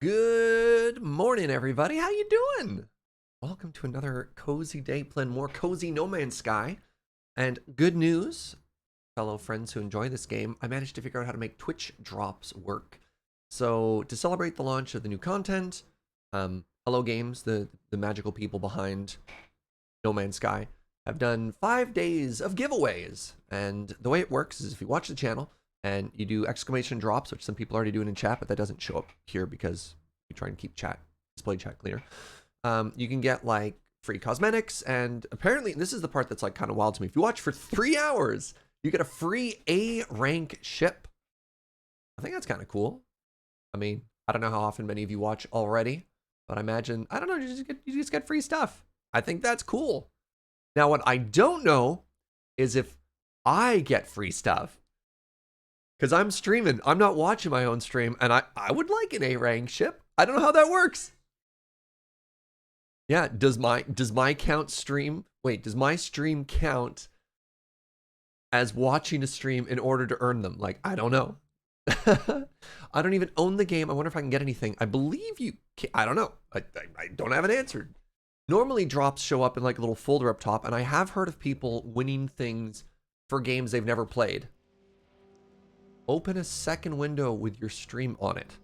Good morning, everybody. How you doing? Welcome to another cozy day playing more cozy No Man's Sky. And good news, fellow friends who enjoy this game, I managed to figure out how to make Twitch drops work. So to celebrate the launch of the new content, Hello Games, the magical people behind No Man's Sky, have done 5 days of giveaways. And the way it works is if you watch the channel, and you do exclamation drops, which some people are already doing in chat, but that doesn't show up here because we try and keep display chat clear. You can get like free cosmetics, and apparently this is the part that's like kind of wild to me. If you watch for 3 hours, you get a free A rank ship. I think that's kind of cool. I mean, I don't know how often many of you watch already, but I imagine, I don't know, you just get free stuff. I think that's cool. Now, what I don't know is if I get free stuff. Because I'm streaming. I'm not watching my own stream, and I would like an A-rank ship. I don't know how that works. Yeah, does my count stream... Wait, does my stream count as watching a stream in order to earn them? Like, I don't know. I don't even own the game. I wonder if I can get anything. I believe you can. I don't know. I don't have an answer. Normally, drops show up in like a little folder up top, and I have heard of people winning things for games they've never played. Open a second window with your stream on it.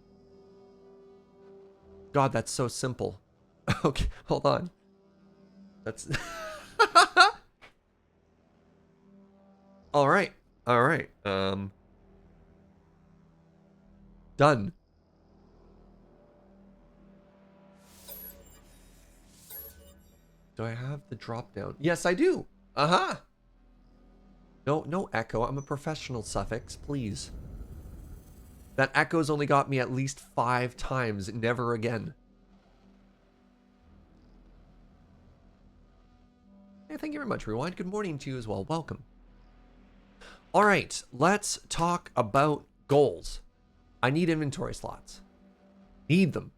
God, that's so simple. Okay, hold on. That's... All right. Done. Do I have the drop down? Yes, I do. Uh-huh. No echo. I'm a professional, Suffix, please. That echo's only got me at least 5 times. Never again. Hey, thank you very much, Rewind. Good morning to you as well. Welcome. All right, let's talk about goals. I need inventory slots. Need them.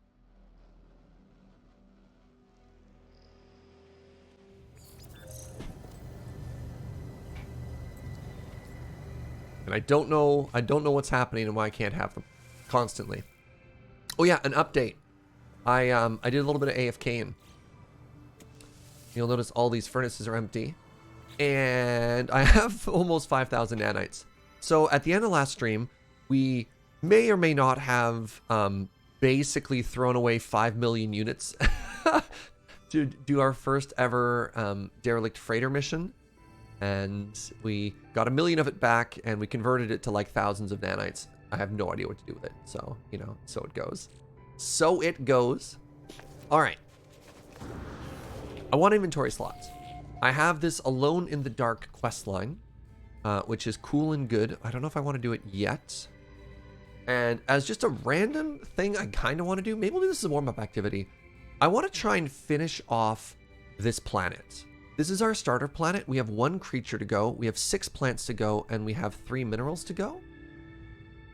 And I don't know what's happening and why I can't have them constantly. Oh yeah, an update. I did a little bit of AFKing. You'll notice all these furnaces are empty. And I have almost 5,000 nanites. So at the end of last stream, we may or may not have basically thrown away 5 million units to do our first ever derelict freighter mission. And we got 1 million of it back, and we converted it to like thousands of nanites. I have no idea what to do with it. So, you know, so it goes. So it goes. All right. I want inventory slots. I have this Alone in the Dark quest line, which is cool and good. I don't know if I want to do it yet. And as just a random thing I kind of want to do, maybe we'll do this as a warm-up activity. I want to try and finish off this planet. This is our starter planet. We have 1 creature to go. We have 6 plants to go, and we have 3 minerals to go.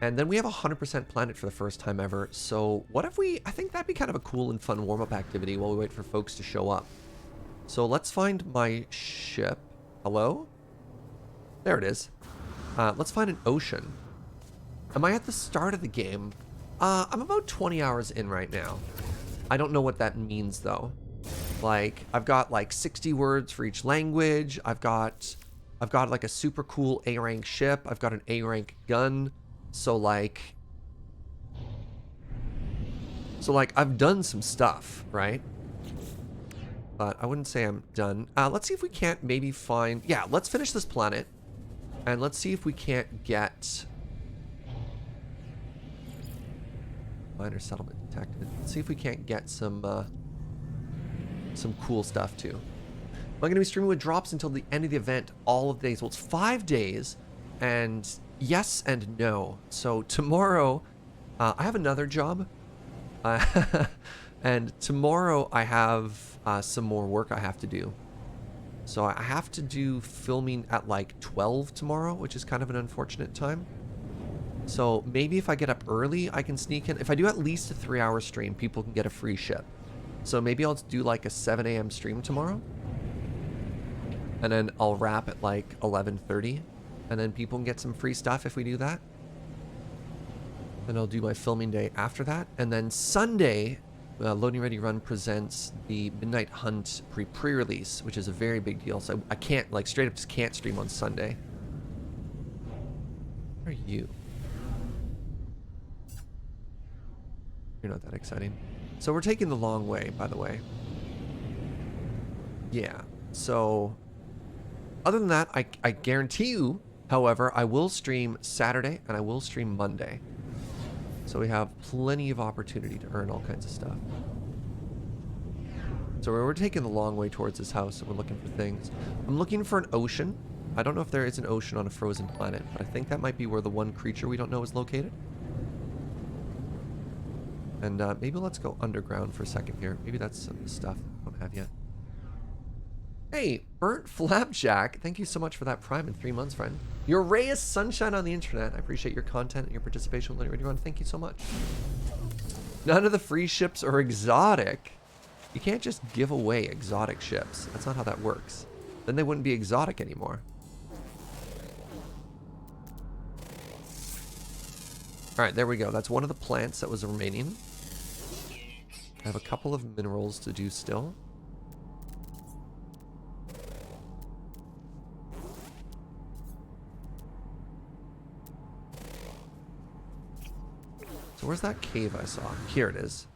And then we have a 100% planet for the first time ever. So what if I think that'd be kind of a cool and fun warm-up activity while we wait for folks to show up. So let's find my ship. Hello? There it is. Let's find an ocean. Am I at the start of the game? I'm about 20 hours in right now. I don't know what that means though. Like, I've got like 60 words for each language. I've got like a super cool A rank ship. I've got an A rank gun. So like I've done some stuff, right? But I wouldn't say I'm done. Let's see if we can't maybe find... Yeah, let's finish this planet. And let's see if we can't get... Minor settlement detected. Let's see if we can't get some cool stuff too. I'm going to be streaming with drops until the end of the event, all of the days. Well, it's 5 days, and yes and no. So tomorrow, I have another job. And tomorrow I have some more work I have to do. So I have to do filming at like 12 tomorrow, which is kind of an unfortunate time. So maybe if I get up early, I can sneak in. If I do at least a 3-hour stream, people can get a free ship. So maybe I'll do like a 7 a.m. stream tomorrow. And then I'll wrap at like 11:30. And then people can get some free stuff if we do that. Then I'll do my filming day after that. And then Sunday, Loading Ready Run presents the Midnight Hunt pre-release, which is a very big deal. So I can't, like, straight up just can't stream on Sunday. Where are you? You're not that exciting. So we're taking the long way, by the way. Yeah. So, other than that, I guarantee you, however, I will stream Saturday and I will stream Monday. So we have plenty of opportunity to earn all kinds of stuff. So we're taking the long way towards this house and we're looking for things. I'm looking for an ocean. I don't know if there is an ocean on a frozen planet, but I think that might be where the one creature we don't know is located. And maybe let's go underground for a second here. Maybe that's some stuff I don't have yet. Hey, Burnt Flapjack. Thank you so much for that Prime in 3 months, friend. Your ray of sunshine on the internet. I appreciate your content and your participation with Linear Run. Thank you so much. None of the free ships are exotic. You can't just give away exotic ships. That's not how that works. Then they wouldn't be exotic anymore. Alright, there we go. That's one of the plants that was remaining. I have a couple of minerals to do still. So where's that cave I saw? Here it is.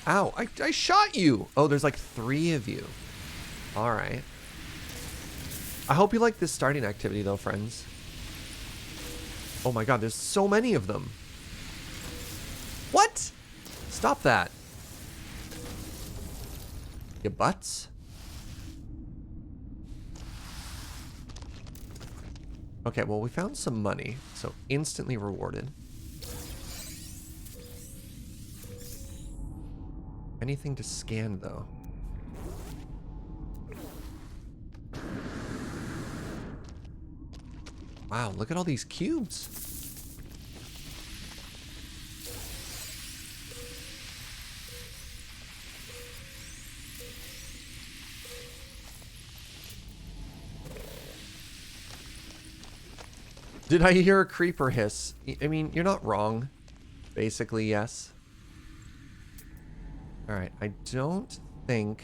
Ow, I shot you! Oh, there's like 3 of you. Alright. I hope you like this starting activity though, friends. Oh my god, there's so many of them. What? Stop that. You butts? Okay, well we found some money, so instantly rewarded. Anything to scan, though? Wow, look at all these cubes. Did I hear a creeper hiss? I mean, you're not wrong. Basically, yes. Alright, I don't think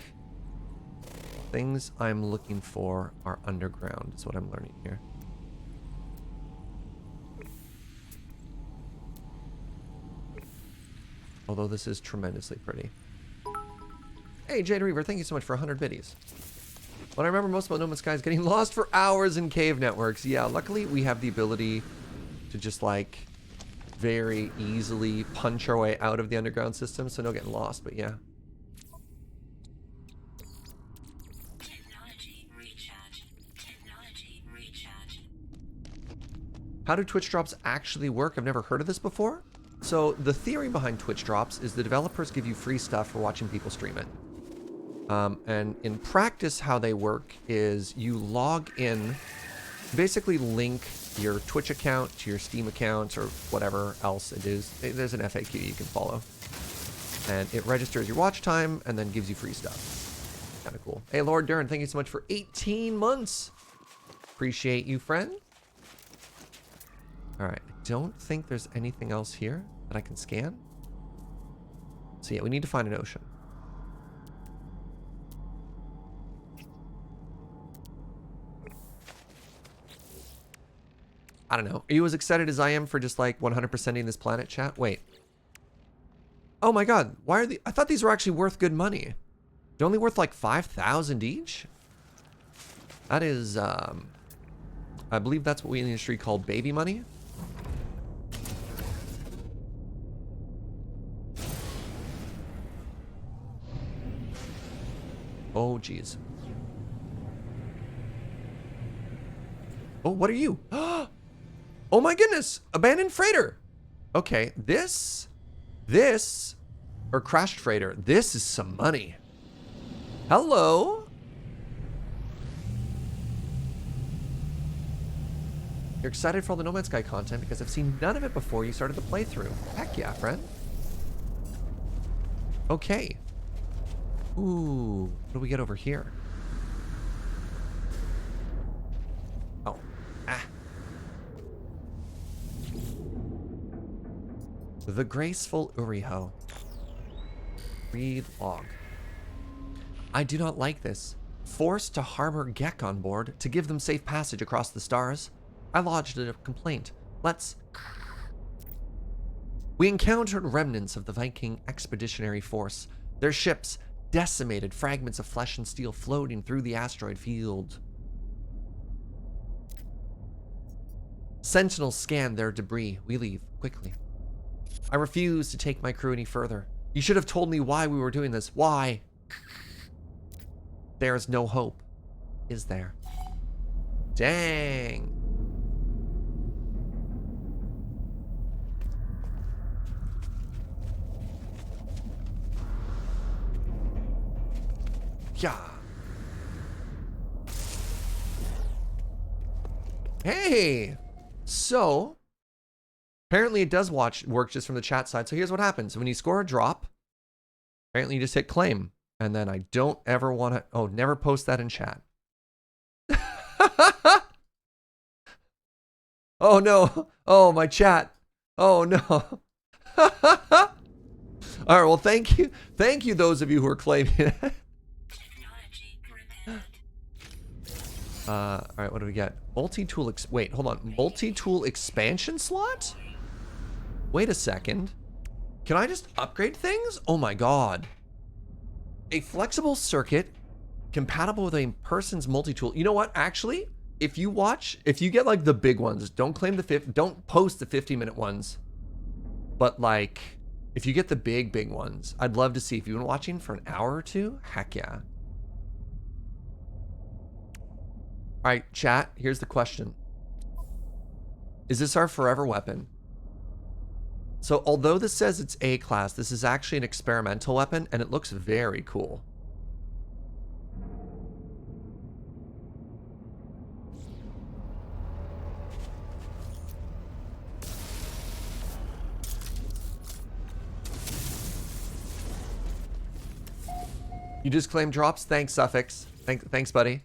things I'm looking for are underground, is what I'm learning here. Although this is tremendously pretty. Hey, Jade Reaver, thank you so much for 100 biddies. What I remember most about No Man's Sky is getting lost for hours in cave networks. Yeah, luckily we have the ability to just, like, very easily punch our way out of the underground system, so no getting lost, but yeah. Technology recharge. Technology recharge. How do Twitch drops actually work? I've never heard of this before. So the theory behind Twitch drops is the developers give you free stuff for watching people stream it. And in practice, how they work is you log in, basically link your Twitch account to your Steam account or whatever else it is. There's an FAQ you can follow. And it registers your watch time and then gives you free stuff. Kind of cool. Hey, Lord Duran, thank you so much for 18 months. Appreciate you, friend. All right, I don't think there's anything else here that I can scan. So yeah, we need to find an ocean. I don't know. Are you as excited as I am for just like 100%ing this planet, chat? Wait. Oh my god. Why are the... I thought these were actually worth good money. They're only worth like 5,000 each? That is, I believe that's what we in the industry call baby money. Oh, jeez. Oh, what are you? Oh my goodness! Abandoned freighter! Okay, this Or crashed freighter. This is some money. Hello. You're excited for all the No Man's Sky content because I've seen none of it before you started the playthrough. Heck yeah, friend. Okay. Ooh, what do we get over here? Oh, ah. The graceful Uriho. Read log. I do not like this. Forced to harbor Gek on board to give them safe passage across the stars. I lodged a complaint. We encountered remnants of the Viking expeditionary force. Their ships, decimated fragments of flesh and steel floating through the asteroid field. Sentinels scan their debris. We leave quickly. I refuse to take my crew any further. You should have told me why we were doing this. Why? There is no hope, is there? Dang. Yeah. Hey. So, apparently it does work just from the chat side. So here's what happens. When you score a drop, apparently you just hit claim. And then I don't ever want to... Oh, never post that in chat. Oh, no. Oh, my chat. Oh, no. All right, well, thank you. Thank you, those of you who are claiming it. All right, what do we get? Multi-tool... Wait, hold on. Multi-tool expansion slot? Wait a second. Can I just upgrade things? Oh, my God. A flexible circuit compatible with a person's multi-tool. You know what? Actually, if you get like the big ones, don't claim don't post the 50-minute ones. But like, if you get the big ones, I'd love to see. If you've been watching for an hour or two, heck yeah. All right, chat, here's the question. Is this our forever weapon? So although this says it's A class, this is actually an experimental weapon, and it looks very cool. You just claim drops? Thanks, Suffix. Thanks, buddy.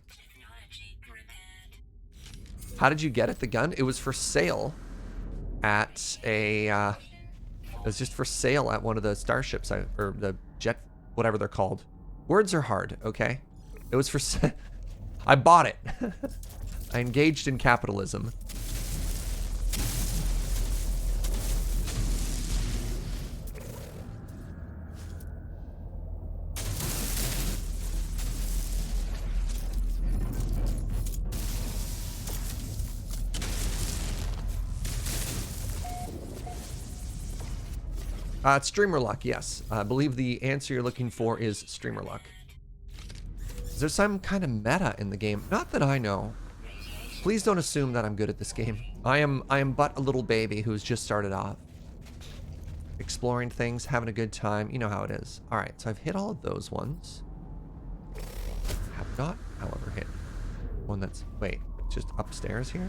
How did you get it, the gun? It was for sale at a... It was just for sale at one of the starships, or the jet, whatever they're called. Words are hard, okay? It was for sale. I bought it. I engaged in capitalism. It's streamer luck, yes. I believe the answer you're looking for is streamer luck. Is there some kind of meta in the game? Not that I know. Please don't assume that I'm good at this game. I am but a little baby who's just started off. Exploring things, having a good time. You know how it is. Alright, so I've hit all of those ones. Have not, however, hit one that's... Wait, it's just upstairs here?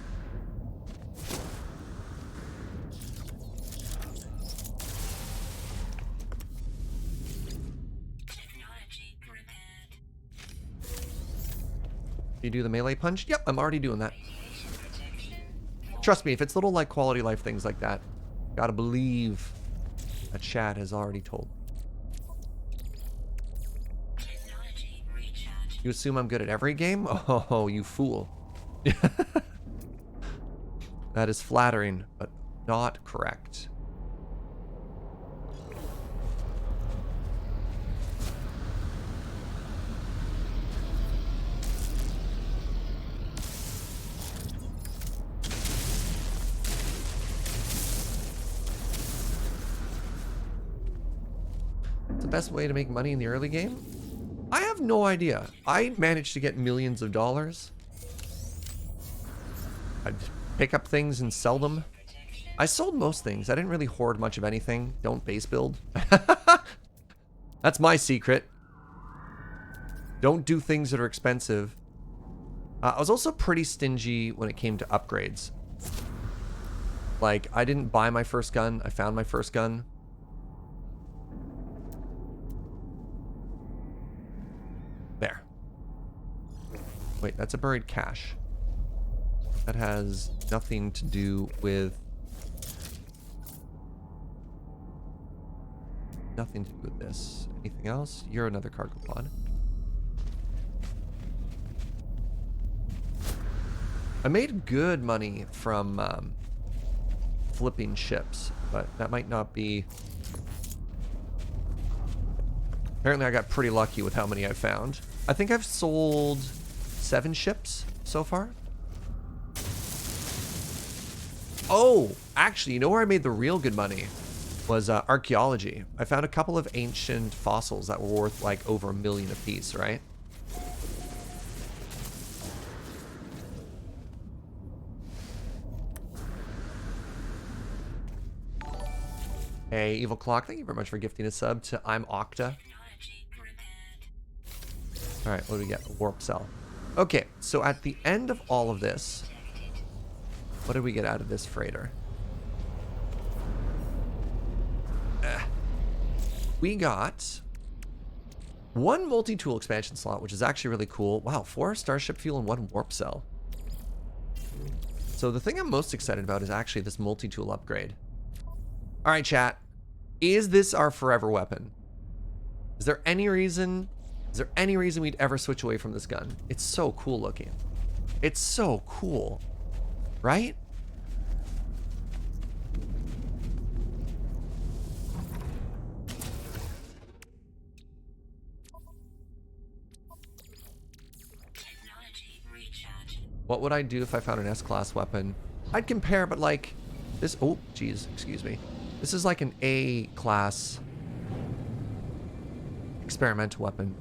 You do the melee punch? Yep, I'm already doing that. Trust me, if it's little like quality life things like that, gotta believe that chat has already told. You assume I'm good at every game? Oh, you fool. That is flattering, but not correct. The best way to make money in the early game? I have no idea. I managed to get millions of dollars. I'd pick up things and sell them. I sold most things. I didn't really hoard much of anything. Don't base build. That's my secret. Don't do things that are expensive. I was also pretty stingy when it came to upgrades. Like, I didn't buy my first gun. I found my first gun. There. Wait, that's a buried cache. That has nothing to do with... Nothing to do with this. Anything else? You're another cargo pod. I made good money from flipping ships, but that might not be... Apparently I got pretty lucky with how many I found. I think I've sold 7 ships so far. Oh, actually, you know where I made the real good money? Was archaeology. I found a couple of ancient fossils that were worth like over $1 million a piece, right? Hey, Evil Clock, thank you very much for gifting a sub to I'm Octa. Alright, what do we get? A warp cell. Okay, so at the end of all of this, what did we get out of this freighter? We got 1 multi-tool expansion slot, which is actually really cool. Wow, 4 starship fuel and 1 warp cell. So the thing I'm most excited about is actually this multi-tool upgrade. All right, chat. Is this our forever weapon? Is there any reason we'd ever switch away from this gun? It's so cool looking. It's so cool, right? What would I do if I found an S-class weapon? I'd compare, but like this. Oh, geez, excuse me. This is like an A-class experimental weapon.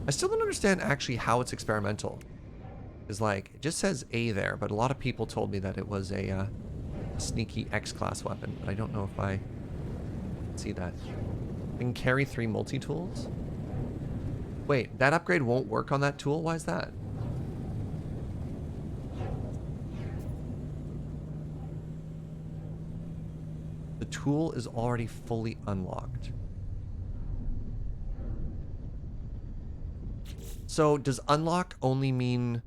I still don't understand actually how it's experimental. It's like, it just says A there, but a lot of people told me that it was a sneaky X-class weapon, but I don't know if I see that. I can carry 3 multi-tools? Wait, that upgrade won't work on that tool? Why is that? The tool is already fully unlocked. So does unlock only mean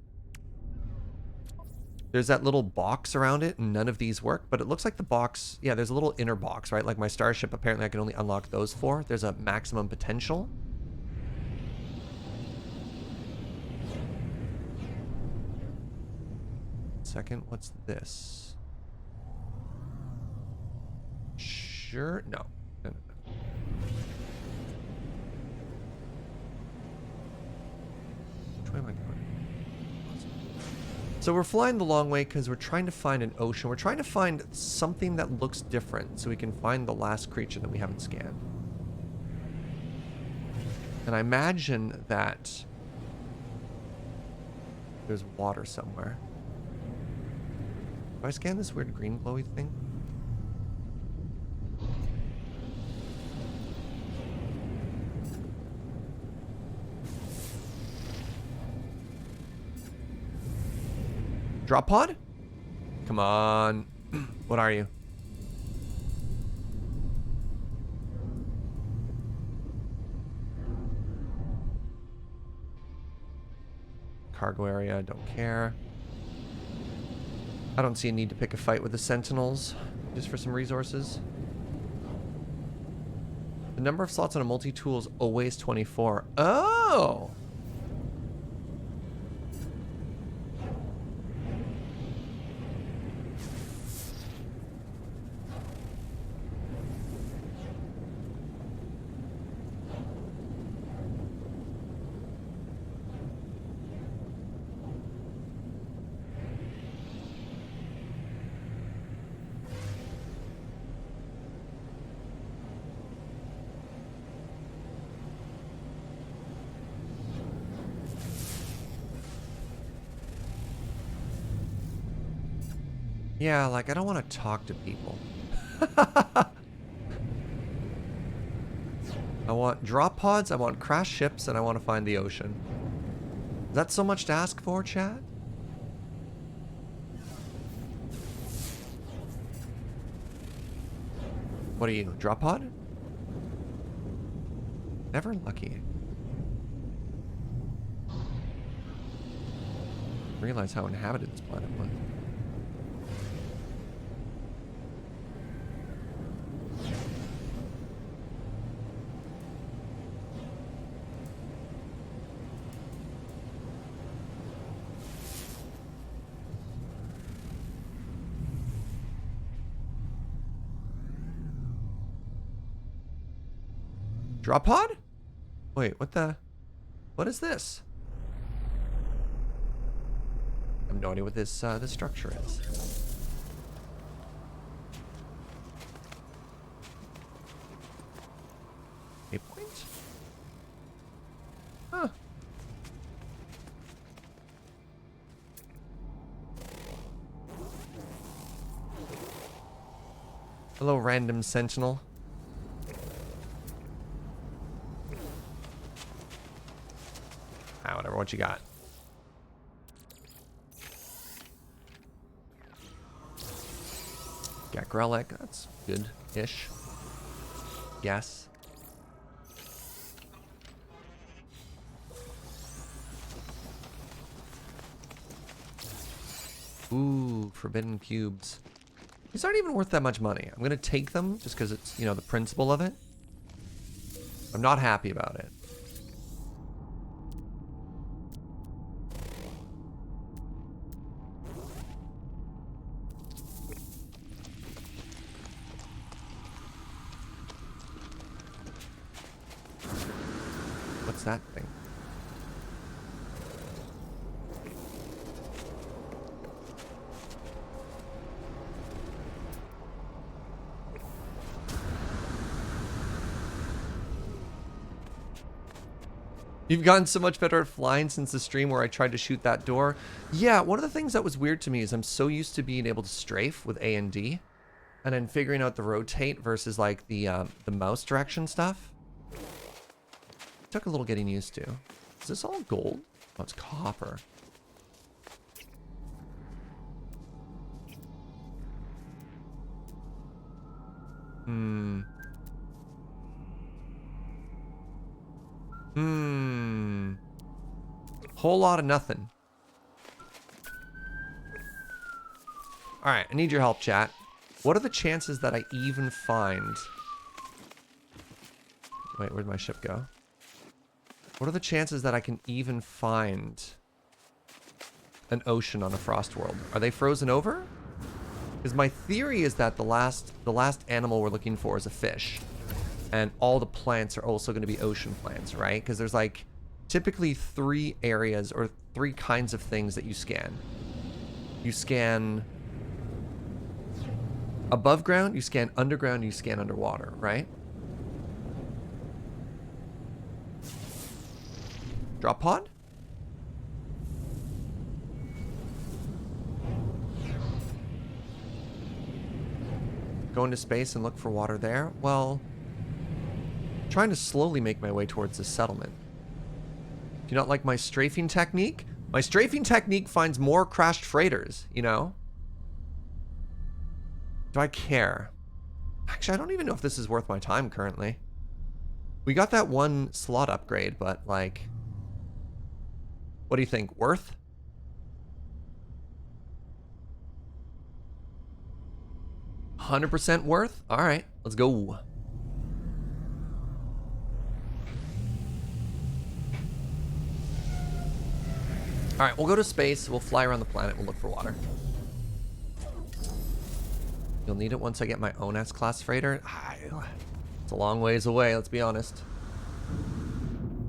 there's that little box around it and none of these work? But it looks like the box, yeah, there's a little inner box, right? Like my starship, apparently I can only unlock those 4. There's a maximum potential. Second, what's this? Sure, no. No, no, no. Which way am I going? So we're flying the long way because we're trying to find an ocean. We're trying to find something that looks different so we can find the last creature that we haven't scanned. And I imagine that there's water somewhere. Do I scan this weird green glowy thing? Drop pod? Come on. What are you? Cargo area, don't care. I don't see a need to pick a fight with the Sentinels, just for some resources. The number of slots on a multi-tool is always 24. Oh! Yeah, like, I don't want to talk to people. I want drop pods, I want crash ships, and I want to find the ocean. Is that so much to ask for, chat? What are you, drop pod? Never lucky. Realize how inhabited this planet was. Drop pod? Wait, what is this? I have no idea what this structure is. A point? Huh. Hello, random sentinel. Whatever, what you got? Got Grelek, that's good-ish. Yes. Ooh, forbidden cubes. These aren't even worth that much money. I'm gonna take them just because it's, you know, the principle of it. I'm not happy about it. What's that thing? You've gotten so much better at flying since the stream where I tried to shoot that door. Yeah, one of the things that was weird to me is I'm so used to being able to strafe with A and D, and then figuring out the rotate versus like the mouse direction stuff. Took a little getting used to. Is this all gold? Oh, it's copper. Whole lot of nothing. Alright, I need your help, chat. What are the chances that I even find... Wait, where'd my ship go? What are the chances that I can even find an ocean on a frost world? Are they frozen over? Because my theory is that the last animal we're looking for is a fish. And all the plants are also going to be ocean plants, right? Because there's like typically 3 areas or 3 kinds of things that you scan. You scan above ground, you scan underground, you scan underwater, right? Drop pod? Go into space and look for water there? Well, I'm trying to slowly make my way towards this settlement. Do you not like my strafing technique? My strafing technique finds more crashed freighters, you know? Do I care? Actually, I don't even know if this is worth my time currently. We got that 1 slot upgrade, but like... What do you think? Worth? $100% worth? Alright, let's go. Alright, we'll go to space, we'll fly around the planet, we'll look for water. You'll need it once I get my own S-class freighter. It's a long ways away, let's be honest.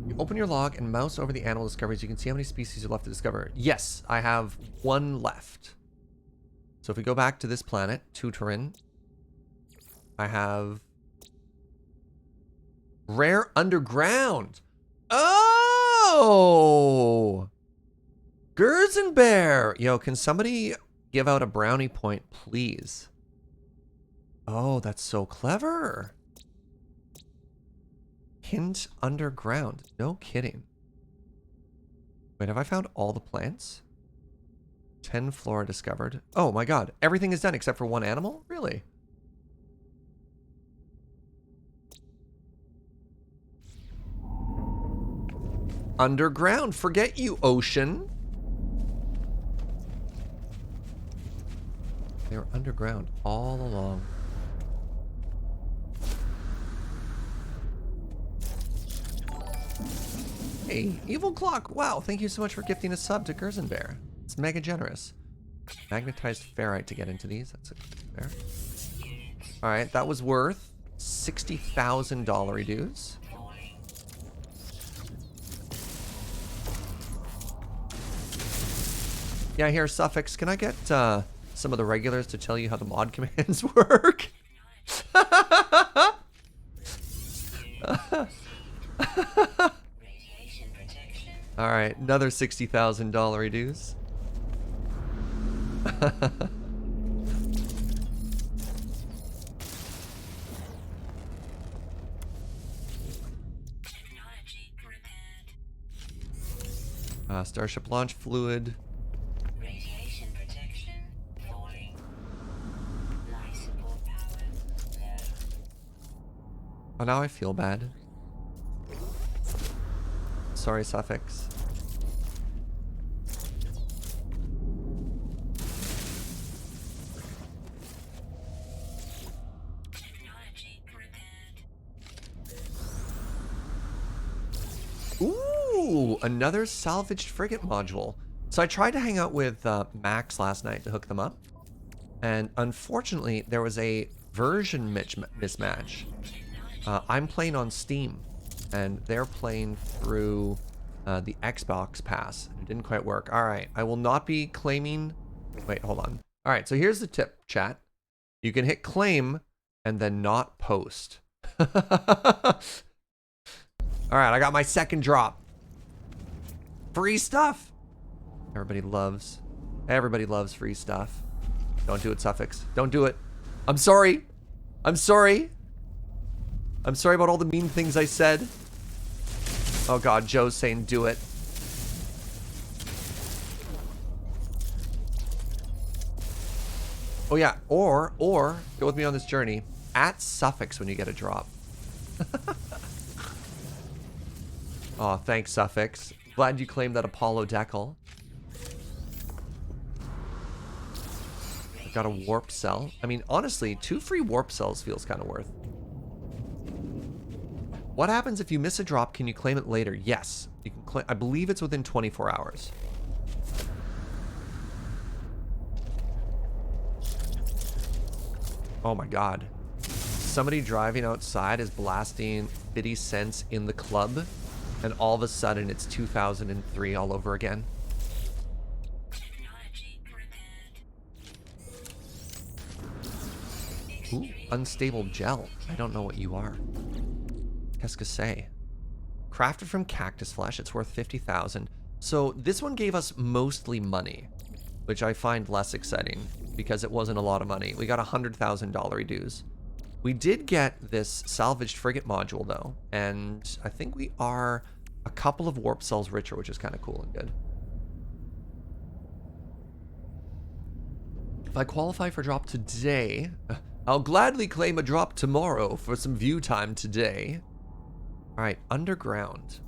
You open your log and mouse over the animal discoveries. You can see how many species are left to discover. Yes, I have 1 left. So if we go back to this planet, Tuteren, I have rare underground. Oh! Gerzenbear! Yo, can somebody give out a brownie point, please? Oh, that's so clever. hint underground. No kidding. Wait, have I found all the plants? 10 flora discovered. Oh my god. Everything is done except for one animal? Really? Underground. Forget you, ocean. They were underground all along. Hey, Evil Clock. Wow, thank you so much for gifting a sub to Gerzenbear. It's mega generous. Magnetized ferrite to get into these. That's fair. Alright, that was worth $60,000 dues. Yeah, here, Suffix. Can I get some of the regulars to tell you how the mod commands work? Alright, another $60,000 dues. Starship launch fluid. Radiation protection falling. Life support power low. Oh, now I feel bad. Sorry, Suffix. Ooh, another salvaged frigate module. So I tried to hang out with Max last night to hook them up. And unfortunately, there was a version mismatch. I'm playing on Steam. And they're playing through the Xbox Pass. It didn't quite work. All right, I will not be claiming... Wait, hold on. All right, so here's the tip, chat. You can hit claim and then not post. All right, I got my second drop. Free stuff. Everybody loves free stuff. Don't do it, Suffix. Don't do it. I'm sorry. I'm sorry. I'm sorry about all the mean things I said. Oh god, Joe's saying do it. Oh yeah, or go with me on this journey. At Suffix when you get a drop. Oh, thanks, Suffix. Glad you claimed that Apollo decal. Got a warp cell. I mean, honestly, 2 free warp cells feels kind of worth. What happens if you miss a drop? Can you claim it later? Yes. You can claim. I believe it's within 24 hours. Oh my god. Somebody driving outside is blasting 50 cents in the club, and all of a sudden it's 2003 all over again. Ooh, unstable gel. I don't know what you are. Qu'est-ce que c'est? Crafted from cactus flesh. It's worth 50,000. So this one gave us mostly money, which I find less exciting because it wasn't a lot of money. We got $100,000 dues. We did get this salvaged frigate module though, and I think we are a couple of warp cells richer, which is kind of cool and good. If I qualify for drop today, I'll gladly claim a drop tomorrow for some view time today. All right, underground.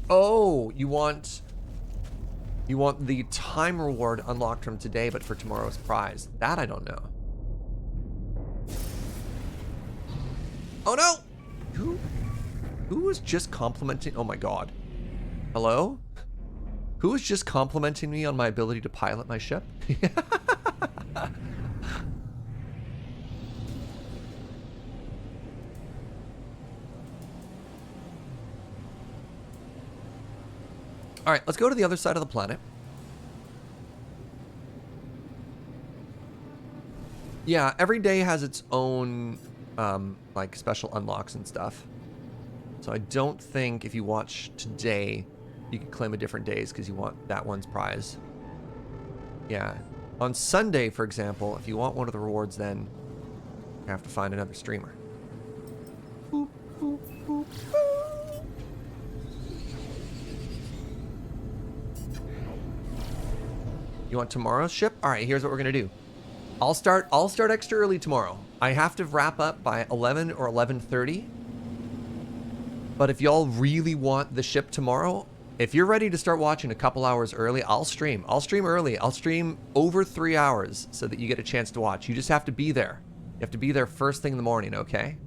Oh, you want the time reward unlocked from today, but for tomorrow's prize. That I don't know. Oh no! Who was just complimenting? Oh my god. Hello? Who was just complimenting me on my ability to pilot my ship? All right, let's go to the other side of the planet. Yeah, every day has its own like special unlocks and stuff. So I don't think if you watch today, you can claim a different days because you want that one's prize. Yeah. On Sunday, for example, if you want one of the rewards, then you have to find another streamer. Boop, boop, boop, boop. You want tomorrow's ship? All right, here's what we're gonna do. I'll start extra early tomorrow. I have to wrap up by 11 or 11:30. But if y'all really want the ship tomorrow, if you're ready to start watching a couple hours early, I'll stream. I'll stream early. I'll stream over 3 hours so that you get a chance to watch. You just have to be there. You have to be there first thing in the morning, okay?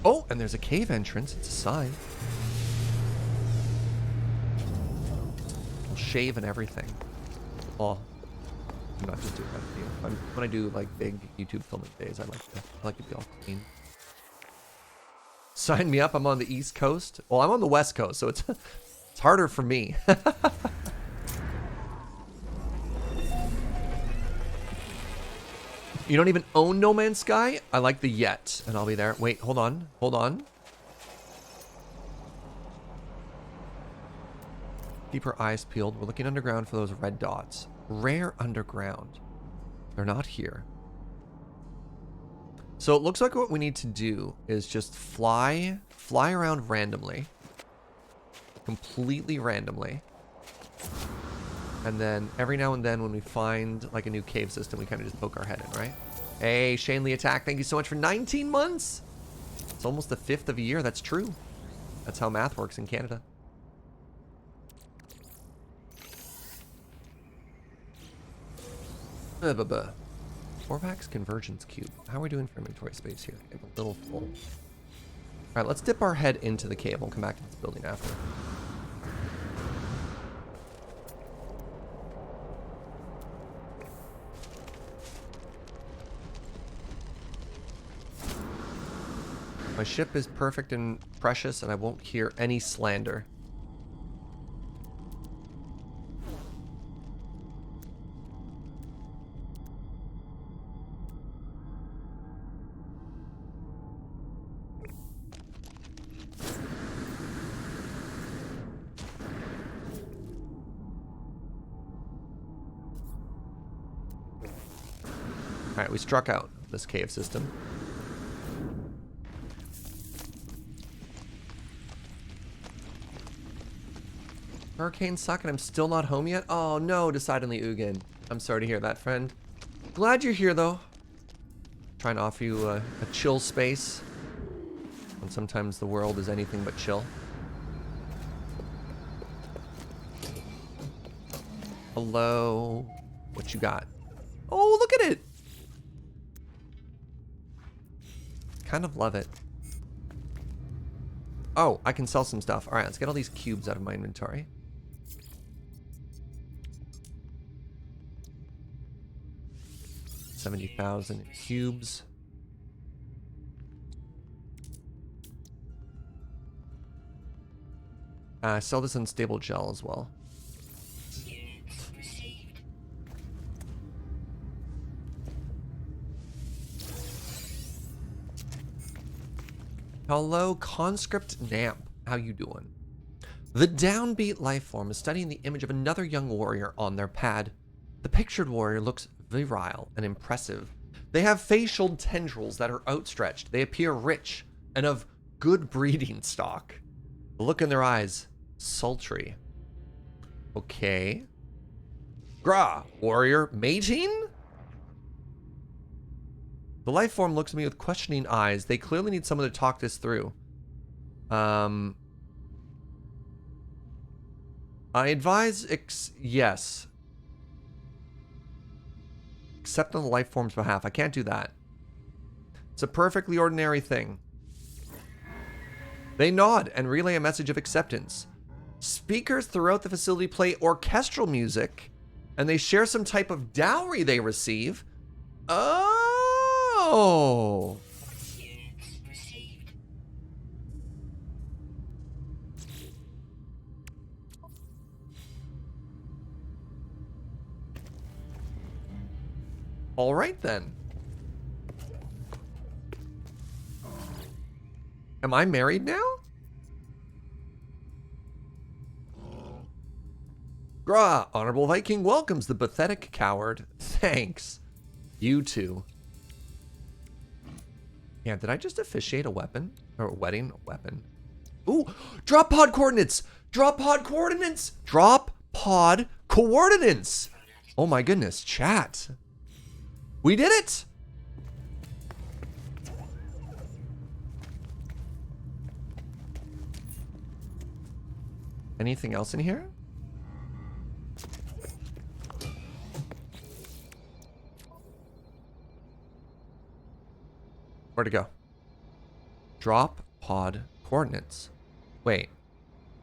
Oh, and there's a cave entrance. It's a sign. I'll shave and everything. Oh. I'm not just doing that for you. When I do like big YouTube filming days, I like to be all clean. Sign me up. I'm on the East Coast. Well, I'm on the West Coast, so it's harder for me. You don't even own No Man's Sky? I like the Yet, and I'll be there. Wait, hold on. Hold on. Keep her eyes peeled. We're looking underground for those red dots. Rare underground. They're not here. So it looks like what we need to do is just fly around randomly. Completely randomly. And then every now and then when we find like a new cave system, we kind of just poke our head in, right? Hey, Shane Lee Attack, thank you so much for 19 months. It's almost the 5th of a year. That's true. That's how math works in Canada. Orvax Convergence Cube. How are we doing for inventory space here? We have a little full. Alright, let's dip our head into the cave. We'll come back to this building after. My ship is perfect and precious, and I won't hear any slander. Alright, we struck out this cave system. Hurricanes suck and I'm still not home yet? Oh no, decidedly Ugin. I'm sorry to hear that, friend. Glad you're here though. Trying to offer you a chill space. And sometimes the world is anything but chill. Hello. What you got? Oh, look at it! Kind of love it. Oh, I can sell some stuff. Alright, let's get all these cubes out of my inventory. $70,000 cubes. Sell this unstable gel as well. Hello, Conscript Namp. How you doing? The downbeat life form is studying the image of another young warrior on their pad. The pictured warrior looks virile and impressive. They have facial tendrils that are outstretched. They appear rich and of good breeding stock. The look in their eyes, sultry. Okay. Gra, warrior, mating? The life form looks at me with questioning eyes. They clearly need someone to talk this through. I advise yes. Accept on the life form's behalf. I can't do that. It's a perfectly ordinary thing. They nod and relay a message of acceptance. Speakers throughout the facility play orchestral music, and they share some type of dowry they receive. Oh! All right, then. Am I married now? Grah, Honorable Viking welcomes the pathetic coward. Thanks. You too. Yeah, did I just officiate a weapon? Or a wedding? A weapon. Ooh, drop pod coordinates! Drop pod coordinates! Drop pod coordinates! Oh my goodness, chat. We did it! Anything else in here? Where'd it go? Drop pod coordinates. Wait.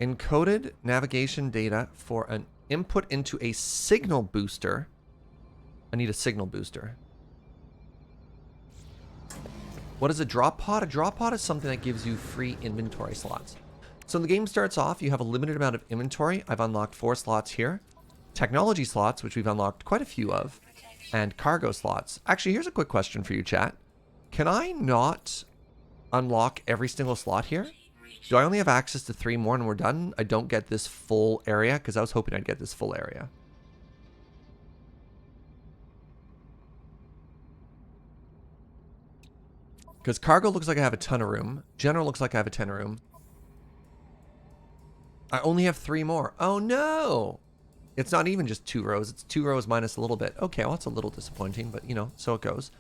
Encoded navigation data for an input into a signal booster. I need a signal booster. What is a drop pod? A drop pod is something that gives you free inventory slots. So the game starts off, you have a limited amount of inventory. I've unlocked 4 slots here. Technology slots, which we've unlocked quite a few of. And cargo slots. Actually, here's a quick question for you, chat. Can I not unlock every single slot here? Do I only have access to 3 more and we're done? I don't get this full area because I was hoping I'd get this full area. Because cargo looks like I have a ton of room. General looks like I have a ton of room. I only have 3 more. Oh no! It's not even just 2 rows. It's 2 rows minus a little bit. Okay, well that's a little disappointing, but you know, so it goes.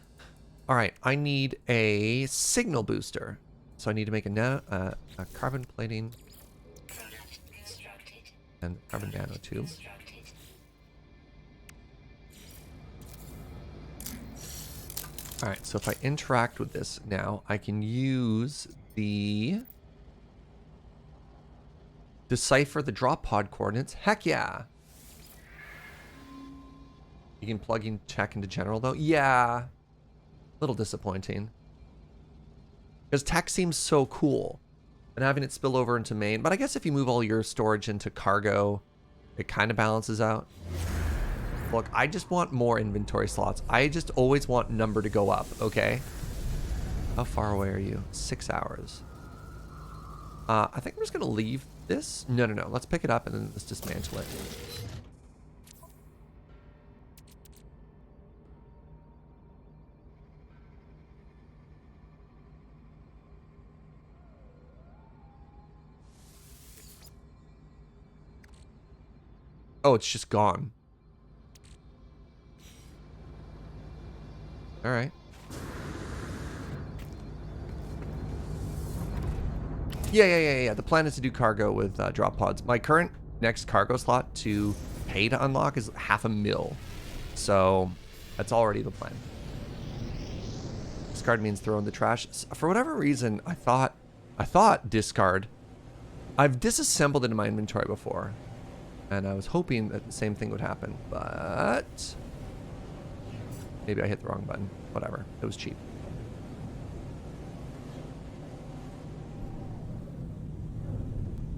All right, I need a signal booster. So I need to make a carbon plating and carbon nanotube. All right, so if I interact with this now, I can use the decipher the drop pod coordinates. Heck yeah. You can plug in check into general though. Yeah. Little disappointing. Because tech seems so cool. And having it spill over into main. But I guess if you move all your storage into cargo, it kind of balances out. Look, I just want more inventory slots. I just always want number to go up, okay? How far away are you? 6 hours. I think I'm just going to leave this. No. Let's pick it up and then let's dismantle it. Oh, it's just gone. All right. Yeah. The plan is to do cargo with drop pods. My current next cargo slot to pay to unlock is 500,000. So that's already the plan. Discard means throw in the trash. For whatever reason, I thought discard. I've disassembled it in my inventory before. And I was hoping that the same thing would happen, but maybe I hit the wrong button. Whatever. It was cheap.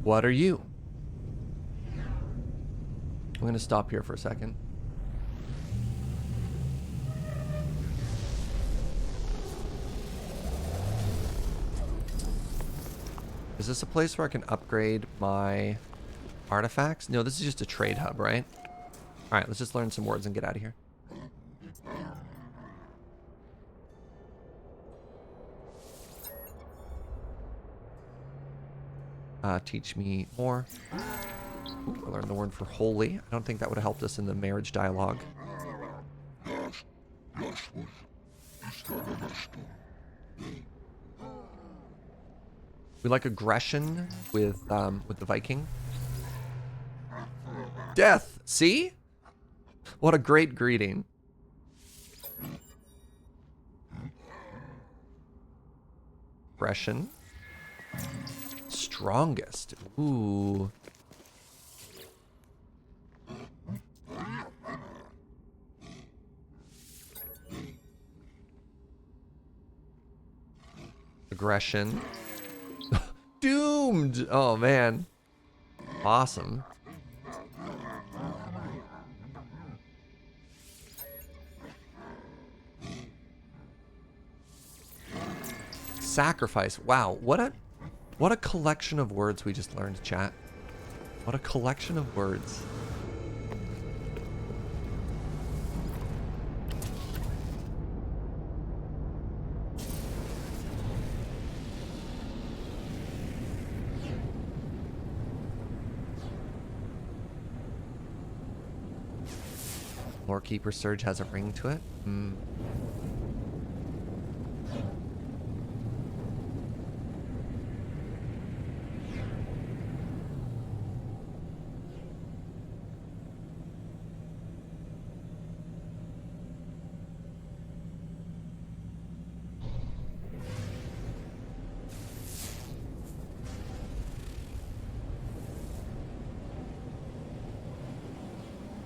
What are you? I'm going to stop here for a second. Is this a place where I can upgrade my artifacts? No, this is just a trade hub, right? All right, let's just learn some words and get out of here. Teach me more. Ooh, I learned the word for holy. I don't think that would have helped us in the marriage dialogue. We like aggression with the Viking. Death. See? What a great greeting. Aggression. Strongest. Ooh. Aggression. Doomed. Oh man. Awesome. Sacrifice. Wow, what a collection of words we just learned, chat. What a collection of words. Lorekeeper Serge has a ring to it. Hmm.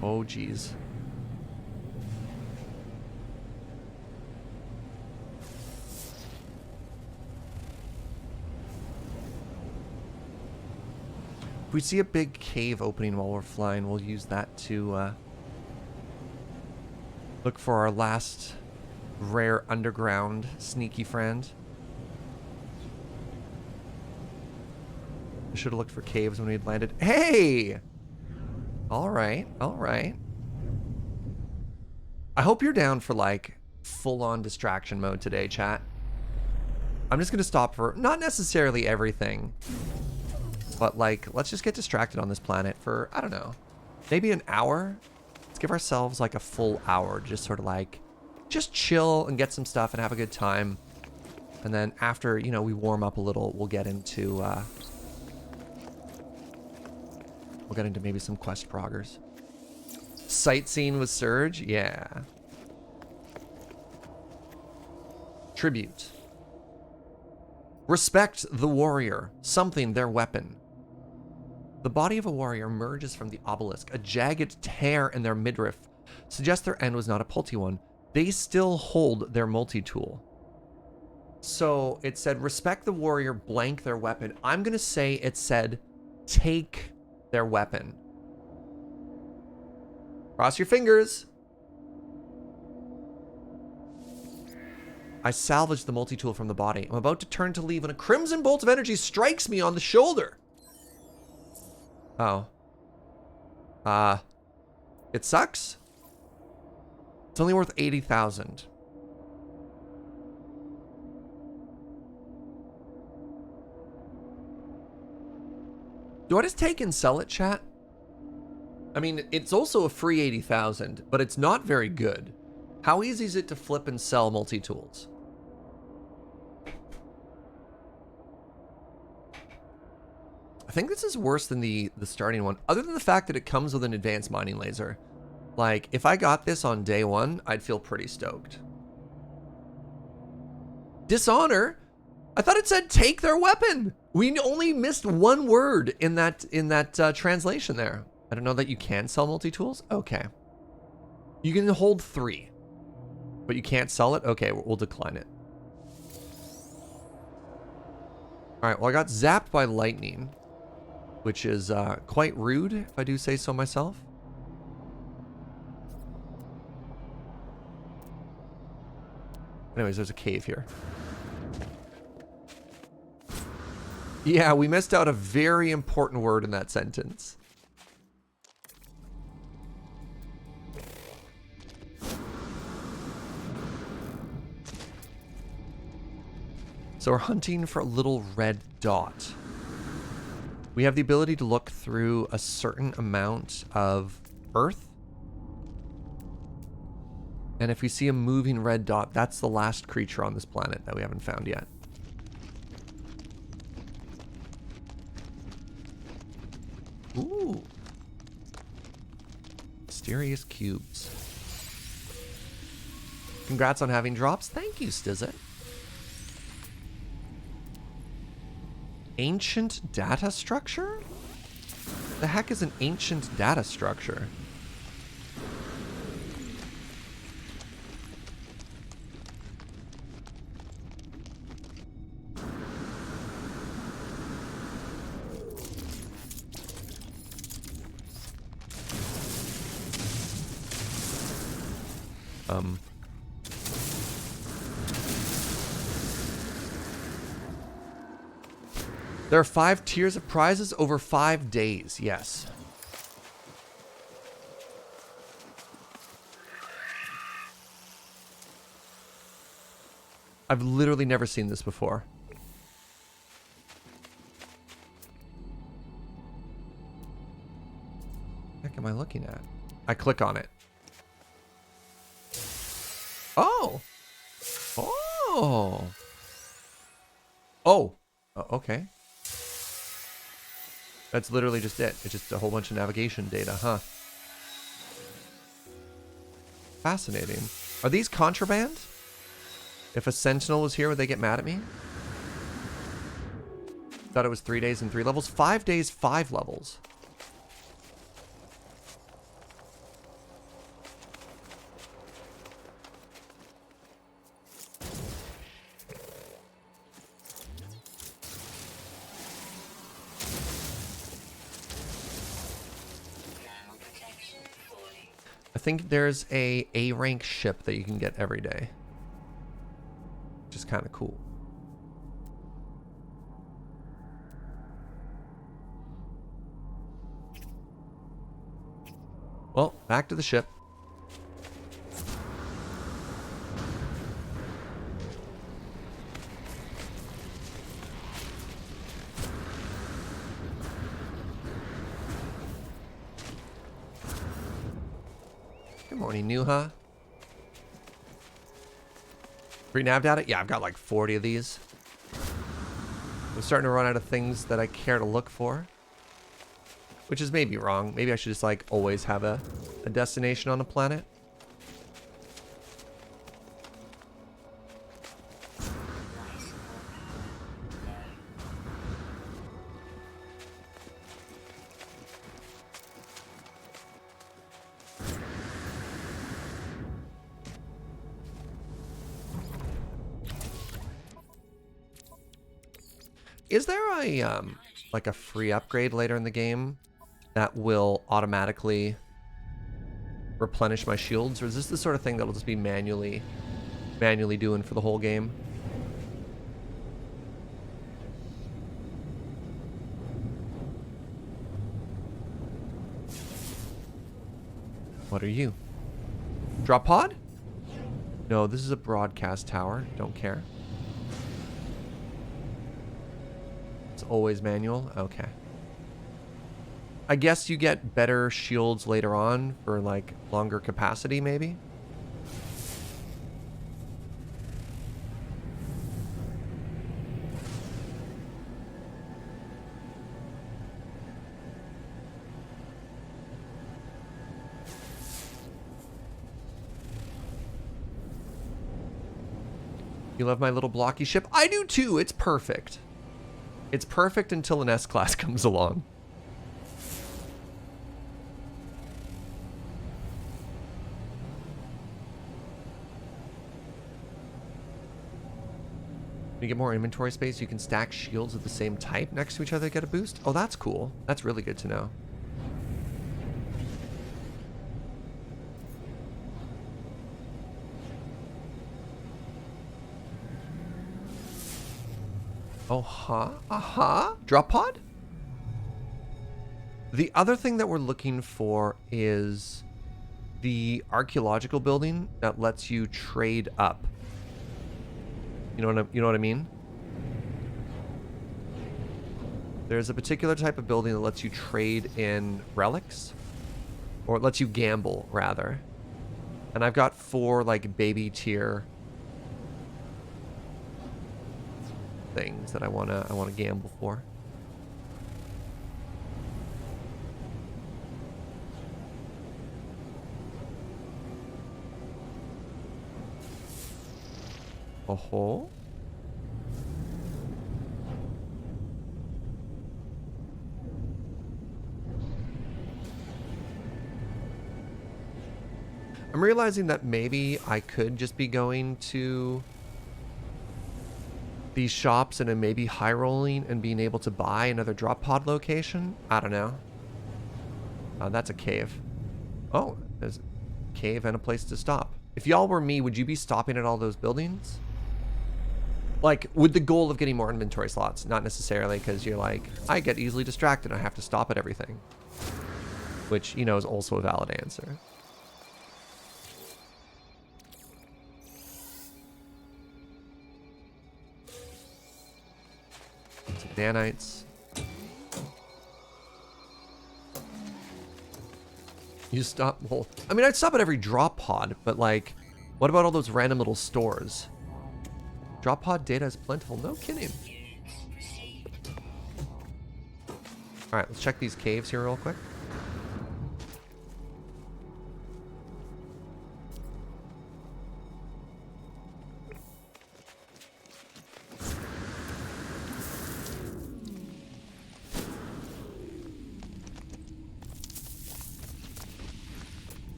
Oh, geez. If we see a big cave opening while we're flying, we'll use that to look for our last rare underground sneaky friend. I should have looked for caves when we had landed. Hey! Alright, alright. I hope you're down for like full-on distraction mode today, chat. I'm just gonna stop for not necessarily everything, but like, let's just get distracted on this planet for, I don't know, maybe an hour. Let's give ourselves like a full hour, just sort of like, just chill and get some stuff and have a good time. And then after, you know, we warm up a little, we'll get into maybe some quest proggers. Sightseeing with Serge, yeah. Tribute. Respect the warrior, something their weapon. The body of a warrior emerges from the obelisk. A jagged tear in their midriff suggests their end was not a pulty one. They still hold their multi-tool. So it said, respect the warrior, blank their weapon. I'm going to say it said, take their weapon. Cross your fingers. I salvaged the multi-tool from the body. I'm about to turn to leave when a crimson bolt of energy strikes me on the shoulder. Oh. It sucks. It's only worth 80,000. Do I just take and sell it, chat? I mean, it's also a free 80,000, but it's not very good. How easy is it to flip and sell multi-tools? I think this is worse than the starting one, other than the fact that it comes with an advanced mining laser. Like, if I got this on day one, I'd feel pretty stoked. Dishonor? I thought it said take their weapon. We only missed one word in that translation there. I don't know that you can sell multi-tools. Okay. You can hold 3, but you can't sell it. Okay, we'll decline it. All right, well, I got zapped by lightning, which is quite rude, if I do say so myself. Anyways, there's a cave here. Yeah, we missed out a very important word in that sentence. So we're hunting for a little red dot. We have the ability to look through a certain amount of Earth. And if we see a moving red dot, that's the last creature on this planet that we haven't found yet. Ooh. Mysterious cubes. Congrats on having drops. Thank you, Stizzit. Ancient data structure? The heck is an ancient data structure? There are 5 tiers of prizes over 5 days. Yes. I've literally never seen this before. What the heck am I looking at? I click on it. Oh. Oh. Oh. Okay. That's literally just it. It's just a whole bunch of navigation data, huh? Fascinating. Are these contraband? If a sentinel was here, would they get mad at me? Thought it was 3 days and 3 levels. 5 days, 5 levels. I think there's a rank ship that you can get every day. Which is kind of cool. Well, back to the ship. Good morning, Nuha. Free nav data? Yeah, I've got like 40 of these. I'm starting to run out of things that I care to look for. Which is maybe wrong. Maybe I should just like always have a destination on a planet. Is there a like a free upgrade later in the game that will automatically replenish my shields, or is this the sort of thing that'll just be manually doing for the whole game? What are you? Drop pod? No, this is a broadcast tower. Don't care. It's always manual? Okay. I guess you get better shields later on for like longer capacity, maybe? You love my little blocky ship? I do too. It's perfect. It's perfect until an S-Class comes along. When you get more inventory space, you can stack shields of the same type next to each other to get a boost. Oh, that's cool. That's really good to know. Oh, huh? Drop pod? The other thing that we're looking for is the building that lets you trade up. You know what I mean? There's a particular type of building that lets you trade in relics, or it lets you gamble rather. And I've got 4 like baby tier things that I wanna gamble for. Oh-ho. I'm realizing that maybe I could just be going to these shops and then maybe high rolling and being able to buy another drop pod location. I don't know. That's a cave. Oh, there's a cave and a place to stop. If y'all were me, would you be stopping at all those buildings? Like, with the goal of getting more inventory slots, not necessarily because you're like, I get easily distracted, I have to stop at everything. Which, you know, is also a valid answer. Some nanites. You stop, well, I mean, I'd stop at every drop pod, but like, what about all those random little stores? Drop pod data is plentiful, no kidding. All right, let's check these caves here real quick.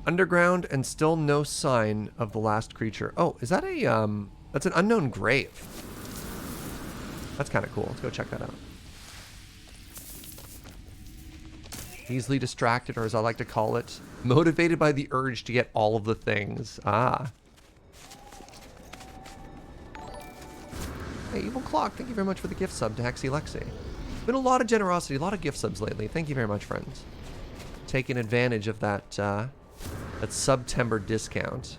Underground and still no sign of the last creature. Oh, is that a, that's an unknown grave. That's kind of cool. Let's go check that out. Easily distracted, or as I like to call it, motivated by the urge to get all of the things. Ah. Hey, Evil Clock, thank you very much for the gift sub to Hexy Lexi. Been a lot of generosity, a lot of gift subs lately. Thank you very much, friends. Taking advantage of that, that September discount.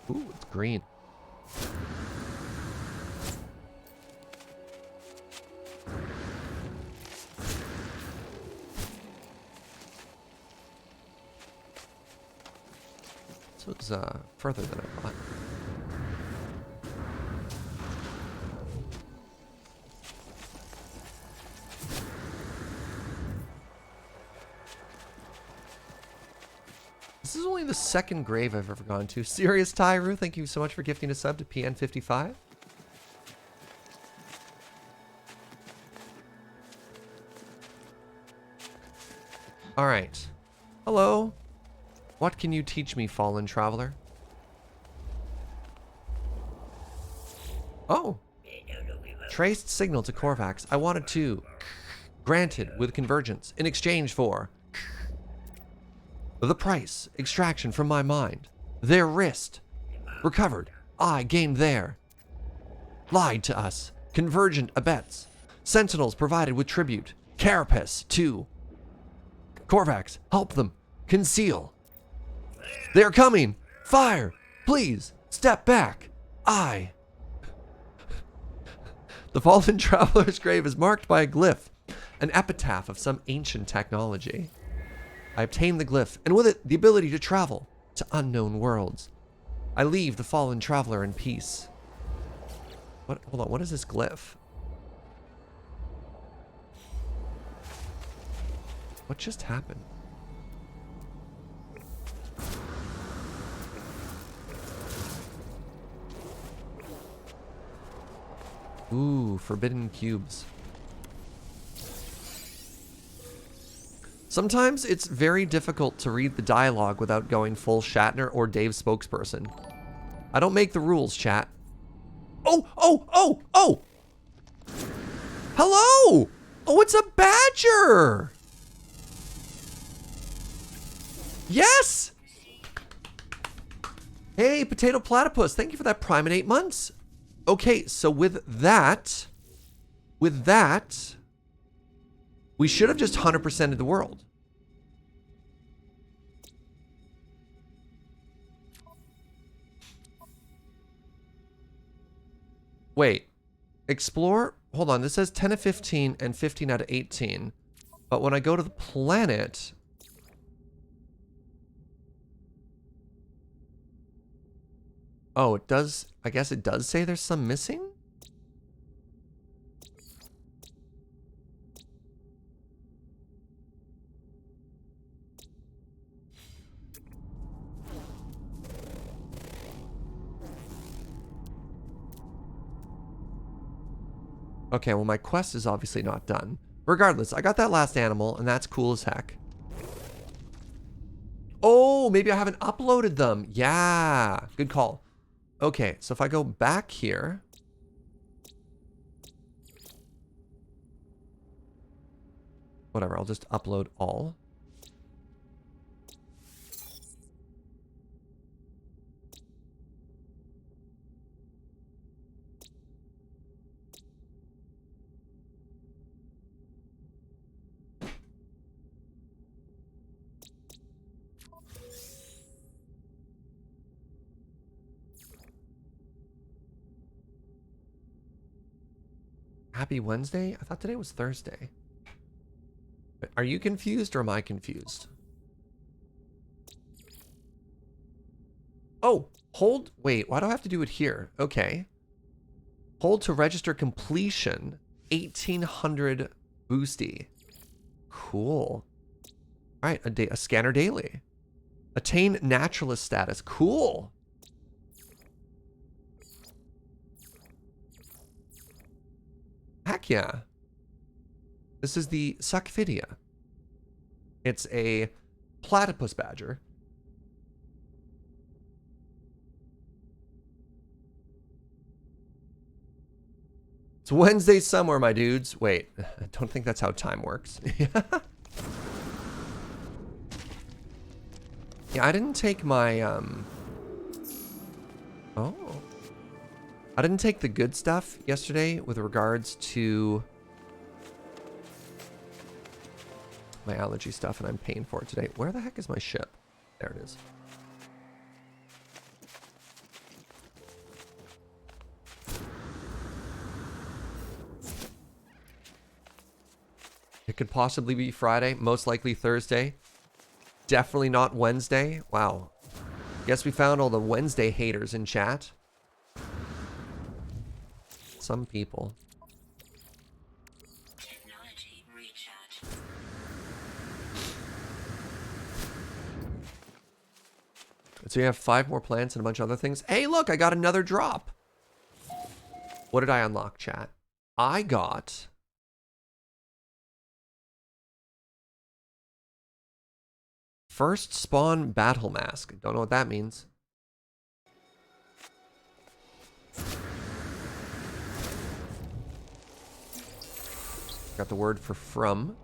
Ooh, it's green. This was further than I thought. This is only the second grave I've ever gone to. Serious Tyru, thank you so much for gifting a sub to PN55. All right. Hello. What can you teach me, fallen traveler? Oh. Traced signal to Korvax. I wanted to. Granted with convergence in exchange for the price, extraction from my mind. Their wrist. Recovered. I gained there. Lied to us. Convergent abets. Sentinels provided with tribute. Carapace, too. Korvax, help them. Conceal. They're coming. Fire. Please, step back. The fallen traveler's grave is marked by a glyph. An epitaph of some ancient technology. I obtain the glyph, and with it, the ability to travel to unknown worlds. I leave the fallen traveler in peace. What? Hold on, what is this glyph? What just happened? Ooh, forbidden cubes. Sometimes it's very difficult to read the dialogue without going full Shatner or Dave spokesperson. I don't make the rules, chat. Oh! Hello! Oh, it's a badger! Yes! Hey, Potato Platypus, thank you for that Prime in 8 months. Okay, so with that, we should have just 100%ed the world. Wait, explore, hold on, this says 10 of 15 and 15 out of 18. But when I go to the planet, oh, it does, I guess it does say there's some missing? Okay, well my quest is obviously not done. Regardless, I got that last animal, and that's cool as heck. Oh, maybe I haven't uploaded them. Yeah, good call. Okay, so if I go back here. Whatever, I'll just upload all. Happy Wednesday? I thought today was Thursday. Are you confused or am I confused? Oh, hold. Wait, why do I have to do it here? Okay. Hold to register completion. 1800 boosty. Cool. All right, a scanner daily. Attain naturalist status. Cool. Heck yeah. This is the Suckfidia. It's a platypus badger. It's Wednesday somewhere, my dudes. Wait, I don't think that's how time works. Yeah, I didn't take my, Oh. I didn't take the good stuff yesterday with regards to my allergy stuff, and I'm paying for it today. Where the heck is my ship? There it is. It could possibly be Friday, most likely Thursday. Definitely not Wednesday. Wow. Guess we found all the Wednesday haters in chat. Some people. Technology recharge. So you have 5 more plants and a bunch of other things. Hey, look, I got another drop. What did I unlock, chat? I got... First spawn battle mask. Don't know what that means. Got the word for from.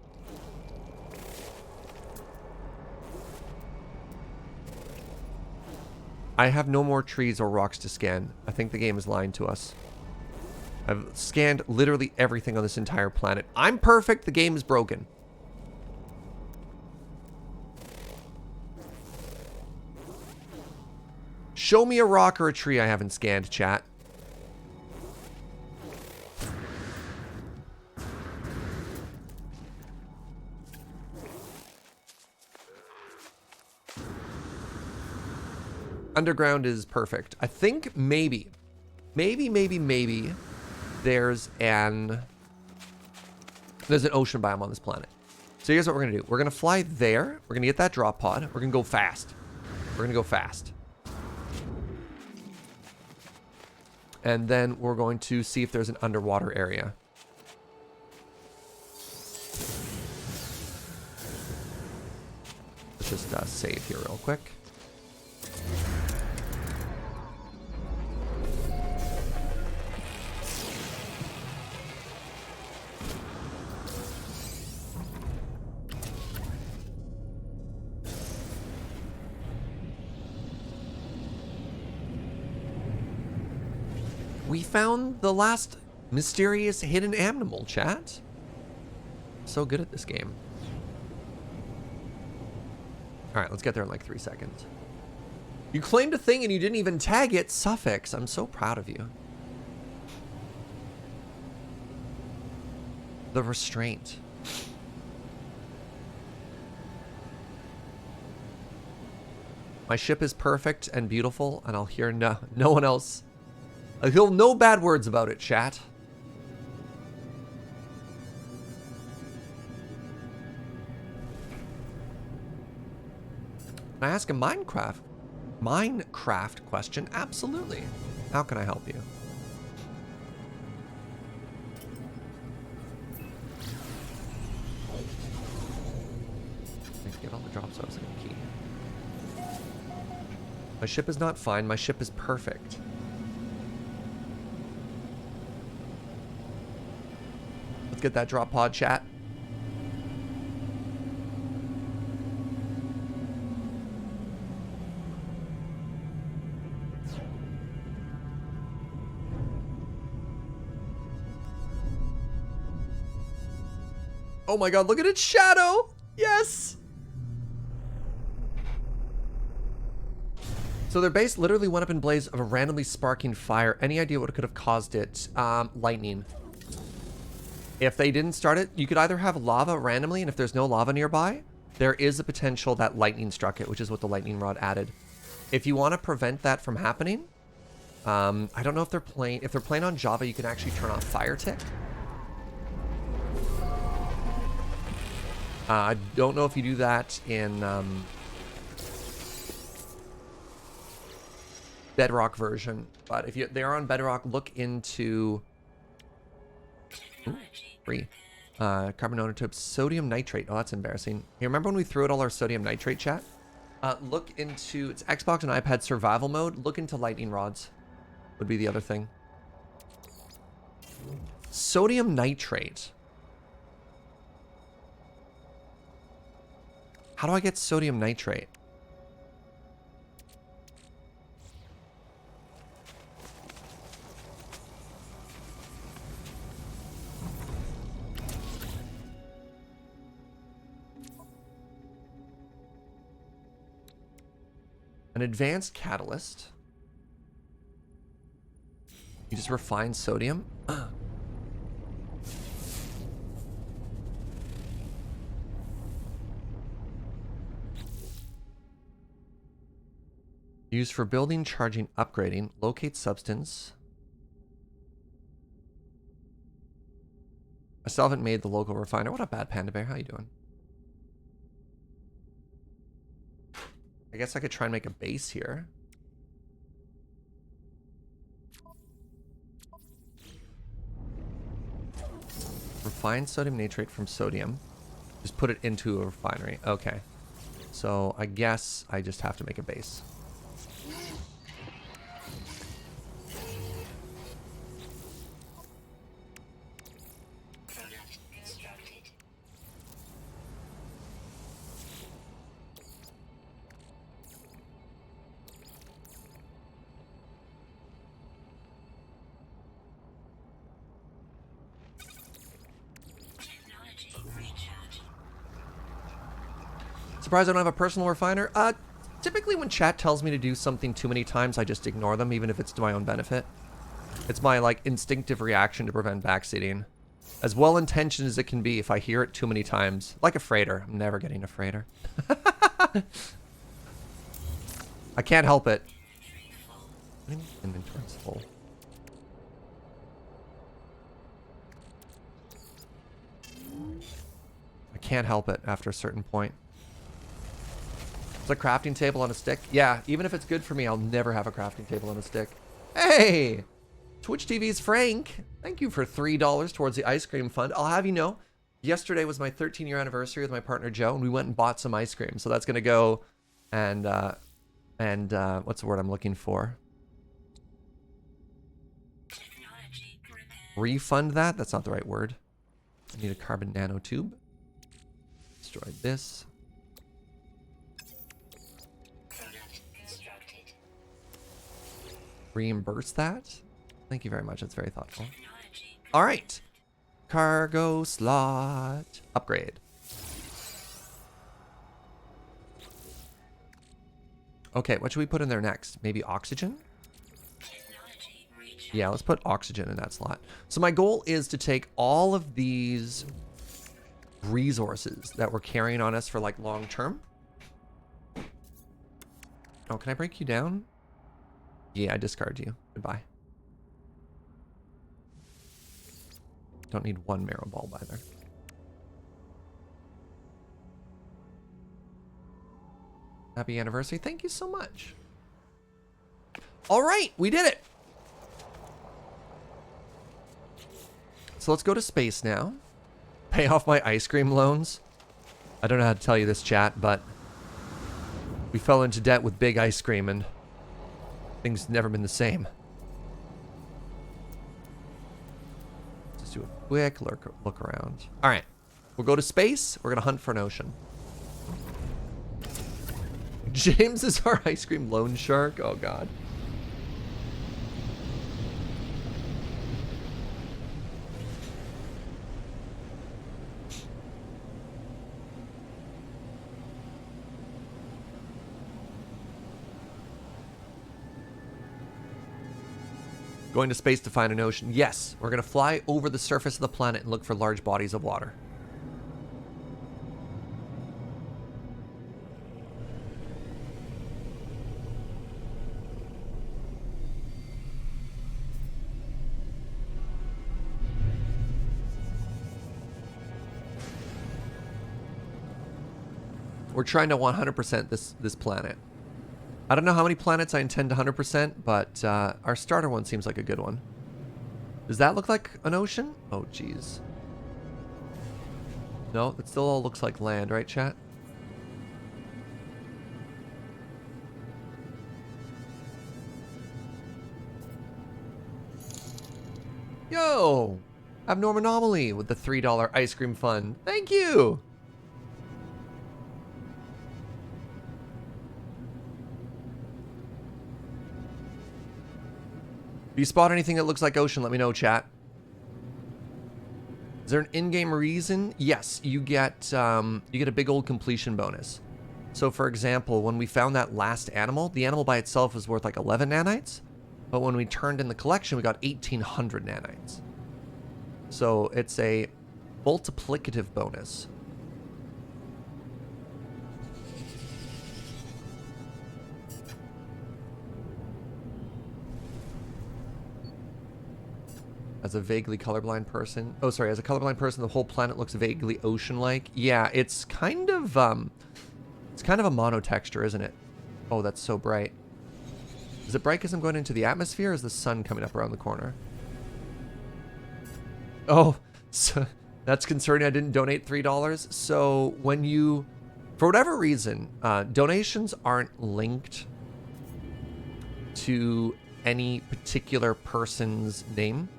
I have no more trees or rocks to scan. I think the game is lying to us. I've scanned literally everything on this entire planet. I'm perfect. The game is broken. Show me a rock or a tree I haven't scanned, chat. Underground is perfect. I think maybe there's an ocean biome on this planet. So here's what we're gonna do. We're gonna fly there. We're gonna get that drop pod. We're gonna go fast. We're gonna go fast. And then we're going to see if there's an underwater area. Let's just save here real quick. We found the last mysterious hidden animal, chat. So good at this game. All right, let's get there in like 3 seconds. You claimed a thing and you didn't even tag it. Suffix, I'm so proud of you. The restraint. My ship is perfect and beautiful, and I'll hear no one else. I'll hear no bad words about it, chat. Can I ask a Minecraft question? Absolutely. How can I help you? Let's get all the drops I was going to keep. My ship is not fine. My ship is perfect. Let's get that drop pod, chat. Oh my god, look at its shadow! Yes! So their base literally went up in blaze of a randomly sparking fire. Any idea what could have caused it? Lightning. If they didn't start it, you could either have lava randomly, and if there's no lava nearby, there is a potential that lightning struck it, which is what the lightning rod added. If you want to prevent that from happening, I don't know if they're playing. If they're playing on Java, you can actually turn off fire tick. I don't know if you do that in Bedrock version, but if they are on Bedrock, look into carbon nanotubes, sodium nitrate. Oh, that's embarrassing. Hey, remember when we threw out all our sodium nitrate, chat? Look into, it's Xbox and iPad survival mode. Look into lightning rods would be the other thing. Sodium nitrate. How do I get sodium nitrate? An advanced catalyst. You just refine sodium. Used for building, charging, upgrading. Locate substance. I still haven't made the local refiner. What up, Bad Panda Bear? How you doing? I guess I could try and make a base here. Refine sodium nitrate from sodium. Just put it into a refinery. Okay. So I guess I just have to make a base. Surprised I don't have a personal refiner. Typically when chat tells me to do something too many times, I just ignore them, even if it's to my own benefit. It's my, like, instinctive reaction to prevent backseating. As well-intentioned as it can be, if I hear it too many times. Like a freighter. I'm never getting a freighter. I can't help it. Inventory's full. I can't help it after a certain point. It's a crafting table on a stick. Yeah, even if it's good for me, I'll never have a crafting table on a stick. Hey! Twitch TV's Frank. Thank you for $3 towards the ice cream fund. I'll have you know, yesterday was my 13-year anniversary with my partner Joe, and we went and bought some ice cream. So that's going to go and what's the word I'm looking for? Refund that? That's not the right word. I need a carbon nanotube. Destroy this. Reimburse that. Thank you very much. That's very thoughtful. All right. Cargo slot. Upgrade. Okay, what should we put in there next? Maybe oxygen? Yeah, let's put oxygen in that slot. So my goal is to take all of these resources that we're carrying on us for like long term. Oh, can I break you down? Yeah, I discard you. Goodbye. Don't need one marrow bulb either. Happy anniversary. Thank you so much. All right, we did it. So let's go to space now. Pay off my ice cream loans. I don't know how to tell you this, chat, but we fell into debt with big ice cream and things never been the same. Let's do a quick look around. All right, we'll go to space. We're gonna hunt for an ocean. James is our ice cream loan shark. Oh God. Going to space to find an ocean. Yes, we're going to fly over the surface of the planet and look for large bodies of water. We're trying to 100% this planet. I don't know how many planets I intend to 100%, but our starter one seems like a good one. Does that look like an ocean? Oh, jeez. No, it still all looks like land, right, chat? Yo! Abnormal Anomaly with the $3 ice cream fund. Thank you! If you spot anything that looks like ocean, let me know, chat. Is there an in-game reason? Yes, you get a big old completion bonus. So, for example, when we found that last animal, the animal by itself was worth like 11 nanites, but when we turned in the collection, we got 1,800 nanites. So it's a multiplicative bonus. As a vaguely colorblind person, as a colorblind person, the whole planet looks vaguely ocean-like. Yeah, it's kind of a monotexture, isn't it? Oh, that's so bright. Is it bright because I'm going into the atmosphere, or is the sun coming up around the corner? Oh, so that's concerning. I didn't donate $3. So when you, for whatever reason, donations aren't linked to any particular person's name.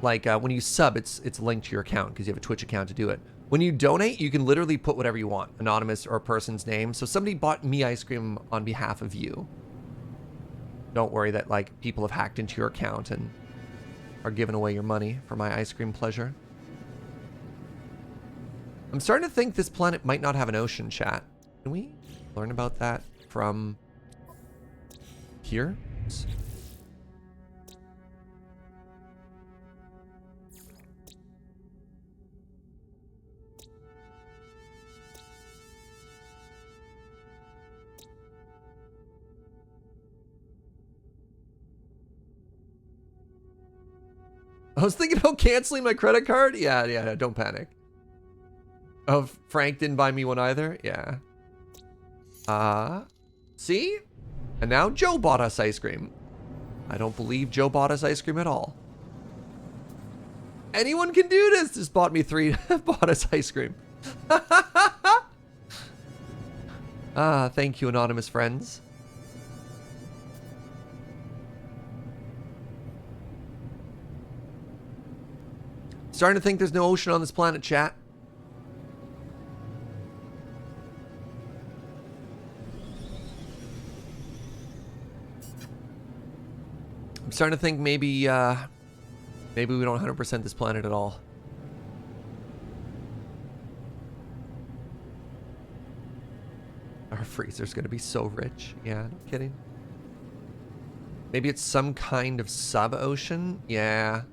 Like when you sub, it's linked to your account because you have a Twitch account to do it. When you donate, you can literally put whatever you want, anonymous or a person's name. So somebody bought me ice cream on behalf of you. Don't worry that like people have hacked into your account and are giving away your money for my ice cream pleasure. I'm starting to think this planet might not have an ocean, chat. Can we learn about that from here? I was thinking about canceling my credit card. Yeah, don't panic. Oh, Frank didn't buy me one either? Yeah. See? And now Joe bought us ice cream. I don't believe Joe bought us ice cream at all. Anyone can do this. Just bought me bought us ice cream. Thank you, anonymous friends. Starting to think there's no ocean on this planet, chat. I'm starting to think maybe we don't 100% this planet at all. Our freezer's gonna be so rich. Yeah, no kidding. Maybe it's some kind of sub-ocean? Yeah.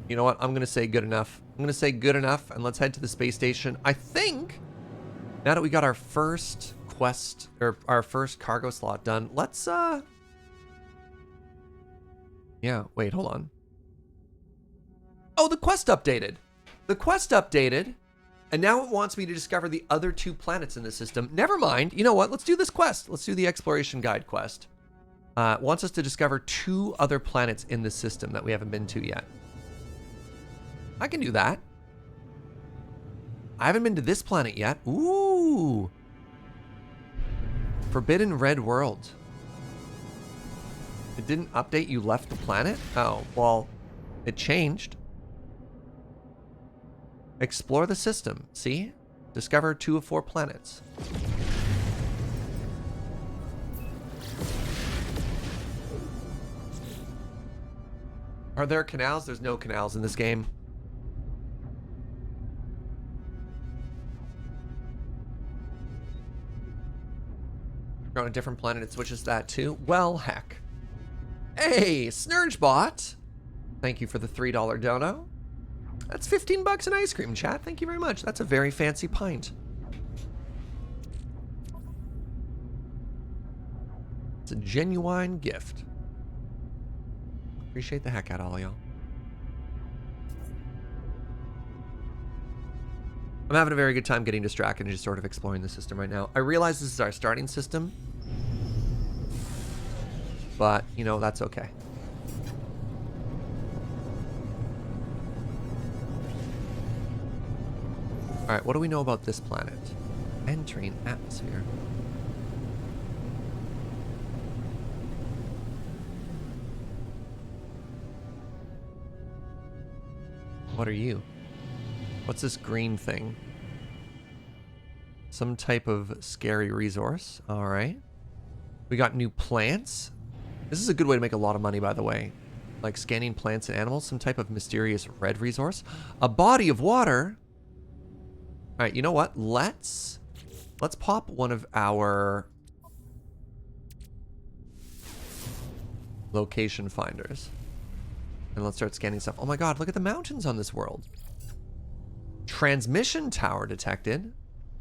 You know what? I'm going to say good enough. I'm going to say good enough, and let's head to the space station. I think, now that we got our first quest, or our first cargo slot done, let's, yeah, wait, hold on. Oh, the quest updated. The quest updated, and now it wants me to discover the other 2 planets in the system. Never mind. You know what? Let's do this quest. Let's do the exploration guide quest. It wants us to discover 2 other planets in the system that we haven't been to yet. I can do that. I haven't been to this planet yet. Ooh. Forbidden Red World. It didn't update you left the planet? Oh, well, it changed. Explore the system. See? Discover 2 of 4 planets. Are there canals? There's no canals in this game. You're on a different planet, it switches that too. Well, heck. Hey, SnurgeBot. Thank you for the $3 dono. That's 15 bucks in ice cream, chat. Thank you very much. That's a very fancy pint. It's a genuine gift. Appreciate the heck out of all y'all. I'm having a very good time getting distracted and just sort of exploring the system right now. I realize this is our starting system, but, you know, that's okay. Alright, what do we know about this planet? Entering atmosphere. What are you? What's this green thing? Some type of scary resource. Alright. We got new plants. This is a good way to make a lot of money, by the way. Like scanning plants and animals. Some type of mysterious red resource. A body of water. Alright, you know what? Let's pop one of our location finders. And let's start scanning stuff. Oh my god, look at the mountains on this world. Transmission tower detected.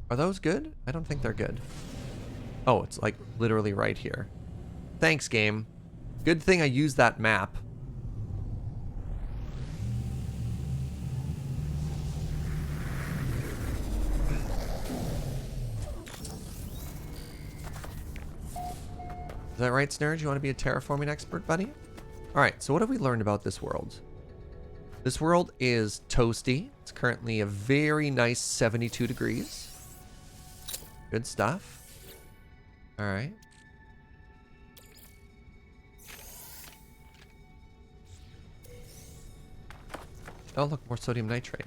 Are those good? I don't think they're good. Oh, it's like literally right here. Thanks, game. Good thing I used that map. Is that right, Serge? You want to be a terraforming expert, buddy? Alright, so what have we learned about this world? This world is toasty. It's currently a very nice 72 degrees. Good stuff. Alright. Oh, look, more sodium nitrate.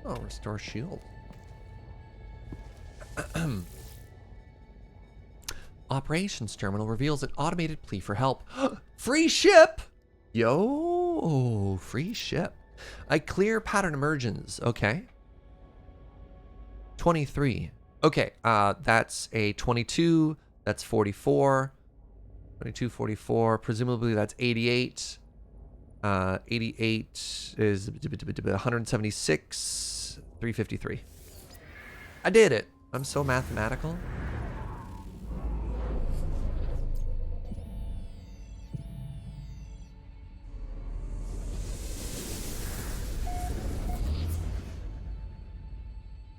Oh, restore shield. Operations terminal reveals an automated plea for help. Free ship! Yo, free ship. A clear pattern emerges. Okay. 23. Okay, that's a 22. That's 44. 22, 44. Presumably that's 88. 88 is 176, 353. I did it. I'm so mathematical.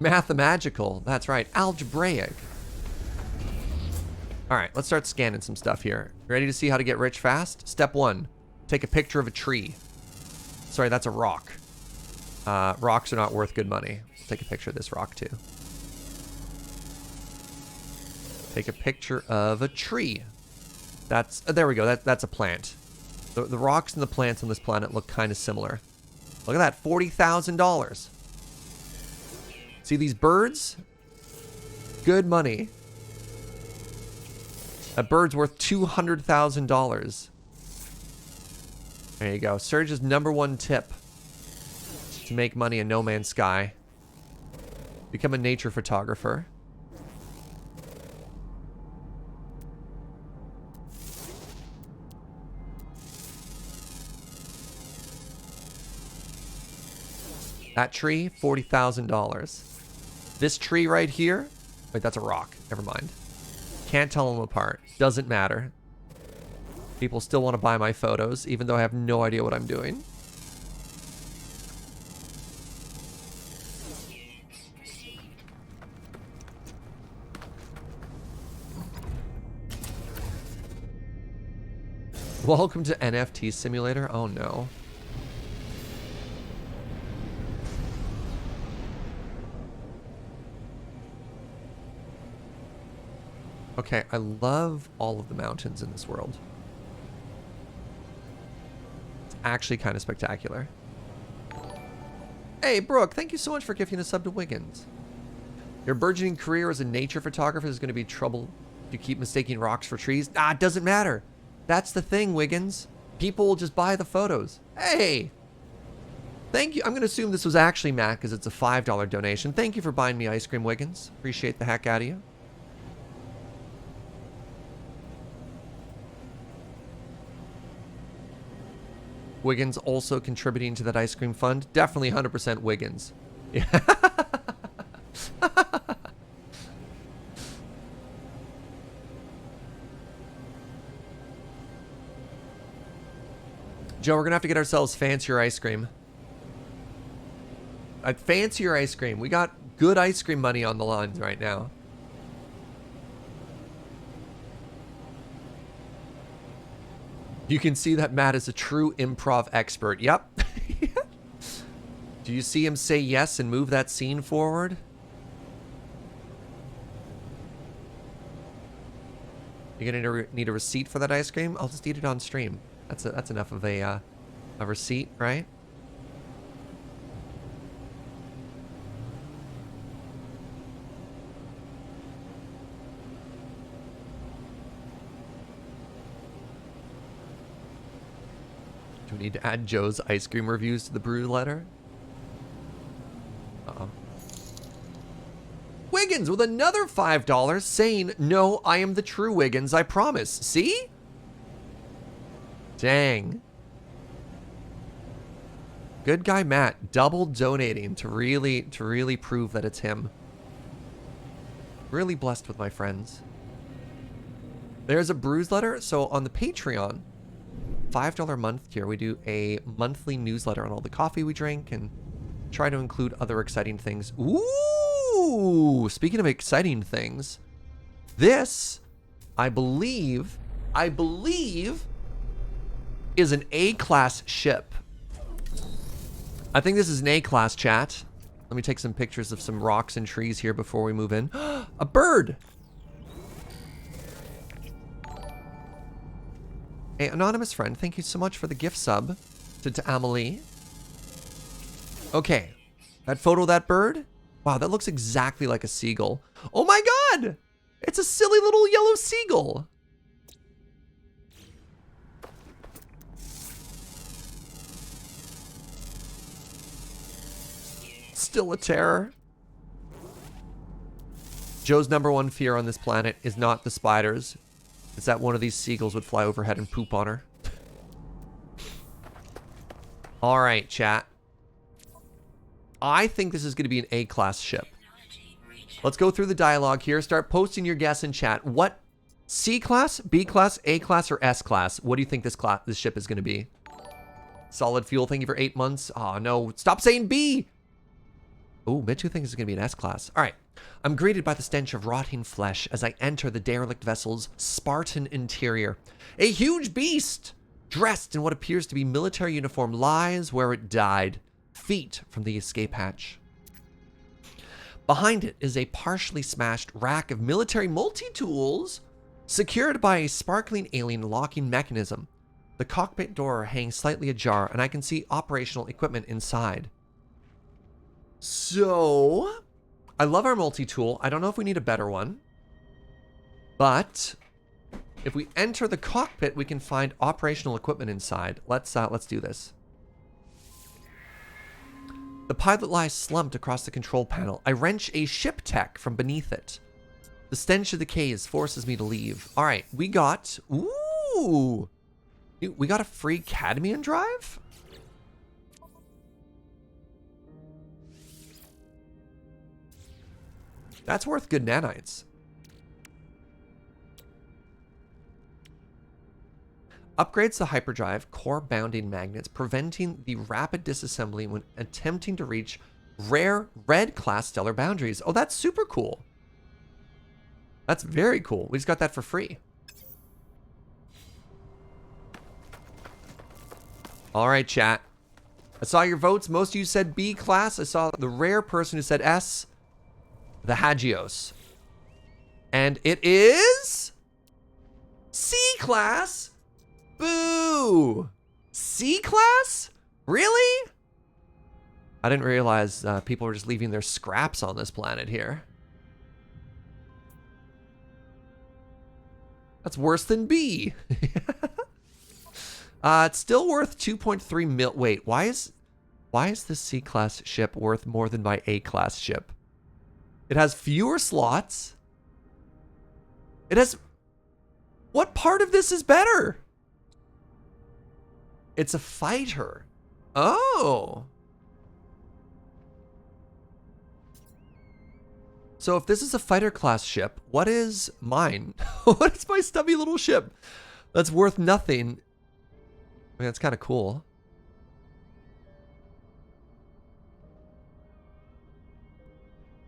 Mathemagical. That's right. Algebraic. All right, let's start scanning some stuff here. Ready to see how to get rich fast? Step 1. Take a picture of a tree. Sorry, that's a rock. Rocks are not worth good money. Let's take a picture of this rock too. Take a picture of a tree. That's there we go. That's a plant. The rocks and the plants on this planet look kind of similar. Look at that, $40,000. See these birds? Good money. A bird's worth $200,000. There you go. Serge's #1 tip to make money in No Man's Sky. Become a nature photographer. That tree, $40,000. This tree right here, wait, that's a rock. Never mind. Can't tell them apart. Doesn't matter. People still want to buy my photos, even though I have no idea what I'm doing. Welcome to NFT Simulator. Oh no. Okay, I love all of the mountains in this world. It's actually kind of spectacular. Hey, Brooke, thank you so much for gifting a sub to Wiggins. Your burgeoning career as a nature photographer is going to be trouble if you keep mistaking rocks for trees. Ah, it doesn't matter. That's the thing, Wiggins. People will just buy the photos. Hey! Thank you. I'm going to assume this was actually Matt because it's a $5 donation. Thank you for buying me ice cream, Wiggins. Appreciate the heck out of you. Wiggins also contributing to that ice cream fund. Definitely 100% Wiggins. Yeah. Joe, we're going to have to get ourselves fancier ice cream. Fancier ice cream. We got good ice cream money on the lines right now. You can see that Matt is a true improv expert. Yep. Do you see him say yes and move that scene forward? You're gonna need a receipt for that ice cream? I'll just eat it on stream. That's enough of a receipt, right? Do we need to add Joe's ice cream reviews to the brew letter? Uh-oh. Wiggins with another $5 saying, no, I am the true Wiggins, I promise. See? Dang. Good guy Matt, double donating to really prove that it's him. Really blessed with my friends. There's a brews letter. So on the Patreon, $5 month tier, we do a monthly newsletter on all the coffee we drink and try to include other exciting things. Ooh, speaking of exciting things, this, I believe is an A-class ship. I think this is an A-class, chat. Let me take some pictures of some rocks and trees here before we move in. A bird! Hey, anonymous friend, thank you so much for the gift sub to Anomaly. Okay, that photo of that bird? Wow, that looks exactly like a seagull. Oh my god! It's a silly little yellow seagull. Still a terror. Joe's #1 fear on this planet is not the spiders. It's that one of these seagulls would fly overhead and poop on her. All right, chat. I think this is going to be an A-class ship. Let's go through the dialogue here. Start posting your guess in chat. What C-class, B-class, A-class, or S-class? What do you think this ship is going to be? Solid fuel. Thank you for 8 months. Oh, no. Stop saying B. Oh, Mitchu thinks it's going to be an S-class. All right. I'm greeted by the stench of rotting flesh as I enter the derelict vessel's Spartan interior. A huge beast, dressed in what appears to be military uniform, lies where it died, feet from the escape hatch. Behind it is a partially smashed rack of military multi-tools secured by a sparkling alien locking mechanism. The cockpit door hangs slightly ajar, and I can see operational equipment inside. So, I love our multi-tool. I don't know if we need a better one. But if we enter the cockpit, we can find operational equipment inside. Let's do this. The pilot lies slumped across the control panel. I wrench a ship tech from beneath it. The stench of the caves forces me to leave. All right, we got... Ooh! We got a free cadmium drive? That's worth good nanites. Upgrades the hyperdrive core bounding magnets, preventing the rapid disassembly when attempting to reach rare red class stellar boundaries. Oh, that's super cool. That's very cool. We just got that for free. All right, chat. I saw your votes. Most of you said B class. I saw the rare person who said S. The Hagios. And it is C-class? Boo! C-class? Really? I didn't realize people were just leaving their scraps on this planet here. That's worse than B. It's still worth 2.3 mil. Wait, why is this C-class ship worth more than my A-class ship? It has fewer slots. It has... What part of this is better? It's a fighter. Oh. So if this is a fighter class ship, what is mine? What is my stubby little ship that's worth nothing? I mean, that's kind of cool.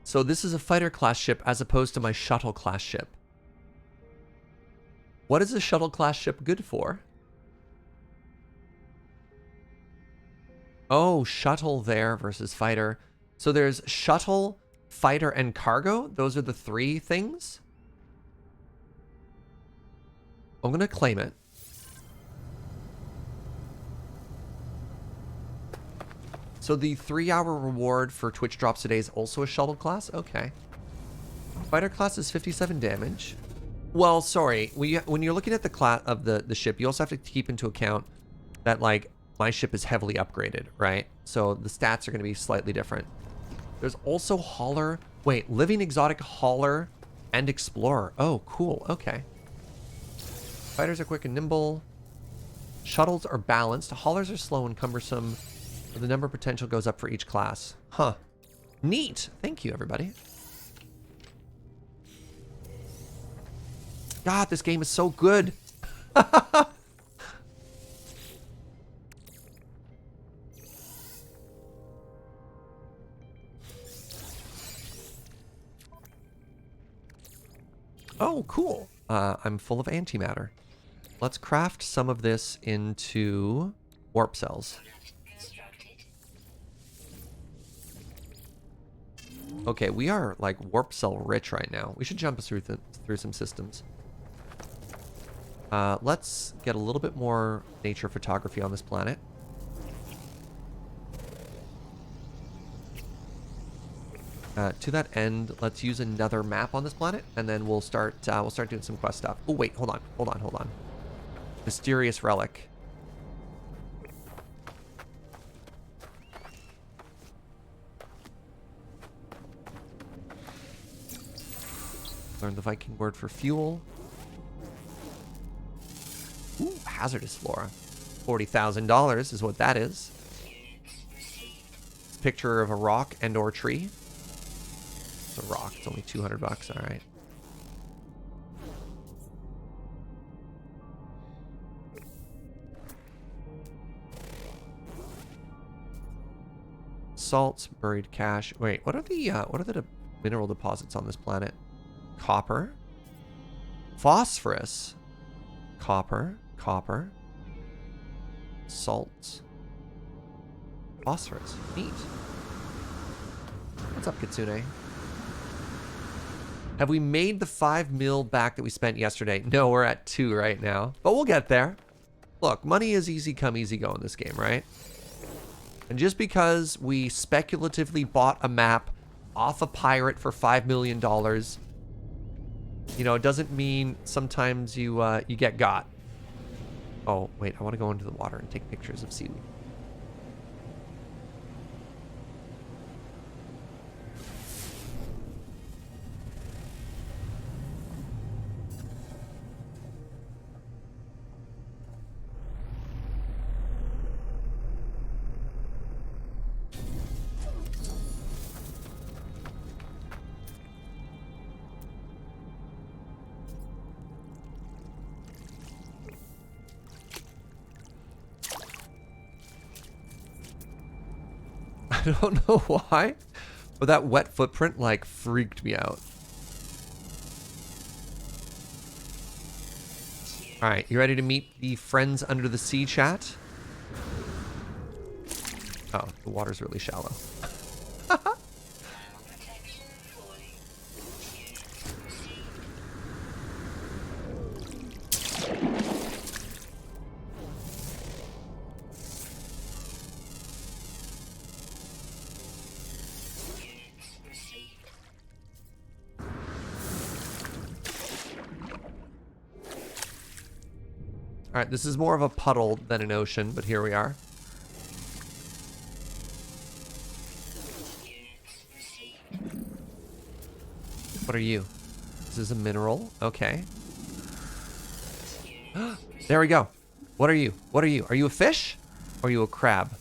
So this is a fighter class ship as opposed to my shuttle class ship. What is a shuttle class ship good for? Oh, shuttle there versus fighter. So there's shuttle, fighter, and cargo. Those are the three things. I'm going to claim it. So the 3-hour reward for Twitch drops today is also a shuttle class? Okay. Fighter class is 57 damage. Well, sorry. When you're looking at the class of the ship, you also have to keep into account that, like, my ship is heavily upgraded, right? So the stats are going to be slightly different. There's also hauler. Wait, living exotic hauler and explorer. Oh, cool. Okay. Fighters are quick and nimble. Shuttles are balanced. Haulers are slow and cumbersome. The number potential goes up for each class. Huh. Neat. Thank you, everybody. God, this game is so good. Oh, cool. I'm full of antimatter. Let's craft some of this into warp cells. Okay, we are like warp cell rich right now. We should jump through some systems. Let's get a little bit more nature photography on this planet. To that end, let's use another map on this planet, and then we'll start doing some quest stuff. Oh wait, hold on. Mysterious relic. Learn the Viking word for fuel. Ooh, hazardous flora. $40,000 is what that is. Picture of a rock and or tree. It's a rock. It's only 200 bucks. All right. Salts, buried cache. Wait, what are the mineral deposits on this planet? Copper, phosphorus, copper, salt, phosphorus. Neat. What's up, Kitsune? Have we made the 5 mil back that we spent yesterday? No, we're at 2 right now, but we'll get there. Look, money is easy come, easy go in this game, right? And just because we speculatively bought a map off a pirate for $5 million, you know, it doesn't mean sometimes you get got. Oh, wait, I want to go into the water and take pictures of seaweed. I don't know why, but that wet footprint like freaked me out. All right, you ready to meet the friends under the sea chat? Oh, the water's really shallow. Alright, this is more of a puddle than an ocean, but here we are. What are you? This is a mineral. Okay. There we go. What are you? What are you? Are you a fish? Or are you a crab?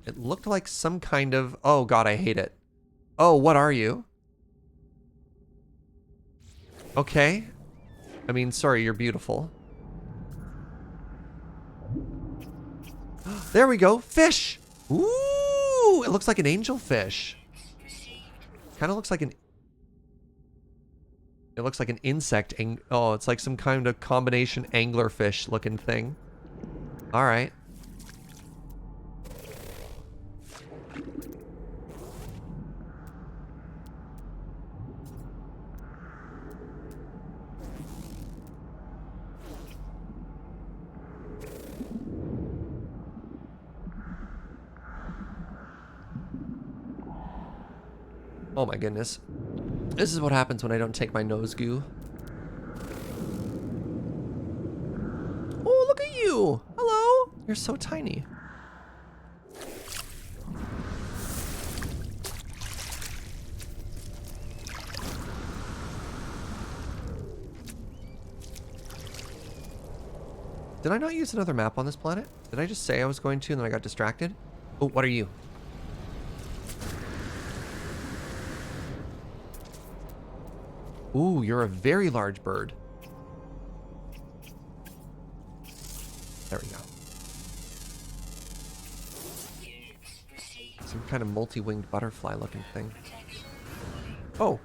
It looked like some kind of... Oh, God, I hate it. Oh, what are you? Okay. I mean, sorry, you're beautiful. There we go. Fish! Ooh! It looks like an angelfish. Kind of looks like an... It looks like an insect. Oh, it's like some kind of combination anglerfish looking thing. Alright. Oh my goodness. This is what happens when I don't take my nose goo. Oh, look at you! Hello! You're so tiny. Did I not use another map on this planet? Did I just say I was going to and then I got distracted? Oh, what are you? Ooh, you're a very large bird. There we go. Some kind of multi-winged butterfly looking thing. Oh.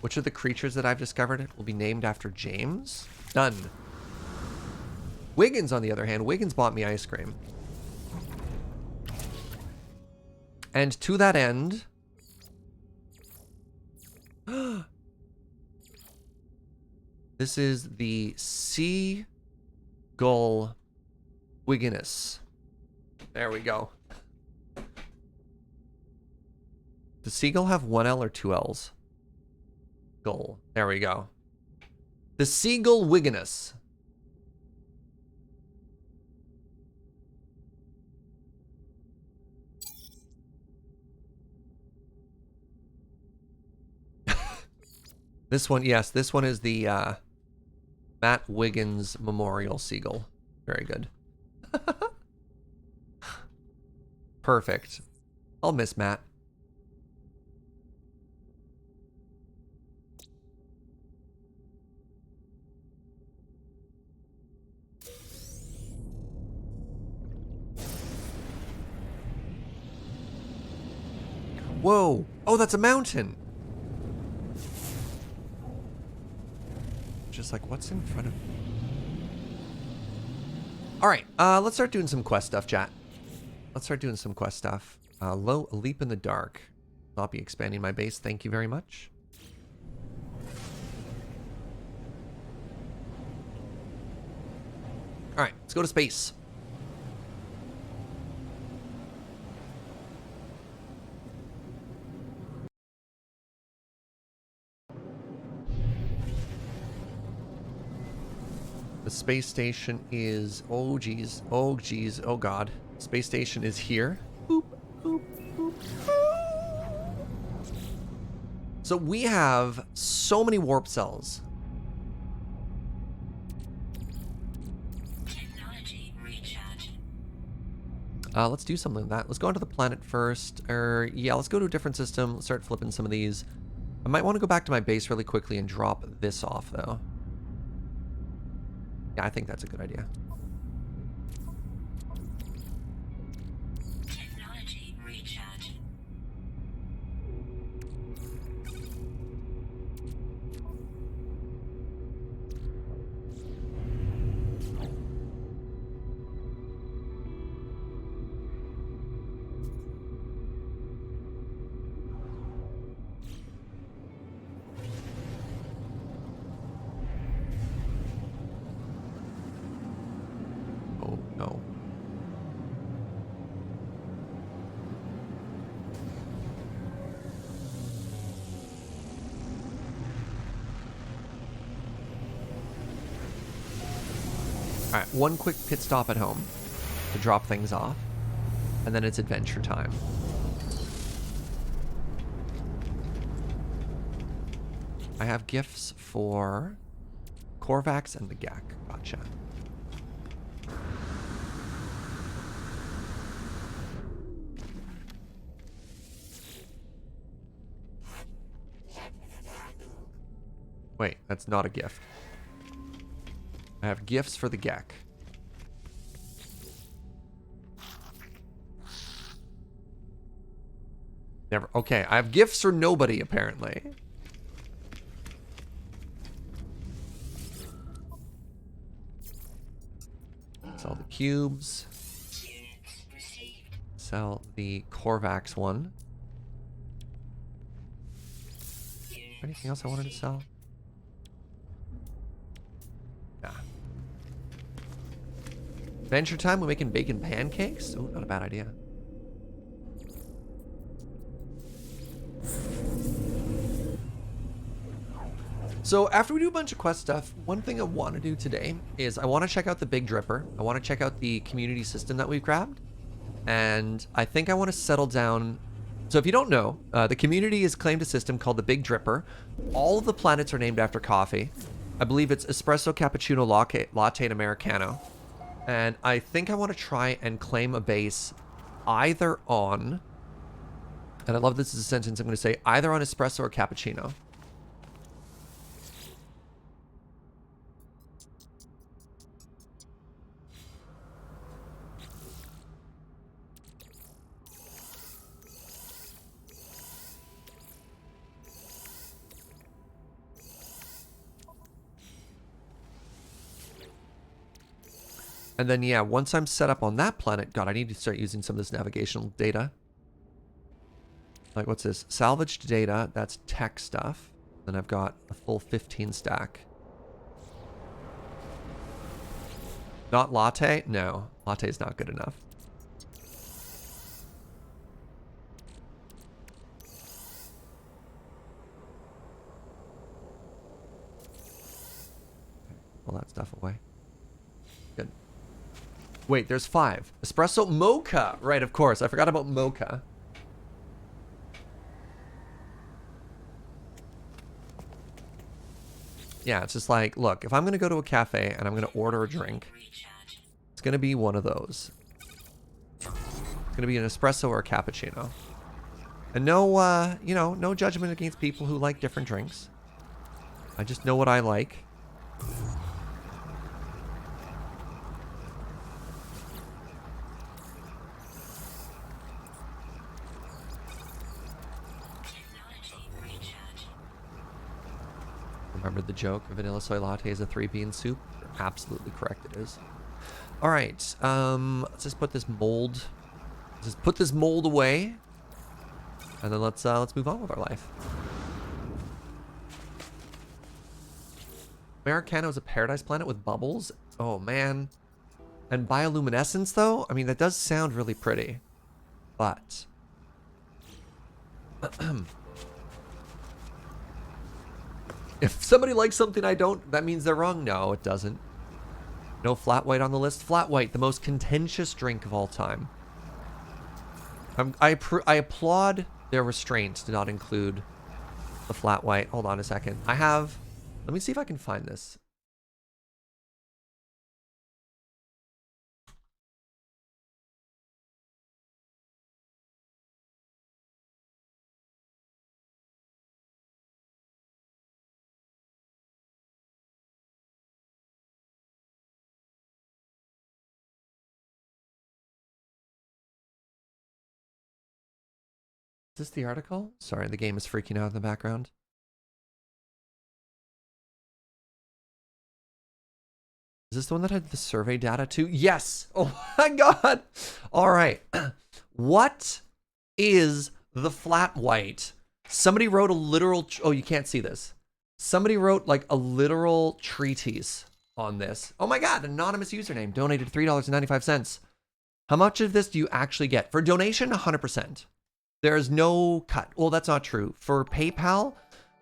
Which of the creatures that I've discovered will be named after James? Done. Wiggins, on the other hand, Wiggins bought me ice cream. And to that end... This is the Seagull Wigginus. There we go. Does Seagull have one L or two L's? Gull. There we go. The Seagull Wigginus. This one, yes, this one is the Matt Wiggins Memorial Seagull. Very good. Perfect. I'll miss Matt. Whoa! Oh, that's a mountain! Just like, what's in front of me? Alright, let's start doing some quest stuff, chat. Let's start doing some quest stuff. A leap in the dark. I'll be expanding my base, thank you very much. Alright, let's go to space. The space station is... Oh, geez. Oh, geez. Oh, God. Space station is here. Boop, boop, boop. So we have so many warp cells. Technology recharge. Let's do something like that. Let's go onto the planet first. Yeah, let's go to a different system. Let's start flipping some of these. I might want to go back to my base really quickly and drop this off, though. Yeah, I think that's a good idea. Technology recharge. Alright, one quick pit stop at home to drop things off. And then it's adventure time. I have gifts for Korvax and the Gak. Gotcha. Wait, that's not a gift. I have gifts for the Gek. Never. Okay, I have gifts for nobody, apparently. Sell the cubes. Sell the Korvax one. Anything else I wanted to sell? Nah. Adventure time, we're making bacon pancakes? Oh, not a bad idea. So after we do a bunch of quest stuff, one thing I want to do today is I want to check out the Big Dripper. I want to check out the community system that we've grabbed. And I think I want to settle down. So if you don't know, the community has claimed a system called the Big Dripper. All of the planets are named after coffee. I believe it's espresso, cappuccino, latte, and Americano. And I think I want to try and claim a base either on, and I love this as a sentence I'm going to say, either on espresso or cappuccino. And then, yeah, once I'm set up on that planet, God, I need to start using some of this navigational data. Like, what's this? Salvaged data, that's tech stuff. Then I've got a full 15 stack. Not latte? No, latte is not good enough. Pull that stuff away. Good. Wait, there's 5. Espresso mocha. Right, of course. I forgot about mocha. Yeah, it's just like, look, if I'm going to go to a cafe and I'm going to order a drink, it's going to be one of those. It's going to be an espresso or a cappuccino. And no, you know, no judgment against people who like different drinks. I just know what I like. Remember the joke, a vanilla soy latte is a 3-bean soup? You're absolutely correct, it is. All right, let's just put this mold. Let's just put this mold away, and then let's move on with our life. Americano is a paradise planet with bubbles. Oh man, and bioluminescence though. I mean, that does sound really pretty, but. If somebody likes something I don't, that means they're wrong. No, it doesn't. No flat white on the list. Flat white, the most contentious drink of all time. I applaud their restraint to not include the flat white. Hold on a second. I have... Let me see if I can find this. Is this the article? Sorry, the game is freaking out in the background. Is this the one that had the survey data too? Yes! Oh my god! Alright. What is the flat white? Somebody wrote a literal... Oh, you can't see this. Somebody wrote like a literal treatise on this. Oh my god, anonymous username. Donated $3.95. How much of this do you actually get? For donation, 100%. There is no cut. Well, that's not true. For PayPal,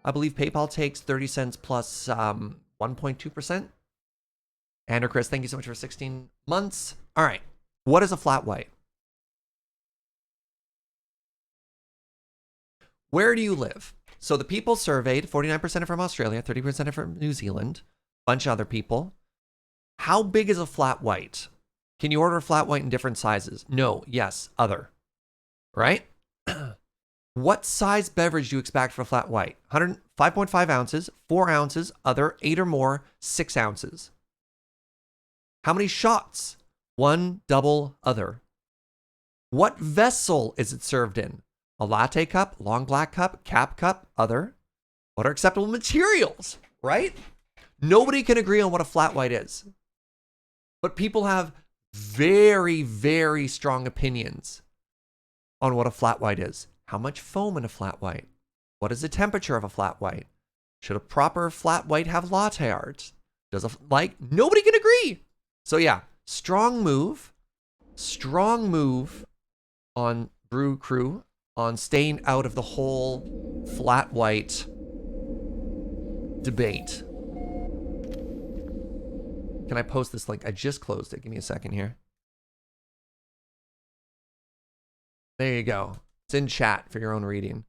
I believe PayPal takes 30 cents plus 1.2%. Andrew Chris, thank you so much for 16 months. All right. What is a flat white? Where do you live? So the people surveyed, 49% are from Australia, 30% are from New Zealand, bunch of other people. How big is a flat white? Can you order a flat white in different sizes? No, yes, other. Right? What size beverage do you expect for a flat white? 5.5 ounces, 4 ounces, other, 8 or more, 6 ounces. How many shots? 1, double, other. What vessel is it served in? A latte cup, long black cup, cap cup, other. What are acceptable materials? Right? Nobody can agree on what a flat white is. But people have very, very strong opinions on what a flat white is. How much foam in a flat white? What is the temperature of a flat white? Should a proper flat white have latte art? Nobody can agree. So yeah, strong move on Brew Crew on staying out of the whole flat white debate. Can I post this link? I just closed it. Give me a second here. There you go. It's in chat for your own reading.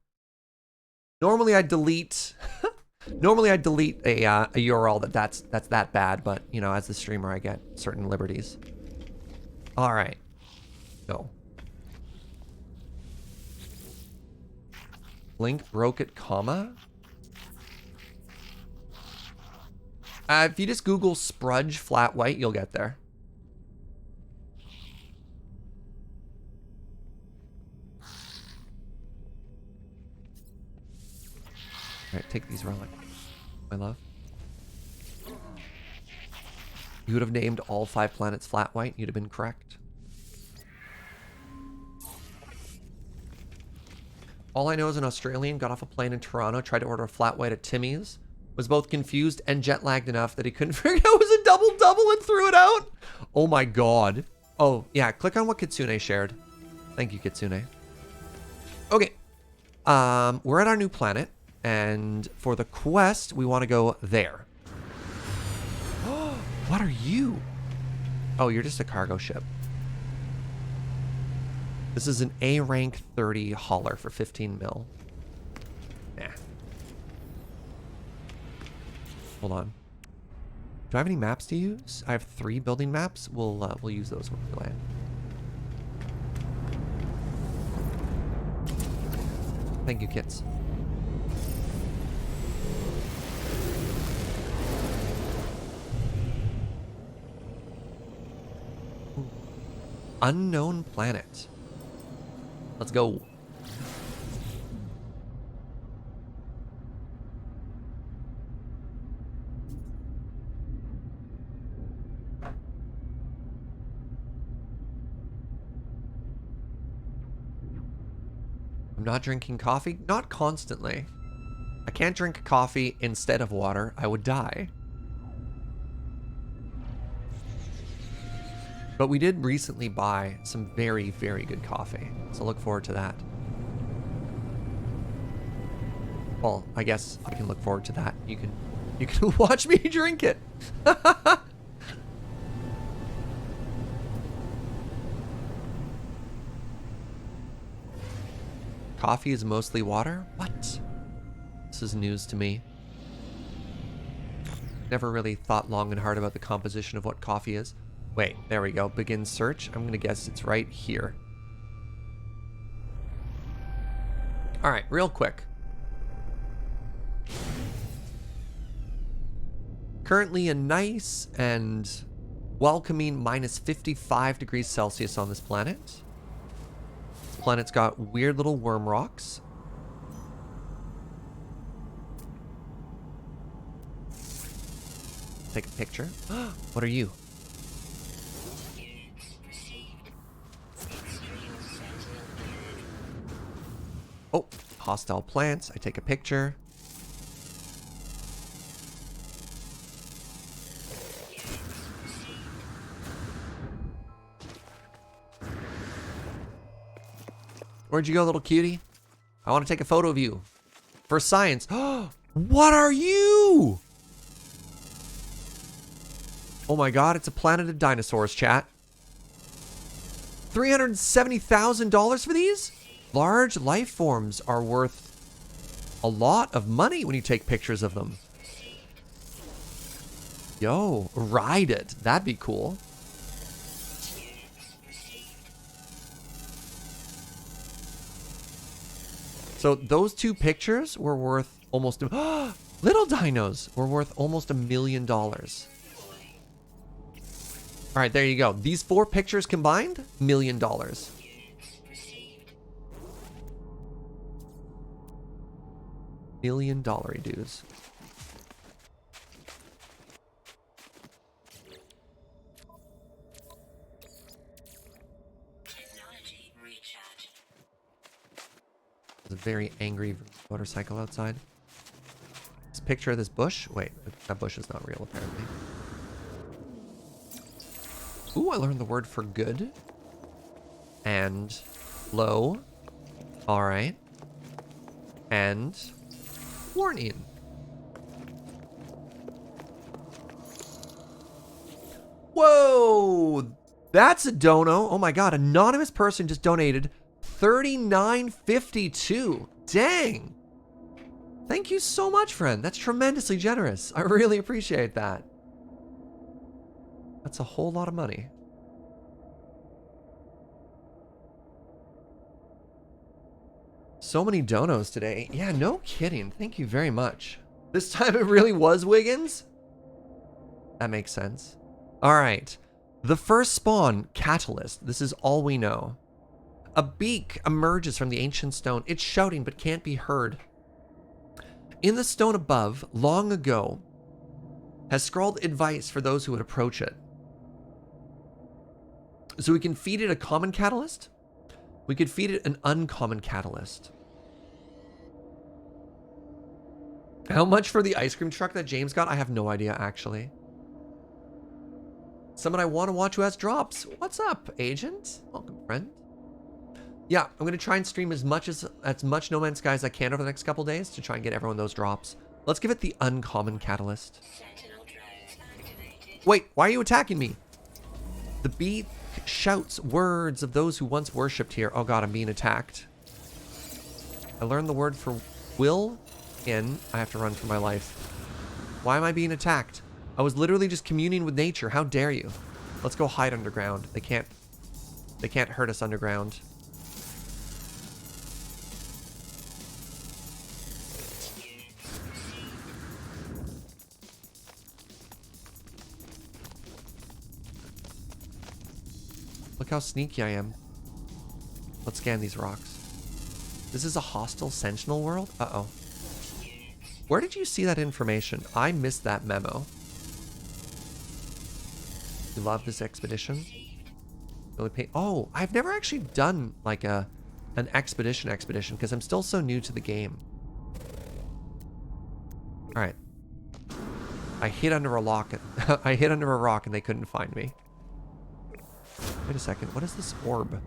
Normally I'd delete a URL that's that bad, but you know, as the streamer I get certain liberties. All right. Go. Link broke at comma. If you just Google Sprudge flat white, you'll get there. All right, take these relics, my love. You would have named all 5 planets flat white. You'd have been correct. All I know is an Australian got off a plane in Toronto, tried to order a flat white at Timmy's, was both confused and jet lagged enough that he couldn't figure out it was a double and threw it out. Oh my god. Oh yeah, click on what Kitsune shared. Thank you, Kitsune. Okay, we're at our new planet, and for the quest, we want to go there. What are you? Oh, you're just a cargo ship. This is an A rank 30 hauler for 15 mil. Nah. Hold on. Do I have any maps to use? I have 3 building maps. We'll use those when we land. Thank you, kits. Ooh. Unknown planet. Let's go. I'm not drinking coffee. Not constantly. I can't drink coffee instead of water. I would die. But we did recently buy some very, very good coffee. So look forward to that. Well, I guess I can look forward to that. You can watch me drink it. Coffee is mostly water? What? This is news to me. Never really thought long and hard about the composition of what coffee is. Wait, there we go. Begin search. I'm gonna guess it's right here. All right, real quick. Currently a nice and welcoming minus 55 degrees Celsius on this planet. This planet's got weird little worm rocks. Take a picture. What are you? Oh, hostile plants. I take a picture. Where'd you go, little cutie? I want to take a photo of you. For science. What are you? Oh my god, it's a planet of dinosaurs, chat. $370,000 for these? Large life forms are worth a lot of money when you take pictures of them. Yo, ride it. That'd be cool. So those two pictures were worth almost... little dinos were worth almost $1 million. All right, there you go. These 4 pictures combined, $1 million. $1 million dues. Technology recharge. There's a very angry motorcycle outside. This picture of this bush. Wait, that bush is not real, apparently. Ooh, I learned the word for good. And low. All right. And warning. Whoa! That's a dono. Oh my god, anonymous person just donated $39.52. Dang. Thank you so much, friend. That's tremendously generous. I really appreciate that. That's a whole lot of money. So many donos today. Yeah, no kidding. Thank you very much. This time it really was Wiggins? That makes sense. All right. The first spawn, Catalyst. This is all we know. A beak emerges from the ancient stone. It's shouting but can't be heard. In the stone above, long ago, has scrawled advice for those who would approach it. So we can feed it a common catalyst. We could feed it an uncommon catalyst. How much for the ice cream truck that James got? I have no idea, actually. Someone I want to watch who has drops. What's up, agent? Welcome, friend. Yeah, I'm going to try and stream as much No Man's Sky as I can over the next couple days to try and get everyone those drops. Let's give it the uncommon catalyst. Wait, why are you attacking me? The beak shouts words of those who once worshipped here. Oh god, I'm being attacked. I learned the word for will in. I have to run for my life. Why am I being attacked? I was literally just communing with nature. How dare you? Let's go hide underground. They can't hurt us underground. Look how sneaky I am. Let's scan these rocks. This is a hostile sentinel world? Uh-oh. Where did you see that information? I missed that memo. You love this expedition? Really pay. Oh, I've never actually done like an expedition because I'm still so new to the game. All right. I hid under a rock. I hid under a rock and they couldn't find me. Wait a second. What is this orb?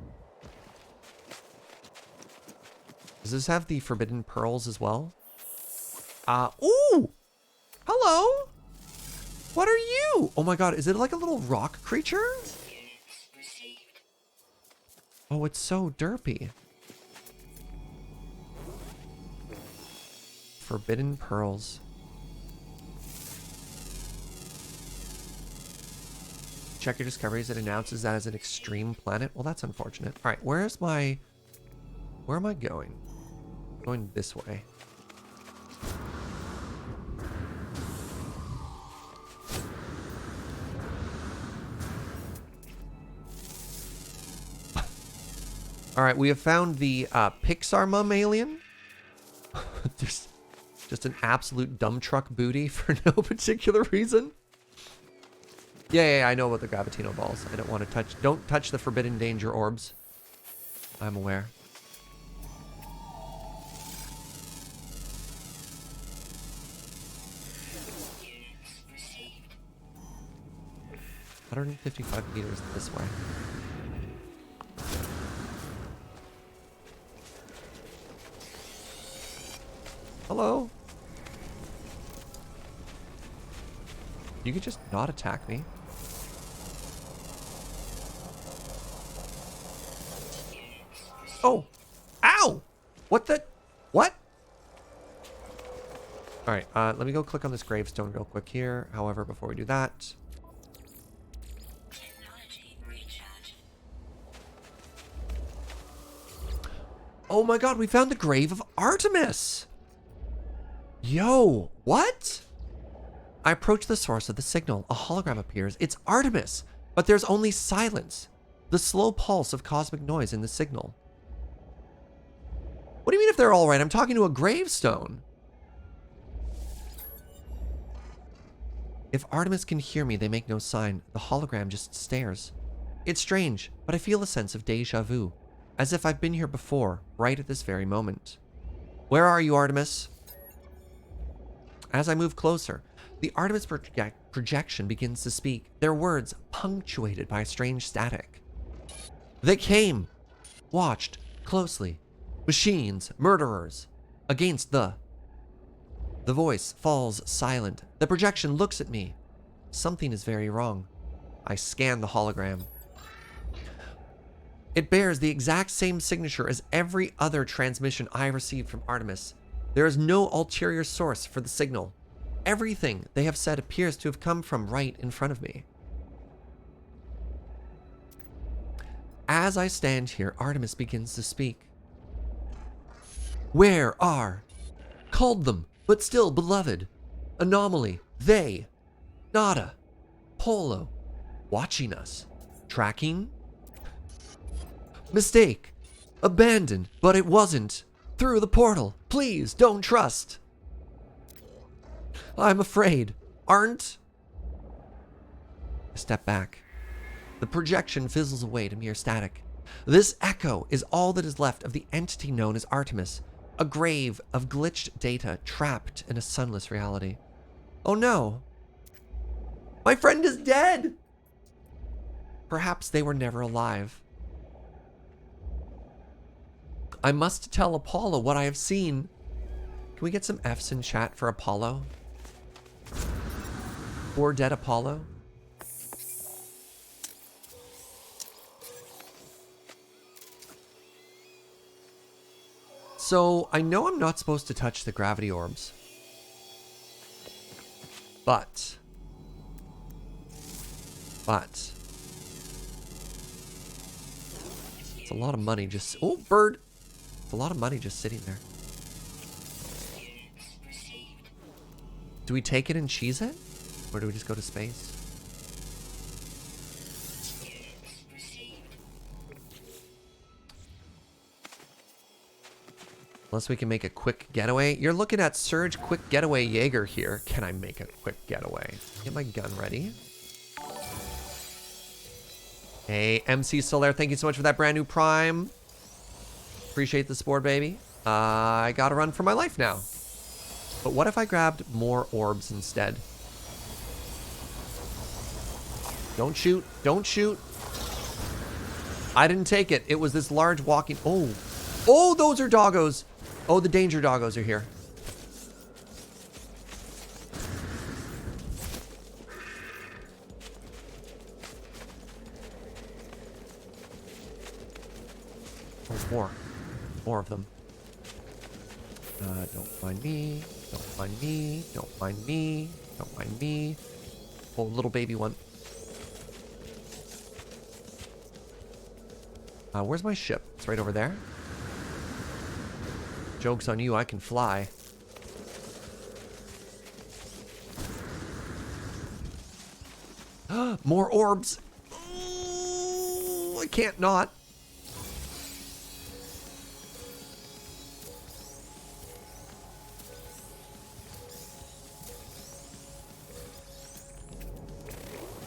Does this have the forbidden pearls as well? Ooh! Hello! What are you? Oh my god, is it like a little rock creature? Oh, it's so derpy. Forbidden pearls. Check your discoveries. It announces that as an extreme planet. Well, that's unfortunate. All right, where am I going? I'm going this way. All right, we have found the Pixar mum alien. Just an absolute dump truck booty for no particular reason. Yeah, I know about the Gravitino balls. I don't want to touch... Don't touch the forbidden danger orbs. I'm aware. ...155 meters this way. Hello? You could just not attack me. Oh. Ow! What the? What? Alright, let me go click on this gravestone real quick here. However, before we do that... Technology recharge. Oh my god, we found the grave of Artemis! Yo, what? I approach the source of the signal. A hologram appears. It's Artemis, but there's only silence. The slow pulse of cosmic noise in the signal. What do you mean if they're all right? I'm talking to a gravestone. If Artemis can hear me, they make no sign. The hologram just stares. It's strange, but I feel a sense of deja vu, as if I've been here before, right at this very moment. Where are you, Artemis? As I move closer, the Artemis projection begins to speak, their words punctuated by strange static. They came, watched closely. Machines, murderers, against the... The voice falls silent. The projection looks at me. Something is very wrong. I scan the hologram. It bears the exact same signature as every other transmission I received from Artemis. There is no ulterior source for the signal. Everything they have said appears to have come from right in front of me. As I stand here, Artemis begins to speak. Where are? Called them, but still beloved. Anomaly, they. Nada. Polo. Watching us. Tracking. Mistake. Abandoned, but it wasn't. Through the portal. Please, don't trust. I'm afraid. Aren't? I step back. The projection fizzles away to mere static. This echo is all that is left of the entity known as Artemis, a grave of glitched data trapped in a sunless reality. Oh no! My friend is dead! Perhaps they were never alive. I must tell Apollo what I have seen. Can we get some Fs in chat for Apollo? Poor dead Apollo. So, I know I'm not supposed to touch the gravity orbs. But. It's a lot of money just... Oh, bird! It's a lot of money just sitting there. Do we take it and cheese it? Or do we just go to space? Unless we can make a quick getaway. You're looking at Serge quick getaway Jaeger here. Can I make a quick getaway? Get my gun ready. Hey, MC Solaire, thank you so much for that brand new Prime. Appreciate the support, baby. I gotta run for my life now. But what if I grabbed more orbs instead? Don't shoot. Don't shoot. I didn't take it. It was this large walking... Oh. Oh, those are doggos. Oh, the danger doggos are here. Oh, more. More of them. Don't mind me. Don't mind me. Don't mind me. Don't mind me. Oh, little baby one. Where's my ship? It's right over there. Joke's on you, I can fly. More orbs. Ooh, I can't not.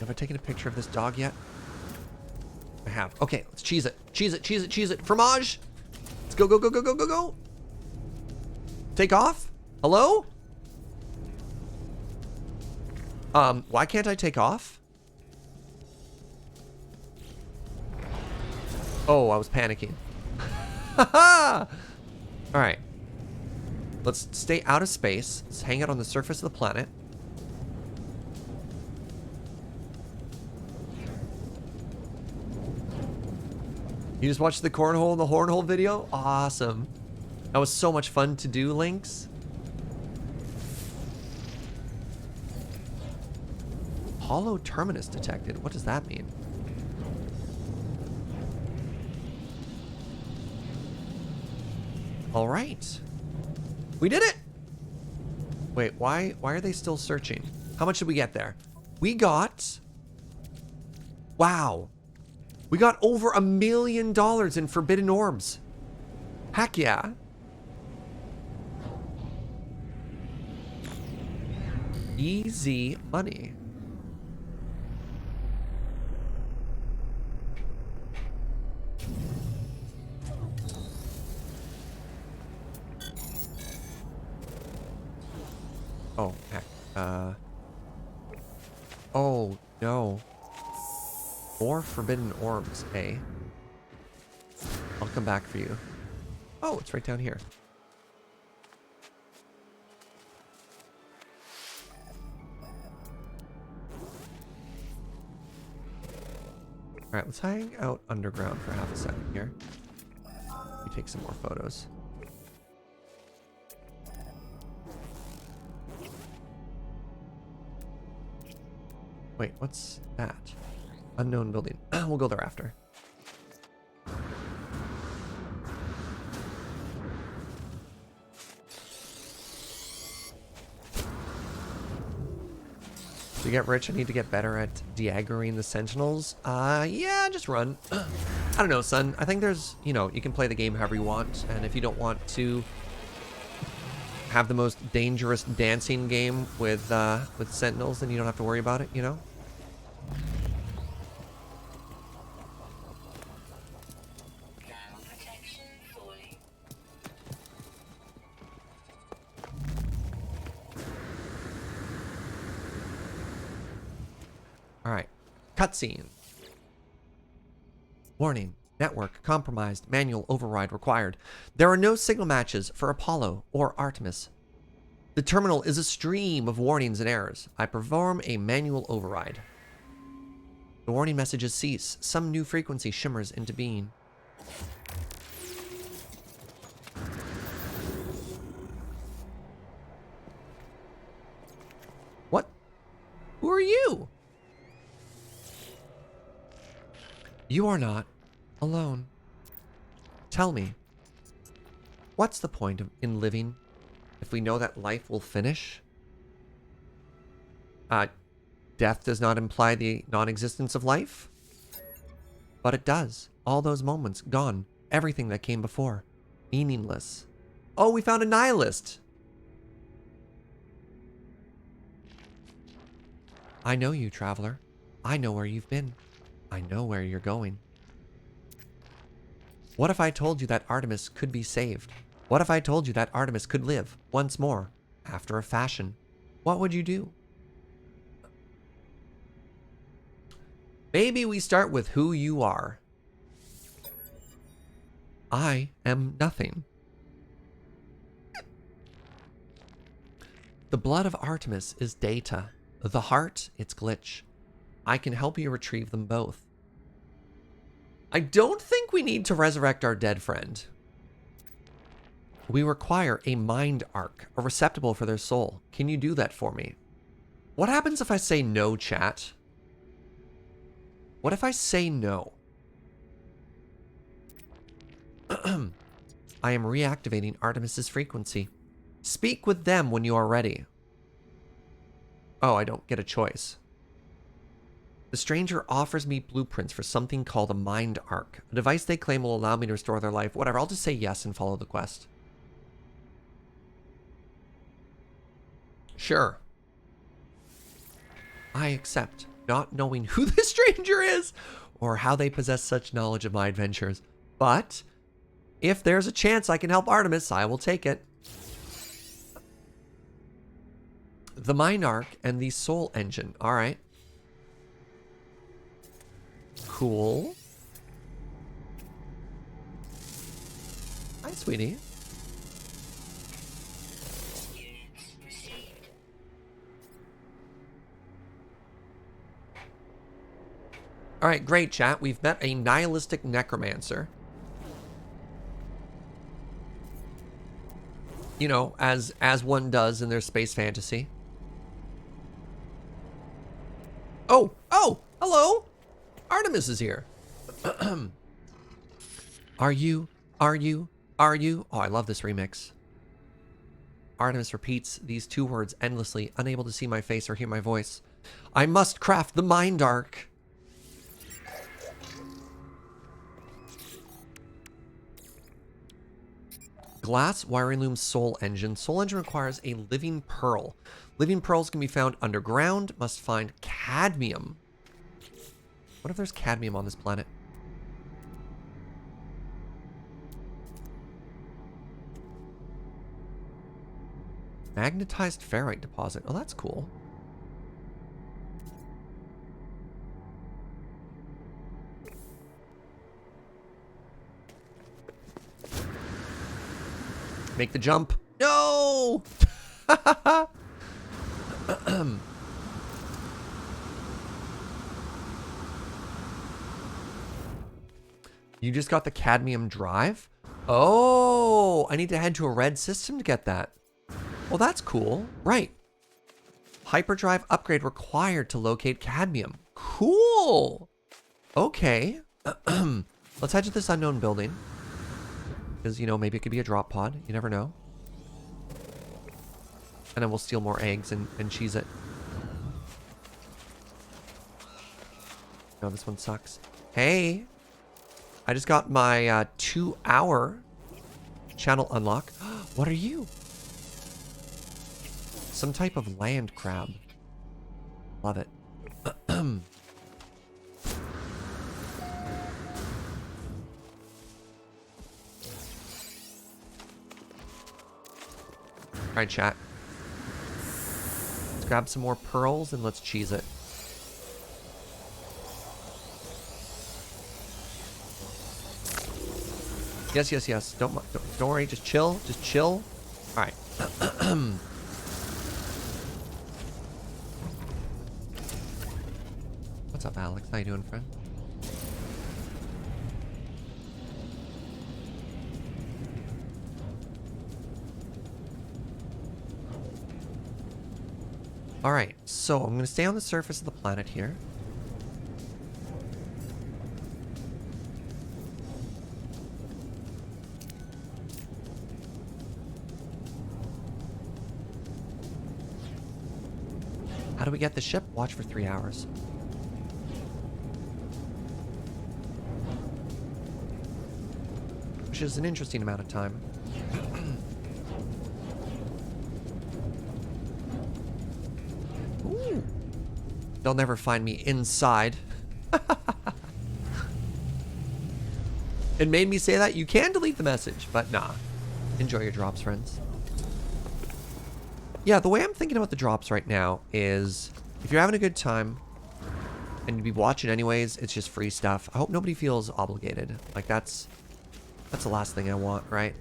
Have I taken a picture of this dog yet? I have. Okay, let's cheese it. Cheese it, cheese it, cheese it. Fromage! Let's go, go, go, go, go, go, go. Take off? Hello? Why can't I take off? Oh, I was panicking. Haha! Alright. Let's stay out of space. Let's hang out on the surface of the planet. You just watched the cornhole and the hornhole video? Awesome. That was so much fun to do, Lynx. Hollow terminus detected. What does that mean? All right. We did it. Wait, why are they still searching? How much did we get there? We got... Wow. We got over $1 million in forbidden orbs. Heck yeah. Easy money. Oh, heck. Oh, no. More forbidden orbs, eh? I'll come back for you. Oh, it's right down here. Alright, let's hang out underground for half a second here. Let me take some more photos. Wait, what's that? Unknown building. We'll go there after. To get rich, I need to get better at de-aggroing the sentinels. Yeah, just run. I don't know, son. I think there's, you know, you can play the game however you want, and if you don't want to have the most dangerous dancing game with sentinels, then you don't have to worry about it, you know? Protection fully. Alright. Cutscene. Warning. Network compromised. Manual override required. There are no signal matches for Apollo or Artemis. The terminal is a stream of warnings and errors. I perform a manual override. The warning messages cease. Some new frequency shimmers into being. What? Who are you? You are not alone. Tell me, what's the point in living if we know that life will finish? Death does not imply the non-existence of life? But it does. All those moments, gone. Everything that came before. Meaningless. Oh, we found a nihilist! I know you, traveler. I know where you've been. I know where you're going. What if I told you that Artemis could be saved? What if I told you that Artemis could live once more, after a fashion? What would you do? Maybe we start with who you are. I am nothing. The blood of Artemis is data. The heart, its glitch. I can help you retrieve them both. I don't think we need to resurrect our dead friend. We require a mind arc, a receptacle for their soul. Can you do that for me? What happens if I say no, chat? What if I say no? I am reactivating Artemis's frequency. Speak with them when you are ready. Oh, I don't get a choice. The stranger offers me blueprints for something called a mind arc, a device they claim will allow me to restore their life. Whatever, I'll just say yes and follow the quest. Sure. I accept, not knowing who this stranger is or how they possess such knowledge of my adventures. But if there's a chance I can help Artemis, I will take it. The mind arc and the soul engine. All right. Cool. Hi, sweetie. Units received. All right, great, chat. We've met a nihilistic necromancer. You know, as one does in their space fantasy. Oh, hello. Artemis is here. Are you? Oh, I love this remix. Artemis repeats these two words endlessly, unable to see my face or hear my voice. I must craft the mind arc. Glass wiring loom soul engine. Soul engine requires a living pearl. Living pearls can be found underground. Must find cadmium. What if there's cadmium on this planet? Magnetized ferrite deposit. Oh, that's cool. Make the jump. No! You just got the cadmium drive? Oh, I need to head to a red system to get that. Well, that's cool. Right. Hyperdrive upgrade required to locate cadmium. Cool. Okay. Let's head to this unknown building. Because, you know, maybe it could be a drop pod. You never know. And then we'll steal more eggs and cheese it. No, this one sucks. Hey. I just got my 2-hour channel unlock. What are you? Some type of land crab. Love it. Alright, chat. Let's grab some more pearls and let's cheese it. Yes. Don't worry. Just chill. All right. What's up, Alex? How you doing, friend? All right. So I'm going to stay on the surface of the planet here. How do we get the ship? Watch for 3 hours. Which is an interesting amount of time. Ooh. They'll never find me inside. It made me say that. You can delete the message, but nah. Enjoy your drops, friends. Yeah, the way I'm thinking about the drops right now is if you're having a good time and you'd be watching anyways, it's just free stuff. I hope nobody feels obligated. Like that's the last thing I want, right?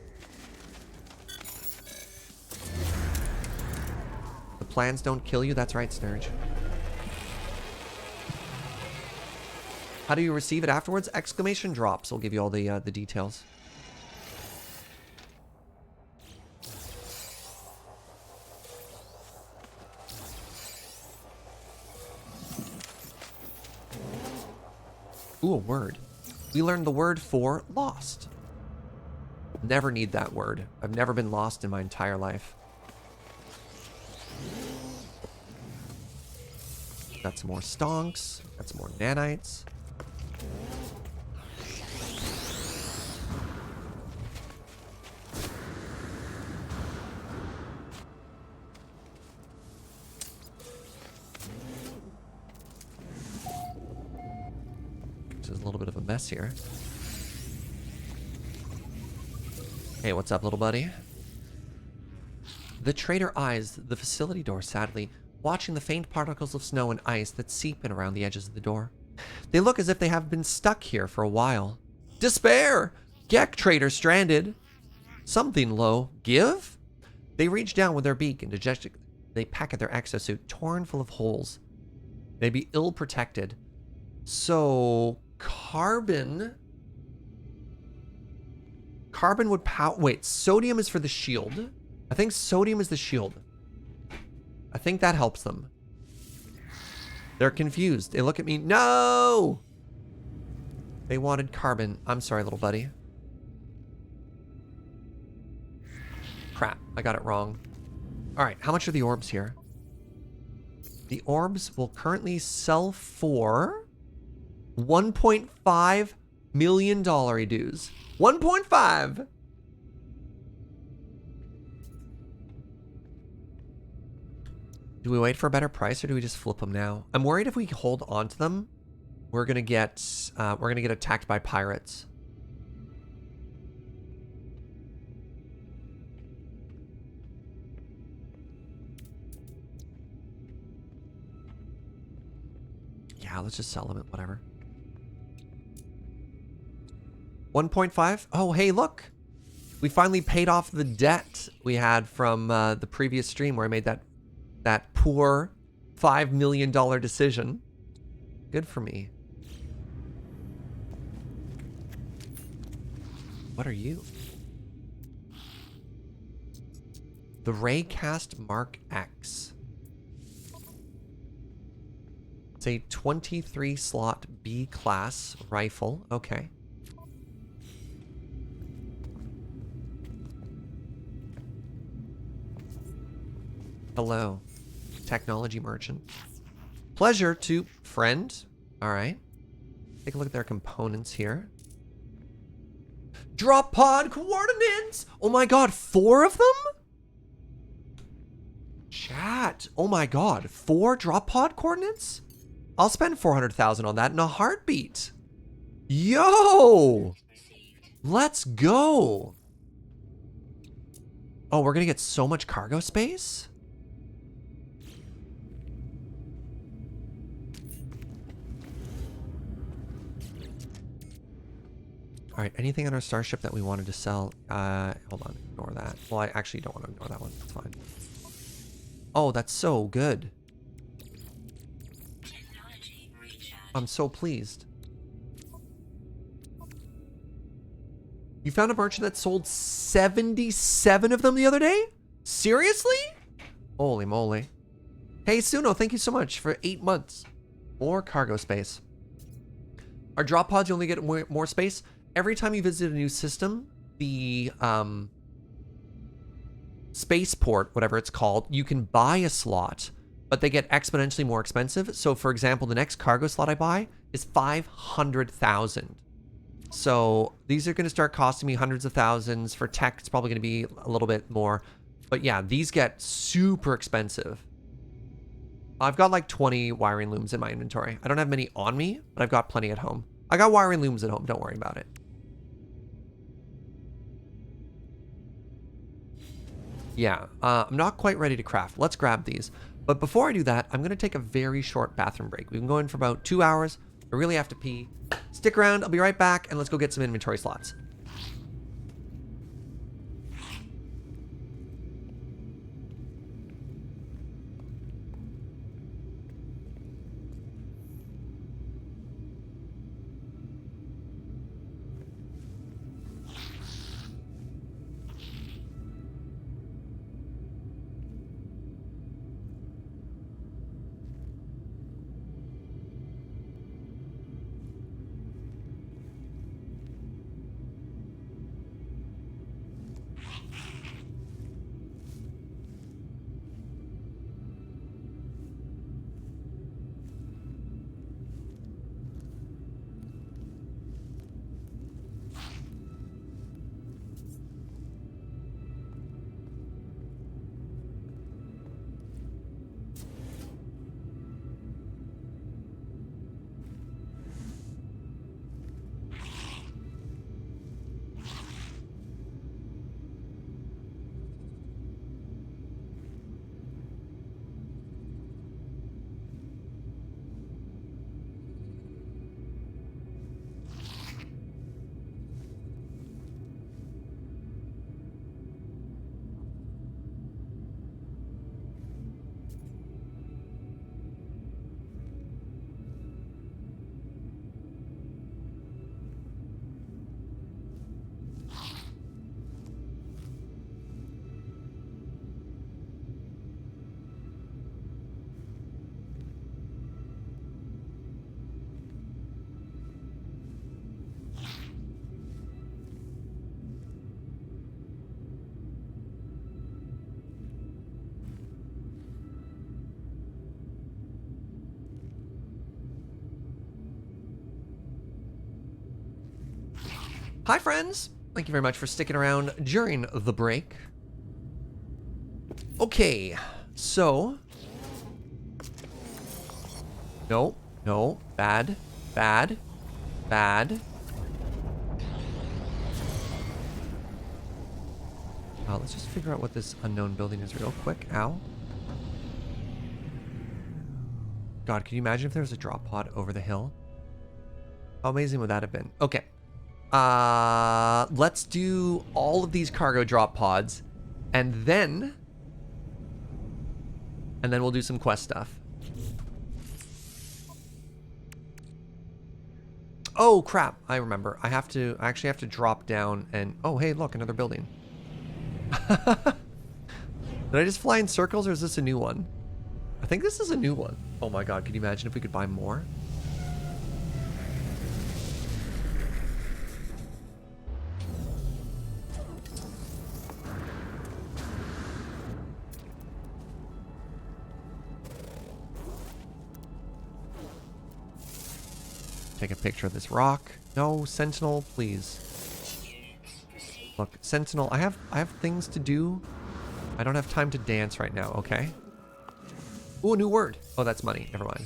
The plans don't kill you. That's right, Serge. How do you receive it afterwards? Exclamation drops will give you all the details. Ooh, a word. We learned the word for lost. Never need that word. I've never been lost in my entire life. Got some more stonks. Got some more nanites. There's a little bit of a mess here. Hey, what's up, little buddy? The trader eyes the facility door sadly, watching the faint particles of snow and ice that seep in around the edges of the door. They look as if they have been stuck here for a while. Despair! Gek trader stranded! Something low. Give? They reach down with their beak and dejected. They peck at their exosuit, torn full of holes. They be ill protected. So carbon would power. Wait, sodium is for the shield. I think sodium is the shield. I think that helps them. They're confused. They look at me. No! They wanted carbon. I'm sorry, little buddy. Crap, I got it wrong. All right, how much are the orbs here? The orbs will currently sell for $1.5 million dues. 1.5. Do we wait for a better price or do we just flip them now? I'm worried if we hold on to them, we're gonna get attacked by pirates. Yeah, let's just sell them at whatever. 1.5? Oh, hey, look. We finally paid off the debt we had from the previous stream where I made that poor $5 million decision. Good for me. What are you? The Raycast Mark X. It's a 23 slot B class rifle. Okay. Hello, technology merchant. Pleasure to friend. All right. Take a look at their components here. Drop pod coordinates. Oh my God, 4 of them? Chat. Oh my God, 4 drop pod coordinates? I'll spend 400,000 on that in a heartbeat. Yo, let's go. Oh, we're gonna get so much cargo space? All right, anything on our starship that we wanted to sell? Hold on, ignore that. Well, I actually don't want to ignore that one. That's fine. Oh, that's so good. I'm so pleased. You found a merchant that sold 77 of them the other day? Seriously? Holy moly. Hey, Suno, thank you so much for 8 months. More cargo space. Our drop pods, you only get more space. Every time you visit a new system, the spaceport, whatever it's called, you can buy a slot, but they get exponentially more expensive. So for example, the next cargo slot I buy is 500,000. So these are going to start costing me hundreds of thousands. For tech, it's probably going to be a little bit more. But yeah, these get super expensive. I've got like 20 wiring looms in my inventory. I don't have many on me, but I've got plenty at home. I got wiring looms at home. Don't worry about it. Yeah, I'm not quite ready to craft. Let's grab these. But before I do that, I'm going to take a very short bathroom break. We've been going for about 2 hours. I really have to pee. Stick around. I'll be right back, and let's go get some inventory slots. Hi, friends. Thank you very much for sticking around during the break. Okay, so... No, no, bad, bad, bad. Let's just figure out what this unknown building is real quick. Ow. God, can you imagine if there was a drop pod over the hill? How amazing would that have been? Okay. Let's do all of these cargo drop pods, and then we'll do some quest stuff. Oh crap! I remember. I actually have to drop down and. Oh hey, look, another building. Did I just fly in circles, or is this a new one? I think this is a new one. Oh my god, can you imagine if we could buy more? Take a picture of this rock. No, Sentinel, please. Look, Sentinel, I have things to do. I don't have time to dance right now, okay? Ooh, a new word. Oh, that's money. Never mind.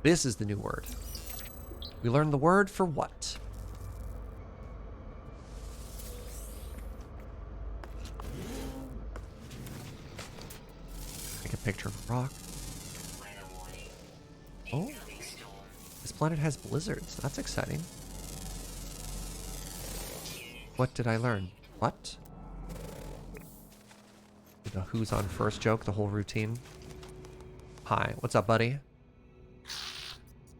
This is the new word. We learned the word for what? Take a picture of a rock. Oh, this planet has blizzards. That's exciting. What did I learn? What? The who's on first joke, the whole routine. Hi, what's up, buddy?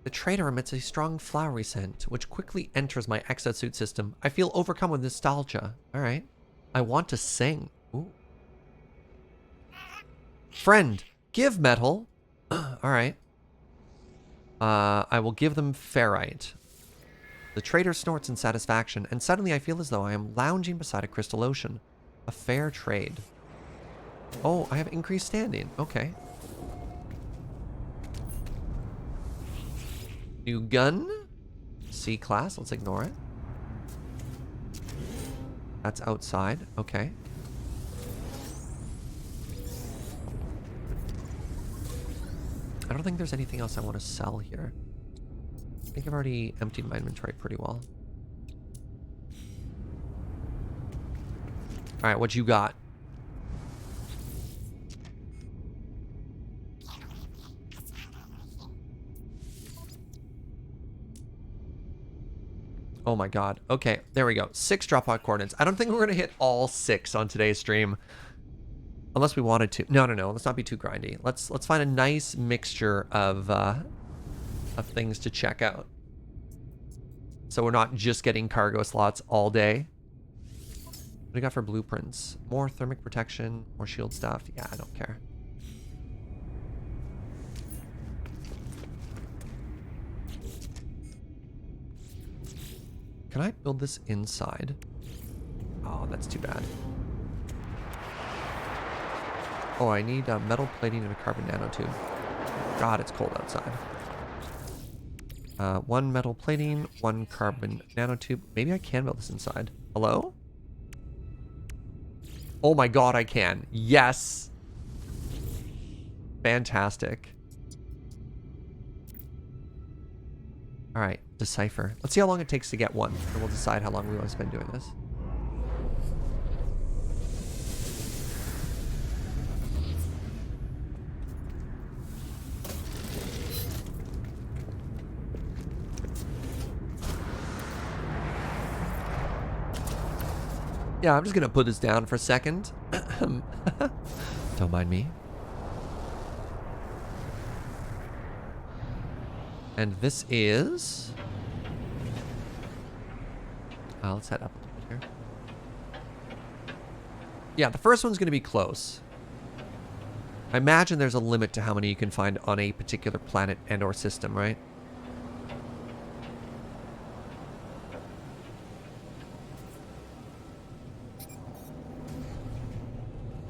The trader emits a strong flowery scent, which quickly enters my exosuit system. I feel overcome with nostalgia. Alright. I want to sing. Ooh. Friend, give metal. Alright. I will give them ferrite. The trader snorts in satisfaction, and suddenly I feel as though I am lounging beside a crystal ocean. A fair trade. Oh, I have increased standing. Okay. New gun. C class. Let's ignore it. That's outside. Okay. I don't think there's anything else I want to sell here. I think I've already emptied my inventory pretty well. Alright, what you got? Oh my god. Okay, there we go. 6 drop pod coordinates. I don't think we're going to hit all 6 on today's stream. Unless we wanted to. No. Let's not be too grindy. Let's find a nice mixture of things to check out. So we're not just getting cargo slots all day. What do we got for blueprints? More thermic protection, more shield stuff. Yeah, I don't care. Can I build this inside? Oh, that's too bad. Oh, I need metal plating and a carbon nanotube. God, it's cold outside. 1 metal plating, 1 carbon nanotube. Maybe I can build this inside. Hello? Oh my god, I can. Yes! Fantastic. Alright, decipher. Let's see how long it takes to get one, and we'll decide how long we want to spend doing this. Yeah, I'm just gonna put this down for a second. Don't mind me. And this is... let's head up a little bit here. Yeah, the first one's gonna be close. I imagine there's a limit to how many you can find on a particular planet and or system, right?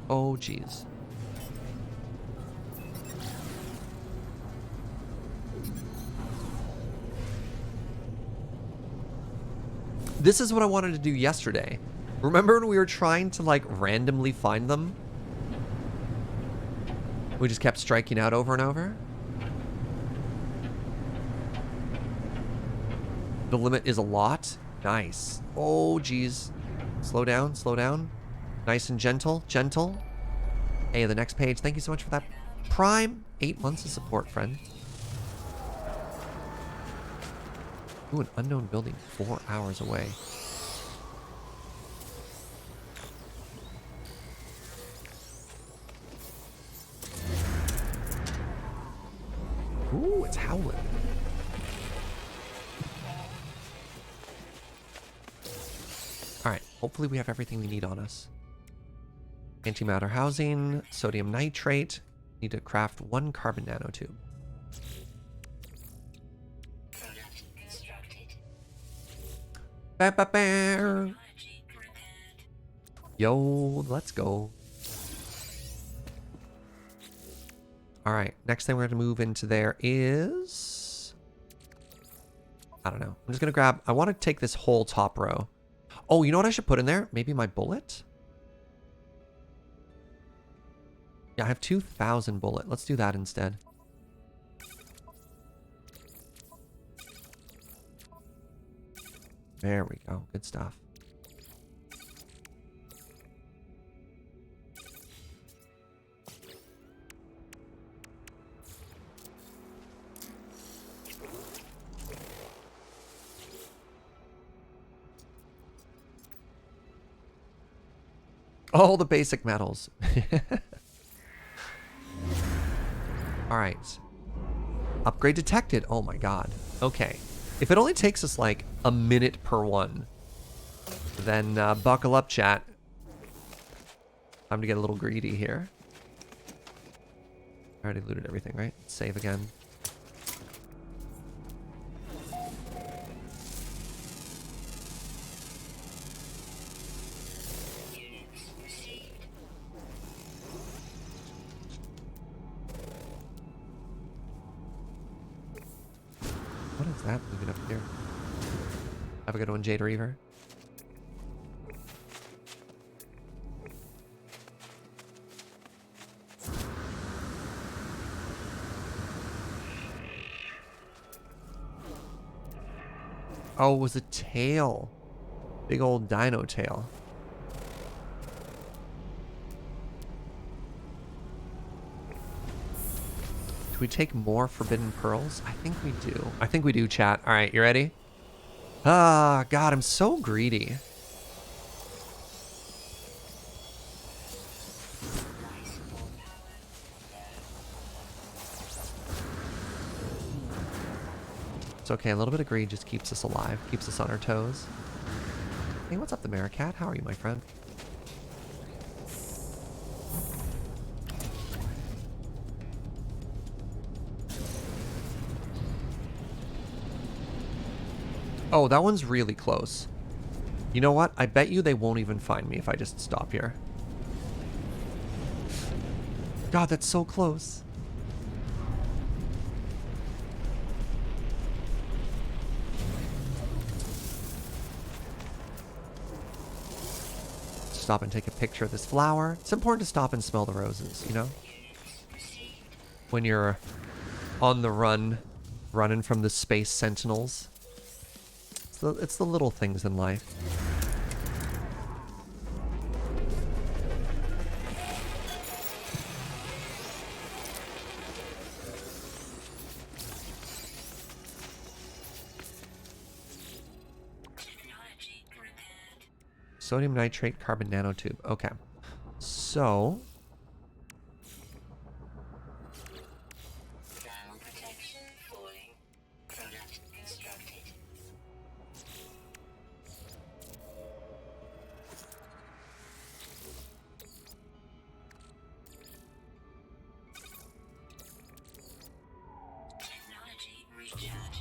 Oh, geez. This is what I wanted to do yesterday. Remember when we were trying to, like, randomly find them? We just kept striking out over and over? The limit is a lot. Nice. Oh, geez. Slow down, slow down. Nice and gentle, gentle. Hey, the next page. Thank you so much for that. Prime. 8 months of support, friend. Ooh, an unknown building 4 hours away. Ooh, it's howling. Alright, hopefully we have everything we need on us. Antimatter housing, sodium nitrate. Need to craft 1 carbon nanotube. Product constructed. Ba-ba-ba. Technology prepared. Yo, let's go. Alright, next thing we're going to move into there is... I don't know. I'm just going to grab... I want to take this whole top row. Oh, you know what I should put in there? Maybe my bullet? Yeah, I have 2,000 bullet. Let's do that instead. There we go. Good stuff. All the basic metals. Alright. Upgrade detected. Oh my god. Okay. If it only takes us like a minute per one, then buckle up, chat. Time to get a little greedy here. I already looted everything, right? Save again. Units received. What is that moving up here? Have a good one, Jade Reaver. Oh, it was a tail. Big old dino tail. Do we take more forbidden pearls? I think we do. I think we do, chat. All right, you ready? Ah, God, I'm so greedy. It's okay. A little bit of greed just keeps us alive, keeps us on our toes. Hey, what's up, the Maricat? How are you, my friend? Oh, that one's really close. You know what? I bet you they won't even find me if I just stop here. God, that's so close. Stop and take a picture of this flower. It's important to stop and smell the roses, you know? When you're on the run, running from the space sentinels. It's the little things in life. Technology prepared. Sodium nitrate carbon nanotube. Okay. So, Thermal protection falling. Product constructed. Technology recharge.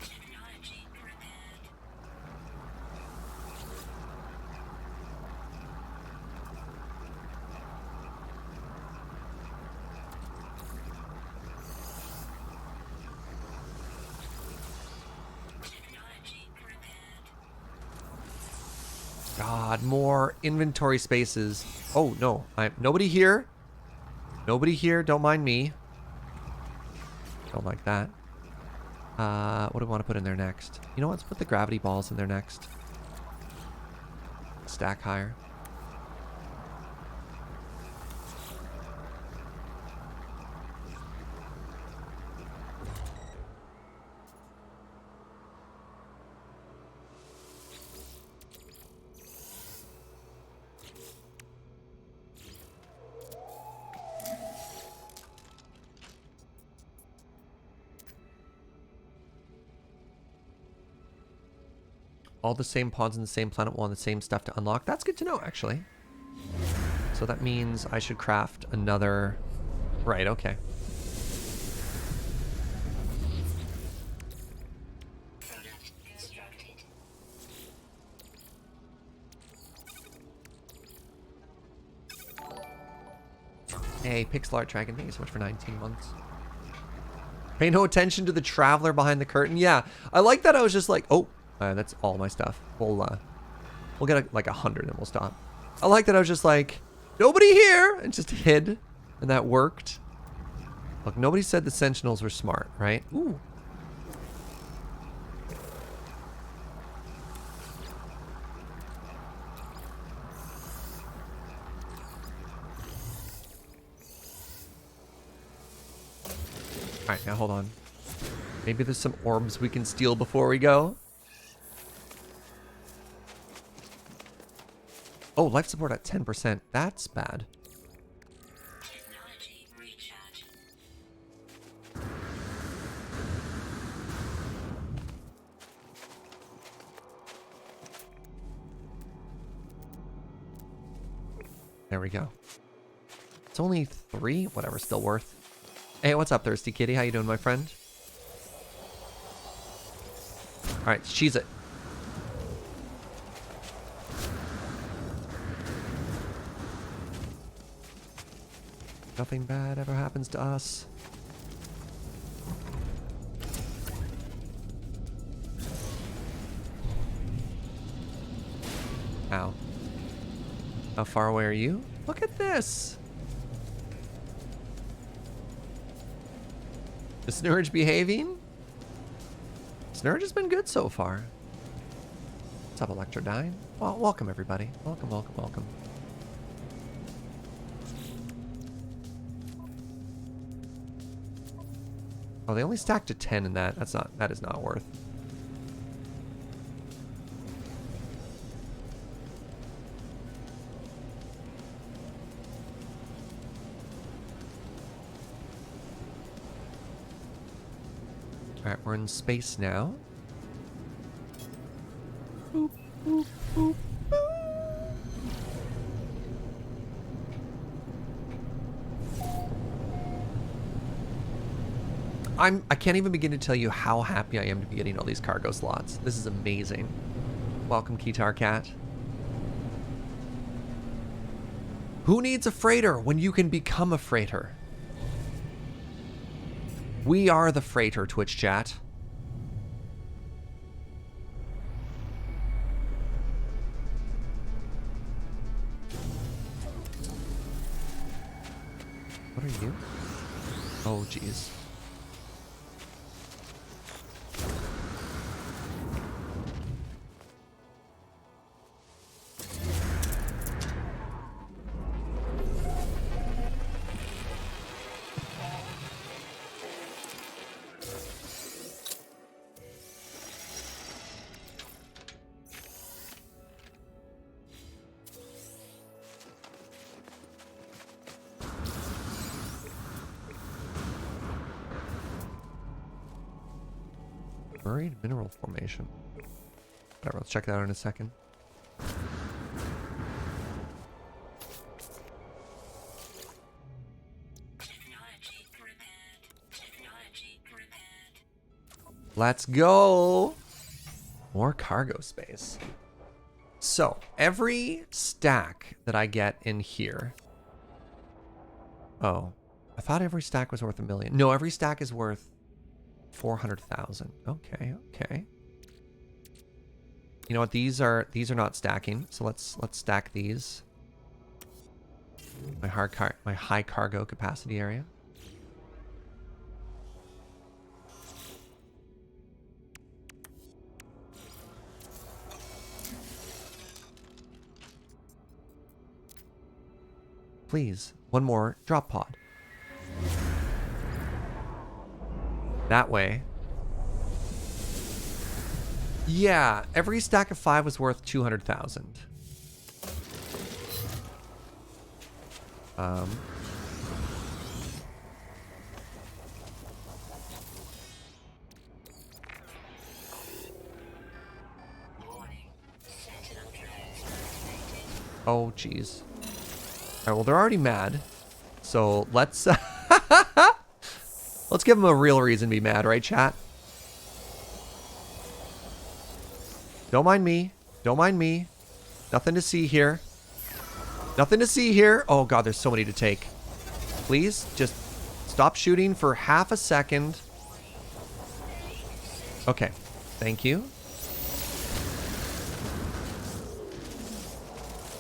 Technology prepared. God, more inventory spaces. Oh, no. Nobody here. Nobody here. Don't mind me. Don't like that. What do we want to put in there next? You know what? Let's put the gravity balls in there next. Stack higher. All the same pods on the same planet will on the same stuff to unlock. That's good to know, actually. So that means I should craft another... Right, okay. Product constructed. Hey, Pixel Art Dragon, thank you so much for 19 months. Pay no attention to the traveler behind the curtain. Yeah, I like that. I was just like, oh, that's all my stuff. We'll get like 100 and we'll stop. I like that I was just like, nobody here, and just hid, and that worked. Look, nobody said the Sentinels were smart, right? Ooh. Alright, now hold on. Maybe there's some orbs we can steal before we go. Oh, life support at 10%. That's bad. Technology recharge. There we go. It's only 3? Whatever, still worth. Hey, what's up, Thirsty Kitty? How you doing, my friend? Alright, cheese it. Nothing bad ever happens to us. Ow. How far away are you? Look at this. Is Snurge behaving? Snurge has been good so far. What's up, Electrodyne? Well, welcome, everybody. Welcome, welcome, welcome. Oh, they only stacked to 10 in that. That is not worth. Alright, we're in space now. Boop, boop, boop, boop. I can't even begin to tell you how happy I am to be getting all these cargo slots. This is amazing. Welcome, Keytar Cat. Who needs a freighter when you can become a freighter? We are the freighter, Twitch chat. What are you? Oh, jeez. Buried mineral formation. Whatever, let's check that out in a second. Technology prepared. Technology prepared. Let's go. More cargo space. So every stack that I get in here. Oh, I thought every stack was worth $1 million. No, every stack is worth 400,000. Okay, okay. You know what? These are not stacking. So let's stack these. My high cargo capacity area. Please, one more drop pod. That way. Yeah, every stack of 5 was worth 200,000. Oh, jeez. All right, well, they're already mad. So let's let's give them a real reason to be mad, right, chat? Don't mind me. Don't mind me. Nothing to see here. Nothing to see here. Oh, God, there's so many to take. Please, just stop shooting for half a second. Okay. Thank you.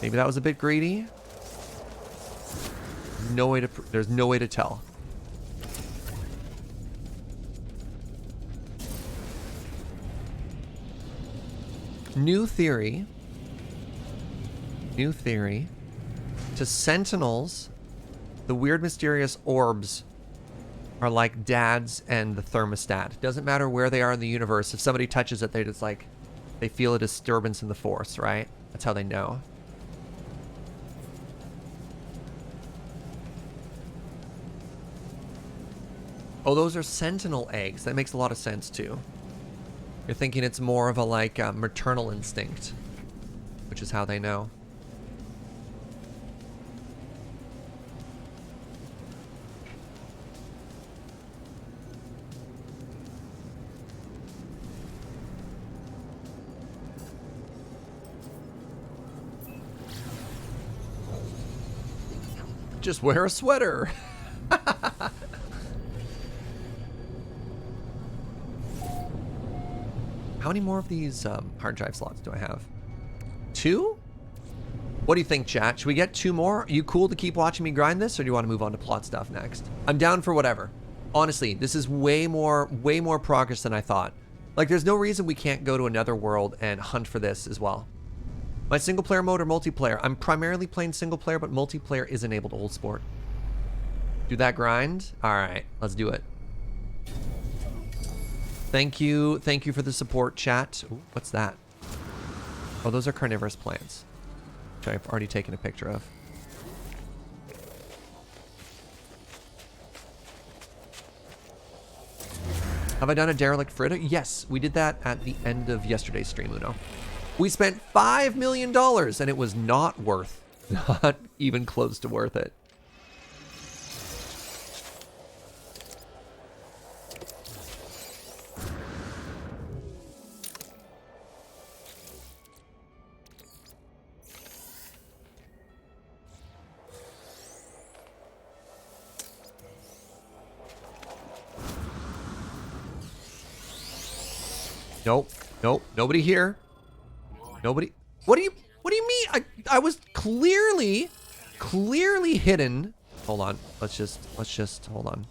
Maybe that was a bit greedy. No way to... There's no way to tell. New theory. New theory. To Sentinels, the weird mysterious orbs are like dads and the thermostat. Doesn't matter where they are in the universe. If somebody touches it, they just like... They feel a disturbance in the force, right? That's how they know. Oh, those are sentinel eggs. That makes a lot of sense, too. You're thinking it's more of a, like, maternal instinct. Which is how they know. Just wear a sweater. How many more of these hard drive slots do I have? 2? What do you think, chat? Should we get 2 more? Are you cool to keep watching me grind this, or do you want to move on to plot stuff next? I'm down for whatever. Honestly, this is way more progress than I thought. Like, there's no reason we can't go to another world and hunt for this as well. My single player mode or multiplayer? I'm primarily playing single player, but multiplayer is enabled old sport. Do that grind? All right, let's do it. Thank you for the support, chat. Ooh, what's that? Oh, those are carnivorous plants, which I've already taken a picture of. Have I done a derelict fritter? Yes, we did that at the end of yesterday's stream, Uno. We spent $5 million, and it was not even close to worth it. Nope. Nope. Nobody here. Nobody. What do you mean? I was clearly hidden. Hold on. Let's just hold on.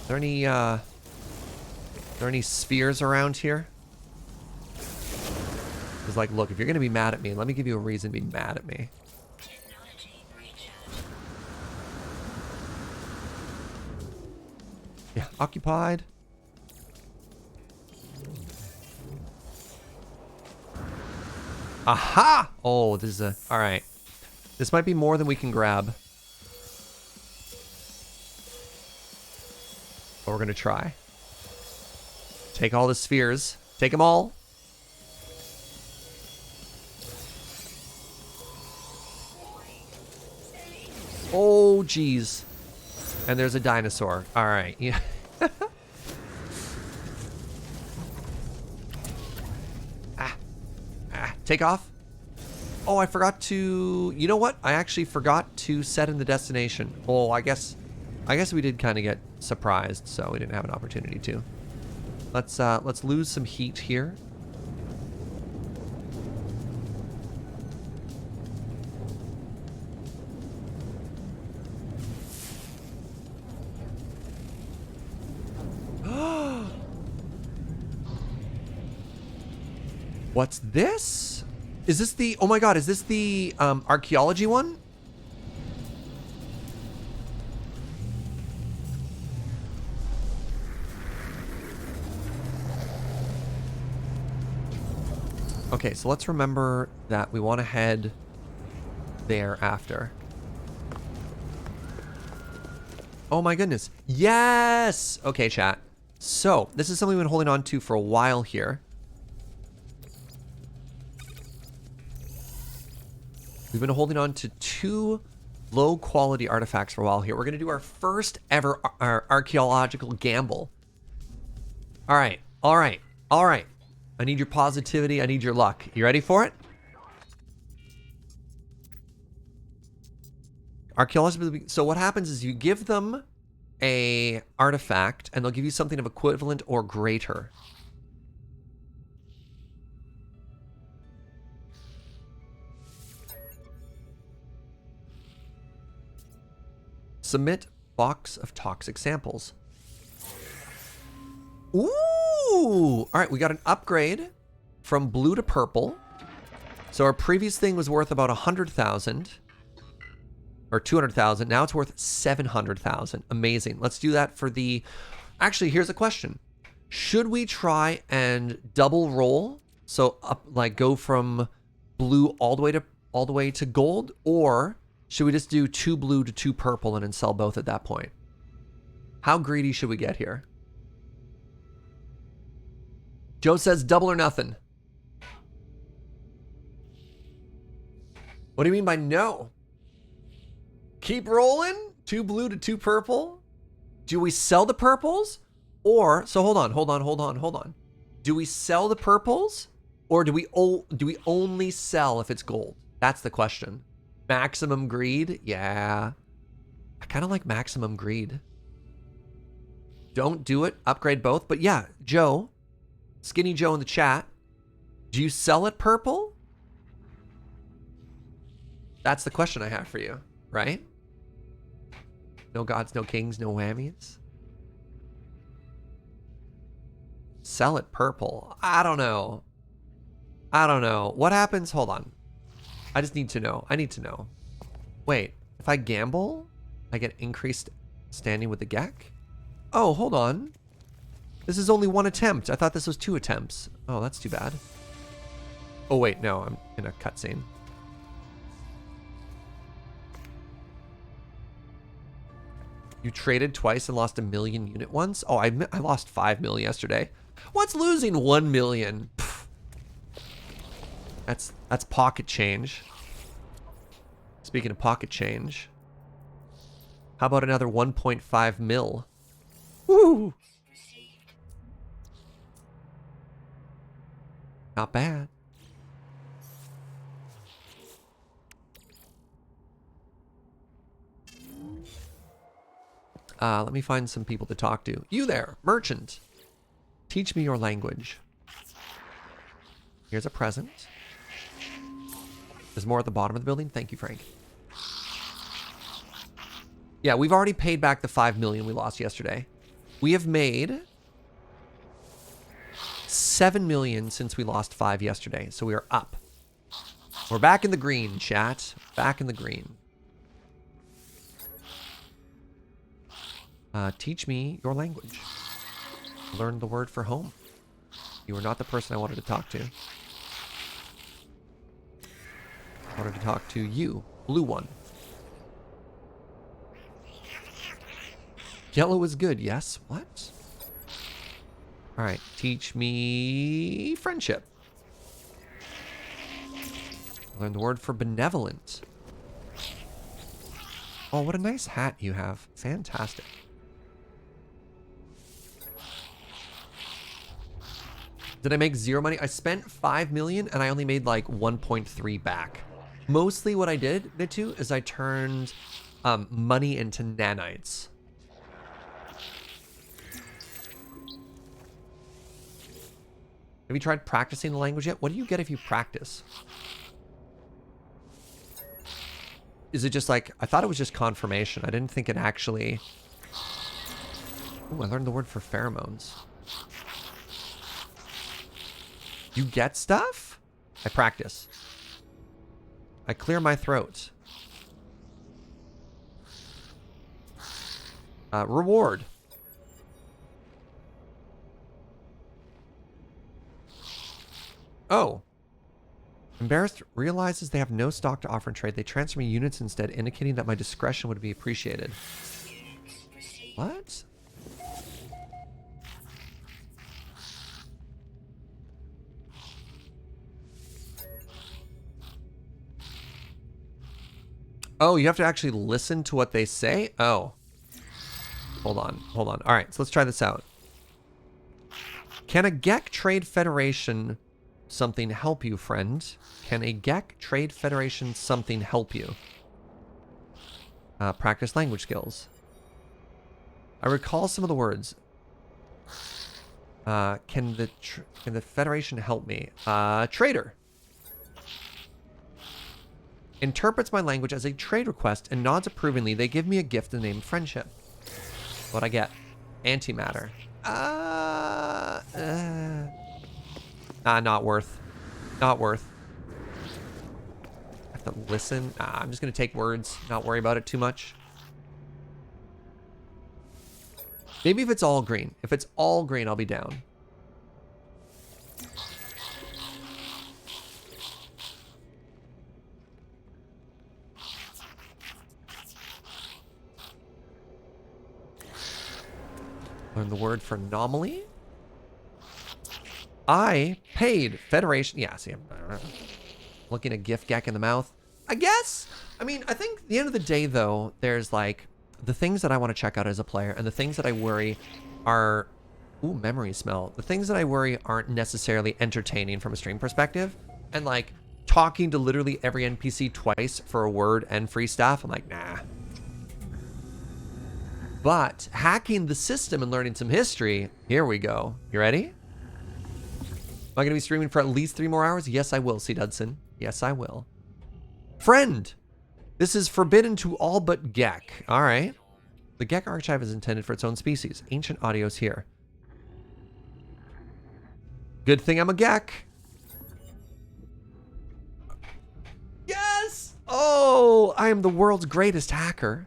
Are there any spheres around here? It's like, look, if you're gonna be mad at me, let me give you a reason to be mad at me. Yeah, occupied. Aha! Oh, this is a... Alright. This might be more than we can grab. But we're gonna try. Take all the spheres. Take them all. Oh, jeez. And there's a dinosaur. All right. Yeah. Take off. Oh, I forgot to... You know what? I actually forgot to set in the destination. Oh, I guess we did kind of get surprised, so we didn't have an opportunity to. Let's lose some heat here. What's this? Is this the... Oh my god, is this the archaeology one? Okay, so let's remember that we want to head there after. Oh my goodness. Yes! Okay, chat. So, this is something we've been holding on to for a while here. We've been holding on to 2 low-quality artifacts for a while here. We're going to do our first ever archaeological gamble. All right, all right, all right. I need your positivity. I need your luck. You ready for it? Archaeology. So what happens is you give them a artifact, and they'll give you something of equivalent or greater. Submit box of toxic samples. Ooh! All right, we got an upgrade from blue to purple. So our previous thing was worth about 100,000 or 200,000. Now it's worth 700,000. Amazing. Let's do that for the... Actually, here's a question. Should we try and double roll? So up, like go from blue all the way to gold, or should we just do 2 blue to 2 purple and then sell both at that point? How greedy should we get here? Joe says double or nothing. What do you mean by no? Keep rolling? 2 blue to 2 purple? Do we sell the purples? Or, so hold on. Do we sell the purples? Or do we only sell if it's gold? That's the question. Maximum greed? Yeah. I kind of like maximum greed. Don't do it. Upgrade both. But yeah, Joe, Skinny Joe in the chat, do you sell it purple? That's the question I have for you, right? No gods, no kings, no whammies. Sell it purple. I don't know. What happens? Hold on. I just need to know. I need to know. Wait, if I gamble, I get increased standing with the Gek? Oh, hold on. This is only 1 attempt. I thought this was 2 attempts. Oh, that's too bad. Oh, wait, no, I'm in a cutscene. You traded twice and lost 1 million unit once? Oh, I lost 5 mil yesterday. What's losing 1 million? Pfft. That's pocket change. Speaking of pocket change, how about another 1.5 mil? Woo! Not bad. Let me find some people to talk to. You there, merchant. Teach me your language. Here's a present. There's more at the bottom of the building. Thank you, Frank. Yeah, we've already paid back the 5 million we lost yesterday. We have made 7 million since we lost 5 yesterday. So we are up. We're back in the green, chat. Back in the green. Teach me your language. Learn the word for home. You are not the person I wanted to talk to. I wanted to talk to you, blue one. Yellow is good, yes. What? All right, teach me friendship. Learn the word for benevolent. Oh, what a nice hat you have. Fantastic. Did I make 0 money? I spent 5 million and I only made like 1.3 back. Mostly what I did, Nitu, is I turned money into nanites. Have you tried practicing the language yet? What do you get if you practice? Is it just like, I thought it was just confirmation. I didn't think it actually... Ooh, I learned the word for pheromones. You get stuff? I practice. I clear my throat. Reward. Oh. Embarrassed realizes they have no stock to offer in trade. They transfer me units instead, indicating that my discretion would be appreciated. What? Oh, you have to actually listen to what they say? Oh. Hold on. Hold on. All right, so let's try this out. Can a Gek Trade Federation something help you, friend? Can a Gek Trade Federation something help you? Practice language skills. I recall some of the words. Can the Federation help me? Trader. Interprets my language as a trade request and nods approvingly. They give me a gift in the name of friendship. What'd I get? Antimatter. Not worth. Not worth. I have to listen. I'm just gonna take words, not worry about it too much. Maybe if it's all green. If it's all green, I'll be down. Learn the word for anomaly. I paid Federation. Yeah, see, I'm looking at gift Gek in the mouth. I guess. I mean, I think at the end of the day, though, there's like the things that I want to check out as a player and the things that I worry are... Ooh, memory smell. The things that I worry aren't necessarily entertaining from a stream perspective. And like talking to literally every NPC twice for a word and free stuff, I'm like, nah. But hacking the system and learning some history, here we go. You ready? Am I going to be streaming for at least 3 more hours? Yes, I will, C. Dudson. Yes, I will. Friend! This is forbidden to all but Gek. All right. The Gek archive is intended for its own species. Ancient audio's here. Good thing I'm a Gek. Yes! Oh, I am the world's greatest hacker.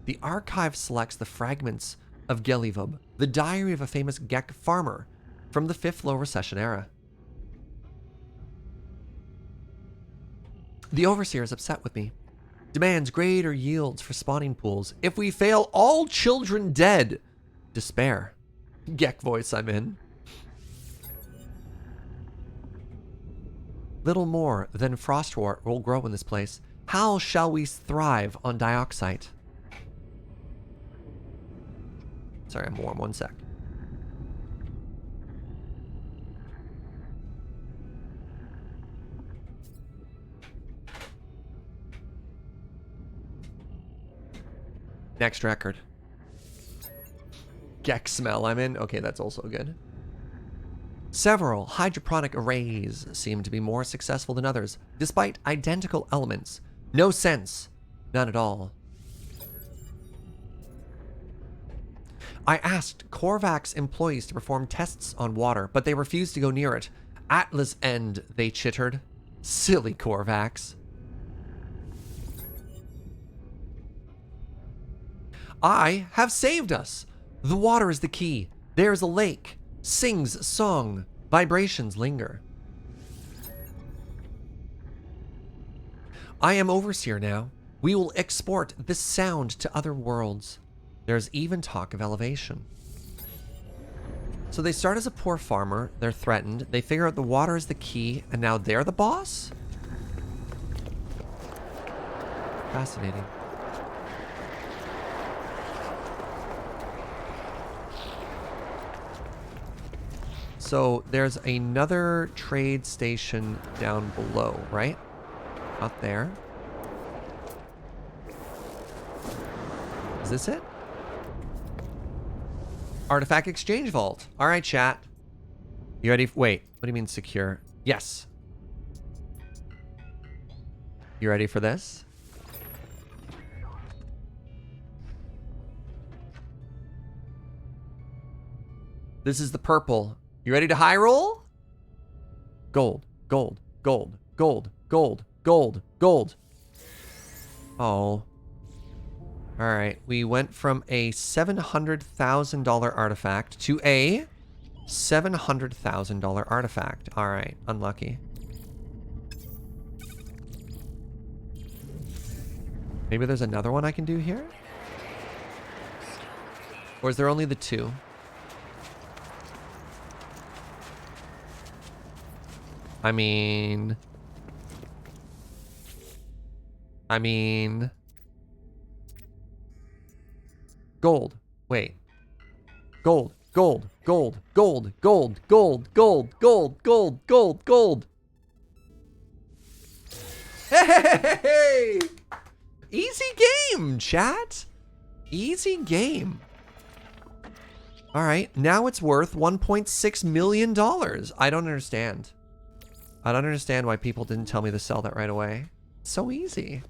The archive selects the fragments of Gelivub, the diary of a famous Gek farmer from the 5th Low Recession era. The Overseer is upset with me. Demands greater yields for spawning pools. If we fail, all children dead. Despair. Gek voice I'm in. Little more than frostwort will grow in this place. How shall we thrive on dioxide? Sorry, I'm warm. 1 sec. Next record. Gek smell I'm in. Okay, that's also good. Several hydroponic arrays seem to be more successful than others, despite identical elements. No sense. None at all. I asked Korvac's employees to perform tests on water, but they refused to go near it. Atlas End, they chittered. Silly Korvacs. I have saved us. The water is the key. There is a lake. Sings song. Vibrations linger. I am Overseer now. We will export this sound to other worlds. There's even talk of elevation. So they start as a poor farmer. They're threatened. They figure out the water is the key, and now they're the boss? Fascinating. So there's another trade station down below, right? Not there. Is this it? Artifact exchange vault. All right, chat. You ready? Wait, what do you mean secure? Yes. You ready for this? This is the purple. You ready to high roll? Gold, gold, gold, gold, gold, gold, gold. Oh. All right, we went from a $700,000 artifact to a $700,000 artifact. All right, unlucky. Maybe there's another one I can do here? Or is there only the two? I mean... Gold. Wait. Gold. Gold. Gold. Gold. Gold. Gold. Gold. Gold. Gold. Gold. Gold. Hey! Easy game, chat. Easy game. All right. Now it's worth $1.6 million. I don't understand. I don't understand why people didn't tell me to sell that right away. It's so easy.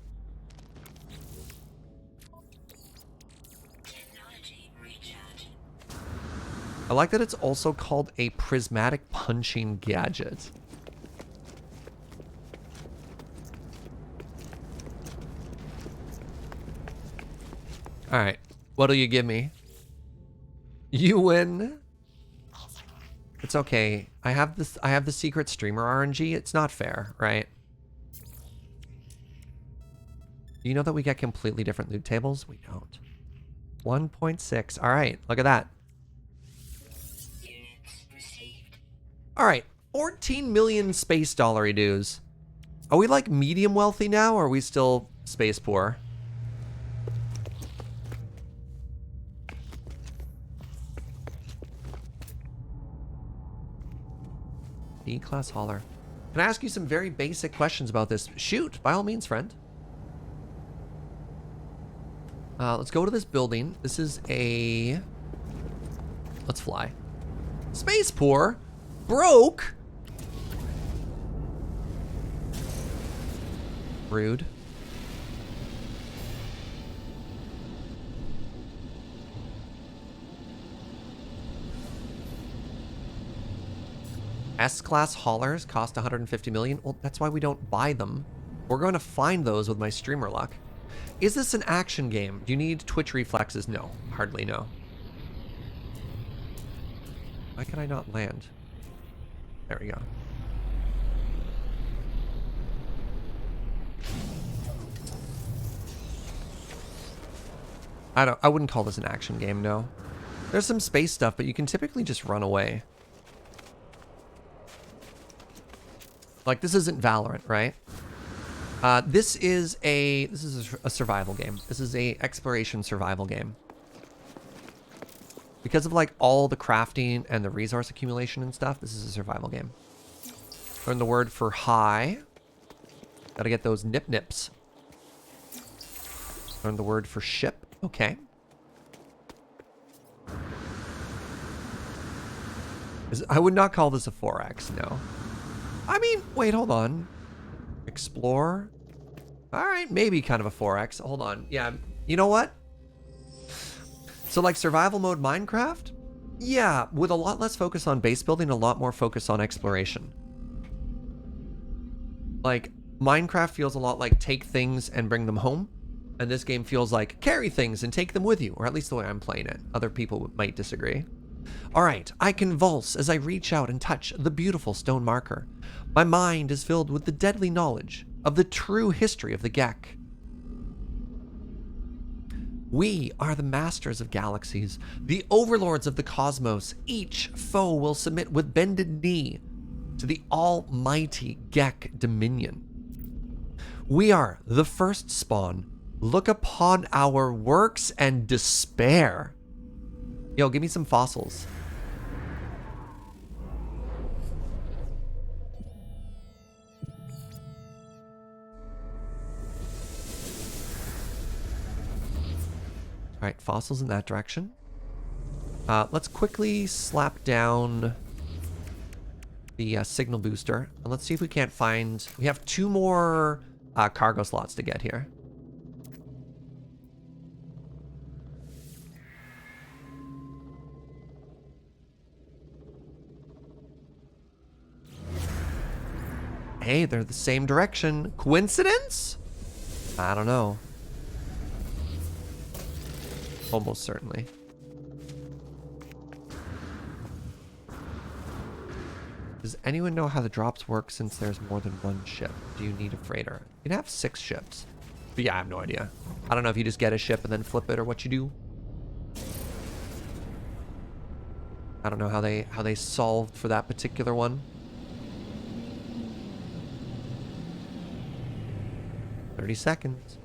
I like that it's also called a prismatic punching gadget. All right, what'll you give me? You win. It's okay. I have this. I have the secret streamer RNG. It's not fair, right? You know that we get completely different loot tables? We don't. 1.6. All right, look at that. All right, 14 million space dollary dues. Are we like medium wealthy now, or are we still space poor? E-class hauler. Can I ask you some very basic questions about this? Shoot, by all means, friend. Let's go to this building. This is a... Let's fly. Space poor? Broke? Rude. S-class haulers cost 150 million. Well, that's why we don't buy them. We're going to find those with my streamer luck. Is this an action game? Do you need twitch reflexes? No, hardly no. Why can I not land? There we go. I wouldn't call this an action game, no. There's some space stuff, but you can typically just run away. Like, this isn't Valorant, right? This is a survival game. This is a exploration survival game. Because of like all the crafting and the resource accumulation and stuff, this is a survival game. Learn the word for high. Gotta get those nip nips. Learn the word for ship. Okay. I would not call this a 4X, no. I mean, wait, hold on. Explore. All right, maybe kind of a 4X. Hold on. Yeah, you know what? So like survival mode Minecraft? Yeah, with a lot less focus on base building, a lot more focus on exploration. Like, Minecraft feels a lot like take things and bring them home. And this game feels like carry things and take them with you, or at least the way I'm playing it. Other people might disagree. All right, I convulse as I reach out and touch the beautiful stone marker. My mind is filled with the deadly knowledge of the true history of the Gek. We are the masters of galaxies, the overlords of the cosmos. Each foe will submit with bended knee to the almighty Gek dominion. We are the first spawn. Look upon our works and despair. Yo, give me some fossils. Alright, fossils in that direction. Let's quickly slap down the signal booster. And let's see if we can't find... We have 2 more cargo slots to get here. Hey, they're the same direction. Coincidence? I don't know. Almost certainly. Does anyone know how the drops work since there's more than 1 ship? Do you need a freighter? You can have 6 ships. But yeah, I have no idea. I don't know if you just get a ship and then flip it or what you do. I don't know how they solved for that particular one. 30 seconds.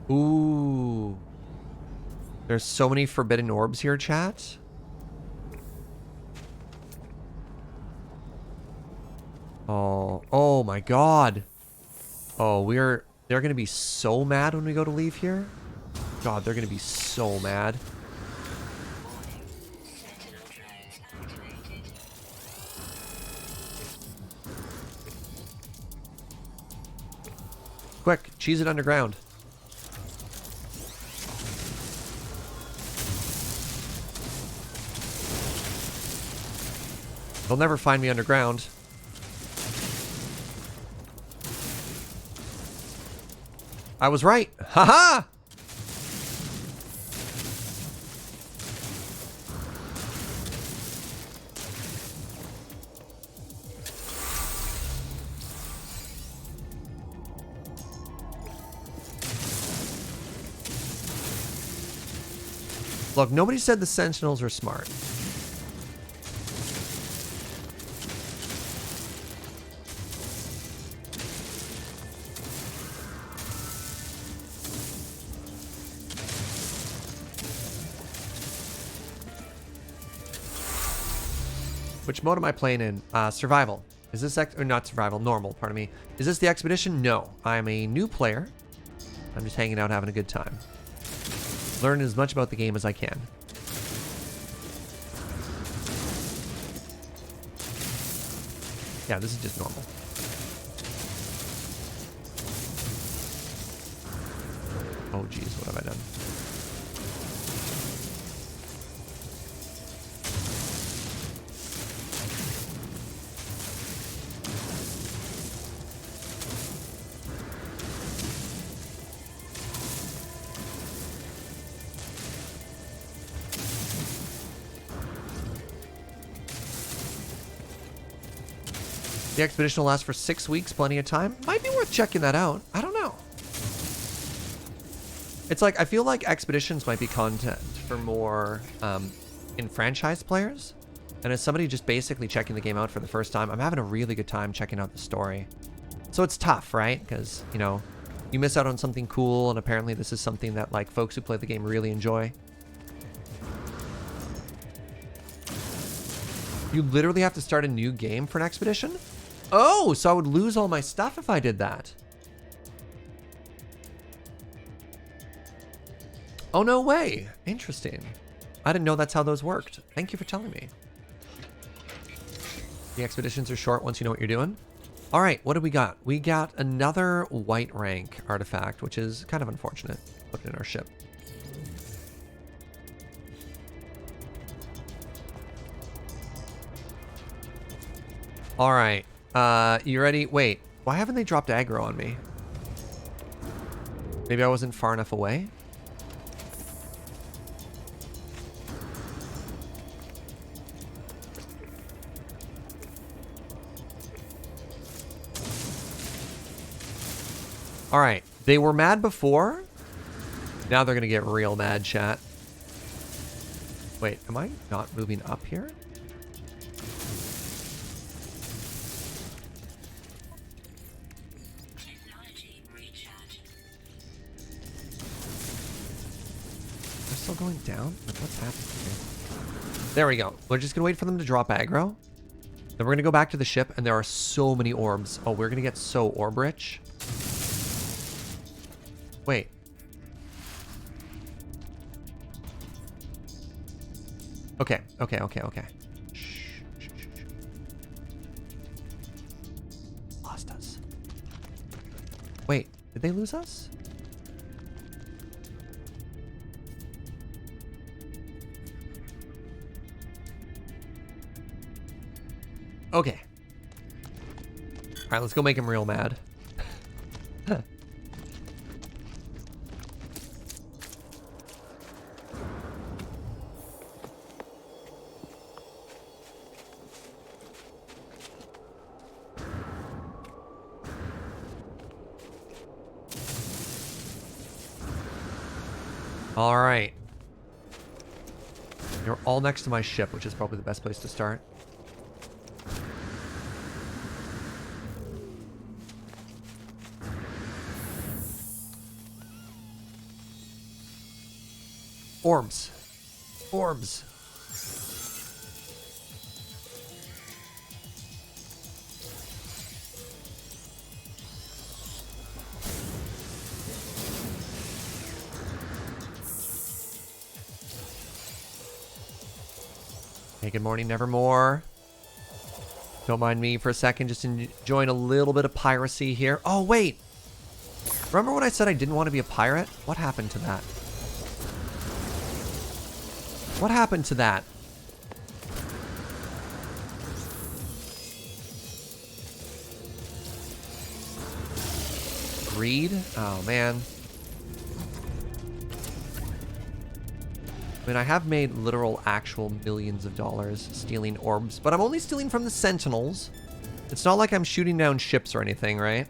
Ooh. There's so many forbidden orbs here, chat. Oh my god. Oh, they're gonna be so mad when we go to leave here. God, they're gonna be so mad. Sentinel drones activated. Quick, cheese it underground. They'll never find me underground. I was right. Haha! Look, nobody said the Sentinels are smart. Which mode am I playing in? Survival. Is this or not survival? Normal, pardon me. Is this the expedition? No. I'm a new player. I'm just hanging out, having a good time. Learn as much about the game as I can. Yeah, this is just normal. Oh, geez, what have I done? The expedition will last for 6 weeks, plenty of time. Might be worth checking that out. I don't know. It's like, I feel like expeditions might be content for more enfranchised players. And as somebody just basically checking the game out for the first time, I'm having a really good time checking out the story. So it's tough, right? Because, you know, you miss out on something cool, and apparently this is something that like folks who play the game really enjoy. You literally have to start a new game for an expedition? Oh, so I would lose all my stuff if I did that. Oh, no way. Interesting. I didn't know that's how those worked. Thank you for telling me. The expeditions are short once you know what you're doing. All right, what do we got? We got another white rank artifact, which is kind of unfortunate. Put it in our ship. All right. You ready? Wait, why haven't they dropped aggro on me? Maybe I wasn't far enough away? All right, they were mad before, Now they're going to get real mad, chat. Wait, am I not moving up here? Technology recharge. They're still going down? Like, what's happening here? There we go. We're just going to wait for them to drop aggro. Then we're going to go back to the ship, and there are so many orbs. Oh, we're going to get so orb rich. Wait. Okay. Shh. Lost us. Wait, did they lose us? Okay. Alright, let's go make him real mad. Alright. You're all next to my ship, which is probably the best place to start. Orbs. Orbs. Hey, good morning, Nevermore. Don't mind me for a second, just enjoying a little bit of piracy here. Oh, wait. Remember when I said I didn't want to be a pirate? What happened to that? What happened to that? Greed? Oh, man. I mean, I have made literal, actual millions of dollars stealing orbs, but I'm only stealing from the Sentinels. It's not like I'm shooting down ships or anything, right?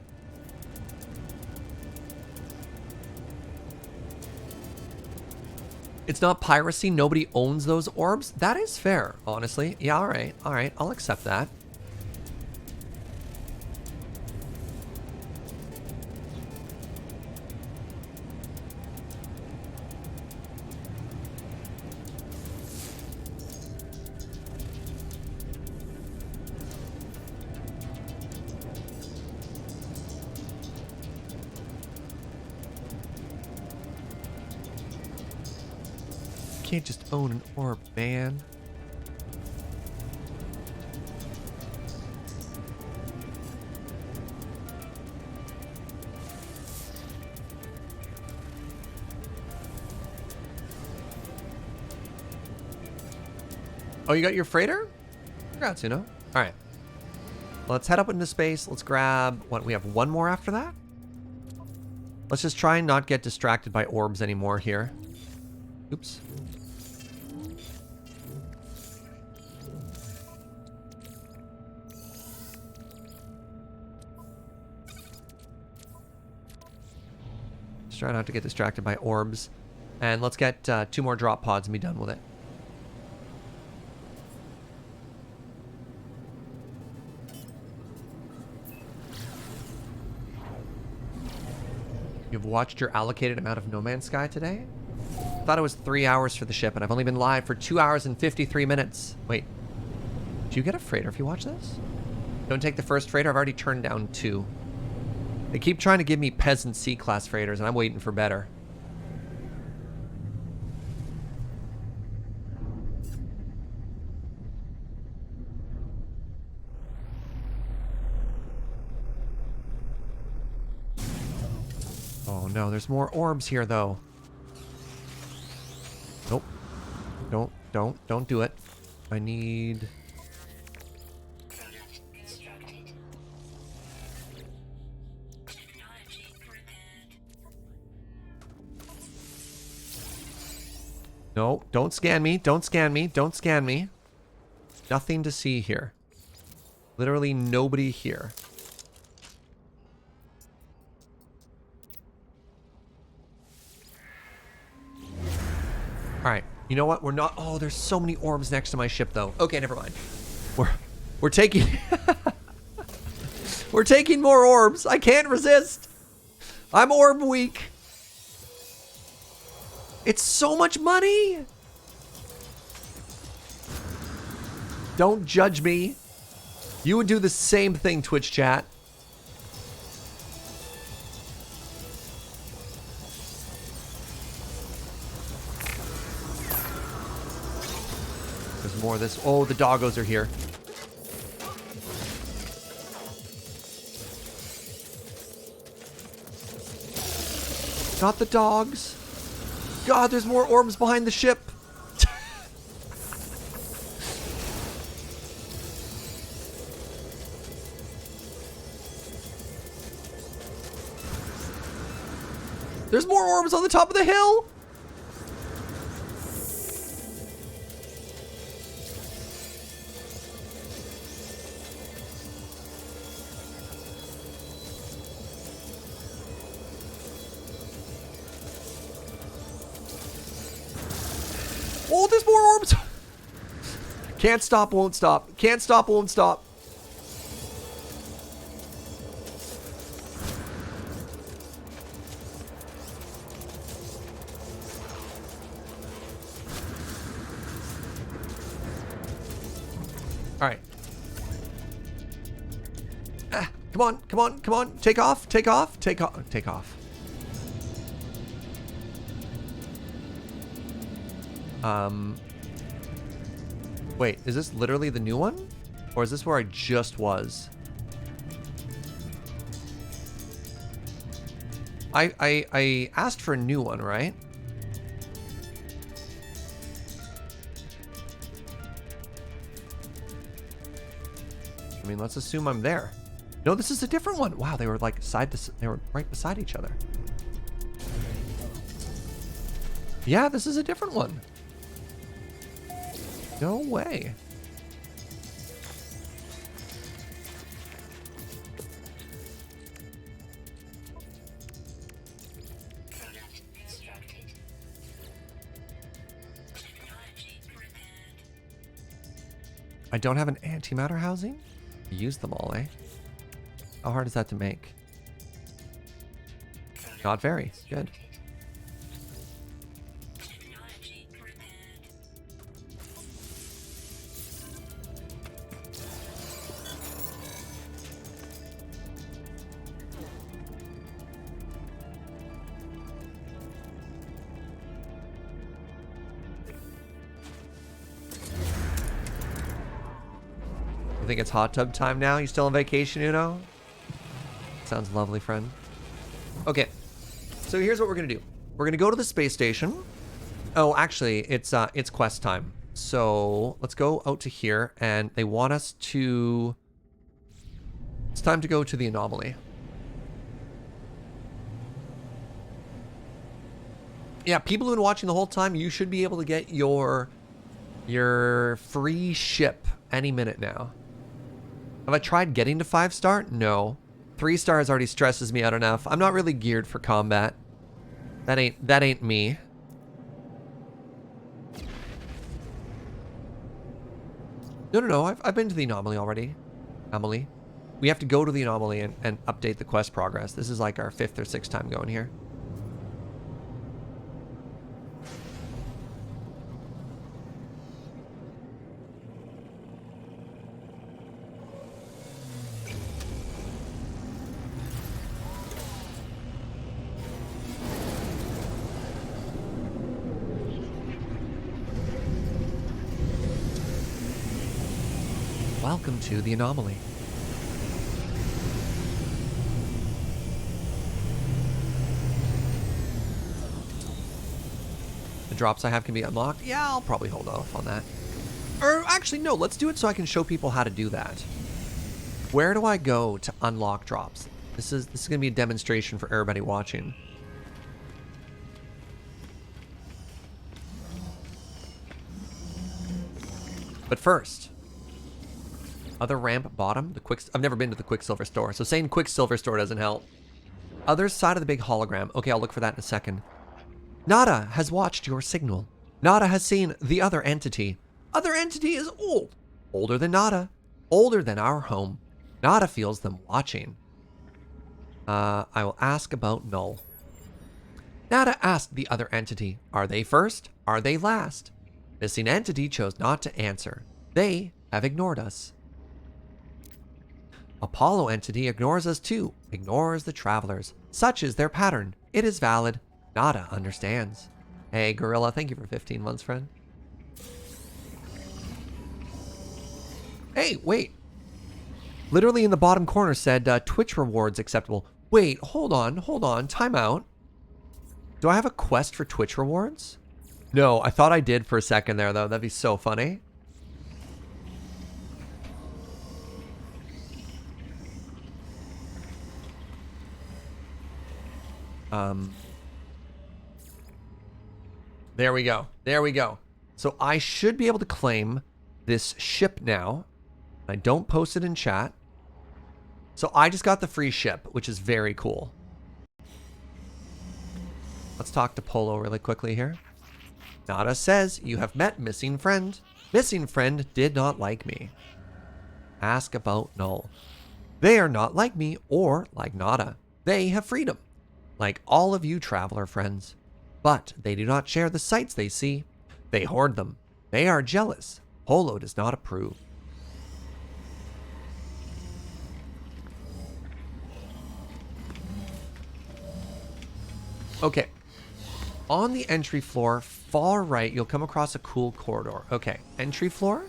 It's not piracy. Nobody owns those orbs. That is fair, honestly. Yeah, all right. All right. I'll accept that. Can't just own an orb, man. Oh, you got your freighter? Congrats, you know. All right. Let's head up into space. Let's grab what we have. One more after that. Let's just try and not get distracted by orbs anymore here. Oops. Try not to get distracted by orbs. And let's get 2 more drop pods and be done with it. You've watched your allocated amount of No Man's Sky today? Thought it was 3 hours for the ship, and I've only been live for 2 hours and 53 minutes. Wait. Do you get a freighter if you watch this? Don't take the first freighter. I've already turned down 2. They keep trying to give me peasant C-class freighters, and I'm waiting for better. Oh no, there's more orbs here, though. Nope. Don't do it. I need... Product constructed. Technology prepared. No, don't scan me. Don't scan me. Don't scan me. Nothing to see here. Literally nobody here. All right. You know what? We're not. Oh, there's so many orbs next to my ship, though. Okay, never mind. We're taking. We're taking more orbs. I can't resist. I'm orb weak. It's so much money. Don't judge me. You would do the same thing, Twitch chat. There's more of this. Oh, the doggos are here. Not the dogs. God, there's more orbs behind the ship. There's more orbs on the top of the hill. Oh, there's more orbs. Can't stop, won't stop. Can't stop, won't stop. All right. Come on, come on, come on. Take off, take off, take off, take off. Wait, is this literally the new one? Or is this where I just was? I asked for a new one, right? I mean, let's assume I'm there. No, this is a different one. Wow, they were like they were right beside each other. Yeah, this is a different one. No way. Product constructed. Technology prepared. I don't have an antimatter housing? Use them all, eh? How hard is that to make? Not very. Good. Technology prepared. You think it's hot tub time now? You still on vacation, Uno? Sounds lovely, friend. Okay, so here's what we're gonna do. We're gonna go to the space station. Oh, actually, it's quest time. So let's go out to here, and they want us to. It's time to go to the Anomaly. Yeah, people who've been watching the whole time, you should be able to get your free ship any minute now. Have I tried getting to 5-star? No. 3 stars already stresses me out enough. I'm not really geared for combat. That ain't me. No. I've been to the Anomaly already. Anomaly. We have to go to the Anomaly and update the quest progress. This is like our 5th or 6th time going here. Welcome to the Anomaly. The drops I have can be unlocked. Yeah, I'll probably hold off on that. Or actually, no, let's do it so I can show people how to do that. Where do I go to unlock drops? This is going to be a demonstration for everybody watching. But first, other ramp bottom, I've never been to the Quicksilver store, so saying Quicksilver store doesn't help. Other side of the big hologram. Okay, I'll look for that in a second. Nada has watched your signal. Nada has seen the other entity. Other entity is old. Older than Nada. Older than our home. Nada feels them watching. I will ask about Null. Nada asked the other entity, are they first? Are they last? Missing entity chose not to answer. They have ignored us. Apollo entity ignores us too, ignores the travelers. Such is their pattern. It is valid. Nada understands. Hey, Gorilla, thank you for 15 months, friend. Hey, wait. Literally in the bottom corner said Twitch rewards acceptable. Wait, hold on, time out. Do I have a quest for Twitch rewards? No, I thought I did for a second there, though. That'd be so funny. There we go. There we go. So I should be able to claim this ship now. I don't post it in chat. So I just got the free ship, which is very cool. Let's talk to Polo really quickly here. Nada says, you have met missing friend. Missing friend did not like me. Ask about Null. They are not like me or like Nada. They have freedom, like all of you traveler friends. But they do not share the sights they see. They hoard them. They are jealous. Polo does not approve. Okay. On the entry floor, far right, you'll come across a cool corridor. Okay, entry floor.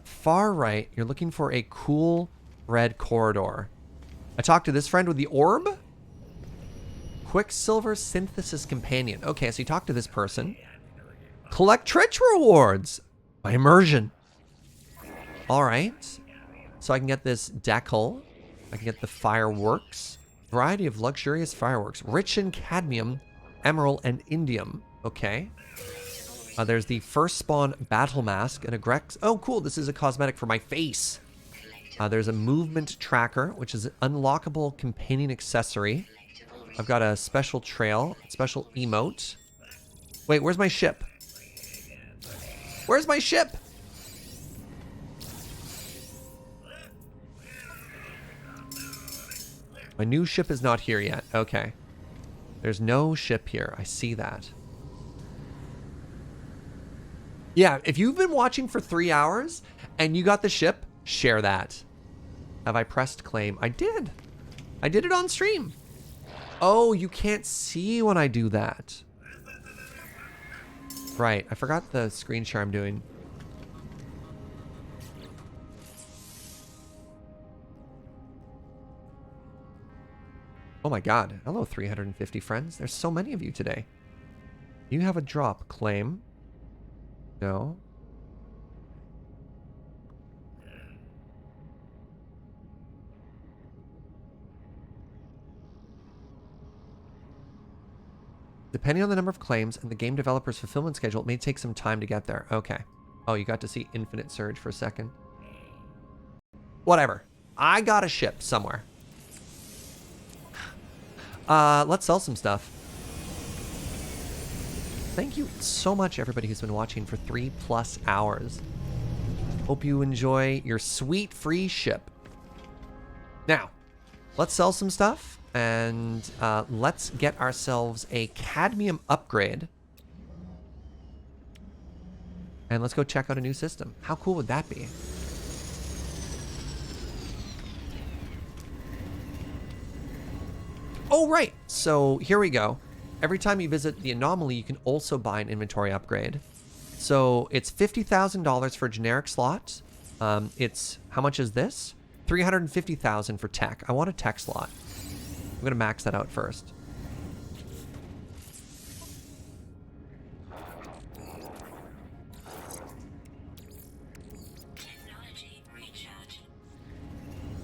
Far right, you're looking for a cool red corridor. I talked to this friend with the orb. Quicksilver Synthesis Companion. Okay, so you talk to this person. Collect Twitch rewards by immersion. All right. So I can get this decal. I can get the fireworks. Variety of luxurious fireworks. Rich in cadmium, emerald, and indium. Okay. There's the first spawn battle mask and a Grex. Oh, cool. This is a cosmetic for my face. There's a movement tracker, which is an unlockable companion accessory. I've got a special trail, special emote. Wait, where's my ship? Where's my ship? My new ship is not here yet. Okay. There's no ship here. I see that. Yeah, if you've been watching for 3 hours and you got the ship, share that. Have I pressed claim? I did. I did it on stream. Oh, you can't see when I do that. Right, I forgot the screen share I'm doing. Oh my god. Hello, 350 friends. There's so many of you today. You have a drop. Claim. No. Depending on the number of claims and the game developer's fulfillment schedule, it may take some time to get there. Okay. Oh, you got to see Infinite Surge for a second. Whatever. I got a ship somewhere. Let's sell some stuff. Thank you so much, everybody who's been watching for 3+ hours. Hope you enjoy your sweet free ship. Now, let's sell some stuff. And let's get ourselves a cadmium upgrade. And let's go check out a new system. How cool would that be? Oh, right. So here we go. Every time you visit the Anomaly, you can also buy an inventory upgrade. So it's $50,000 for a generic slot. It's, how much is this? $350,000 for tech. I want a tech slot. I'm going to max that out first.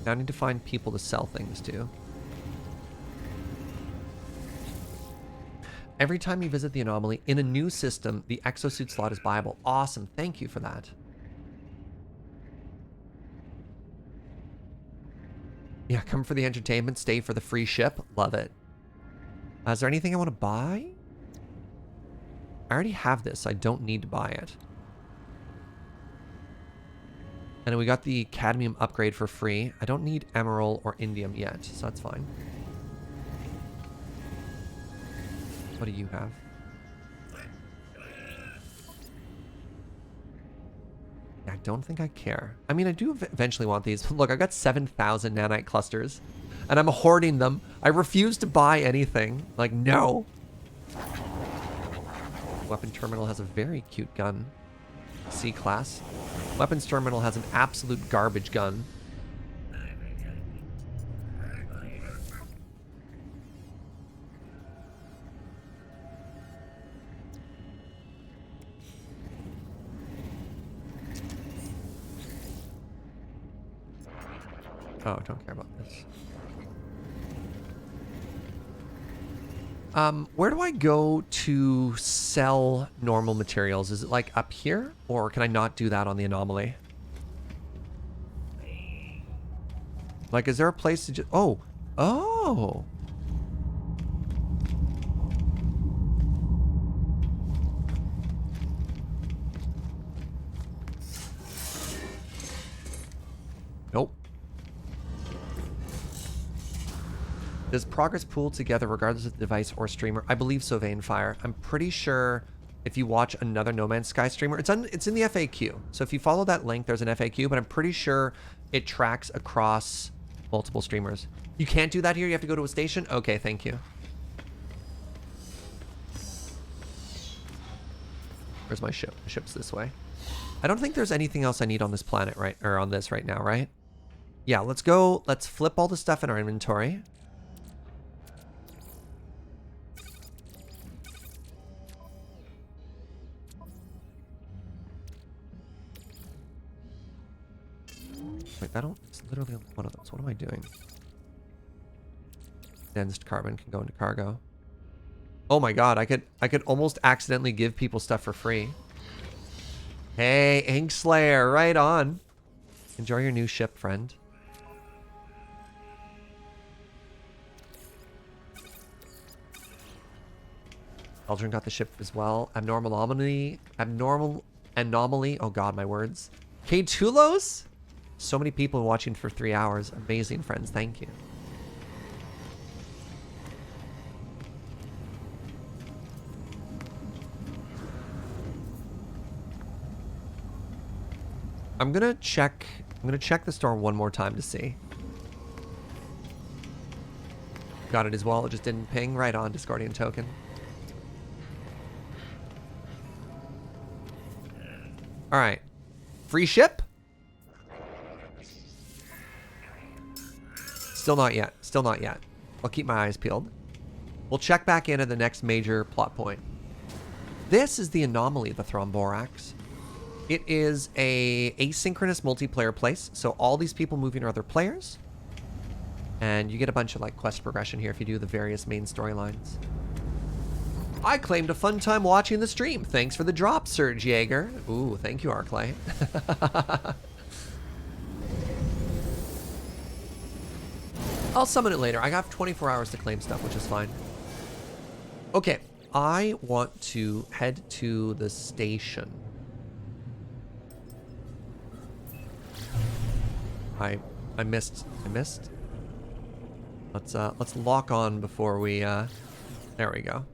Now I need to find people to sell things to. Every time you visit the Anomaly in a new system, the exosuit slot is buyable. Awesome. Thank you for that. Yeah, come for the entertainment, stay for the free ship. Love it. Is there anything I want to buy? I already have this, so I don't need to buy it. And then we got the cadmium upgrade for free. I don't need emerald or indium yet, so that's fine. What do you have? I don't think I care. I mean, I do eventually want these. Look, I've got 7,000 nanite clusters, and I'm hoarding them. I refuse to buy anything. Like, no. Weapon terminal has a very cute gun. C-class. Weapons terminal has an absolute garbage gun. Oh, don't care about this. Where do I go to sell normal materials? Is it like up here? Or can I not do that on the Anomaly? Like, is there a place to just... Oh! Oh! Nope. Does progress pool together regardless of the device or streamer? I believe so, Vainfire. I'm pretty sure if you watch another No Man's Sky streamer, it's in the FAQ. So if you follow that link, there's an FAQ, but I'm pretty sure it tracks across multiple streamers. You can't do that here? You have to go to a station? Okay, thank you. Where's my ship? The ship's this way. I don't think there's anything else I need on this planet, right? Or on this right now, right? Yeah, let's go. Let's flip all the stuff in our inventory. Wait, it's literally one of those. What am I doing? Condensed carbon can go into cargo. Oh my god, I could almost accidentally give people stuff for free. Hey, Inkslayer, right on. Enjoy your new ship, friend. Aldrin got the ship as well. Anomaly. Oh god, my words. Cthulhu's? So many people watching for 3 hours. Amazing, friends. Thank you. I'm gonna check the store one more time to see. Got it as well. It just didn't ping. Right on, Discordian token. All right. Free ship? Still not yet. Still not yet. I'll keep my eyes peeled. We'll check back in at the next major plot point. This is the Anomaly, the Thromborax. It is a asynchronous multiplayer place, so all these people moving are other players. And you get a bunch of like quest progression here if you do the various main storylines. I claimed a fun time watching the stream. Thanks for the drop, Serge Jaeger. Ooh, thank you, Arclight. I'll summon it later. I have 24 hours to claim stuff, which is fine. Okay, I want to head to the station. I missed. Let's lock on before we there we go.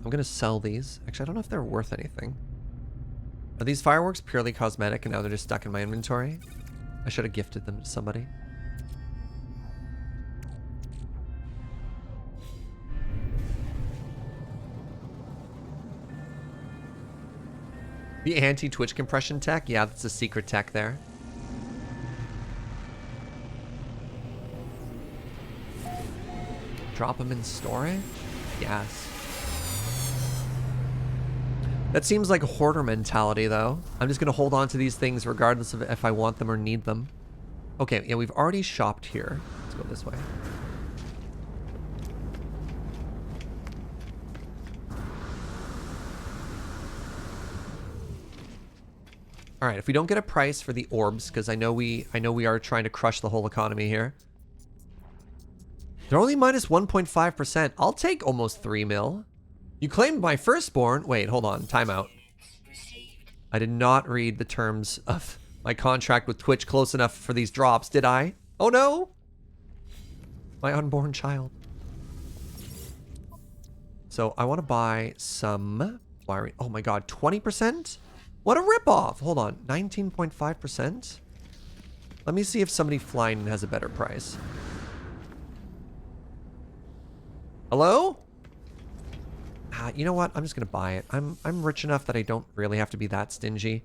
I'm gonna sell these. Actually, I don't know if they're worth anything. Are these fireworks purely cosmetic and now they're just stuck in my inventory? I should have gifted them to somebody. The anti-twitch compression tech? Yeah, that's a secret tech there. Drop them in storage? Yes. That seems like a hoarder mentality, though. I'm just going to hold on to these things regardless of if I want them or need them. Okay, yeah, we've already shopped here. Let's go this way. All right, if we don't get a price for the orbs, because I know we are trying to crush the whole economy here. They're only minus 1.5%. I'll take almost 3 mil. You claimed my firstborn. Wait, hold on. Timeout. I did not read the terms of my contract with Twitch close enough for these drops, did I? Oh no! My unborn child. So I want to buy some wiring. Oh my god, 20%? What a ripoff! Hold on, 19.5%? Let me see if somebody flying has a better price. Hello? You know what? I'm just gonna buy it. I'm rich enough that I don't really have to be that stingy.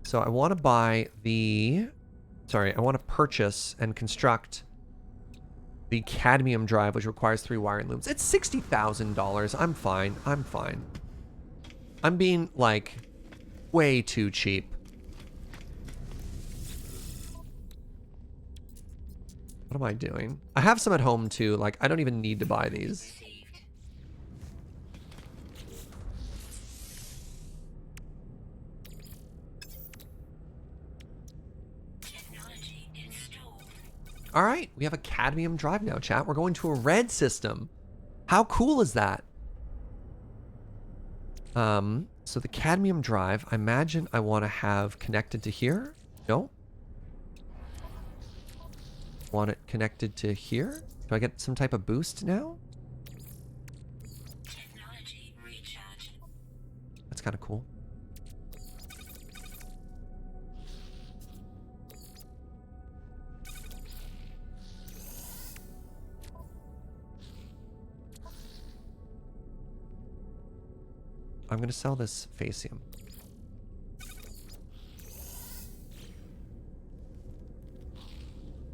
So I want to buy the... Sorry, I want to purchase and construct the cadmium drive, which requires 3 wiring looms. It's $60,000. I'm fine. I'm fine. I'm being, like, way too cheap. What am I doing? I have some at home, too. Like, I don't even need to buy these. All right, we have a cadmium drive now, chat. We're going to a red system. How cool is that? So the cadmium drive, I imagine I want to have connected to here. No. Want it connected to here? Do I get some type of boost now? Technology recharge. That's kind of cool. I'm going to sell this Facium.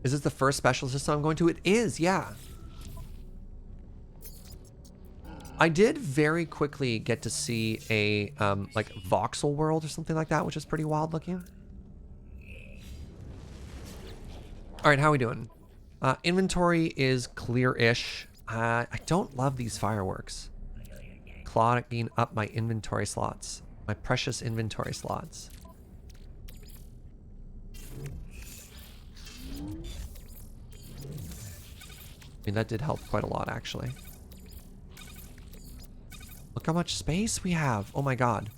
Is this the first special system I'm going to? It is, yeah. I did very quickly get to see a, like, voxel world or something like that, which is pretty wild looking. All right, how are we doing? Inventory is clear-ish. I don't love these fireworks. Clogging up my inventory slots. My precious inventory slots. I mean, that did help quite a lot, actually. Look how much space we have. Oh my god.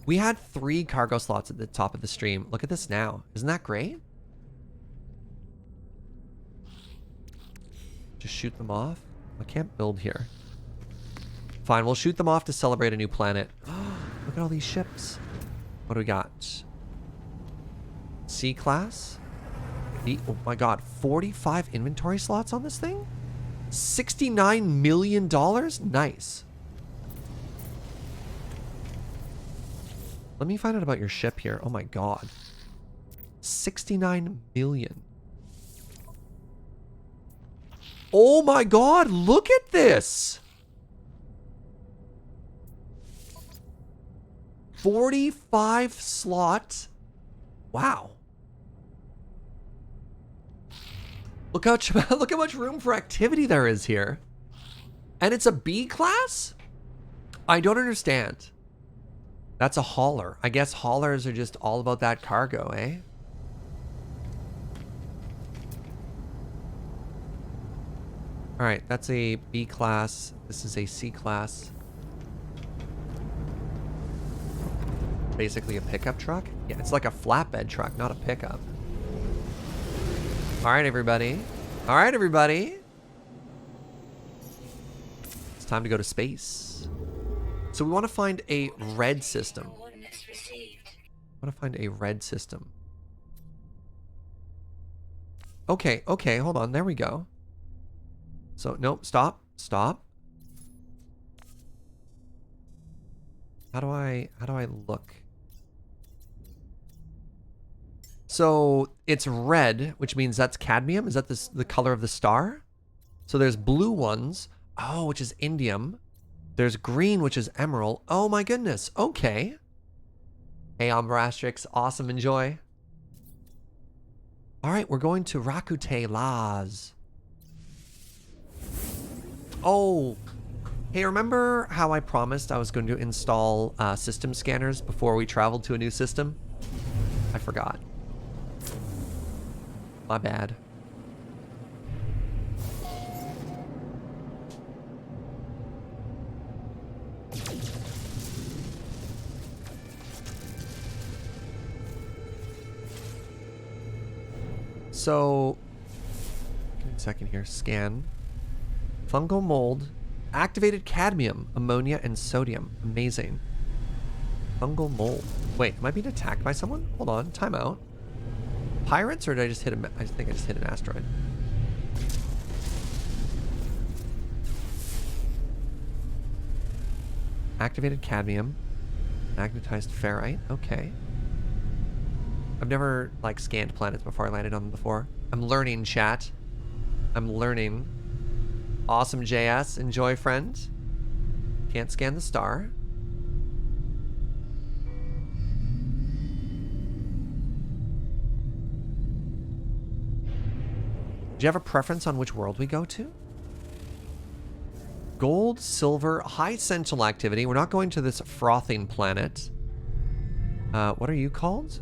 We had 3 cargo slots at the top of the stream. Look at this now. Isn't that great? Just shoot them off. I can't build here. Fine, we'll shoot them off to celebrate a new planet. Look at all these ships. What do we got? C-class? Oh my god, 45 inventory slots on this thing? $69 million? Nice. Let me find out about your ship here. Oh my god. 69 million. Oh my god, look at this! 45 slot. Wow. Look how look how much room for activity there is here. And it's a B class? I don't understand. That's a hauler. I guess haulers are just all about that cargo, eh? All right, that's a B class. This is a C class. Basically a pickup truck? Yeah, it's like a flatbed truck, not a pickup. All right, everybody. All right, everybody. It's time to go to space. So we want to find a red system. Coordinates received. I want to find a red system. Okay, okay, hold on. There we go. So, nope, stop, stop. How do I look? So it's red, which means that's cadmium. Is that the color of the star? So there's blue ones. Oh, which is indium. There's green, which is emerald. Oh my goodness. Okay. Hey, Ambrastrix. Awesome. Enjoy. All right, we're going to Rakute Laz. Oh. Hey, remember how I promised I was going to install system scanners before we traveled to a new system? I forgot. My bad. So, give me a second here. Scan. Fungal mold. Activated cadmium, ammonia, and sodium. Amazing. Fungal mold. Wait, am I being attacked by someone? Hold on, time out. Pirates, or did I just hit a... I think I just hit an asteroid. Activated cadmium. Magnetized ferrite. Okay. I've never, like, scanned planets before I landed on them before. I'm learning, chat. I'm learning. Awesome JS. Enjoy, friend. Can't scan the star. Do you have a preference on which world we go to? Gold, silver, high sentinel activity. We're not going to this frothing planet. What are you called?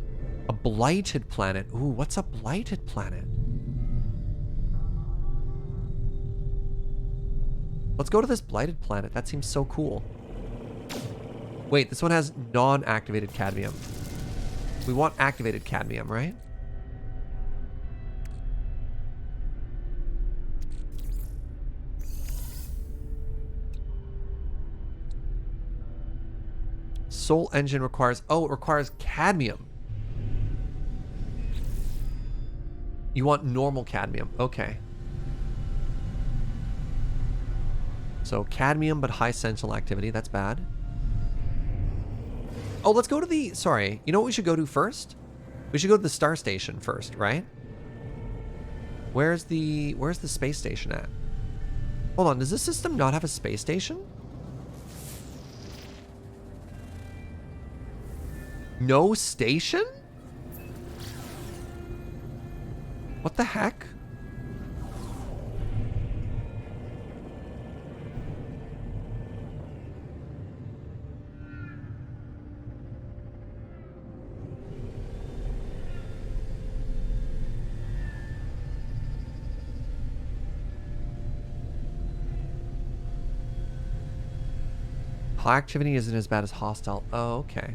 A blighted planet. Ooh, what's a blighted planet? Let's go to this blighted planet. That seems so cool. Wait, this one has non-activated cadmium. We want activated cadmium, right? Soul engine requires... Oh, it requires cadmium. You want normal cadmium. Okay. So cadmium, but high sentinel activity. That's bad. Oh, let's go to the... Sorry. You know what we should go to first? We should go to the star station first, right? Where's the space station at? Hold on. Does this system not have a space station? No station? What the heck? High activity isn't as bad as hostile. Oh, okay.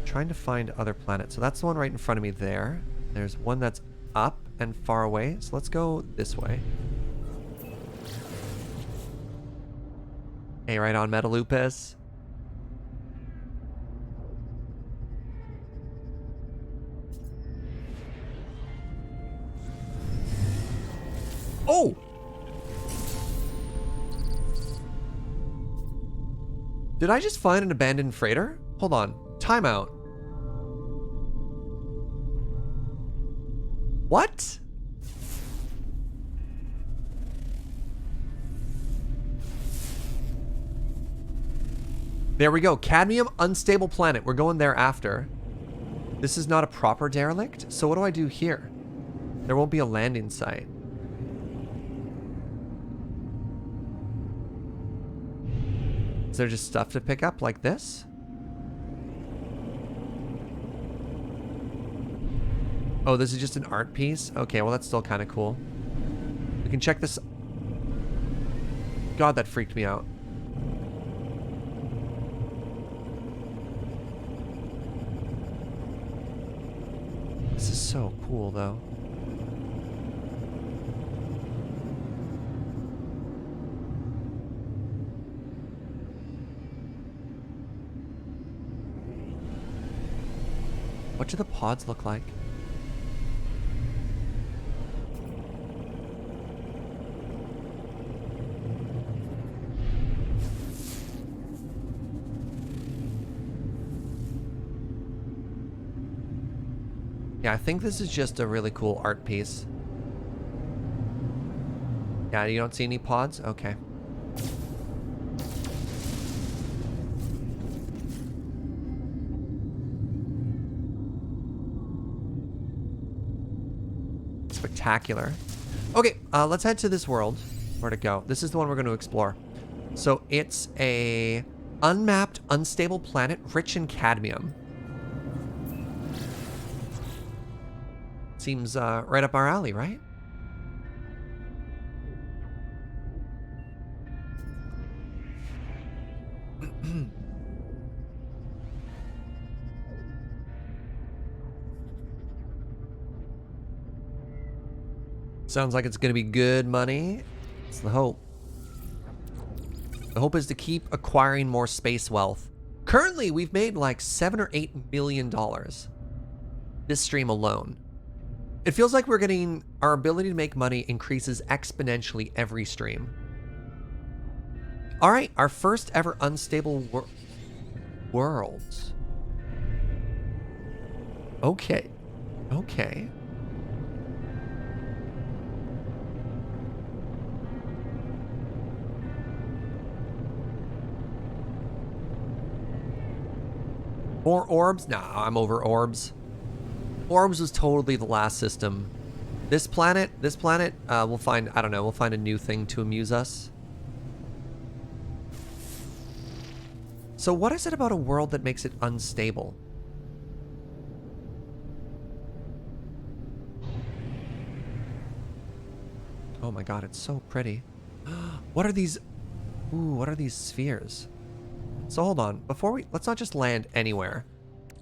Trying to find other planets. So that's the one right in front of me there. There's one that's up and far away. So let's go this way. Hey, right on, Metalupus. Oh! Did I just find an abandoned freighter? Hold on. Timeout. What? There we go. Cadmium, unstable planet. We're going there after. This is not a proper derelict. So what do I do here? There won't be a landing site. Is there just stuff to pick up like this? Oh, this is just an art piece? Okay, well, that's still kind of cool. We can check this. God, that freaked me out. This is so cool, though. What do the pods look like? Yeah, I think this is just a really cool art piece. Yeah, you don't see any pods? Okay. Spectacular. Okay, let's head to this world. Where to go? This is the one we're going to explore. So it's a unmapped, unstable planet rich in cadmium. Seems right up our alley, right? Sounds like it's going to be good money. It's the hope. The hope is to keep acquiring more space wealth. Currently, we've made like $7 or $8 million this stream alone. It feels like we're getting our ability to make money increases exponentially every stream. All right, our first ever unstable worlds. Okay. Okay. More orbs? Nah, I'm over orbs. Orbs was totally the last system. This planet, we'll find, I don't know, we'll find a new thing to amuse us. So what is it about a world that makes it unstable? Oh my god, it's so pretty. What are these? Ooh, what are these spheres? So hold on, let's not just land anywhere.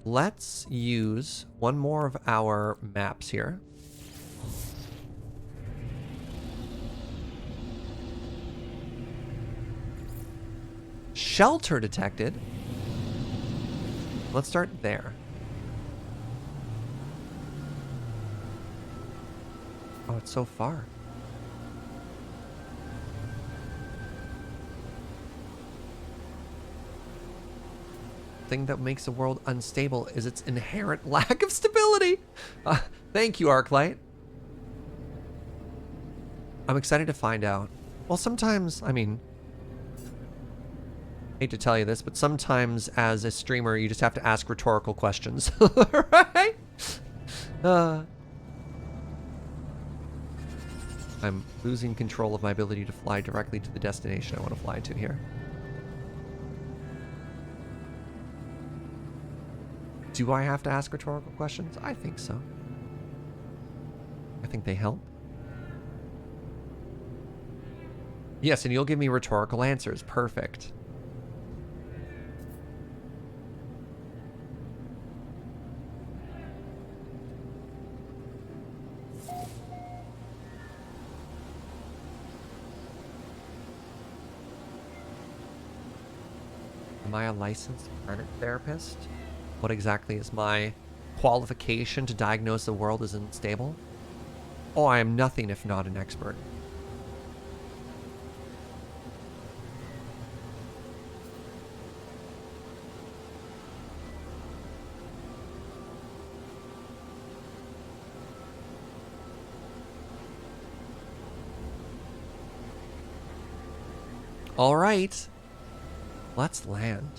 Let's use one more of our maps here. Shelter detected. Let's start there. Oh, it's so far. Thing that makes the world unstable is its inherent lack of stability. Thank you, Arclight. I'm excited to find out. Well, sometimes, I mean, hate to tell you this, but sometimes as a streamer, you just have to ask rhetorical questions, right? I'm losing control of my ability to fly directly to the destination I want to fly to here. Do I have to ask rhetorical questions? I think so. I think they help. Yes, and you'll give me rhetorical answers. Perfect. Am I a licensed planet therapist? What exactly is my qualification to diagnose the world as unstable? Oh, I am nothing if not an expert. All right, let's land.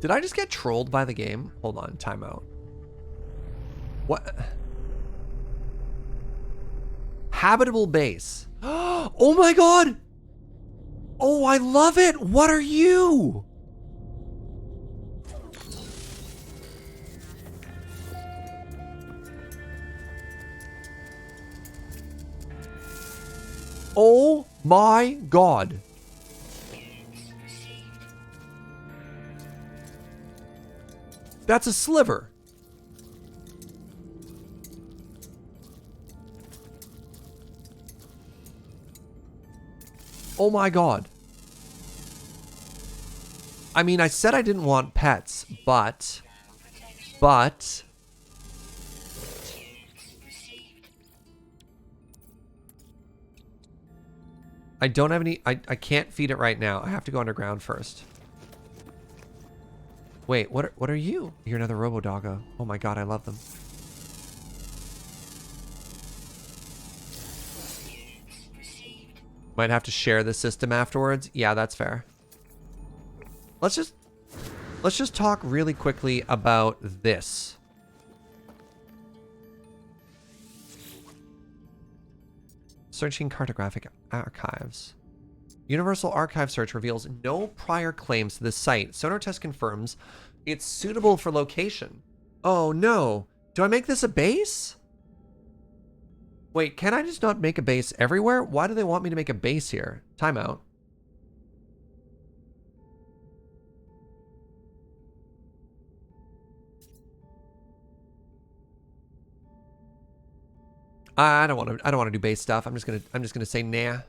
Did I just get trolled by the game? Hold on, timeout. What? Habitable base. Oh my god! Oh, I love it! What are you? Oh my god. That's a sliver. Oh my god. I mean, I said I didn't want pets, but I don't have any, I can't feed it right now. I have to go underground first. Wait, what are you? You're another Robo Doggo. Oh my god, I love them. Might have to share the system afterwards. Yeah, that's fair. let's just talk really quickly about this. Searching cartographic archives. Universal Archive search reveals no prior claims to this site. Sonar test confirms it's suitable for location. Oh no. Do I make this a base? Wait, can I just not make a base everywhere? Why do they want me to make a base here? Timeout. I don't want to do base stuff. I'm just gonna say nah.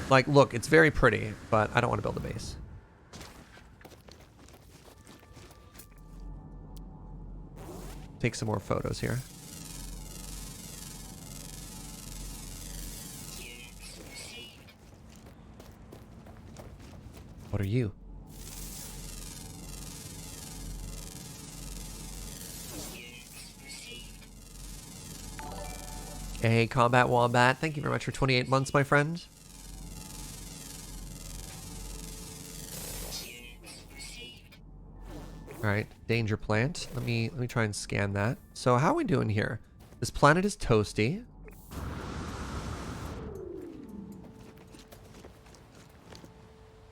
Like, look, it's very pretty, but I don't want to build a base. Take some more photos here. What are you? Hey, Combat Wombat. Thank you very much for 28 months, my friend. All right, danger plant. Let me try and scan that. So how are we doing here? This planet is toasty.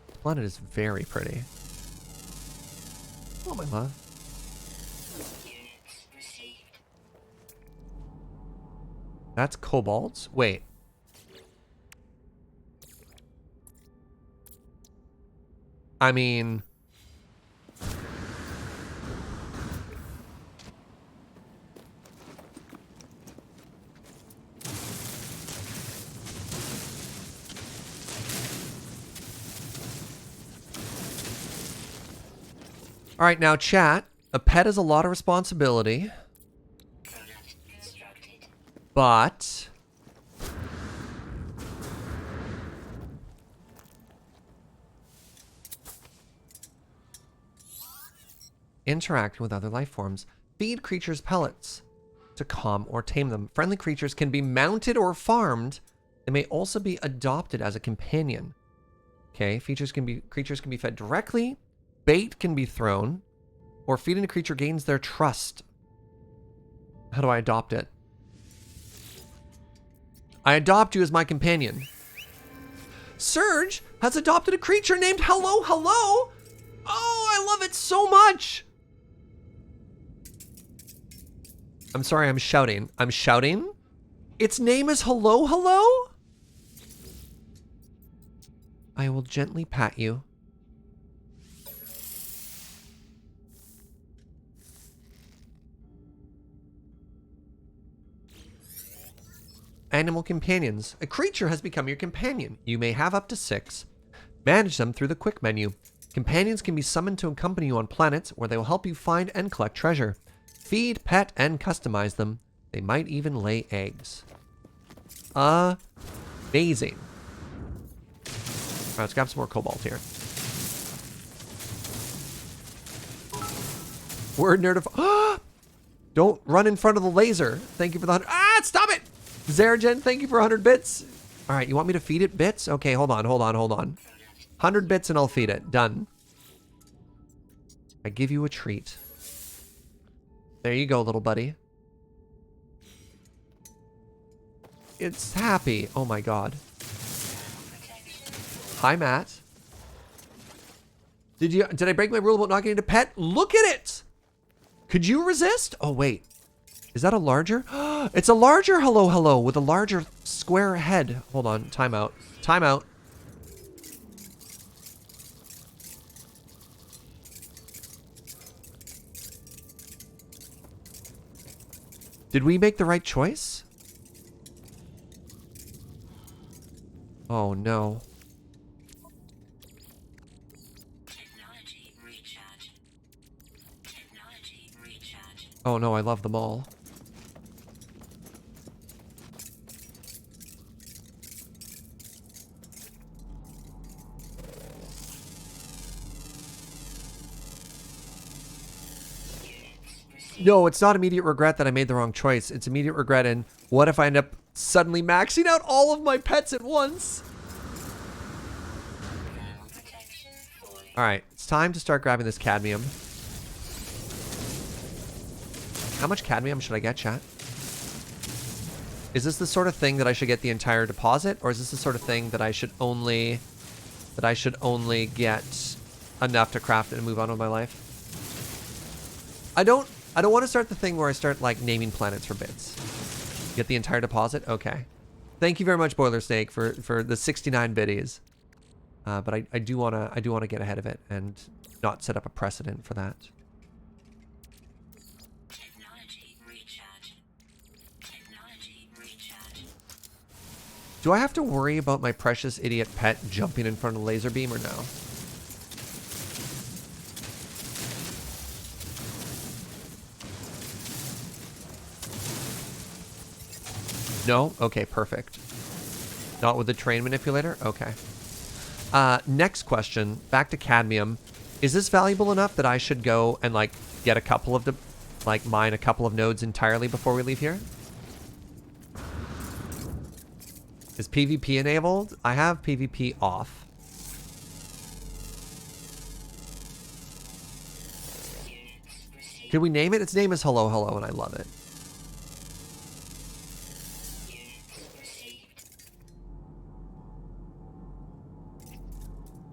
This planet is very pretty. Oh, my love. That's cobalt. Wait. I mean... All right, now chat. A pet is a lot of responsibility. But interacting with other life forms. Feed creatures pellets to calm or tame them. Friendly creatures can be mounted or farmed. They may also be adopted as a companion. Okay, creatures can be fed directly. Bait can be thrown, or feeding a creature gains their trust. How do I adopt it? I adopt you as my companion. Serge has adopted a creature named Hello Hello. Oh, I love it so much. I'm sorry, I'm shouting. I'm shouting? Its name is Hello Hello? I will gently pat you. Animal companions. A creature has become your companion. You may have up to 6. Manage them through the quick menu. Companions can be summoned to accompany you on planets where they will help you find and collect treasure. Feed, pet, and customize them. They might even lay eggs. Amazing. Alright, let's grab some more cobalt here. Word nerd. Don't run in front of the laser. Thank you for the 100. Stop it! Zergen, thank you for 100 bits. All right, you want me to feed it bits? Okay, hold on. 100 bits and I'll feed it. Done. I give you a treat. There you go, little buddy. It's happy. Oh my god. Hi, Matt. Did I break my rule about not getting to pet? Look at it! Could you resist? Oh, wait. Is that a larger? It's a larger Hello Hello with a larger square head. Hold on. Timeout. Timeout. Did we make the right choice? Oh, no. Technology recharge. Technology recharge. Oh, no. I love them all. No, it's not immediate regret that I made the wrong choice. It's immediate regret in what if I end up suddenly maxing out all of my pets at once? All Alright, it's time to start grabbing this cadmium. How much cadmium should I get, chat? Is this the sort of thing that I should get the entire deposit? Or is this the sort of thing that I should only get enough to craft it and move on with my life? I don't want to start the thing where I start like naming planets for bits. Get the entire deposit? Okay. Thank you very much, Boiler Snake, for the 69 biddies. But I do wanna get ahead of it and not set up a precedent for that. Technology recharge. Technology recharge. Do I have to worry about my precious idiot pet jumping in front of the laser beam or no? No? Okay, perfect. Not with the train manipulator? Okay. Next question, back to cadmium. Is this valuable enough that I should go and like get a couple of the, like mine a couple of nodes entirely before we leave here? Is PvP enabled? I have PvP off. Can we name it? Its name is Hello Hello and I love it.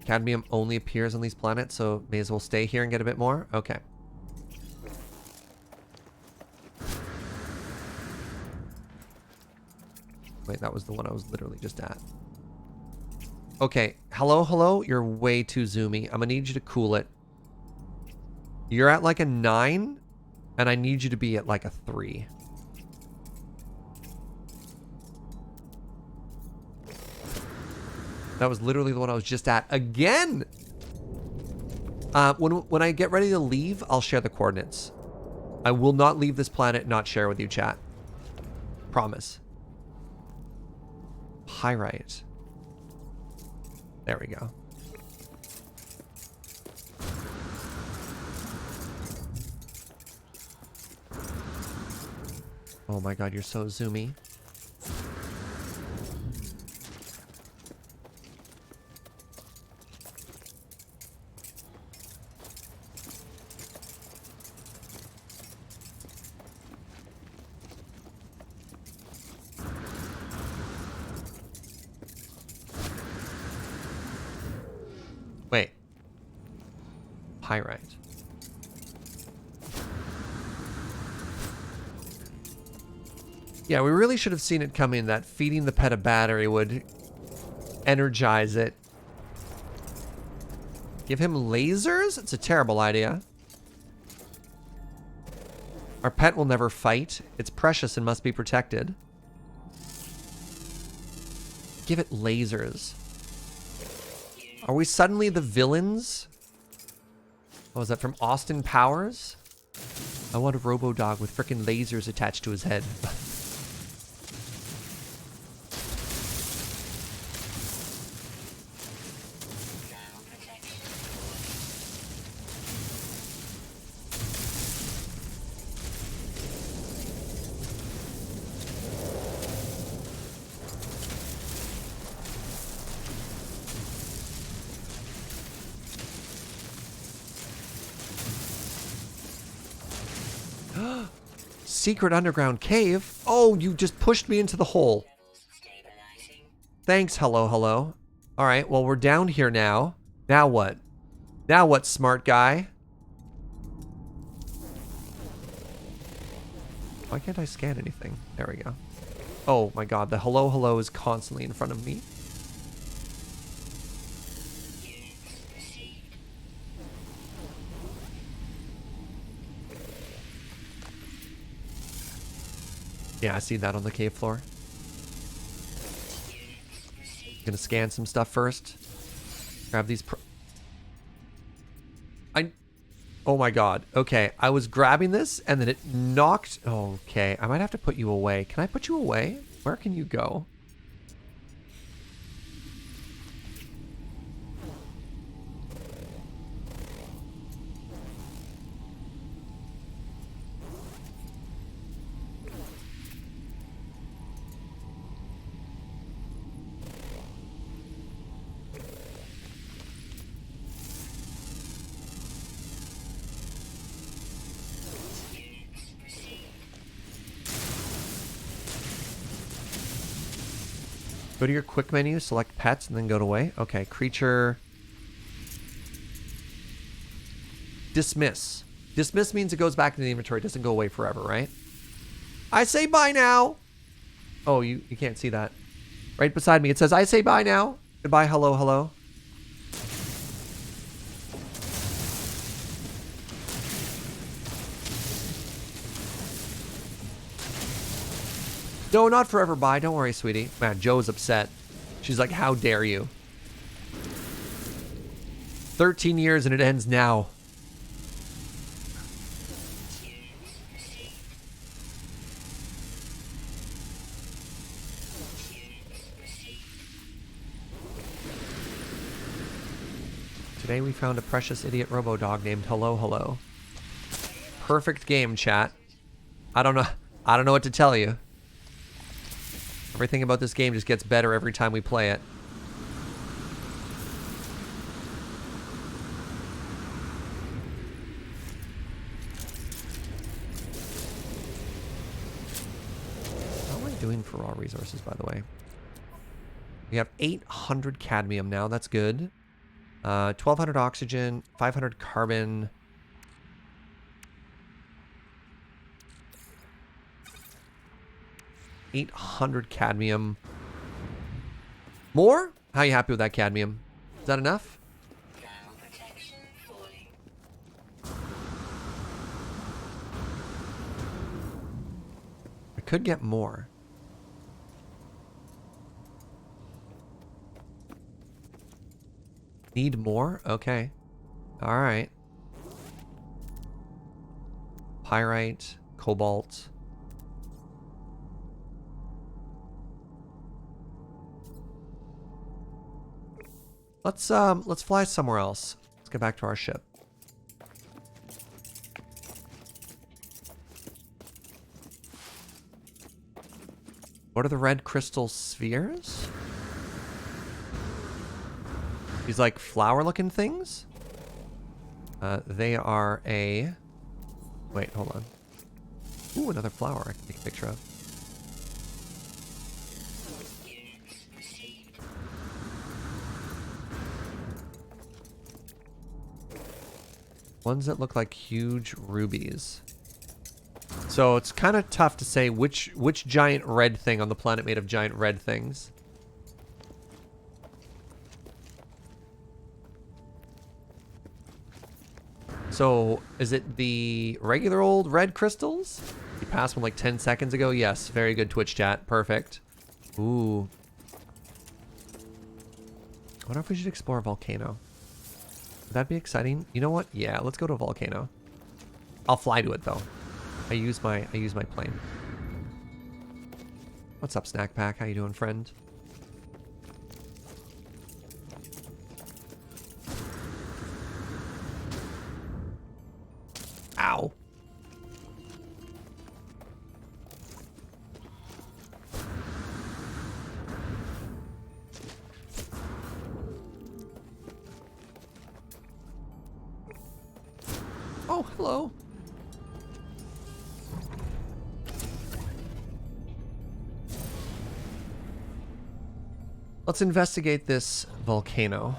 Cadmium only appears on these planets, so may as well stay here and get a bit more? Okay. Wait, that was the one I was literally just at. Okay, hello, hello. You're way too zoomy. I'm gonna need you to cool it. You're at like a 9, and I need you to be at like a 3. That was literally the one I was just at again. When I get ready to leave, I'll share the coordinates. I will not leave this planet and not share with you, chat. Promise. Pyrite. There we go. Oh my god, you're so zoomy. Wait. Pyrite. Yeah, we really should have seen it coming that feeding the pet a battery would energize it. Give him lasers? It's a terrible idea. Our pet will never fight. It's precious and must be protected. Give it lasers. Are we suddenly the villains? Oh, is that from Austin Powers? I want a Robo Dog with frickin' lasers attached to his head. Secret underground cave? Oh, you just pushed me into the hole. Thanks, hello, hello. Alright, well, we're down here now. Now what? Now what, smart guy? Why can't I scan anything? There we go. Oh my god, the hello, hello is constantly in front of me. Yeah, I see that on the cave floor. Gonna scan some stuff first. Grab these oh my god. Okay, I was grabbing this and then it knocked. Okay, I might have to put you away. Can I put you away? Where can you go? Go to your quick menu, select pets, and then go to away. Okay, creature. Dismiss. Dismiss means it goes back into the inventory. It doesn't go away forever, right? I say bye now. Oh, you can't see that. Right beside me, it says, I say bye now. Goodbye, hello, hello. No, not forever bye. Don't worry, sweetie. Man, Joe's upset. She's like, how dare you? 13 years and it ends now. Today we found a precious idiot Robo Dog named Hello Hello. Perfect game, chat. I don't know what to tell you. Everything about this game just gets better every time we play it. How am I doing for raw resources, by the way? We have 800 cadmium now. That's good. 1200 oxygen, 500 carbon. $800 cadmium. More? How are you happy with that cadmium? Is that enough? I could get more. Need more? Okay. Alright. Pyrite, cobalt. Let's fly somewhere else. Let's get back to our ship. What are the red crystal spheres? These like flower looking things? They are a... Wait, hold on. Ooh, another flower I can take a picture of. Ones that look like huge rubies. So it's kind of tough to say which giant red thing on the planet made of giant red things. So is it the regular old red crystals? You passed one like 10 seconds ago? Yes, very good Twitch chat. Perfect. Ooh. I wonder if we should explore a volcano. Would that be exciting? You know what? Yeah, let's go to a volcano. I'll fly to it though. I use my plane. What's up, Snack Pack? How you doing, friend? Ow. Oh, hello. Let's investigate this volcano.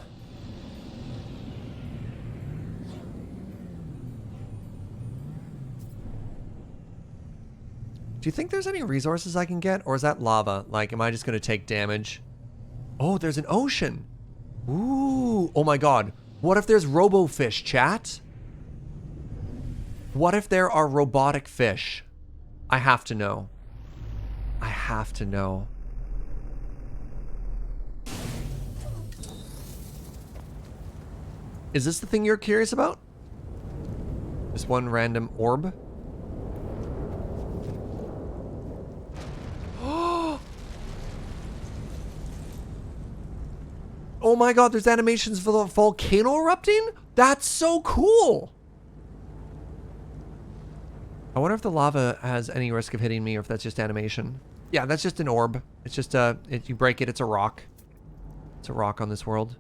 Do you think there's any resources I can get? Or is that lava? Like, am I just going to take damage? Oh, there's an ocean. Ooh. Oh my god. What if there's robo-fish, chat? What if there are robotic fish? I have to know. I have to know. Is this the thing you're curious about? This one random orb? Oh my god, there's animations for the volcano erupting? That's so cool! I wonder if the lava has any risk of hitting me or if that's just animation. Yeah, that's just an orb. It's just you break it, it's a rock. It's a rock on this world.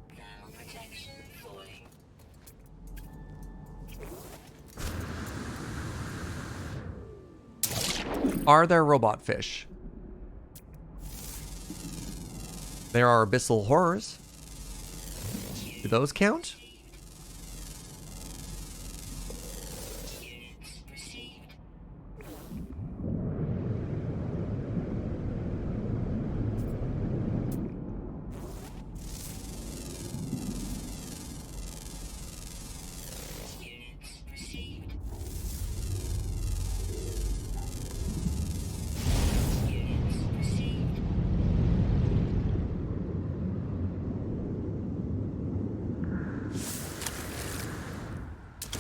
Are there robot fish? There are abyssal horrors. Do those count?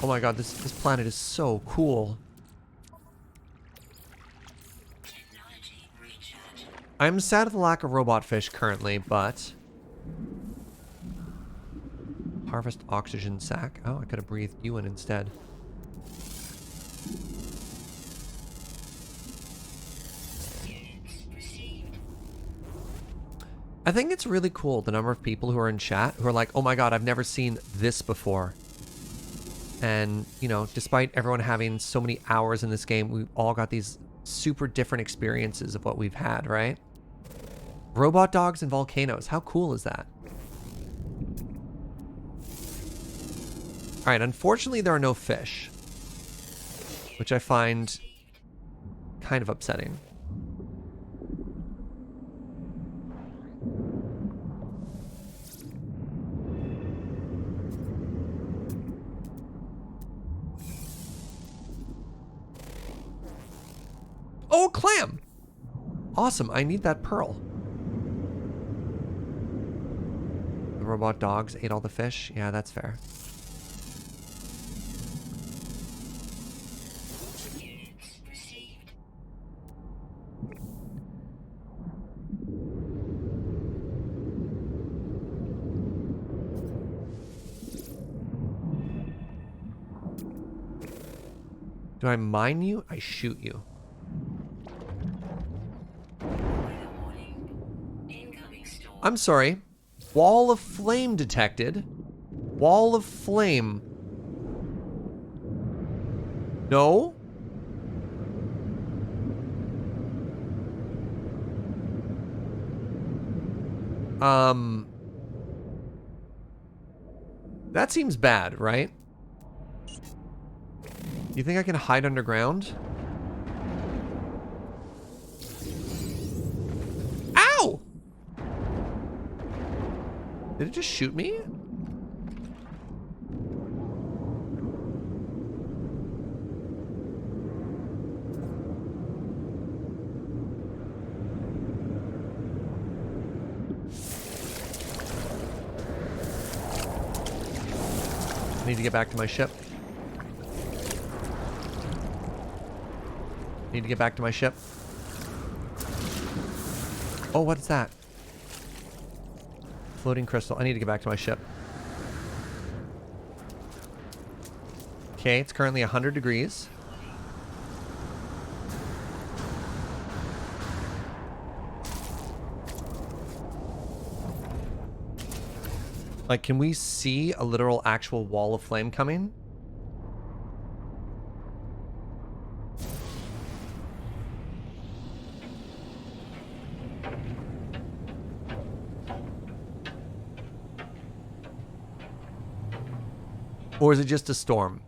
Oh my god, this planet is so cool. Technology recharge. I'm sad at the lack of robot fish currently, but... Harvest oxygen sac. Oh, I could have breathed you in instead. I think it's really cool, the number of people who are in chat who are like, oh my god, I've never seen this before. And, you know, despite everyone having so many hours in this game, we've all got these super different experiences of what we've had, right? Robot dogs and volcanoes. How cool is that? Alright, unfortunately there are no fish, which I find kind of upsetting. Oh, clam! Awesome, I need that pearl. The robot dogs ate all the fish. Yeah, that's fair. Do I mine you? I shoot you. I'm sorry. Wall of flame detected. Wall of flame. No? That seems bad, right? You think I can hide underground? Ow! Did it just shoot me? I need to get back to my ship. Need to get back to my ship. Oh, what is that? Floating crystal. I need to get back to my ship. Okay, it's currently 100 degrees. Like, can we see a literal actual wall of flame coming? Or is it just a storm?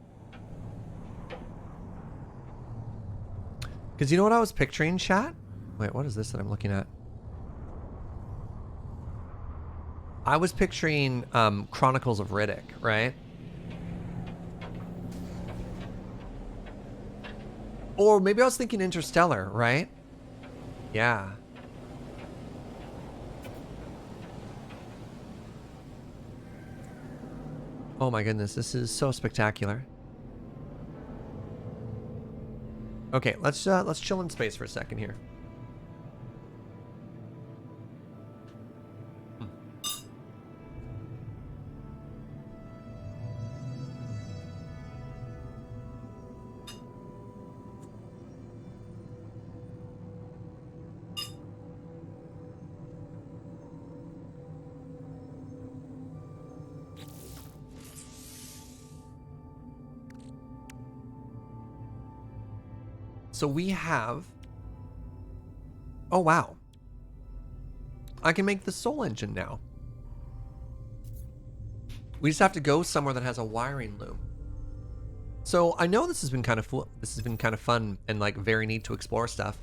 Because you know what I was picturing, chat? Wait, what is this that I'm looking at? I was picturing Chronicles of Riddick, right? Or maybe I was thinking Interstellar, right? Yeah. Oh my goodness, this is so spectacular. Okay, let's chill in space for a second here. So we have... Oh, wow. I can make the soul engine now. We just have to go somewhere that has a wiring loom. So I know this has been kind of fun and like very neat to explore stuff.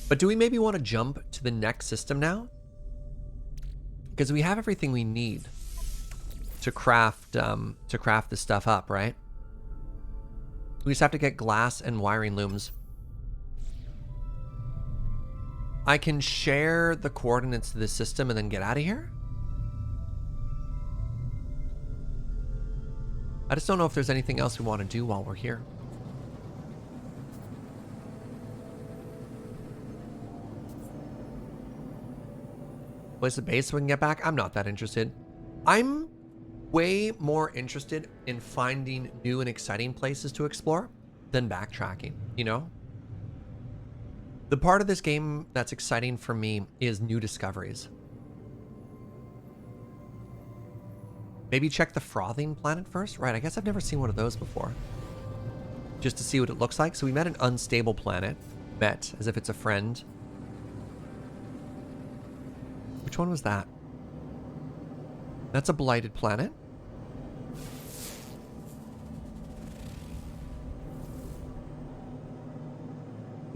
But do we maybe want to jump to the next system now? Because we have everything we need to craft this stuff up, right? We just have to get glass and wiring looms. I can share the coordinates to this system and then get out of here? I just don't know if there's anything else we want to do while we're here. Place a base so we can get back? I'm not that interested. I'm way more interested in finding new and exciting places to explore than backtracking, you know? The part of this game that's exciting for me is new discoveries. Maybe check the Frothing Planet first? Right, I guess I've never seen one of those before. Just to see what it looks like. So we met an unstable planet. Met, as if it's a friend. Which one was that? That's a blighted planet.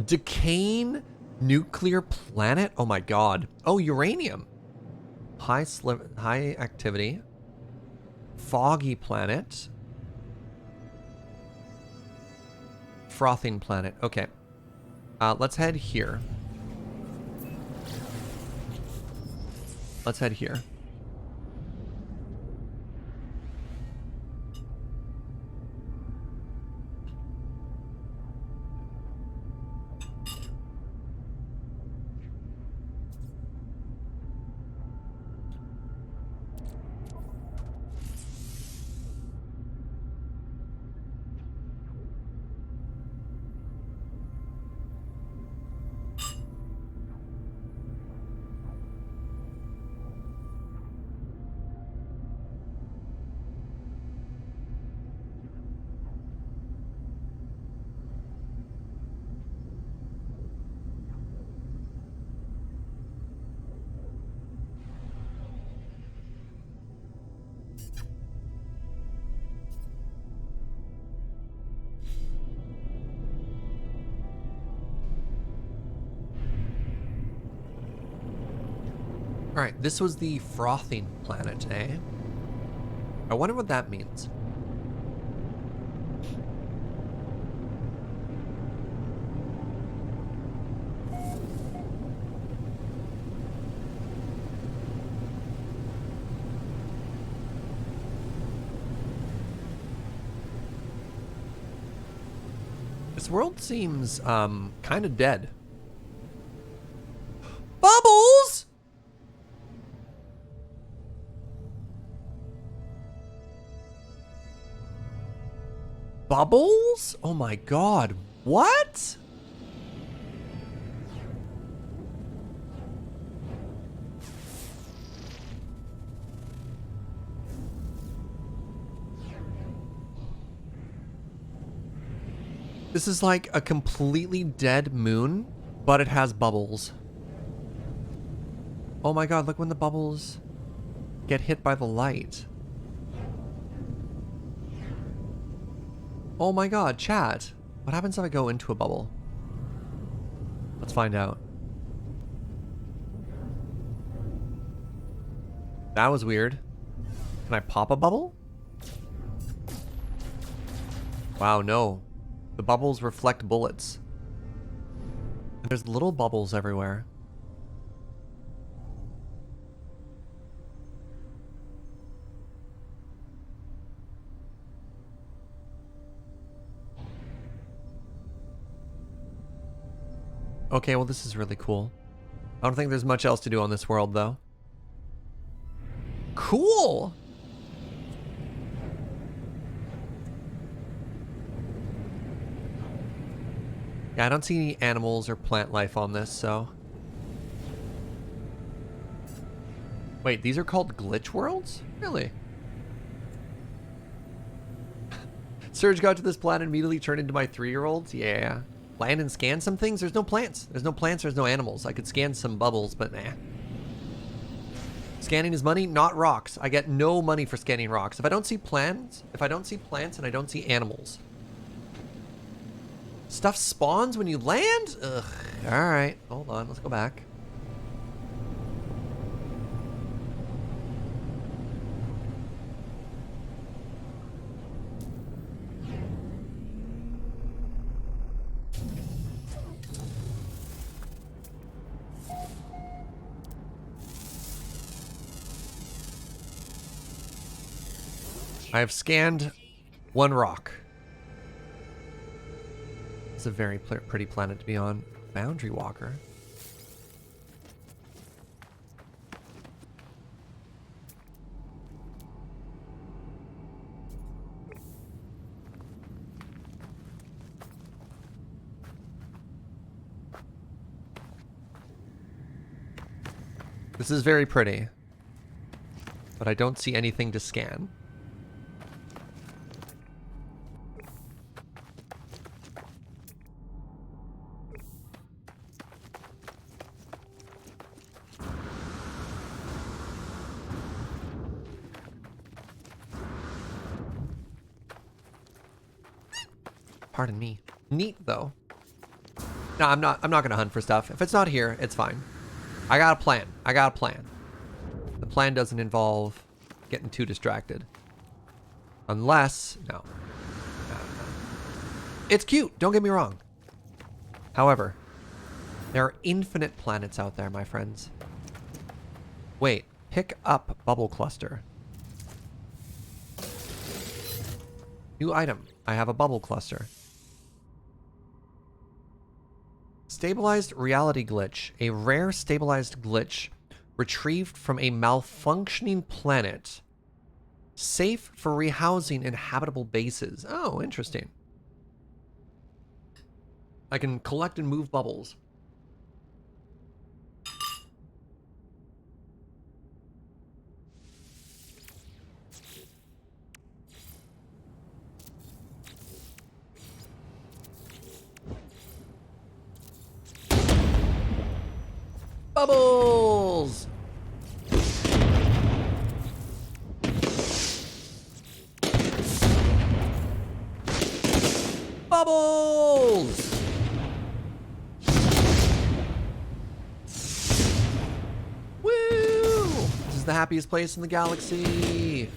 Decaying nuclear planet? Oh my god. Oh, uranium. High activity. Foggy planet. Frothing planet. Okay. Let's head here. Let's head here. Alright, this was the Frothing Planet, eh? I wonder what that means. This world seems, kind of dead. Bubbles! Bubbles? Oh my god, what? This is like a completely dead moon, but it has bubbles. Oh my god, look when the bubbles get hit by the light. Oh my god, chat. What happens if I go into a bubble? Let's find out. That was weird. Can I pop a bubble? Wow, no. The bubbles reflect bullets. And there's little bubbles everywhere. Okay, well this is really cool. I don't think there's much else to do on this world though. Cool! Yeah, I don't see any animals or plant life on this, so... Wait, these are called glitch worlds? Really? Serge got to this planet and immediately turned into my 3-year-olds? Yeah. Land and scan some things? There's no plants. There's no plants, there's no animals. I could scan some bubbles, but nah. Scanning is money, not rocks. I get no money for scanning rocks. If I don't see plants, and I don't see animals. Stuff spawns when you land? Ugh. Alright, hold on, let's go back. I have scanned one rock. It's a very pretty planet to be on. Boundary Walker. This is very pretty, but I don't see anything to scan. Pardon me. Neat though. No, I'm not gonna hunt for stuff. If it's not here, it's fine. I got a plan. The plan doesn't involve getting too distracted. Unless, no. It's cute, don't get me wrong. However, there are infinite planets out there, my friends. Wait, pick up bubble cluster. New item. I have a bubble cluster. Stabilized reality glitch. A rare stabilized glitch retrieved from a malfunctioning planet. Safe for rehousing in habitable bases. Oh, interesting. I can collect and move bubbles. Bubbles! Bubbles! Woo! This is the happiest place in the galaxy.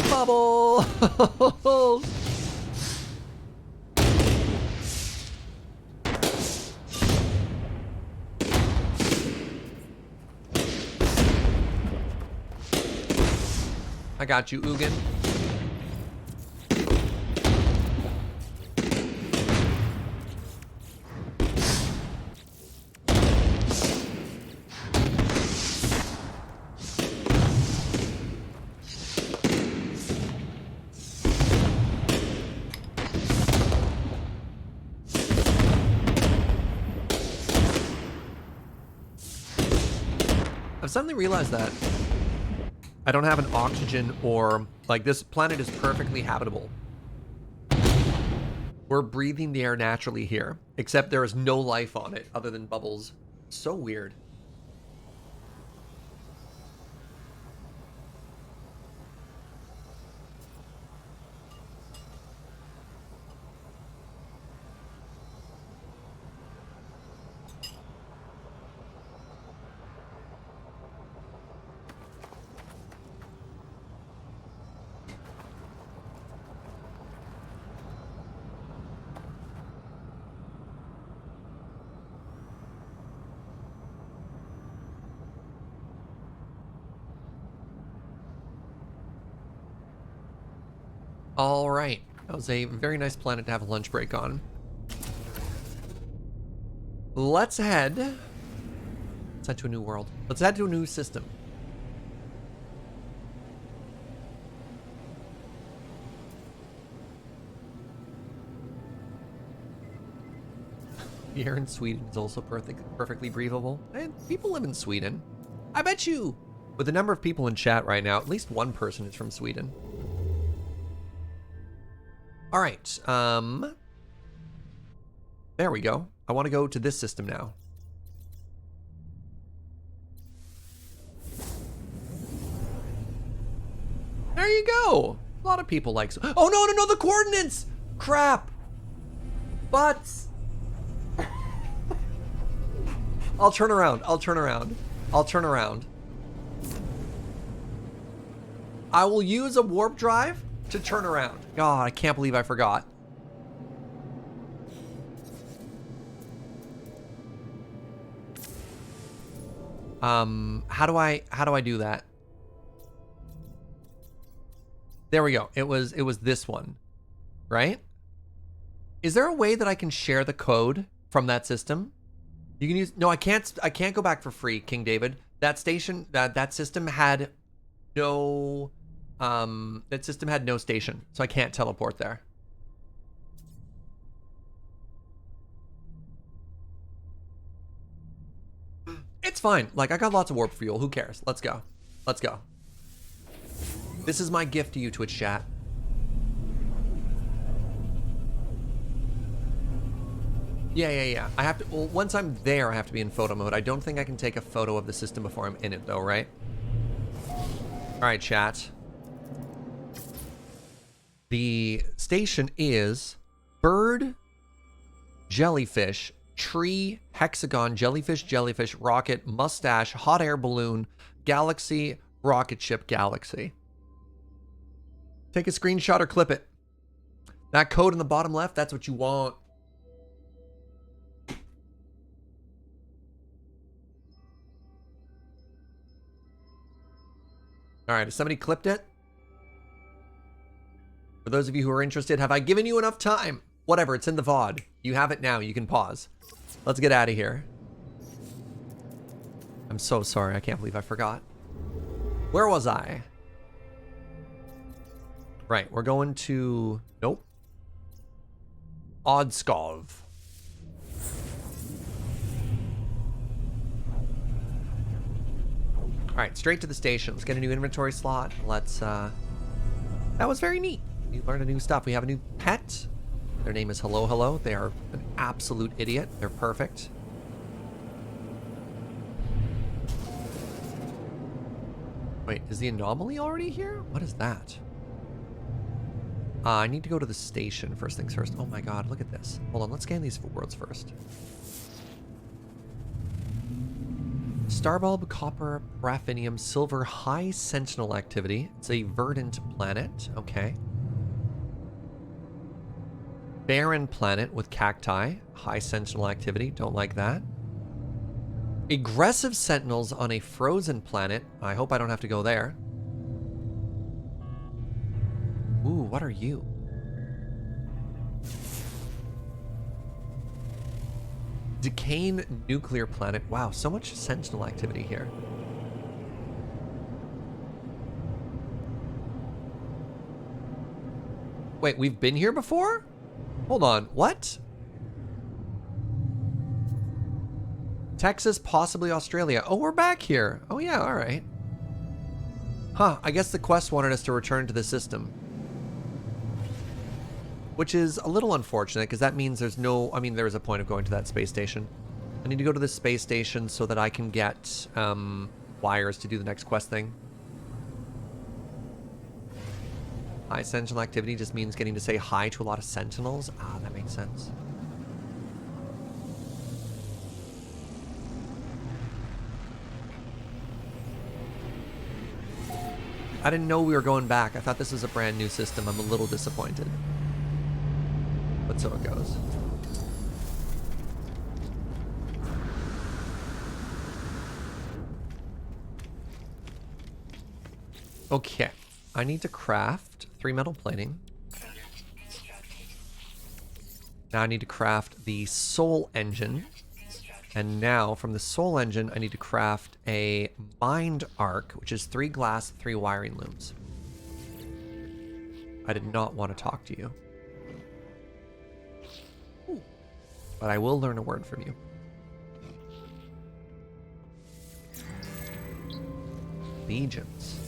Bubbles! I got you, Ugin. I've suddenly realized that I don't have an oxygen or, like, this planet is perfectly habitable. We're breathing the air naturally here, except there is no life on it other than bubbles. So weird. All right, that was a very nice planet to have a lunch break on. Let's head to a new world. Let's head to a new system. Here in Sweden is also perfectly breathable. And people live in Sweden. I bet you, with the number of people in chat right now, at least one person is from Sweden. All right, there we go. I want to go to this system now. There you go. A lot of people like... Oh, no, the coordinates! Crap. Butts. I'll turn around. I will use a warp drive to turn around. God, I can't believe I forgot. How do I do that? There we go. It was this one, right? Is there a way that I can share the code from that system? You can use... No, I can't go back for free, King David. That station, that system had no... that system had no station, so I can't teleport there. It's fine. Like, I got lots of warp fuel. Who cares? Let's go. Let's go. This is my gift to you, Twitch chat. Yeah. I have to... Well, once I'm there, I have to be in photo mode. I don't think I can take a photo of the system before I'm in it, though, right? All right, chat. The station is bird, jellyfish, tree, hexagon, jellyfish, rocket, mustache, hot air balloon, galaxy, rocket ship, galaxy. Take a screenshot or clip it. That code in the bottom left, that's what you want. All right, has somebody clipped it? For those of you who are interested, have I given you enough time? Whatever, it's in the VOD. You have it now, you can pause. Let's get out of here. I'm so sorry, I can't believe I forgot. Where was I? Right, we're going to... Nope. Odskov. All right, straight to the station. Let's get a new inventory slot. Let's, that was very neat. We learned a new stuff. We have a new pet. Their name is Hello Hello. They are an absolute idiot. They're perfect. Wait, is the Anomaly already here? What is that? I need to go to the station first things first. Oh my god, look at this. Hold on, let's scan these worlds first. Starbulb, copper, paraffinium, silver, high sentinel activity. It's a verdant planet. Okay. Barren planet with cacti. High sentinel activity. Don't like that. Aggressive sentinels on a frozen planet. I hope I don't have to go there. Ooh, what are you? Decaying nuclear planet. Wow, so much sentinel activity here. Wait, we've been here before? Hold on, what? Texas, possibly Australia. Oh, we're back here. Oh yeah, all right. Huh, I guess the quest wanted us to return to the system. Which is a little unfortunate, because that means there's no... I mean, there is a point of going to that space station. I need to go to the space station so that I can get wires to do the next quest thing. High sentinel activity just means getting to say hi to a lot of sentinels. Ah, that makes sense. I didn't know we were going back. I thought this was a brand new system. I'm a little disappointed. But so it goes. Okay. I need to craft 3 metal plating. Now I need to craft the soul engine. And now from the soul engine, I need to craft a mind arc, which is 3 glass, 3 wiring looms. I did not want to talk to you. But I will learn a word from you. Legions.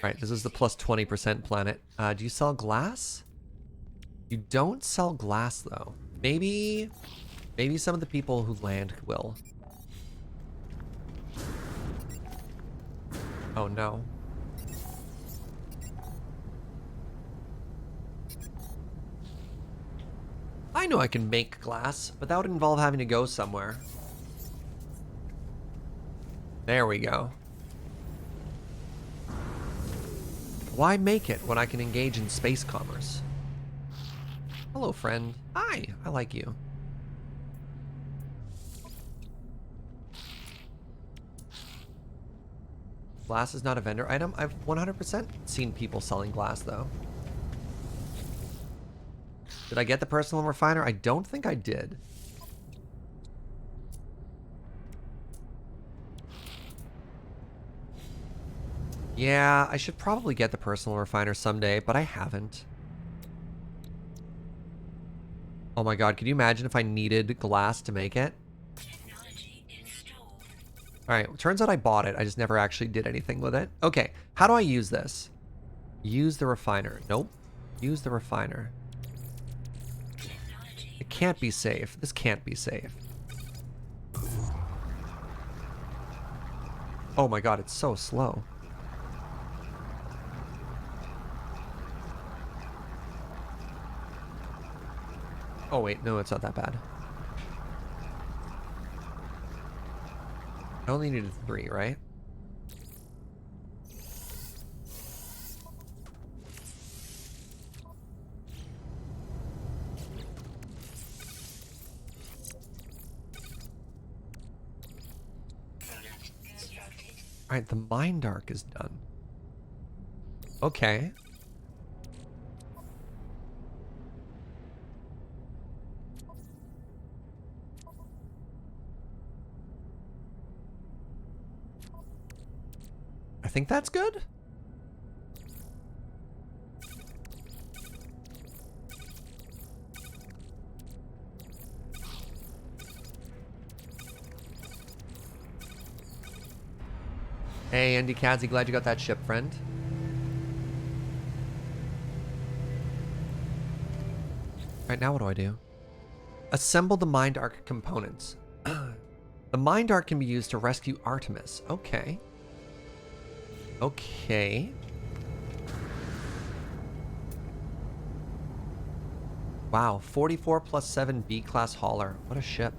Alright, this is the plus 20% planet. Do you sell glass? You don't sell glass, though. Maybe some of the people who land will. Oh, no. I know I can make glass, but that would involve having to go somewhere. There we go. Why make it when I can engage in space commerce? Hello, friend. Hi, I like you. Glass is not a vendor item. I've 100% seen people selling glass, though. Did I get the personal refiner? I don't think I did. Yeah, I should probably get the personal refiner someday, but I haven't. Oh my god, could you imagine if I needed glass to make it? Alright, well, turns out I bought it. I just never actually did anything with it. Okay, how do I use this? Use the refiner. Nope. Use the refiner. It can't be safe. This can't be safe. Oh my god, it's so slow. Oh wait, no, it's not that bad. I only needed 3, right? Alright, the Mind Arc is done. Okay. I think that's good. Hey, Andy Kazi, glad you got that ship, friend. Right, now what do I do? Assemble the Mind Arc components. The Mind Arc can be used to rescue Artemis. Okay. Okay. Wow, 44 plus 7 B-class hauler. What a ship.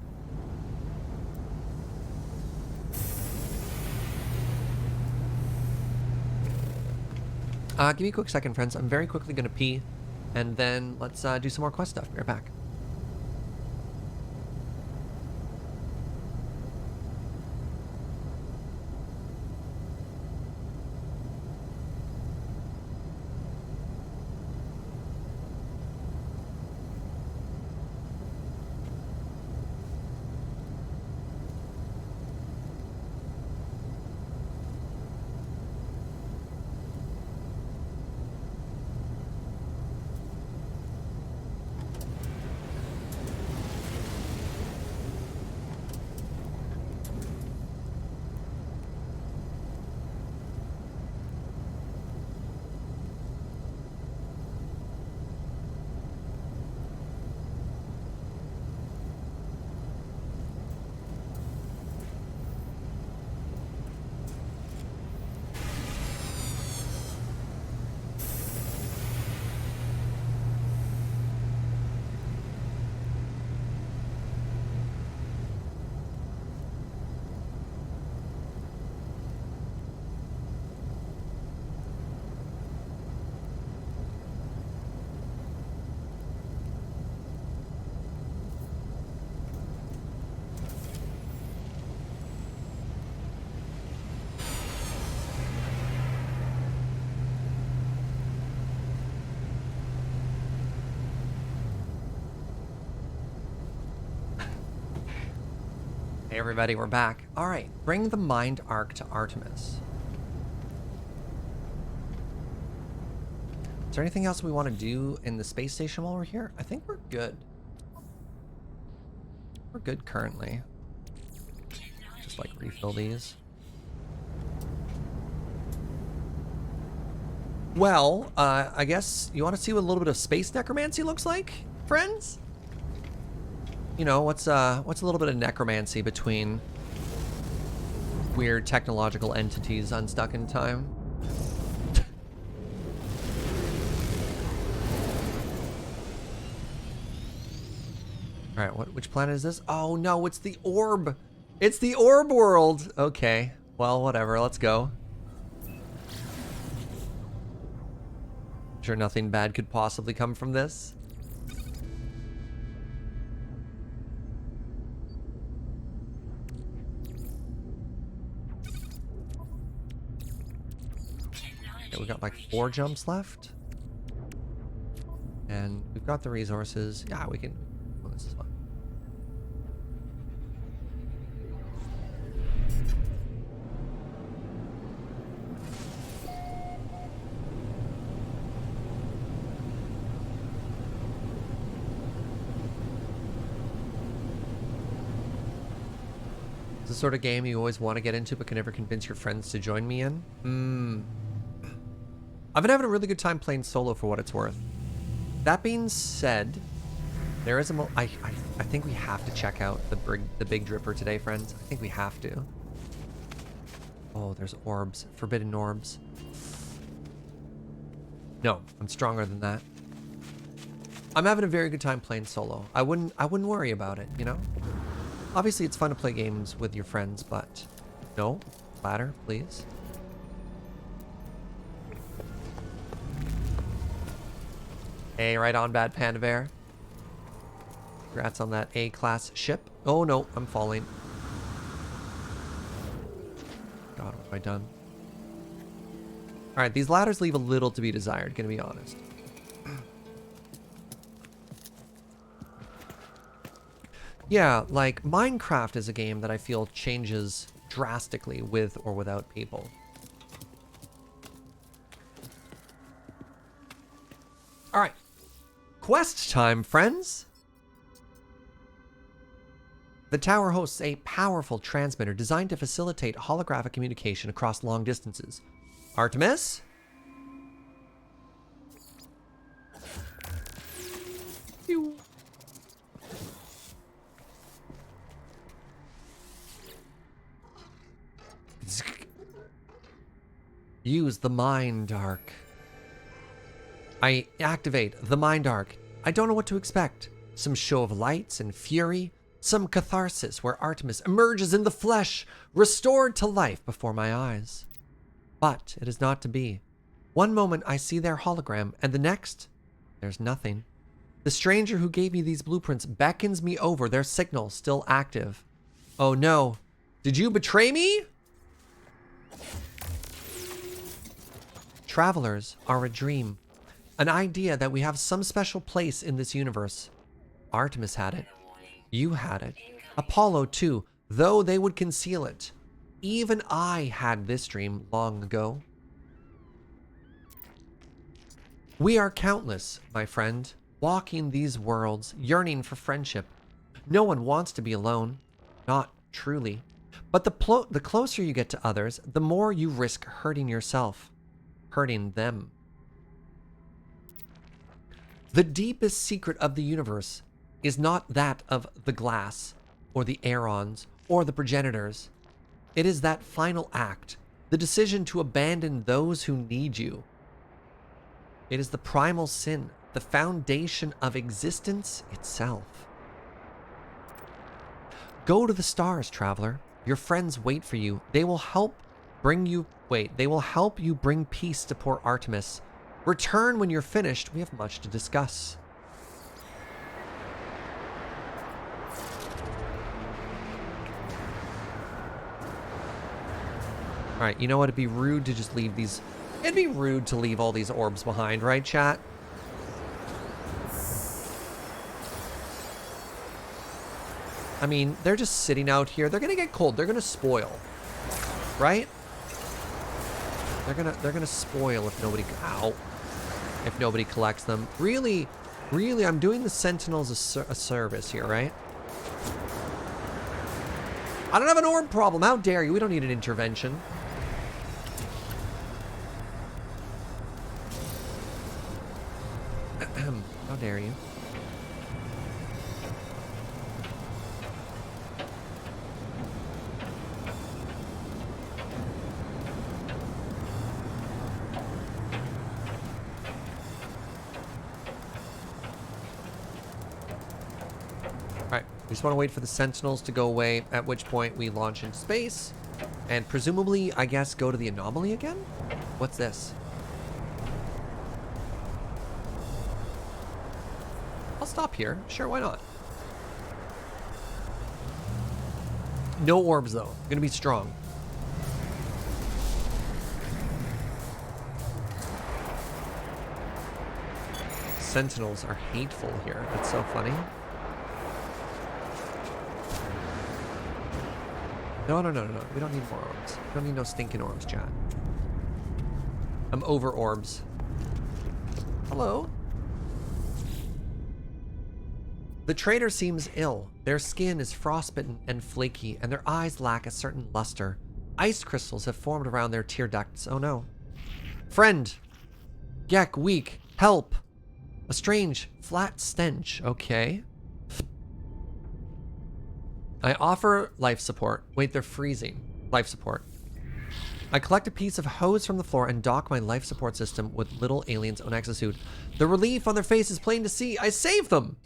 Give me a quick second, friends. I'm very quickly going to pee, and then let's do some more quest stuff. Be right back. Hey everybody, we're back. Alright, bring the Mind Arc to Artemis. Is there anything else we want to do in the space station while we're here? I think we're good. We're good currently. Just like refill these. Well, I guess you want to see what a little bit of space necromancy looks like, friends? You know, what's a little bit of necromancy between weird technological entities unstuck in time? All right, which planet is this? Oh no, it's the Orb. It's the Orb world. Okay, well, whatever, let's go. Sure nothing bad could possibly come from this. Okay, we got like 4 jumps left. And we've got the resources. Yeah, we can. Oh, this is fun. It's the sort of game you always want to get into but can never convince your friends to join me in. I've been having a really good time playing solo for what it's worth. That being said, there is a I think we have to check out the big dripper today, friends. I think we have to. Oh, there's orbs, forbidden orbs. No, I'm stronger than that. I'm having a very good time playing solo. I wouldn't worry about it, you know? Obviously, it's fun to play games with your friends, but no, ladder, please. Hey, right on, Bad Panda Bear. Congrats on that A-class ship. Oh no, I'm falling. God, what have I done? All right, these ladders leave a little to be desired, gonna be honest. Yeah, like Minecraft is a game that I feel changes drastically with or without people. All right, quest time, friends. The tower hosts a powerful transmitter designed to facilitate holographic communication across long distances. Artemis? Pew. Use the Mind Arc. I activate the Mind Arc. I don't know what to expect. Some show of lights and fury. Some catharsis where Artemis emerges in the flesh, restored to life before my eyes. But it is not to be. One moment I see their hologram, and the next, there's nothing. The stranger who gave me these blueprints beckons me over, their signal still active. Oh no. Did you betray me? Travelers are a dream. An idea that we have some special place in this universe. Artemis had it. You had it. Apollo too, though they would conceal it. Even I had this dream long ago. We are countless, my friend, walking these worlds, yearning for friendship. No one wants to be alone. Not truly. But the closer you get to others, the more you risk hurting yourself. Hurting them. The deepest secret of the universe is not that of the glass, or the Aerons, or the progenitors. It is that final act, the decision to abandon those who need you. It is the primal sin, the foundation of existence itself. Go to the stars, traveler. Your friends wait for you. They will help you bring peace to poor Artemis. Return when you're finished. We have much to discuss. All right, you know what? It'd be rude to just leave these. It'd be rude to leave all these orbs behind, right, chat? I mean, they're just sitting out here. They're gonna get cold. They're gonna spoil, right? They're gonna spoil if nobody collects them. Really, I'm doing the Sentinels a service here, right? I don't have an orb problem. How dare you? We don't need an intervention. How dare you? Alright, we just want to wait for the Sentinels to go away, at which point we launch into space. And presumably, I guess, go to the Anomaly again? What's this? I'll stop here. Sure, why not? No orbs, though. Gonna be strong. Sentinels are hateful here. That's so funny. No. We don't need more orbs. We don't need no stinking orbs, chat. I'm over orbs. Hello? The trader seems ill. Their skin is frostbitten and flaky, and their eyes lack a certain luster. Ice crystals have formed around their tear ducts. Oh no. Friend! Gek, weak. Help! A strange, flat stench. Okay. I offer life support. Wait, they're freezing. Life support. I collect a piece of hose from the floor and dock my life support system with little alien's own exosuit. The relief on their face is plain to see. I saved them!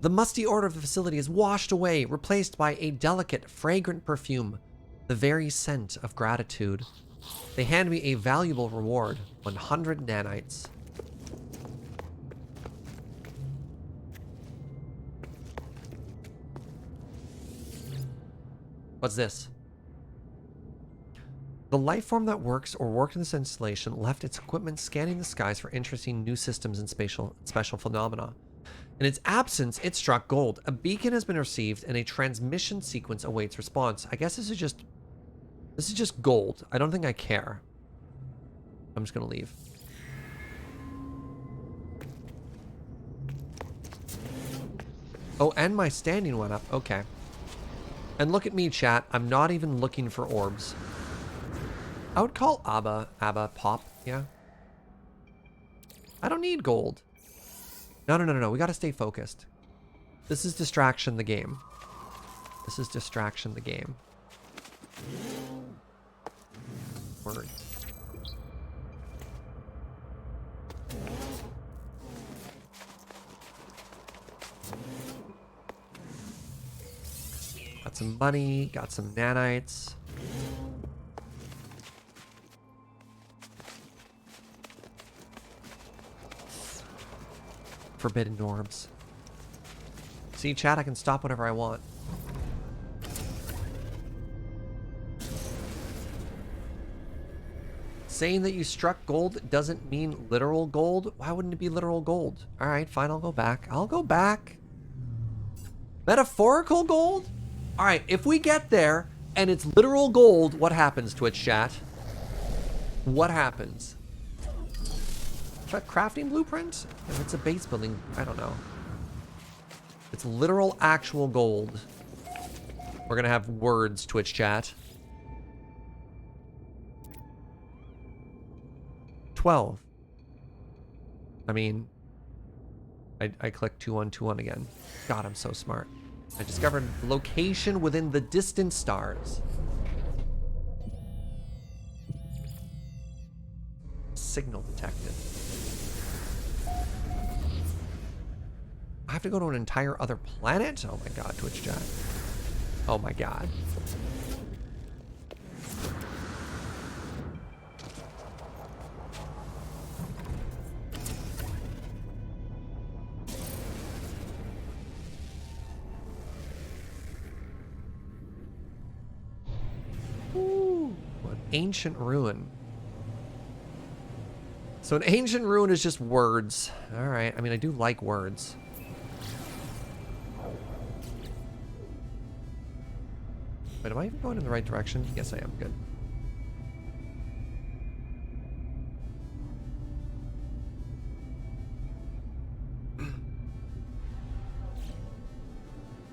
The musty odor of the facility is washed away, replaced by a delicate, fragrant perfume. The very scent of gratitude. They hand me a valuable reward. 100 nanites. What's this? The life form that works or worked in this installation left its equipment scanning the skies for interesting new systems and special phenomena. In its absence, it struck gold. A beacon has been received and a transmission sequence awaits response. I guess this is just gold. I don't think I care. I'm just gonna leave. Oh, and my standing went up. Okay. And look at me, chat. I'm not even looking for orbs. I would call ABBA pop. Yeah. I don't need gold. No. We gotta stay focused. This is distraction the game. This is distraction the game. Word. Got some money, got some nanites. Forbidden orbs. See, chat, I can stop whenever I want. Saying that you struck gold doesn't mean literal gold. Why wouldn't it be literal gold? All right, fine, I'll go back. I'll go back. Metaphorical gold? All right, if we get there and it's literal gold, what happens, Twitch chat? What happens? Is that crafting blueprint? If it's a base building, I don't know. It's literal actual gold. We're gonna have words, Twitch chat. 12. I mean, I clicked 2121 again. God, I'm so smart. I discovered location within the distant stars. Signal detected. I have to go to an entire other planet? Oh my god, Twitch chat. Oh my god. Ooh, an ancient ruin. So an ancient ruin is just words. All right. I mean, I do like words. Wait, am I even going in the right direction? Yes, I am. Good.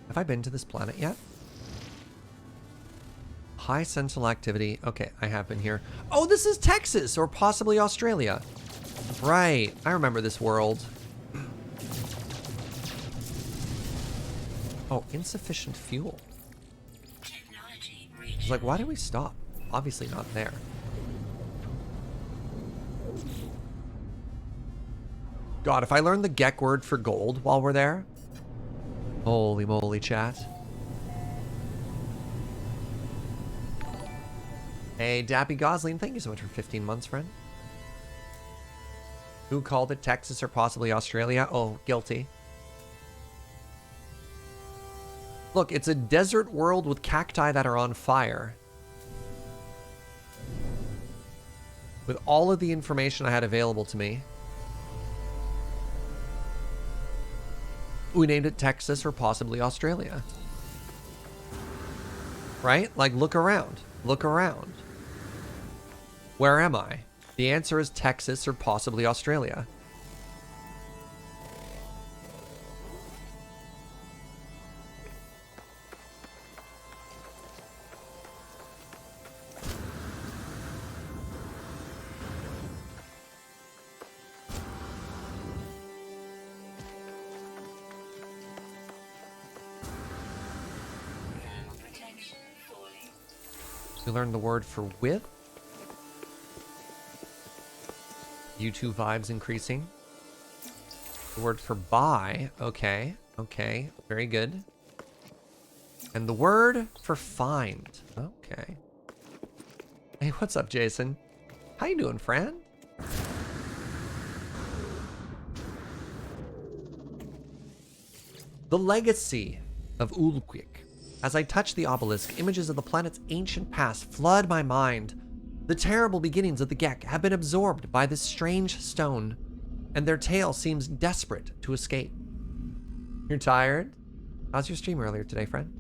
Have I been to this planet yet? High sentinel activity. Okay, I have been here. Oh, this is Texas or possibly Australia. Right. I remember this world. Oh, insufficient fuel. Technology It's reach. like, why did we stop? Obviously not there. God, if I learn the Gek word for gold while we're there. Holy moly, chat. Hey, Dappy Gosling, thank you so much for 15 months, friend. Who called it Texas or possibly Australia? Oh, guilty. Look, it's a desert world with cacti that are on fire. With all of the information I had available to me, we named it Texas or possibly Australia. Right? Like, look around. Look around. Where am I? The answer is Texas or possibly Australia. Protection falling. We learned the word for with. U2 vibes increasing. The word for buy. Okay. Okay. Very good. And the word for find. Okay. Hey, what's up, Jason? How you doing, friend? The legacy of Ulquik. As I touch the obelisk, images of the planet's ancient past flood my mind. The terrible beginnings of the Gek have been absorbed by this strange stone, and their tale seems desperate to escape. You're tired? How's your stream earlier today, friend?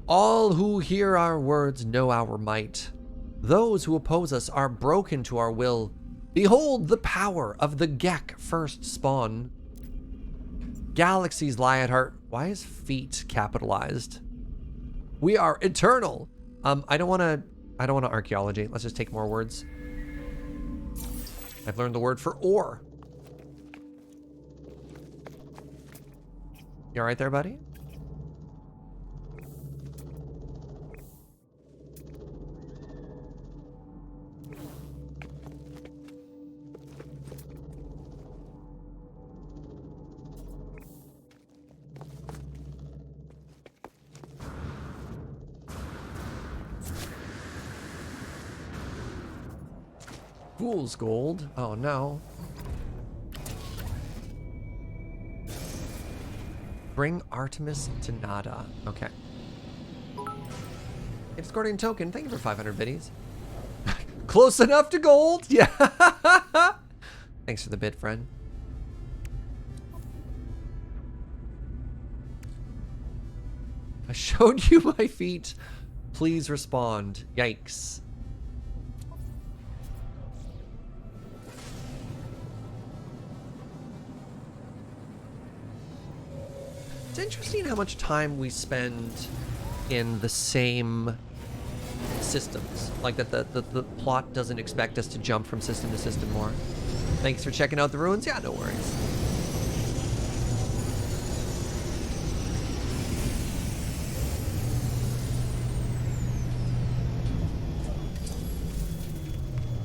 All who hear our words know our might. Those who oppose us are broken to our will. Behold the power of the Gek first spawn. Galaxies lie at heart. Why is feet capitalized? We are eternal. I don't want to archaeology. Let's just take more words. I've learned the word for ore. You all right there, buddy? Fool's gold. Oh no. Bring Artemis to Nada. Okay. It's Guardian Token. Thank you for 500 biddies. Close enough to gold? Yeah. Thanks for the bid, friend. I showed you my feet. Please respond. Yikes. It's interesting how much time we spend in the same systems. Like that the plot doesn't expect us to jump from system to system more. Thanks for checking out the ruins. Yeah, no worries.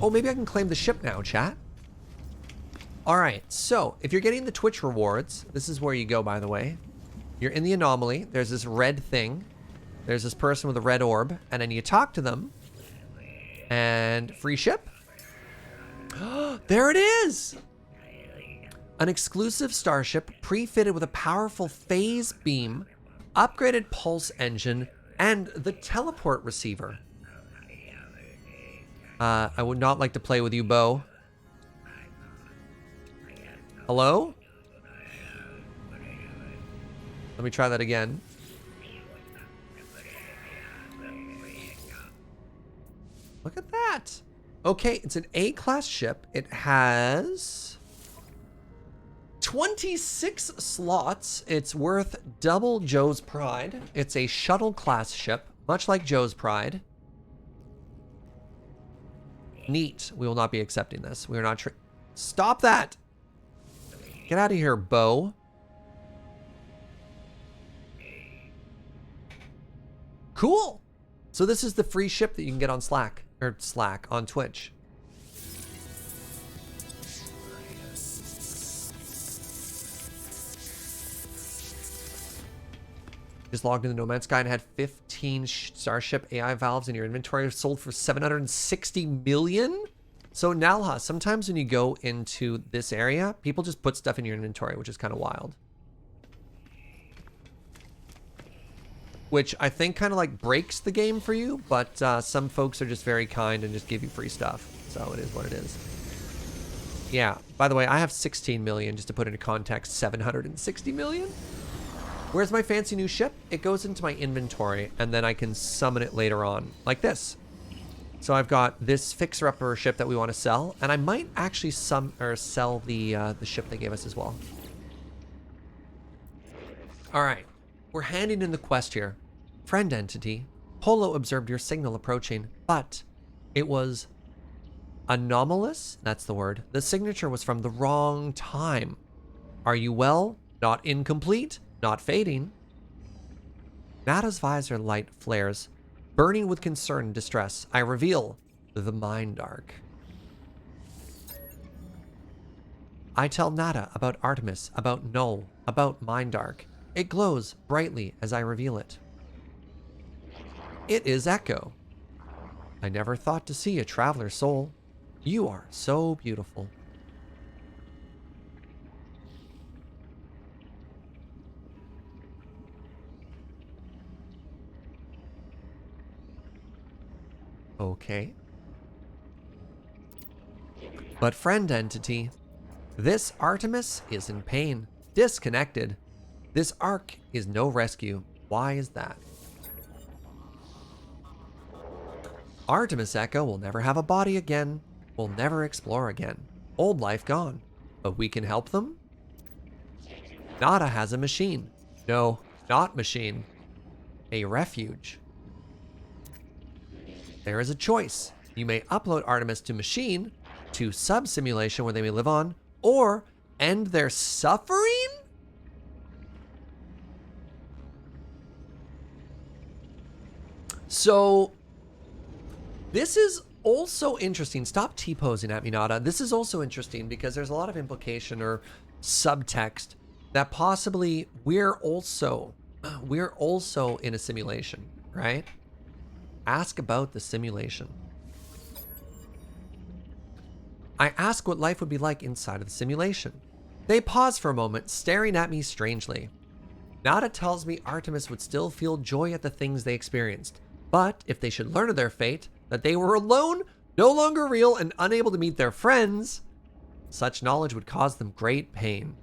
Oh, maybe I can claim the ship now, chat. All right, so if you're getting the Twitch rewards, this is where you go, by the way. You're in the Anomaly. There's this red thing. There's this person with a red orb. And then you talk to them. And free ship. There it is! An exclusive starship pre-fitted with a powerful phase beam, upgraded pulse engine, and the teleport receiver. I would not like to play with you, Bo. Hello? Let me try that again. Look at that. Okay, it's an A-class ship. It has 26 slots. It's worth double Joe's Pride. It's a shuttle class ship, much like Joe's Pride. Neat. We will not be accepting this. We are not Stop that! Get out of here, Bo. Cool! So this is the free ship that you can get on Slack on Twitch. Just logged into the No Man's Sky and had 15 Starship AI valves in your inventory, sold for 760 million. So Nalha, sometimes when you go into this area, people just put stuff in your inventory, which is kind of wild. Which I think kind of like breaks the game for you, but some folks are just very kind and just give you free stuff. So it is what it is. Yeah, by the way, I have 16 million, just to put into context, 760 million. Where's my fancy new ship? It goes into my inventory, and then I can summon it later on, like this. So I've got this fixer-upper ship that we want to sell, and I might actually sell the ship they gave us as well. All right, we're handing in the quest here. Friend entity, Polo observed your signal approaching, but it was anomalous. That's the word. The signature was from the wrong time. Are you well? Not incomplete? Not fading. Nada's visor light flares. Burning with concern and distress, I reveal the Mind Arc. I tell Nada about Artemis, about Null, about Mind Arc. It glows brightly as I reveal it. It is Echo. I never thought to see a traveler soul. You are so beautiful. Okay. But friend entity, this Artemis is in pain, disconnected. This arc is no rescue. Why is that? Artemis Echo will never have a body again, will never explore again. Old life gone. But we can help them? Nada has a machine. No, not machine. A refuge. There is a choice. You may upload Artemis to machine, to sub-simulation where they may live on, or end their suffering? So, this is also interesting. Stop T-posing at me, Nada. This is also interesting because there's a lot of implication or subtext that possibly we're also in a simulation, right? Ask about the simulation. I ask what life would be like inside of the simulation. They pause for a moment, staring at me strangely. Nada tells me Artemis would still feel joy at the things they experienced, but if they should learn of their fate, that they were alone, no longer real, and unable to meet their friends, such knowledge would cause them great pain.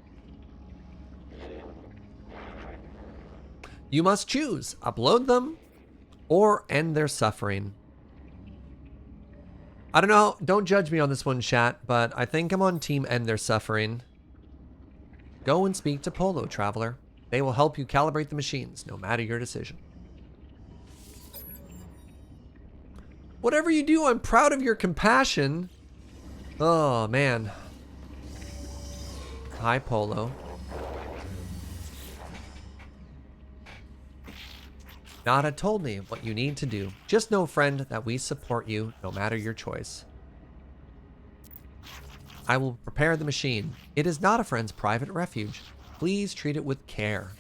You must choose, upload them, or end their suffering. I don't know, don't judge me on this one, chat, but I think I'm on team end their suffering. Go and speak to Polo, traveler. They will help you calibrate the machines, no matter your decision. Whatever you do, I'm proud of your compassion. Oh, man. Hi, Polo. Nada told me what you need to do. Just know, friend, that we support you, no matter your choice. I will prepare the machine. It is not a friend's private refuge. Please treat it with care.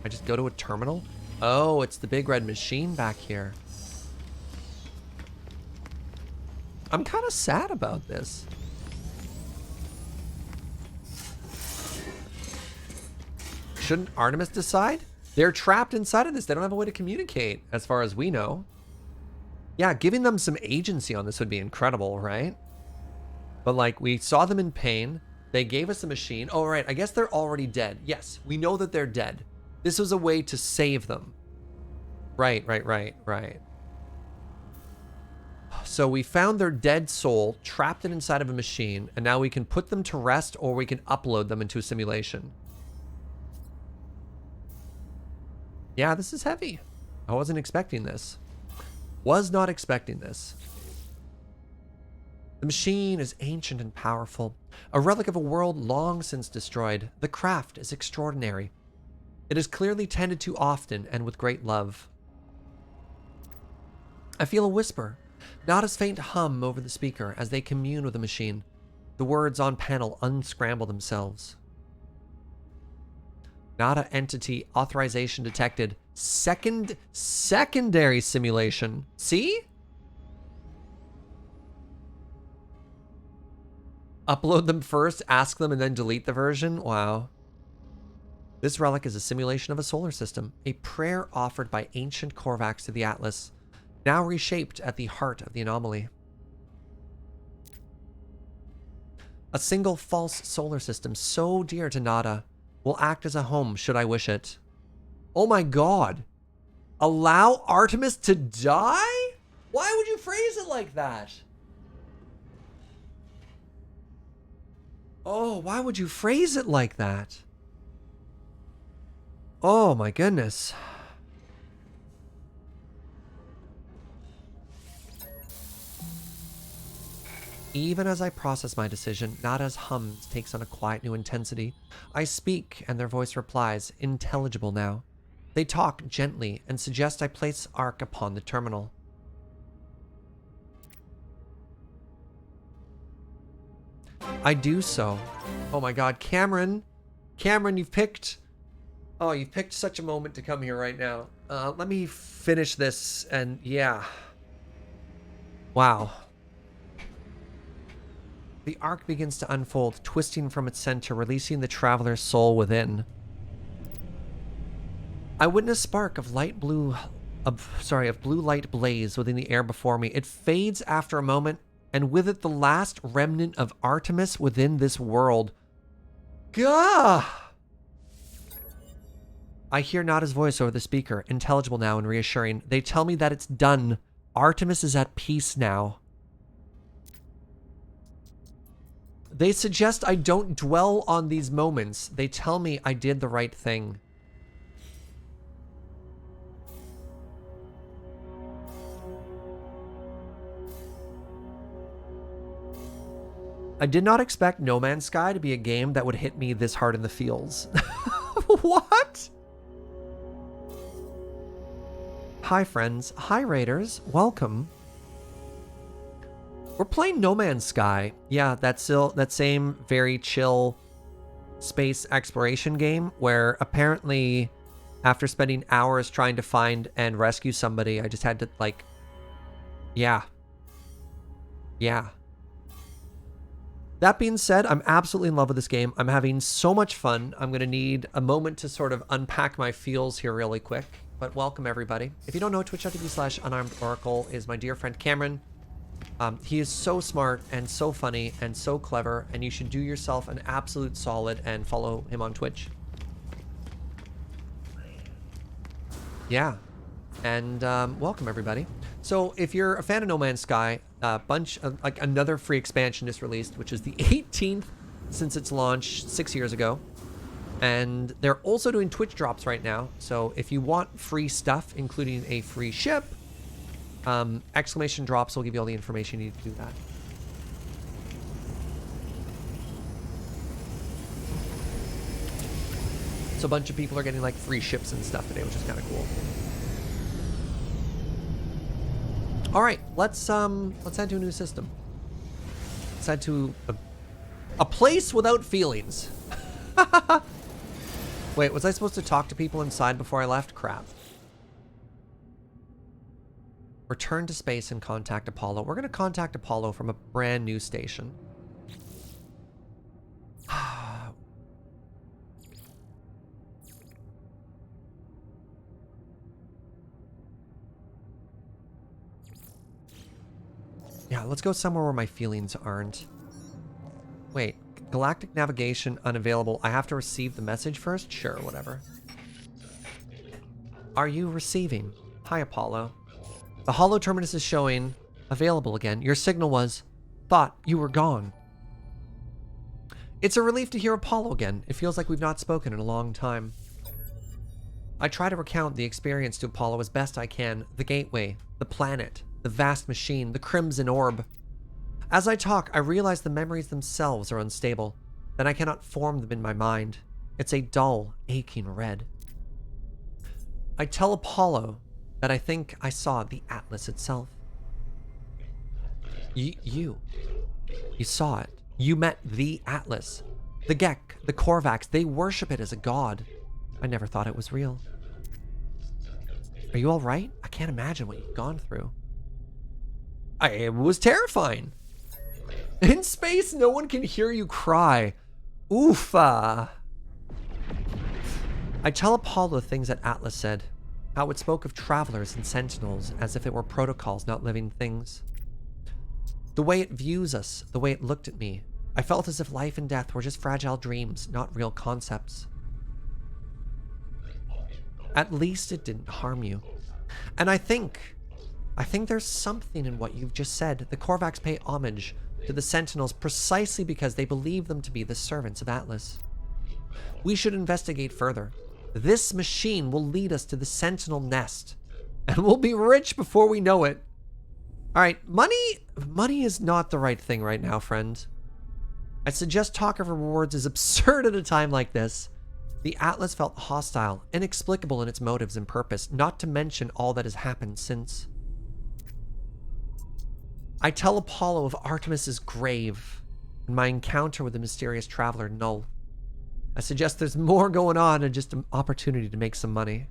I just go to a terminal? Oh, it's the big red machine back here. I'm kind of sad about this. Shouldn't Artemis decide? They're trapped inside of this. They don't have a way to communicate, as far as we know. Yeah, giving them some agency on this would be incredible, right? But like, we saw them in pain. They gave us a machine. Oh, right. I guess they're already dead. Yes, we know that they're dead. This was a way to save them. Right. So we found their dead soul, trapped it inside of a machine, and now we can put them to rest or we can upload them into a simulation. Yeah, this is heavy. I wasn't expecting this. Was not expecting this. The machine is ancient and powerful, a relic of a world long since destroyed. The craft is extraordinary. It is clearly tended to often and with great love. I feel a whisper, not as faint hum over the speaker as they commune with the machine. The words on panel unscramble themselves. Nada entity authorization detected. Secondary simulation. See? Upload them first, ask them, and then delete the version? Wow. This relic is a simulation of a solar system, a prayer offered by ancient Korvax to the Atlas, now reshaped at the heart of the anomaly. A single false solar system so dear to Nada will act as a home should I wish it. Oh my god. Allow Artemis to die? Why would you phrase it like that? Oh, why would you phrase it like that? Oh my goodness. Even as I process my decision, Nada's hum takes on a quiet new intensity. I speak, and their voice replies, intelligible now. They talk gently and suggest I place Arc upon the terminal. I do so. Oh my god, Cameron! Cameron, you've picked such a moment to come here right now. Let me finish this, and yeah. Wow. The arc begins to unfold, twisting from its center, releasing the traveler's soul within. I witness a spark of blue light blaze within the air before me. It fades after a moment, and with it the last remnant of Artemis within this world. Gah! I hear Nada's voice over the speaker, intelligible now and reassuring. They tell me that it's done. Artemis is at peace now. They suggest I don't dwell on these moments. They tell me I did the right thing. I did not expect No Man's Sky to be a game that would hit me this hard in the feels. What? Hi friends, hi raiders, welcome. We're playing No Man's Sky. Yeah, that same very chill space exploration game where apparently after spending hours trying to find and rescue somebody, I just had to like, yeah. That being said, I'm absolutely in love with this game. I'm having so much fun. I'm going to need a moment to sort of unpack my feels here really quick. But welcome, everybody. If you don't know, twitch.tv/unarmedoracle is my dear friend Cameron. He is so smart and so funny and so clever, and you should do yourself an absolute solid and follow him on Twitch. Yeah. And welcome, everybody. So if you're a fan of No Man's Sky, another free expansion just released, which is the 18th since its launch 6 years ago. And they're also doing Twitch drops right now. So if you want free stuff, including a free ship, exclamation drops will give you all the information you need to do that. So a bunch of people are getting like free ships and stuff today, which is kind of cool. All right, let's head to a new system. Let's head to a place without feelings. Wait, was I supposed to talk to people inside before I left? Crap. Return to space and contact Apollo. We're going to contact Apollo from a brand new station. Yeah, let's go somewhere where my feelings aren't. Wait, galactic navigation unavailable. I have to receive the message first? Sure, whatever. Are you receiving? Hi, Apollo. The holo terminus is showing available again. Your signal was, thought you were gone. It's a relief to hear Apollo again. It feels like we've not spoken in a long time. I try to recount the experience to Apollo as best I can. The gateway, the planet, the vast machine, the crimson orb. As I talk, I realize the memories themselves are unstable, that I cannot form them in my mind. It's a dull, aching red. I tell Apollo that I think I saw the Atlas itself. You saw it. You met the Atlas. The Gek, the Korvax, they worship it as a god. I never thought it was real. Are you all right? I can't imagine what you've gone through. It was terrifying. In space, no one can hear you cry. Oofa. I tell Apollo the things that Atlas said, how it spoke of travelers and sentinels as if it were protocols, not living things. The way it views us, the way it looked at me, I felt as if life and death were just fragile dreams, not real concepts. At least it didn't harm you. And I think there's something in what you've just said. The Korvax pay homage to the Sentinels precisely because they believe them to be the servants of Atlas. We should investigate further. This machine will lead us to the Sentinel nest, and we'll be rich before we know it. All right, money is not the right thing right now, friend. I suggest talk of rewards is absurd at a time like this. The Atlas felt hostile, inexplicable in its motives and purpose, not to mention all that has happened since. I tell Apollo of Artemis's grave and my encounter with the mysterious traveler Null. I suggest there's more going on than just an opportunity to make some money.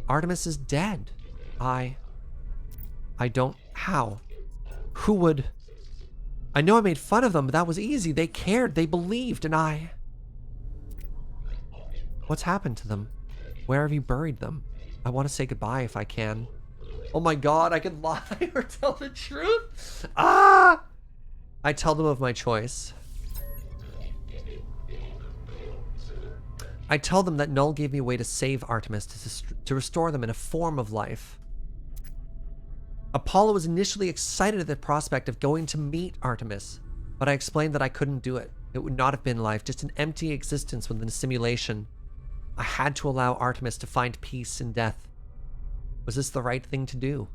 Artemis is dead. I don't... How? Who would... I know I made fun of them, but that was easy. They cared, they believed, and I... What's happened to them? Where have you buried them? I want to say goodbye if I can. Oh my god, I could lie or tell the truth? Ah! I tell them of my choice. I tell them that Null gave me a way to save Artemis, to restore them in a form of life. Apollo was initially excited at the prospect of going to meet Artemis, but I explained that I couldn't do it. It would not have been life, just an empty existence within a simulation. I had to allow Artemis to find peace in death. Was this the right thing to do?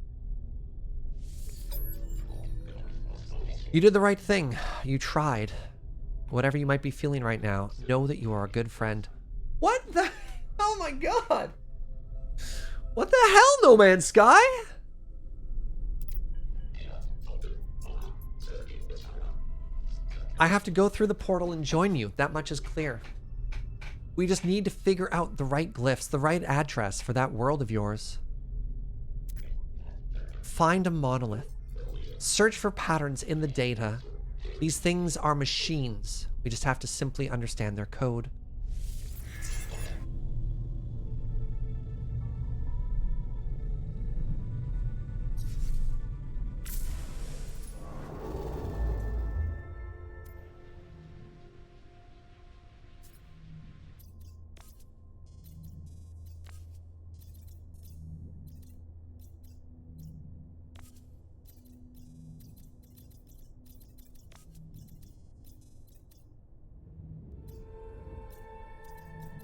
You did the right thing. You tried. Whatever you might be feeling right now, know that you are a good friend. What the... Oh my god! What the hell, No Man's Sky? I have to go through the portal and join you. That much is clear. We just need to figure out the right glyphs, the right address for that world of yours. Find a monolith. Search for patterns in the data. These things are machines. We just have to simply understand their code.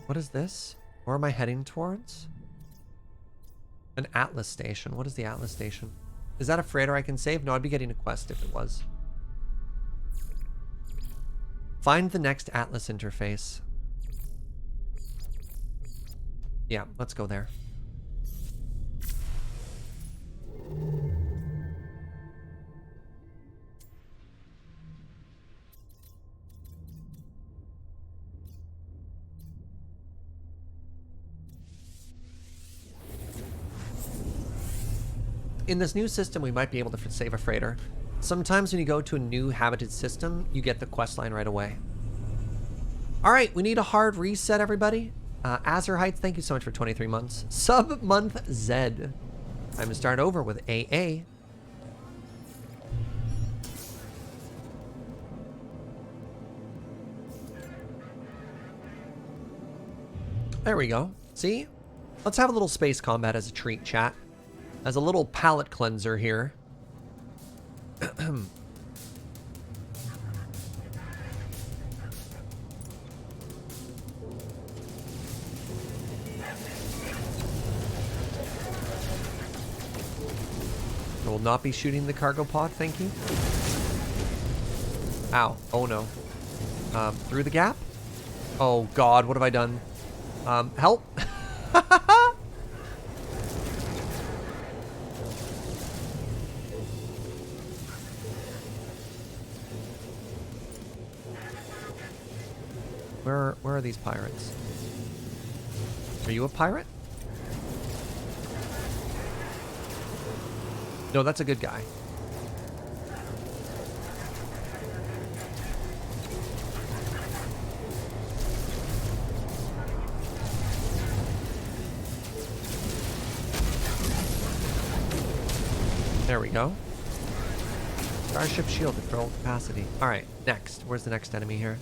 What is this? Where am I heading towards? An Atlas station. What is the Atlas station? Is that a freighter I can save? No, I'd be getting a quest if it was. Find the next Atlas interface. Yeah, let's go there. In this new system, we might be able to save a freighter. Sometimes when you go to a new habited system, you get the quest line right away. All right, we need a hard reset, everybody. Azure Heights, thank you so much for 23 months. Sub-month Z. Time to start over with AA. There we go. See? Let's have a little space combat as a treat, chat. As a little palate cleanser here. will not be shooting the cargo pod, thank you. Ow. Oh no. Through the gap? Oh god, what have I done? Help! Where are these pirates? Are you a pirate? No, that's a good guy. There we go. Starship shield at full capacity. Alright, next. Where's the next enemy here?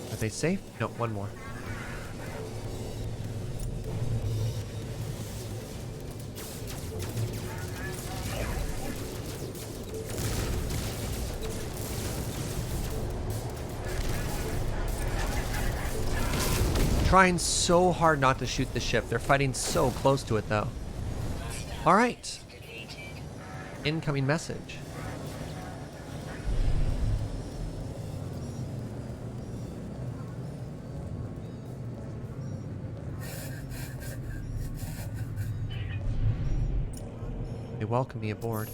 Are they safe? No, one more. Trying so hard not to shoot the ship. They're fighting so close to it, though. All right. Incoming message. They welcome me aboard.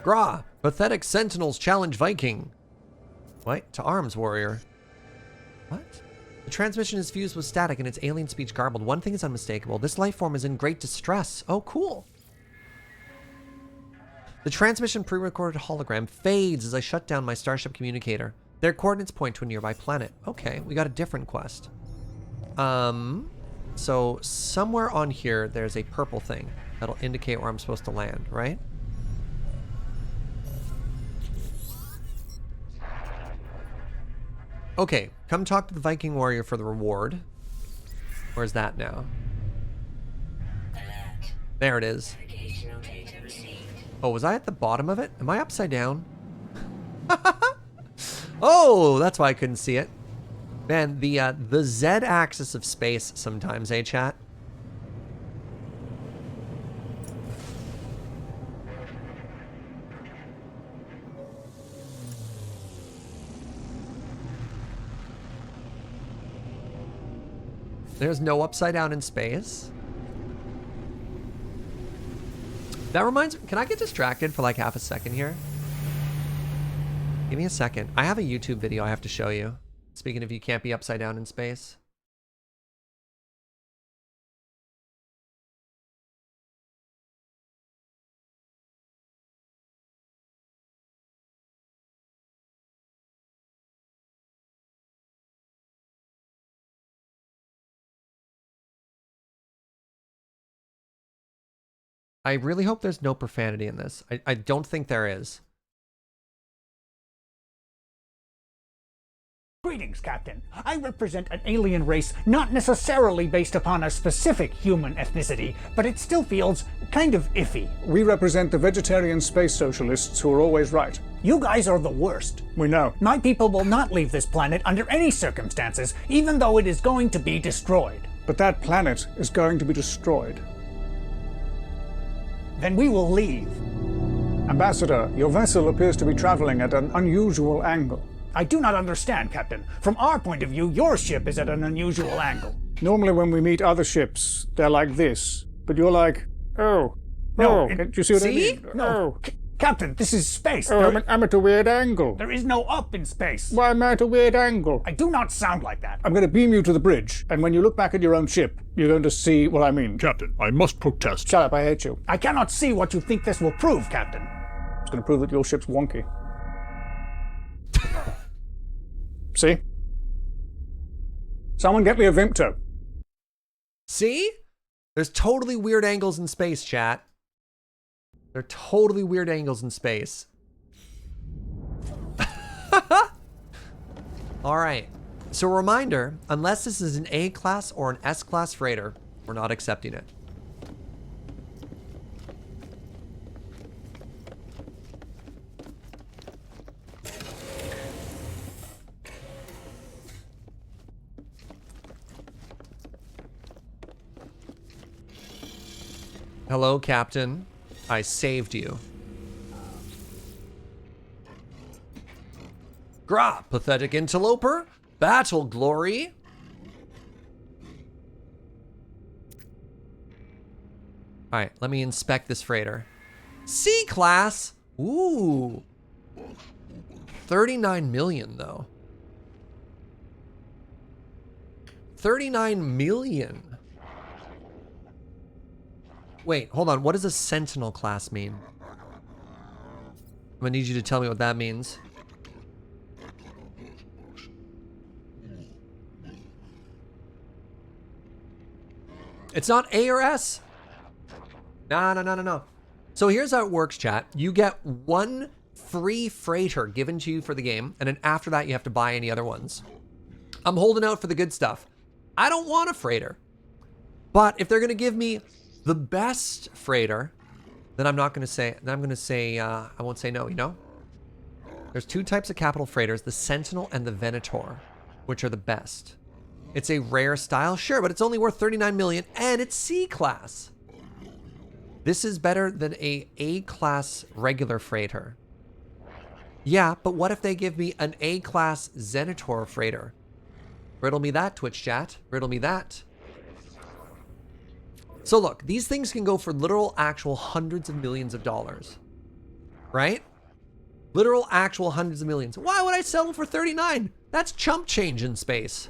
Gra! Pathetic sentinels challenge Viking. What? To arms, warrior. What? The transmission is fused with static and its alien speech garbled. One thing is unmistakable. This life form is in great distress. Oh, cool. The transmission pre-recorded hologram fades as I shut down my starship communicator. Their coordinates point to a nearby planet. Okay, we got a different quest. So somewhere on here, there's a purple thing that'll indicate where I'm supposed to land, right? Okay, come talk to the Viking warrior for the reward. Where's that now? Alert. There it is. Navigational data received. Oh, was I at the bottom of it? Am I upside down? Oh, that's why I couldn't see it. Man, the Z-axis of space sometimes, eh, chat? There's no upside down in space. That reminds me, can I get distracted for like half a second here? Give me a second. I have a YouTube video I have to show you. Speaking of you can't be upside down in space. I really hope there's no profanity in this. I don't think there is. Greetings, Captain. I represent an alien race not necessarily based upon a specific human ethnicity, but it still feels kind of iffy. We represent the vegetarian space socialists who are always right. You guys are the worst. We know. My people will not leave this planet under any circumstances, even though it is going to be destroyed. But that planet is going to be destroyed. Then we will leave. Ambassador, your vessel appears to be traveling at an unusual angle. I do not understand, Captain. From our point of view, your ship is at an unusual angle. Normally when we meet other ships, they're like this. But you're like, oh. No, do you see what I see? mean? No, Captain, this is space. Oh, I'm at a weird angle. There is no up in space. Why am I at a weird angle? I do not sound like that. I'm going to beam you to the bridge, and when you look back at your own ship, you're going to see what I mean. Captain, I must protest. Shut up, I hate you. I cannot see what you think this will prove, Captain. It's going to prove that your ship's wonky. See? Someone get me a Vimto. See? There's totally weird angles in space, chat. There are totally weird angles in space. All right. So a reminder, unless this is an A-class or an S-class freighter, we're not accepting it. Hello, Captain. I saved you. Gra, pathetic interloper. Battle glory. All right, let me inspect this freighter. C-class. Ooh. 39 million, though. 39 million. Wait, hold on. What does a Sentinel class mean? I'm gonna need you to tell me what that means. It's not A or S? No. So here's how it works, chat. You get one free freighter given to you for the game, and then after that you have to buy any other ones. I'm holding out for the good stuff. I don't want a freighter. But if they're gonna give me the best freighter, then I'm not gonna say, I won't say no, you know? There's two types of capital freighters, the Sentinel and the Venator, which are the best. It's a rare style, sure, but it's only worth 39 million and it's C-class. This is better than a A-class regular freighter. Yeah, but what if they give me an A-class Venator freighter? Riddle me that, Twitch chat. Riddle me that. So look, these things can go for literal actual hundreds of millions of dollars, right? Literal actual hundreds of millions. Why would I sell them for 39? That's chump change in space.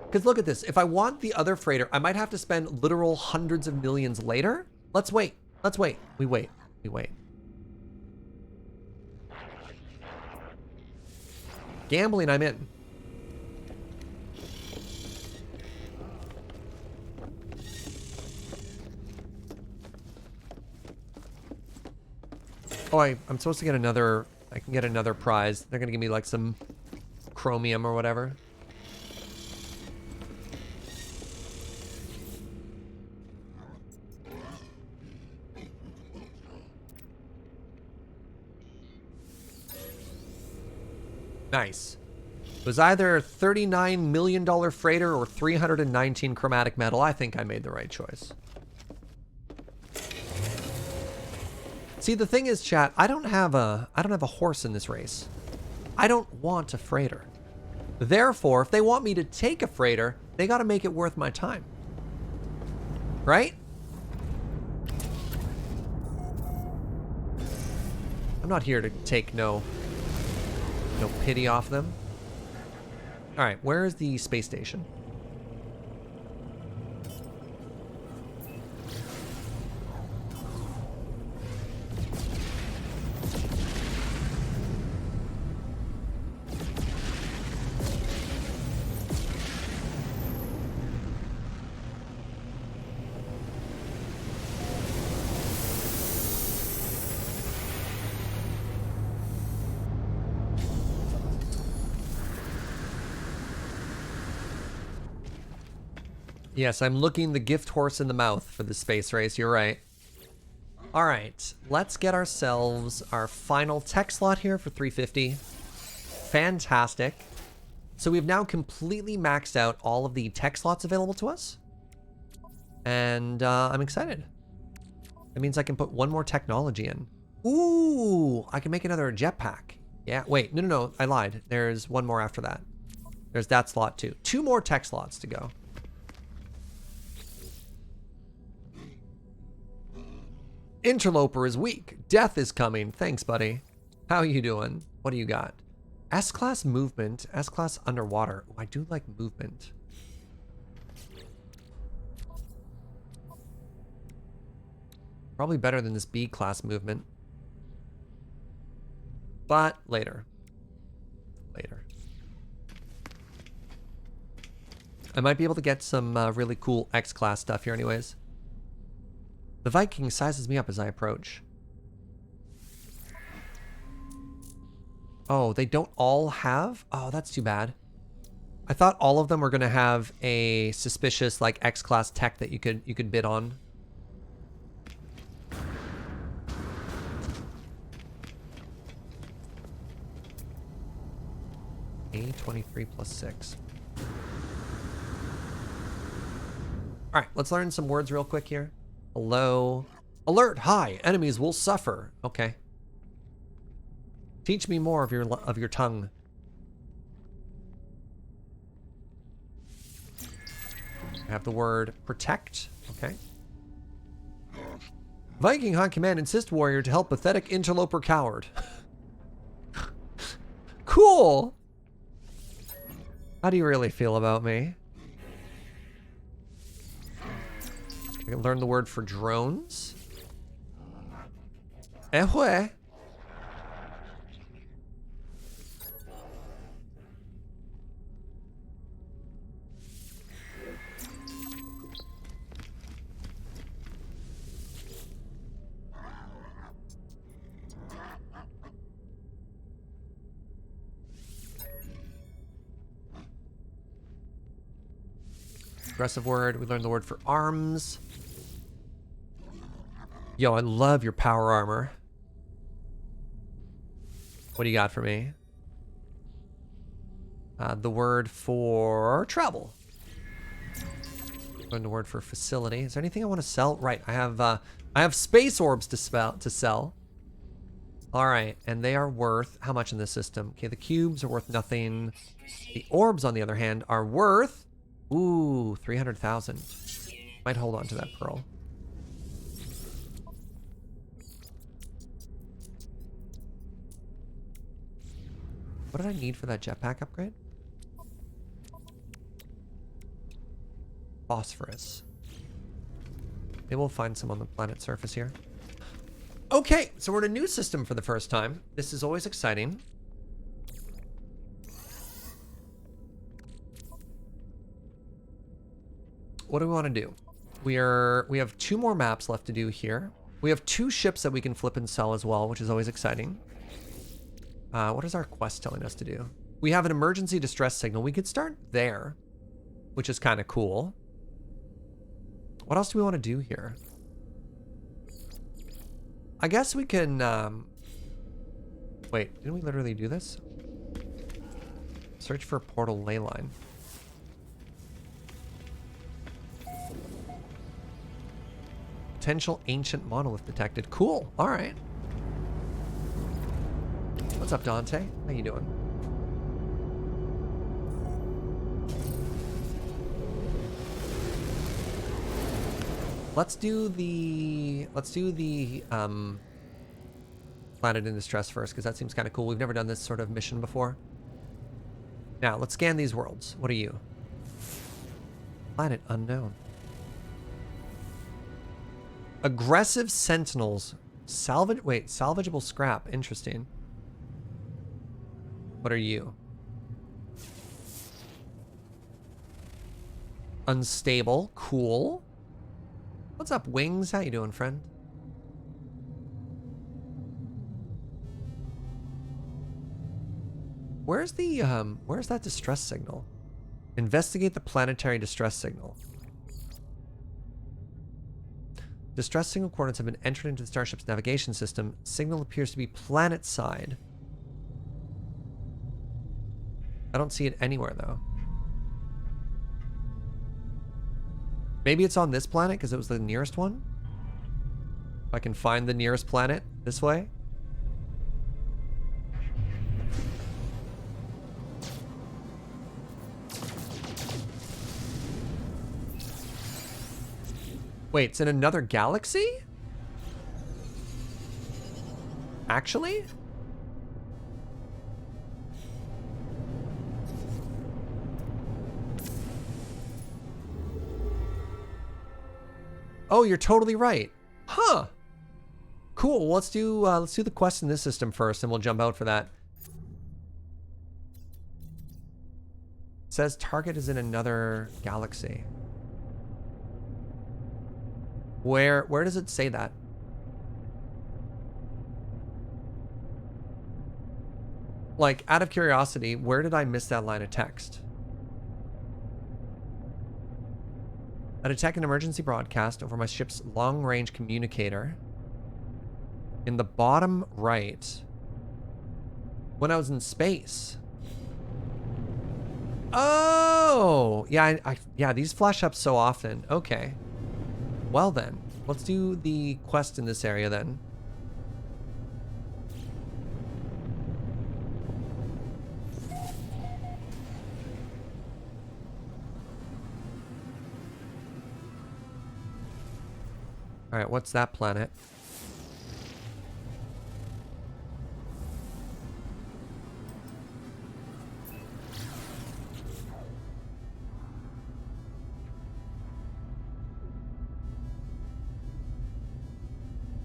Because look at this, if I want the other freighter, I might have to spend literal hundreds of millions later. Let's wait, we wait. Gambling, I'm in. Oh, I'm supposed to get another, I can get another prize. They're gonna give me like some chromium or whatever. Nice. It was either $39 million freighter or 319 chromatic metal. I think I made the right choice. See, the thing is, chat, I don't have a horse in this race. I don't want a freighter. Therefore, if they want me to take a freighter, they got to make it worth my time. Right? I'm not here to take no pity off them. All right, where is the space station? Yes, I'm looking the gift horse in the mouth for the space race. You're right. All right, let's get ourselves our final tech slot here for 350. Fantastic. So we've now completely maxed out all of the tech slots available to us. And I'm excited. That means I can put one more technology in. Ooh, I can make another jetpack. Yeah, wait, no, I lied. There's one more after that. There's that slot too. Two more tech slots to go. Interloper is weak. Death is coming. Thanks, buddy. How you doing? What do you got? S-class movement. S-class underwater. Oh, I do like movement. Probably better than this B-class movement. But later. later. I might be able to get some really cool X-class stuff here anyways. The Viking sizes me up as I approach. Oh, they don't all have? Oh, that's too bad. I thought all of them were going to have a suspicious like X-class tech that you could bid on. A23 plus 6. All right, let's learn some words real quick here. Hello. Alert, hi, enemies will suffer. Okay. Teach me more of your tongue. I have the word protect. Okay. Viking high command insist warrior to help pathetic interloper coward. Cool. How do you really feel about me? I can learn the word for drones. Ehwe. Aggressive word. We learned the word for arms. Yo, I love your power armor. What do you got for me? The word for travel. Learned the word for facility. Is there anything I want to sell? Right, I have space orbs to sell. All right, and they are worth how much in this system? Okay, the cubes are worth nothing. The orbs, on the other hand, are worth 300,000. Might hold on to that pearl. What did I need for that jetpack upgrade? Phosphorus. Maybe we'll find some on the planet surface here. Okay, so we're in a new system for the first time. This is always exciting. What do we want to do? We have 2 more maps left to do here. We have 2 ships that we can flip and sell as well, which is always exciting. What is our quest telling us to do? We have an emergency distress signal. We could start there, which is kind of cool. What else do we want to do here? I guess we can, wait, didn't we literally do this? Search for a portal ley line. Potential ancient monolith detected. Cool. All right. What's up, Dante? How you doing? Let's do the Planet in Distress first, because that seems kind of cool. We've never done this sort of mission before. Now, let's scan these worlds. What are you? Planet unknown. Aggressive sentinels. Salvageable scrap. Interesting. What are you? Unstable. Cool. What's up, Wings? How you doing, friend? Where's that distress signal? Investigate the planetary distress signal. Distress signal coordinates have been entered into the starship's navigation system. Signal appears to be planet side. I don't see it anywhere, though. Maybe it's on this planet because it was the nearest one? If I can find the nearest planet this way. Wait, it's in another galaxy? Actually? Oh, you're totally right. Huh. Cool. Let's do the quest in this system first, and we'll jump out for that. says target is in another galaxy. Where does it say that? Like, out of curiosity, where did I miss that line of text? I detect an emergency broadcast over my ship's long-range communicator. In the bottom right. When I was in space. Oh! Yeah, yeah, these flash up so often. Okay. Well then, let's do the quest in this area then. Alright, what's that planet?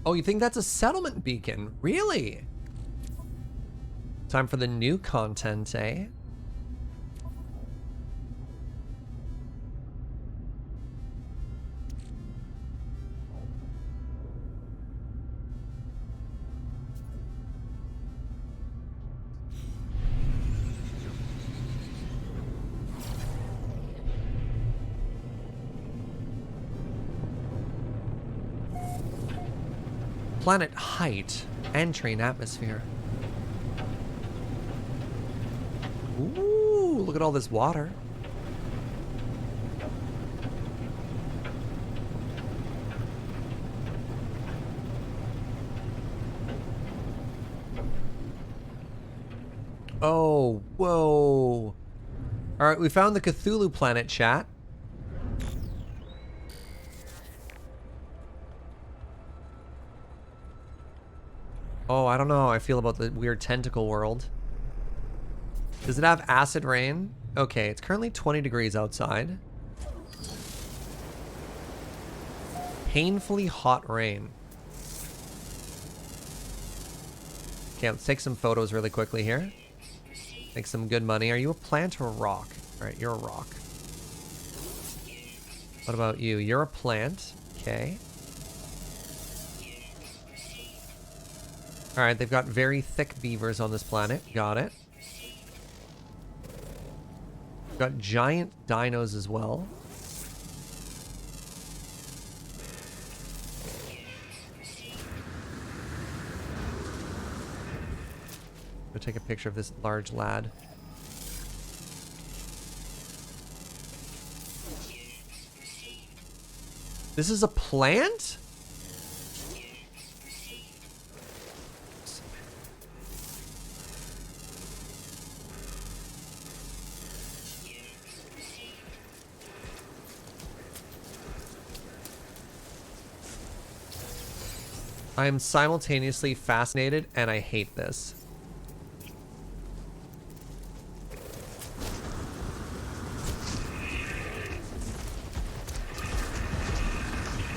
Oh, you think that's a settlement beacon? Really? Time for the new content, eh? Planet height, entering atmosphere. Ooh, look at all this water. Oh, whoa. All right, we found the Cthulhu Planet, chat. Oh, I don't know how I feel about the weird tentacle world. Does it have acid rain? Okay, it's currently 20 degrees outside. Painfully hot rain. Okay, let's take some photos really quickly here. Make some good money. Are you a plant or a rock? All right, you're a rock. What about you? You're a plant. Okay. Alright, they've got very thick beavers on this planet. Got it. Got giant dinos as well. Go take a picture of this large lad. This is a plant? I am simultaneously fascinated and I hate this.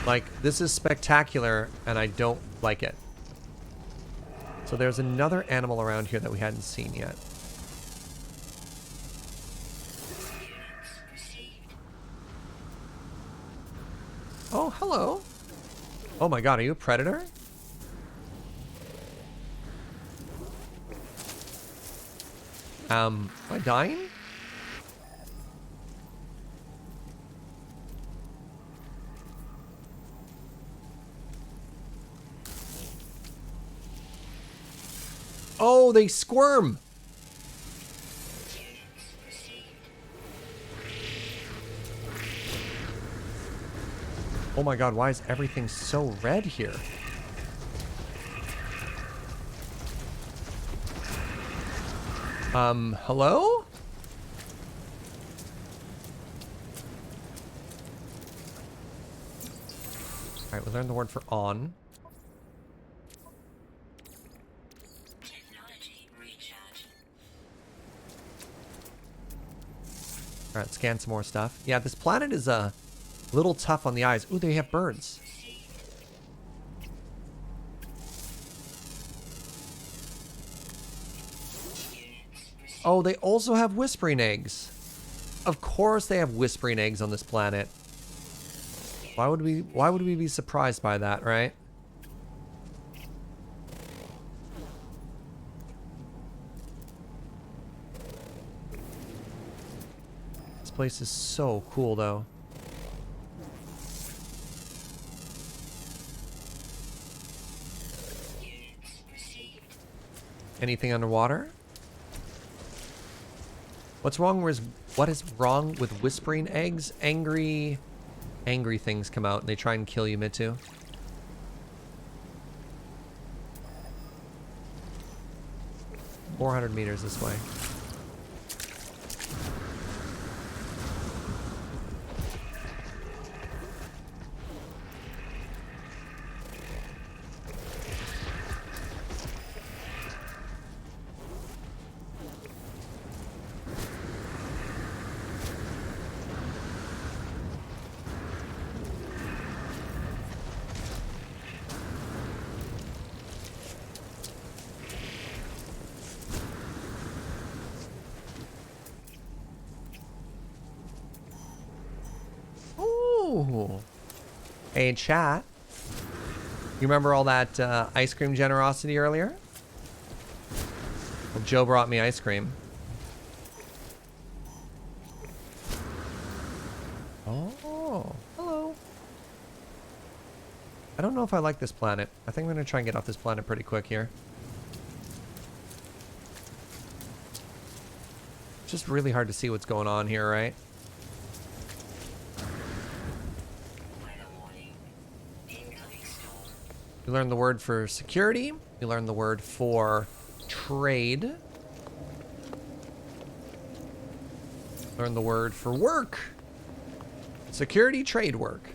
Like, this is spectacular and I don't like it. So there's another animal around here that we hadn't seen yet. Oh, hello. Oh my god, are you a predator? Am I dying? Oh, they squirm. Oh my god, why is everything so red here? Hello? Alright, we learned the word for on. Technology recharge. Alright, scan some more stuff. Yeah, this planet is a little tough on the eyes. Ooh, they have birds. Oh, they also have whispering eggs. Of course they have whispering eggs on this planet. Why would we be surprised by that, right? This place is so cool though. Units received. Anything underwater? What is wrong with whispering eggs? Angry things come out and they try and kill you, Mitu. "400 meters this way." Ooh. Hey, chat. You remember all that ice cream generosity earlier? Well, Joe brought me ice cream. Oh, hello. I don't know if I like this planet. I think I'm going to try and get off this planet pretty quick here. It's just really hard to see what's going on here, right? You learn the word for security. You learn the word for trade. Learn the word for work. Security, trade, work.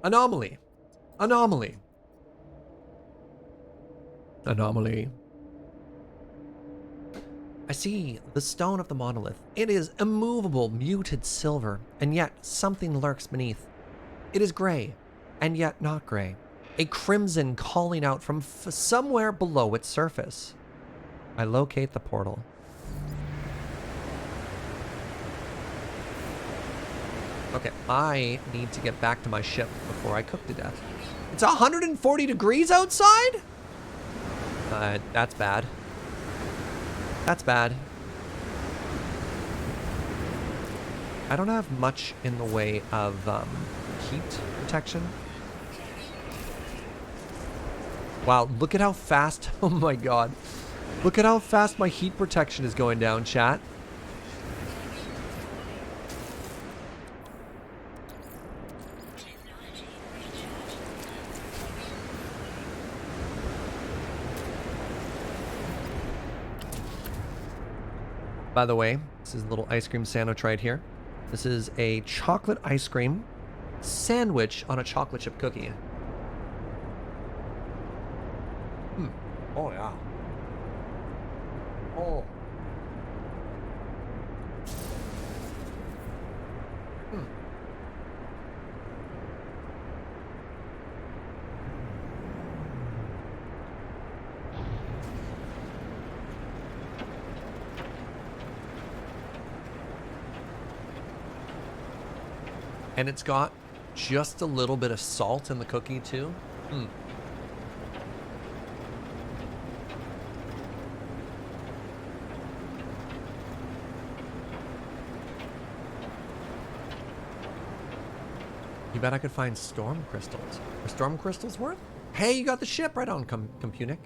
Anomaly. Anomaly. Anomaly. I see the stone of the monolith. It is immovable, muted silver, and yet something lurks beneath. It is gray, and yet not gray. A crimson calling out from somewhere below its surface. I locate the portal. Okay, I need to get back to my ship before I cook to death. It's 140 degrees outside? That's bad. That's bad. I don't have much in the way of heat protection. Wow, look at how fast, oh my god. Look at how fast my heat protection is going down, chat. By the way, this is a little ice cream sandwich right here. This is a chocolate ice cream sandwich on a chocolate chip cookie. Oh, yeah. Oh. And it's got just a little bit of salt in the cookie too. You bet I could find storm crystals. Are storm crystals worth? Hey, you got the ship right on, Compunic.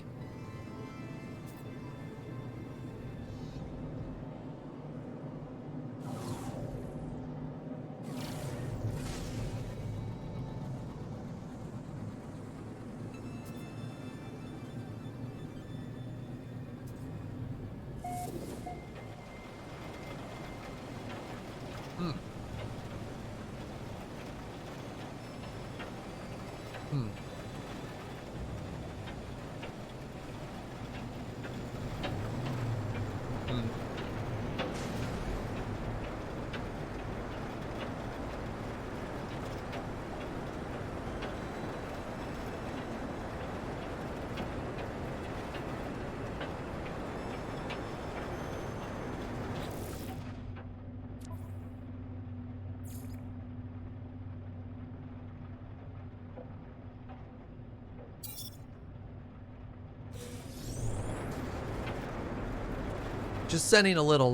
Just sending a little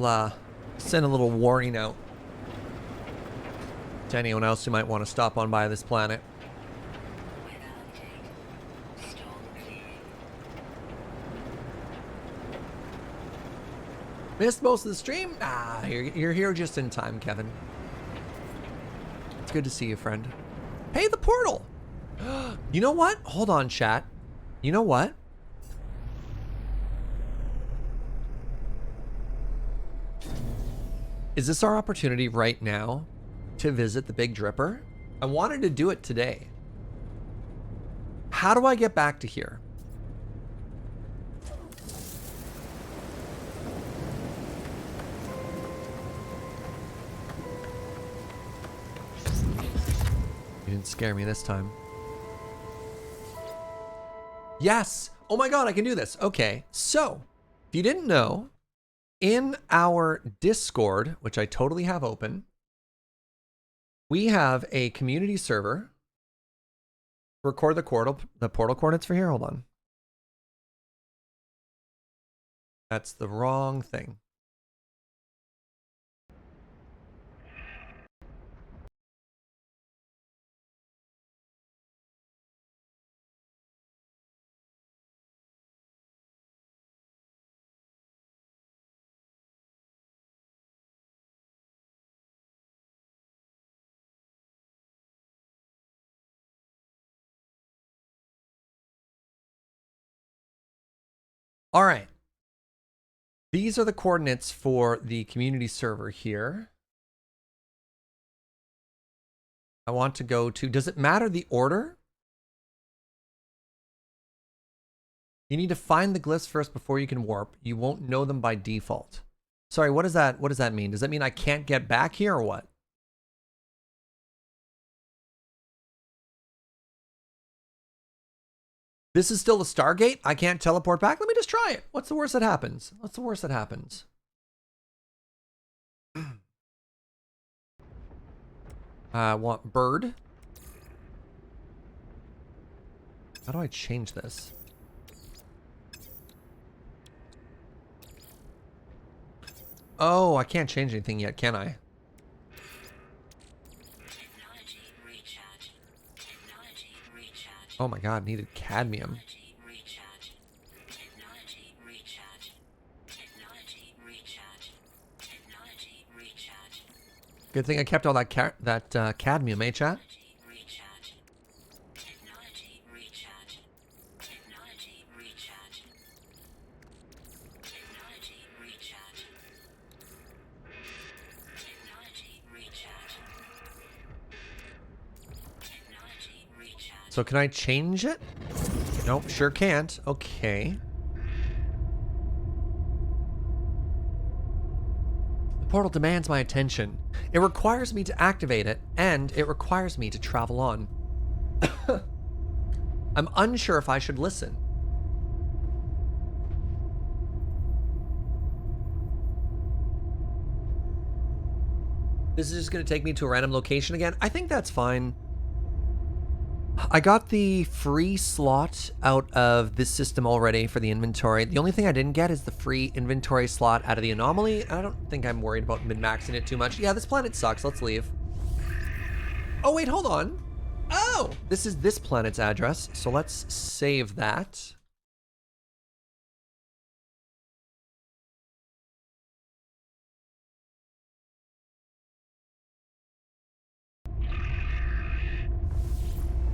warning out to anyone else who might want to stop on by this planet. Weather update. Storm clearing. Missed most of the stream? Ah, you're here just in time, Kevin. It's good to see you, friend. Hey, the portal! You know what? Hold on, chat. You know what? Is this our opportunity right now to visit the Big Dripper? I wanted to do it today. How do I get back to here? You didn't scare me this time. Yes! Oh my god, I can do this. Okay, so, if you didn't know, in our Discord, which I totally have open, we have a community server. Record the portal coordinates for here. Hold on. That's the wrong thing. All right. These are the coordinates for the community server here. I want to go to, does it matter the order? You need to find the glyphs first before you can warp. You won't know them by default. Sorry, what does that mean? Does that mean I can't get back here or what? This is still the Stargate? I can't teleport back? Let me just try it. What's the worst that happens? What's the worst that happens? I want bird. How do I change this? Oh, I can't change anything yet, can I? Technology recharge. Technology recharge. Oh my god, needed cadmium. Technology recharge. Technology recharge. Technology recharge. Technology recharge. Good thing I kept all that cadmium, eh, chat? Technology recharge. Technology recharge. Technology recharge. Technology recharge. Technology recharge. Technology recharge. So can I change it? Nope, sure can't. Okay. The portal demands my attention. It requires me to activate it, and it requires me to travel on. I'm unsure if I should listen. This is just going to take me to a random location again. I think that's fine. I got the free slot out of this system already for the inventory. The only thing I didn't get is the free inventory slot out of the Anomaly. I don't think I'm worried about min-maxing it too much. Yeah, this planet sucks. Let's leave. Oh, wait, hold on. Oh, this is this planet's address. So let's save that.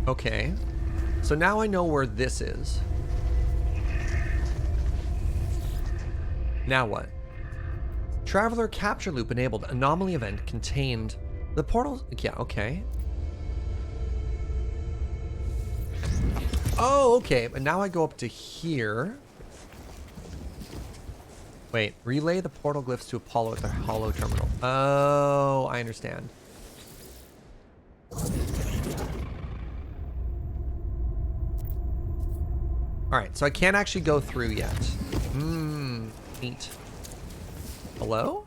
Okay, so now I know where this is. Now what? Traveler capture loop enabled. Anomaly event contained. The portal. Yeah, okay. Oh, okay. But now I go up to here. Wait, relay the portal glyphs to Apollo at the hollow terminal. Oh, I understand. Alright, so I can't actually go through yet. Neat. Hello?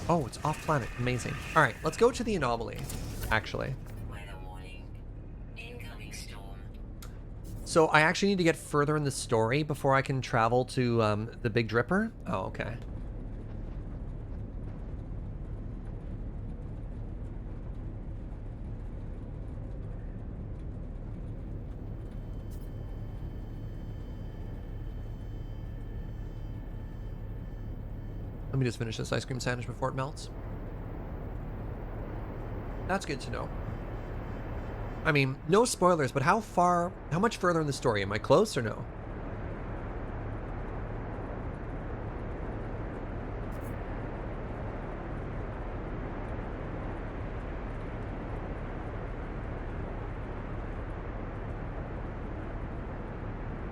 Oh, it's off planet. Amazing. Alright, let's go to the Anomaly, actually. Weather warning. Incoming storm. So I actually need to get further in the story before I can travel to the Big Dripper? Oh, okay. Let me just finish this ice cream sandwich before it melts. That's good to know. I mean, no spoilers, but how much further in the story? Am I close or no?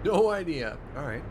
No idea. All right.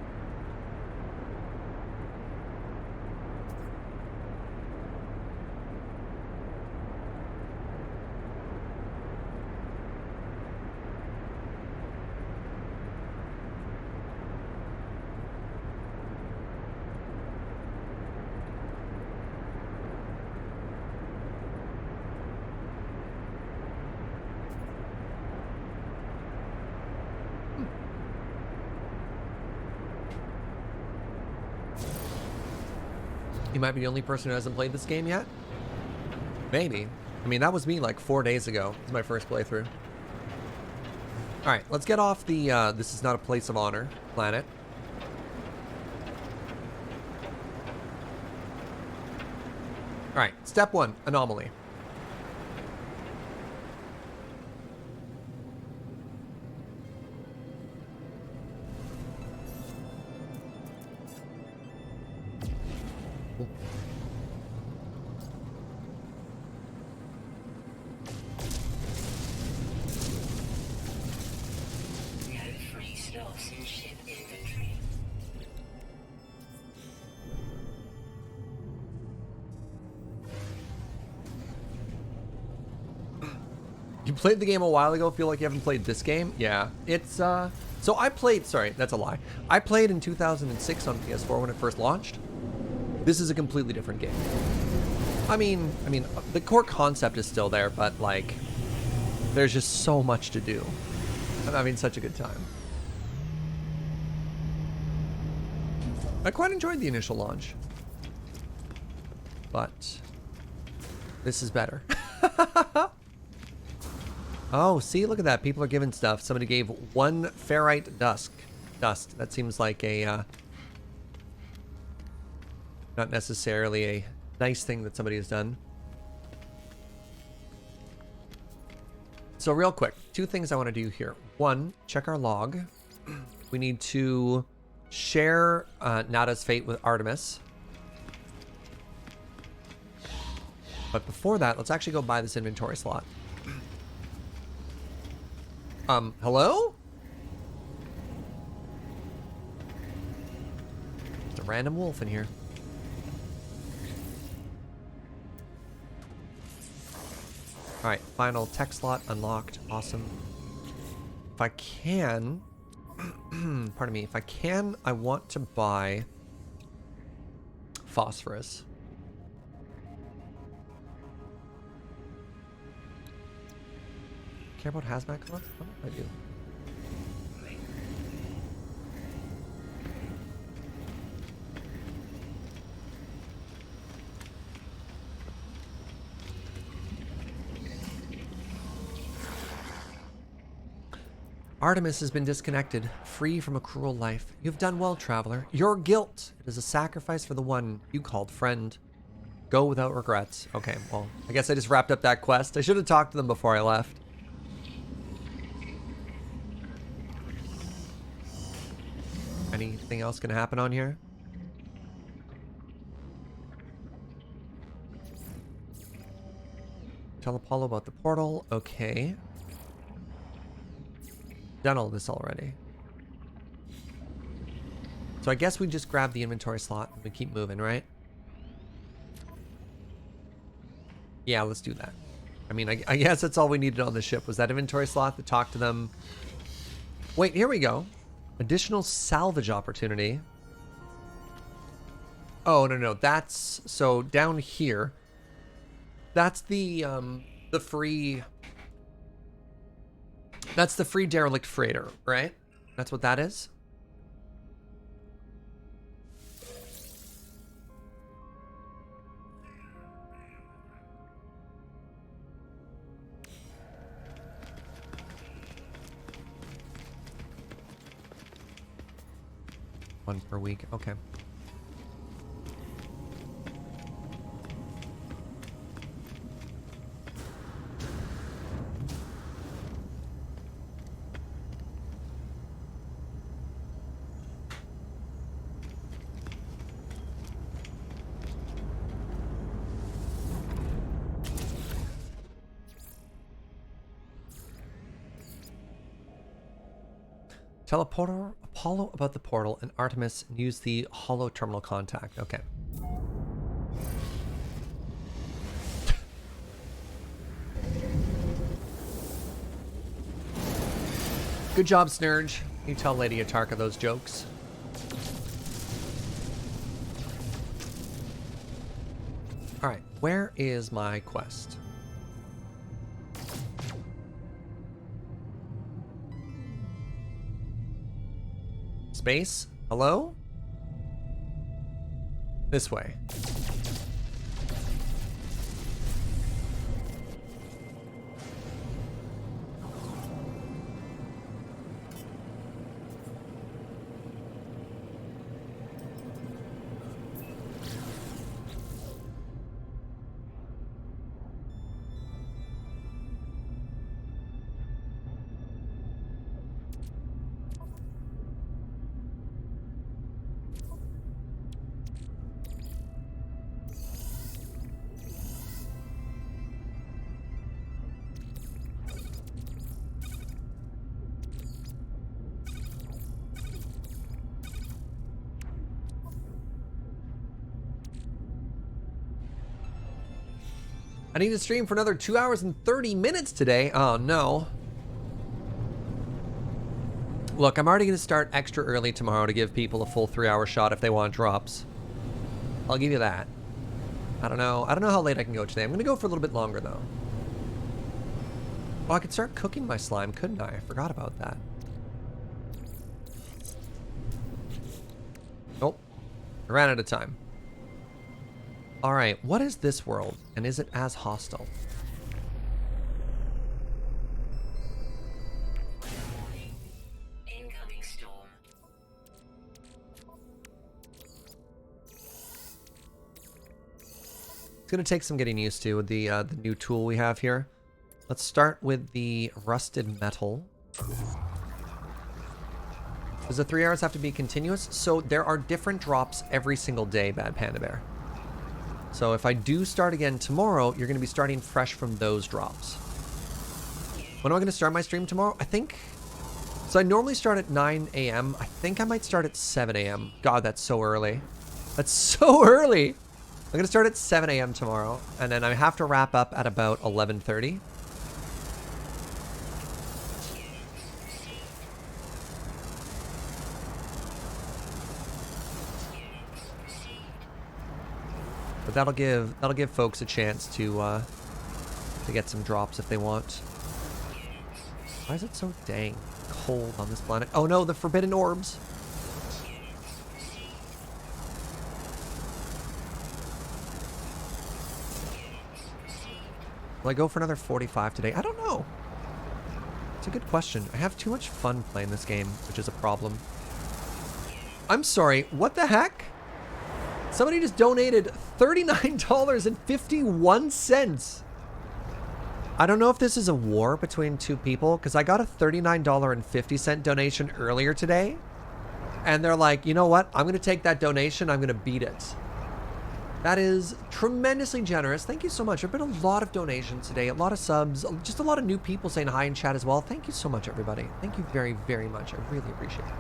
You might be the only person who hasn't played this game yet. Maybe. I mean, that was me like 4 days ago. It was my first playthrough. All right, let's get off the this is not a place of honor planet. All right, step 1, Anomaly. No free slots in ship inventory. You played the game a while ago, feel like you haven't played this game? Yeah, it's, so I played, sorry, that's a lie. I played in 2006 on PS4 when it first launched. This is a completely different game. I mean, the core concept is still there, but like, there's just so much to do. I'm having such a good time. I quite enjoyed the initial launch. But this is better. Oh, see, look at that. People are giving stuff. Somebody gave 1 ferrite dust. That seems like a not necessarily a nice thing that somebody has done. So real quick, 2 things I want to do here. 1, check our log. We need to share Nada's fate with Artemis. But before that, let's actually go buy this inventory slot. Hello? There's a random wolf in here. Alright, final tech slot unlocked. Awesome. If I can... pardon me. If I can, I want to buy... phosphorus. Care about hazmat gloves? I do. Artemis has been disconnected, free from a cruel life. You've done well, traveler. Your guilt. It is a sacrifice for the one you called friend. Go without regrets. Okay, well, I guess I just wrapped up that quest. I should have talked to them before I left. Anything else gonna happen on here? Tell Apollo about the portal. Okay. Done all this already. So I guess we just grab the inventory slot and we keep moving, right? Yeah, let's do that. I mean, I guess that's all we needed on the ship was that inventory slot to talk to them. Wait, here we go. Additional salvage opportunity. Oh, no. That's... So, down here. That's the free... That's the free derelict freighter, right? That's what that is? One per week. Okay. Tell Apollo about the portal and Artemis and use the hollow terminal contact. Okay. Good job, Serge. You tell Lady Atarka those jokes. Alright, where is my quest? Space? Hello? This way. I need to stream for another 2 hours and 30 minutes today. Oh, no. Look, I'm already going to start extra early tomorrow to give people a full 3-hour shot if they want drops. I'll give you that. I don't know how late I can go today. I'm going to go for a little bit longer, though. Oh, I could start cooking my slime, couldn't I? I forgot about that. Oh, I ran out of time. All right, what is this world, and is it as hostile? Incoming storm. It's gonna take some getting used to with the new tool we have here. Let's start with the rusted metal. Does the 3 hours have to be continuous? So there are different drops every single day, Bad Panda Bear. So if I do start again tomorrow, you're going to be starting fresh from those drops. When am I going to start my stream tomorrow? I think... So I normally start at 9 a.m. I think I might start at 7 a.m. God, that's so early. That's so early! I'm going to start at 7 a.m. tomorrow, and then I have to wrap up at about 11:30. But that'll give folks a chance to get some drops if they want. Why is it so dang cold on this planet? Oh no, the forbidden orbs. Will I go for another 45 today? I don't know. It's a good question. I have too much fun playing this game, which is a problem. I'm sorry, what the heck? Somebody just donated $39.51. I don't know if this is a war between two people, because I got a $39.50 donation earlier today. And they're like, you know what? I'm going to take that donation. I'm going to beat it. That is tremendously generous. Thank you so much. There have been a lot of donations today, a lot of subs, just a lot of new people saying hi in chat as well. Thank you so much, everybody. Thank you very, very much. I really appreciate it.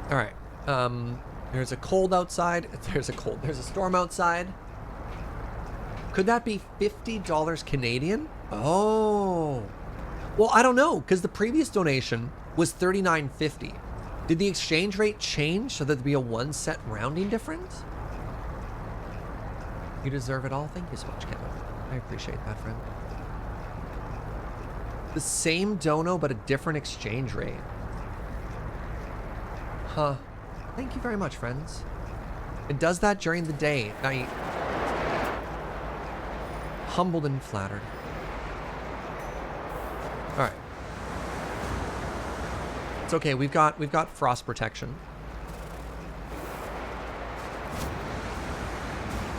All right, there's a cold outside. There's a storm outside. Could that be $50 Canadian? Oh, well, I don't know, because the previous donation was $39.50. Did the exchange rate change so that there'd be a 1 cent rounding difference? You deserve it all. Thank you so much, Kevin. I appreciate that, friend. The same dono, but a different exchange rate. Huh. Thank you very much, friends. It does that during the day. Night. Humbled and flattered. All right. It's okay. We've got frost protection.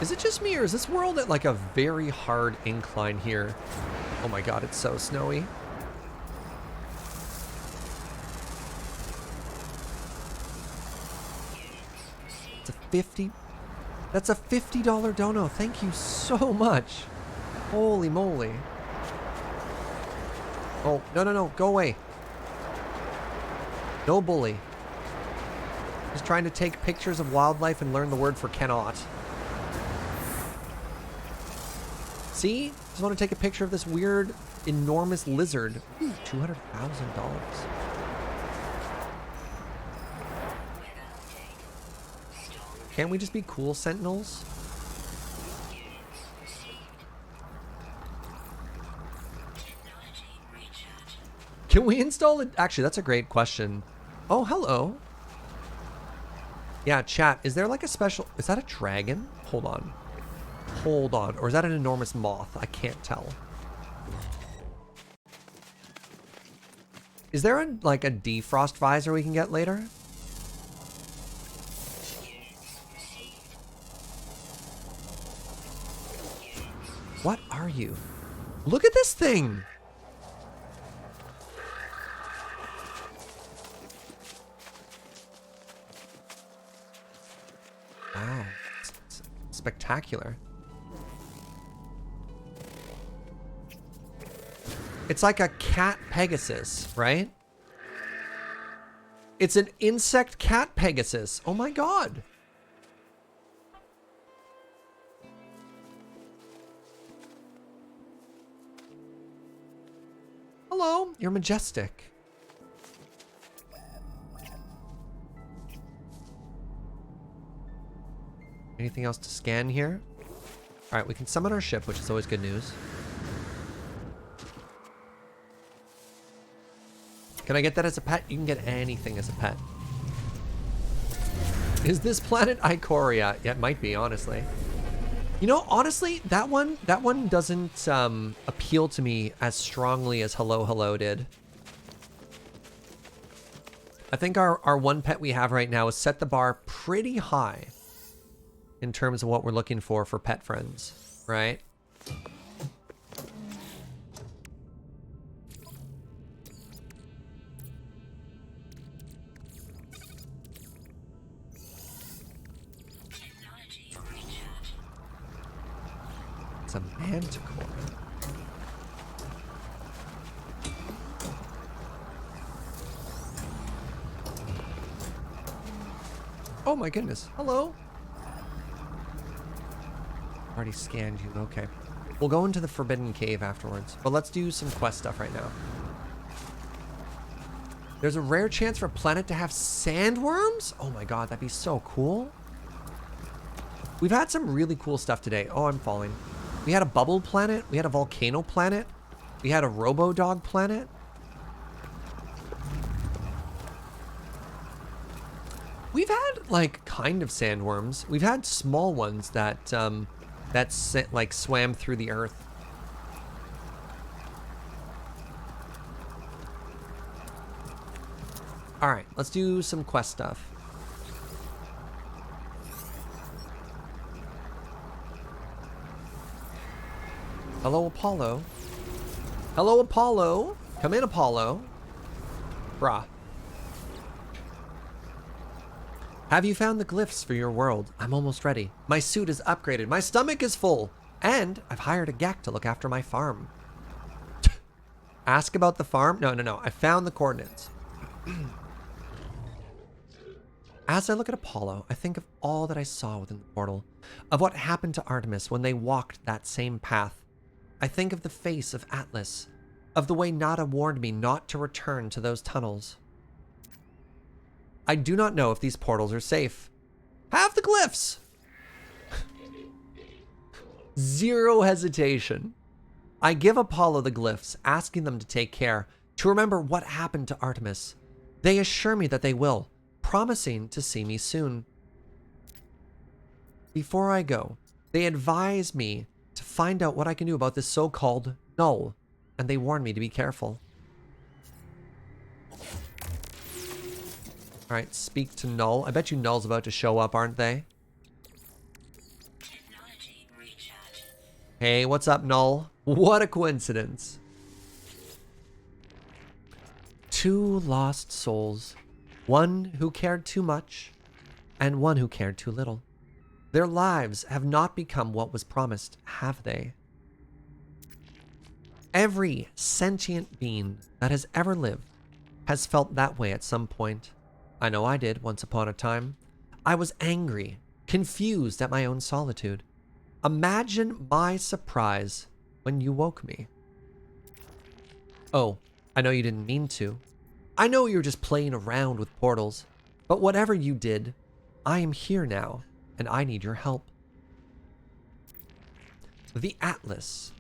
Is it just me, or is this world at like a very hard incline here? Oh my god, it's so snowy. It's a 50. That's a $50 dono. Thank you so much. Holy moly. Oh, no. Go away. No bully. Just trying to take pictures of wildlife and learn the word for cannot. See? Just want to take a picture of this weird, enormous lizard. Ooh, $200,000. Can't we just be cool sentinels? Can we install it? Actually, that's a great question. Oh, hello. Yeah, chat. Is there like a special... Is that a dragon? Hold on. Hold on. Or is that an enormous moth? I can't tell. Is there like a defrost visor we can get later? What are you? Look at this thing! Wow. It's spectacular. It's like a cat Pegasus, right? It's an insect cat Pegasus. Oh my god. Hello, you're majestic. Anything else to scan here? All right, we can summon our ship, which is always good news. Can I get that as a pet? You can get anything as a pet. Is this planet Ikoria? Yeah, it might be, honestly. You know, honestly, that one doesn't appeal to me as strongly as Hello Hello did. I think our one pet we have right now has set the bar pretty high in terms of what we're looking for pet friends, right? It's a manticore. Oh my goodness. Hello. Already scanned you. Okay. We'll go into the Forbidden Cave afterwards. But let's do some quest stuff right now. There's a rare chance for a planet to have sandworms? Oh my god, that'd be so cool. We've had some really cool stuff today. Oh, I'm falling. We had a bubble planet. We had a volcano planet. We had a Robo Dog planet. We've had like kind of sandworms. We've had small ones that like swam through the earth. All right, let's do some quest stuff. Hello, Apollo. Hello, Apollo. Come in, Apollo. Brah. Have you found the glyphs for your world? I'm almost ready. My suit is upgraded. My stomach is full. And I've hired a Gak to look after my farm. Ask about the farm? No. I found the coordinates. As I look at Apollo, I think of all that I saw within the portal. Of what happened to Artemis when they walked that same path. I think of the face of Atlas, of the way Nada warned me not to return to those tunnels. I do not know if these portals are safe. Have the glyphs! Zero hesitation. I give Apollo the glyphs, asking them to take care, to remember what happened to Artemis. They assure me that they will, promising to see me soon. Before I go, they advise me to find out what I can do about this so-called null, and they warn me to be careful. Alright, speak to Null. I bet you Null's about to show up, aren't they? Technology recharge. Hey, what's up, Null? What a coincidence. 2 lost souls. One who cared too much, and one who cared too little. Their lives have not become what was promised, have they? Every sentient being that has ever lived has felt that way at some point. I know I did once upon a time. I was angry, confused at my own solitude. Imagine my surprise when you woke me. Oh, I know you didn't mean to. I know you're just playing around with portals, but whatever you did, I am here now, and I need your help. The Atlas.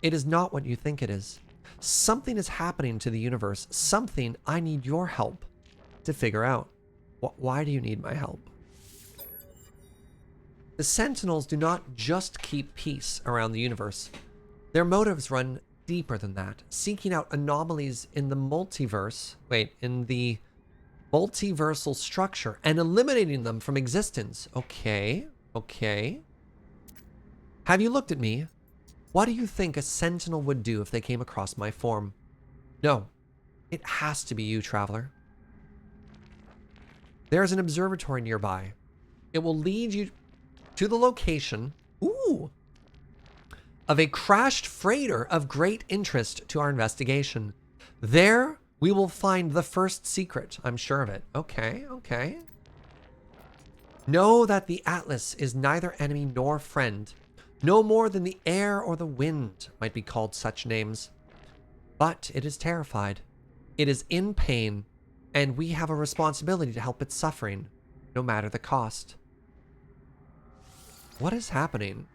It is not what you think it is. Something is happening to the universe, something I need your help to figure out. Why do you need my help? The Sentinels do not just keep peace around the universe. Their motives run deeper than that, seeking out anomalies in the multiverse, in the multiversal structure and eliminating them from existence. Okay. Have you looked at me? What do you think a Sentinel would do if they came across my form? No, it has to be you, Traveler. There's an observatory nearby. It will lead you to the location, of a crashed freighter of great interest to our investigation. There, we will find the first secret. I'm sure of it. Okay. Know that the Atlas is neither enemy nor friend. No more than the air or the wind might be called such names. But it is terrified. It is in pain. And we have a responsibility to help its suffering, no matter the cost. What is happening?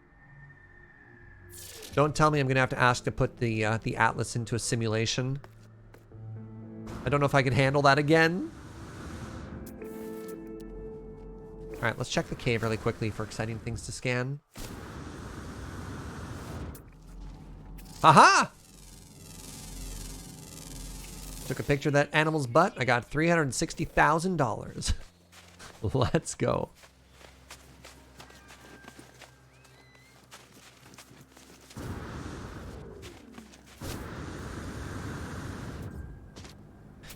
Don't tell me I'm going to have to ask to put the Atlas into a simulation. I don't know if I can handle that again. Alright, let's check the cave really quickly for exciting things to scan. Aha! Took a picture of that animal's butt. I got $360,000. Let's go.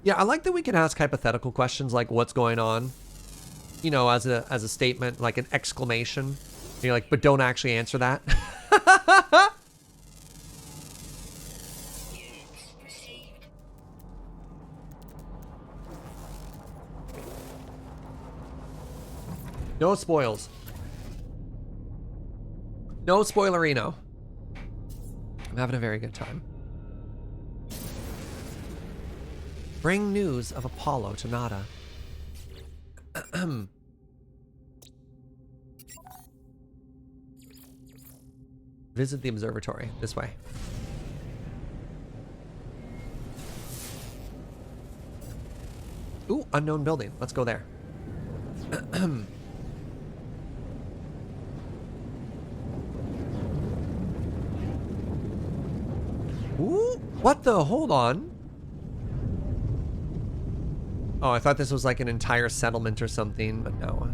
Yeah, I like that we can ask hypothetical questions like what's going on. You know, as a statement, like an exclamation. And you're like, but don't actually answer that. No spoils. No spoilerino. I'm having a very good time. Bring news of Apollo to Nada. Visit the observatory. This way. Ooh, unknown building. Let's go there. Ooh, what the? Hold on. Oh, I thought this was like an entire settlement or something, but no.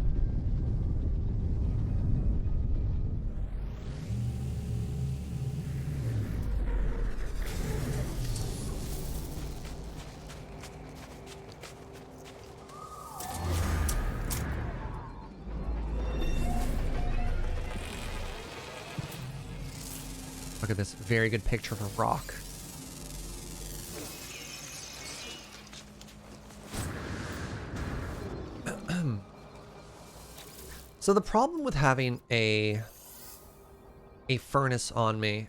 Look at this very good picture of a rock. So the problem with having a furnace on me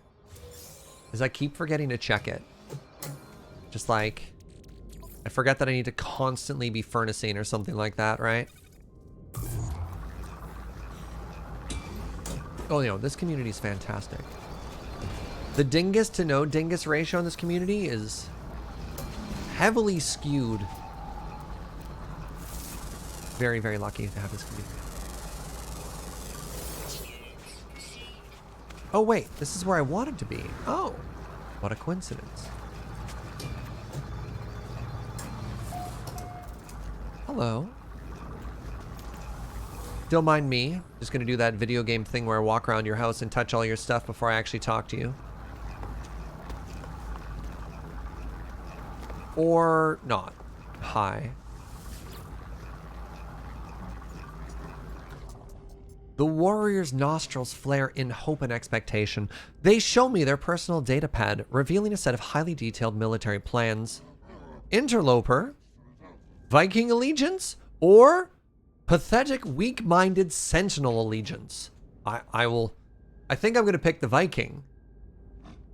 is I keep forgetting to check it. Just like, I forget that I need to constantly be furnacing or something like that, right? Oh, you know, this community is fantastic. The dingus to no dingus ratio in this community is heavily skewed. Very, very lucky to have this community. Oh wait, this is where I wanted to be. Oh, what a coincidence. Hello. Don't mind me. Just gonna do that video game thing where I walk around your house and touch all your stuff before I actually talk to you. Or not. Hi. The warrior's nostrils flare in hope and expectation. They show me their personal datapad, revealing a set of highly detailed military plans. Interloper, Viking allegiance, or pathetic, weak-minded sentinel allegiance. I think I'm going to pick the Viking.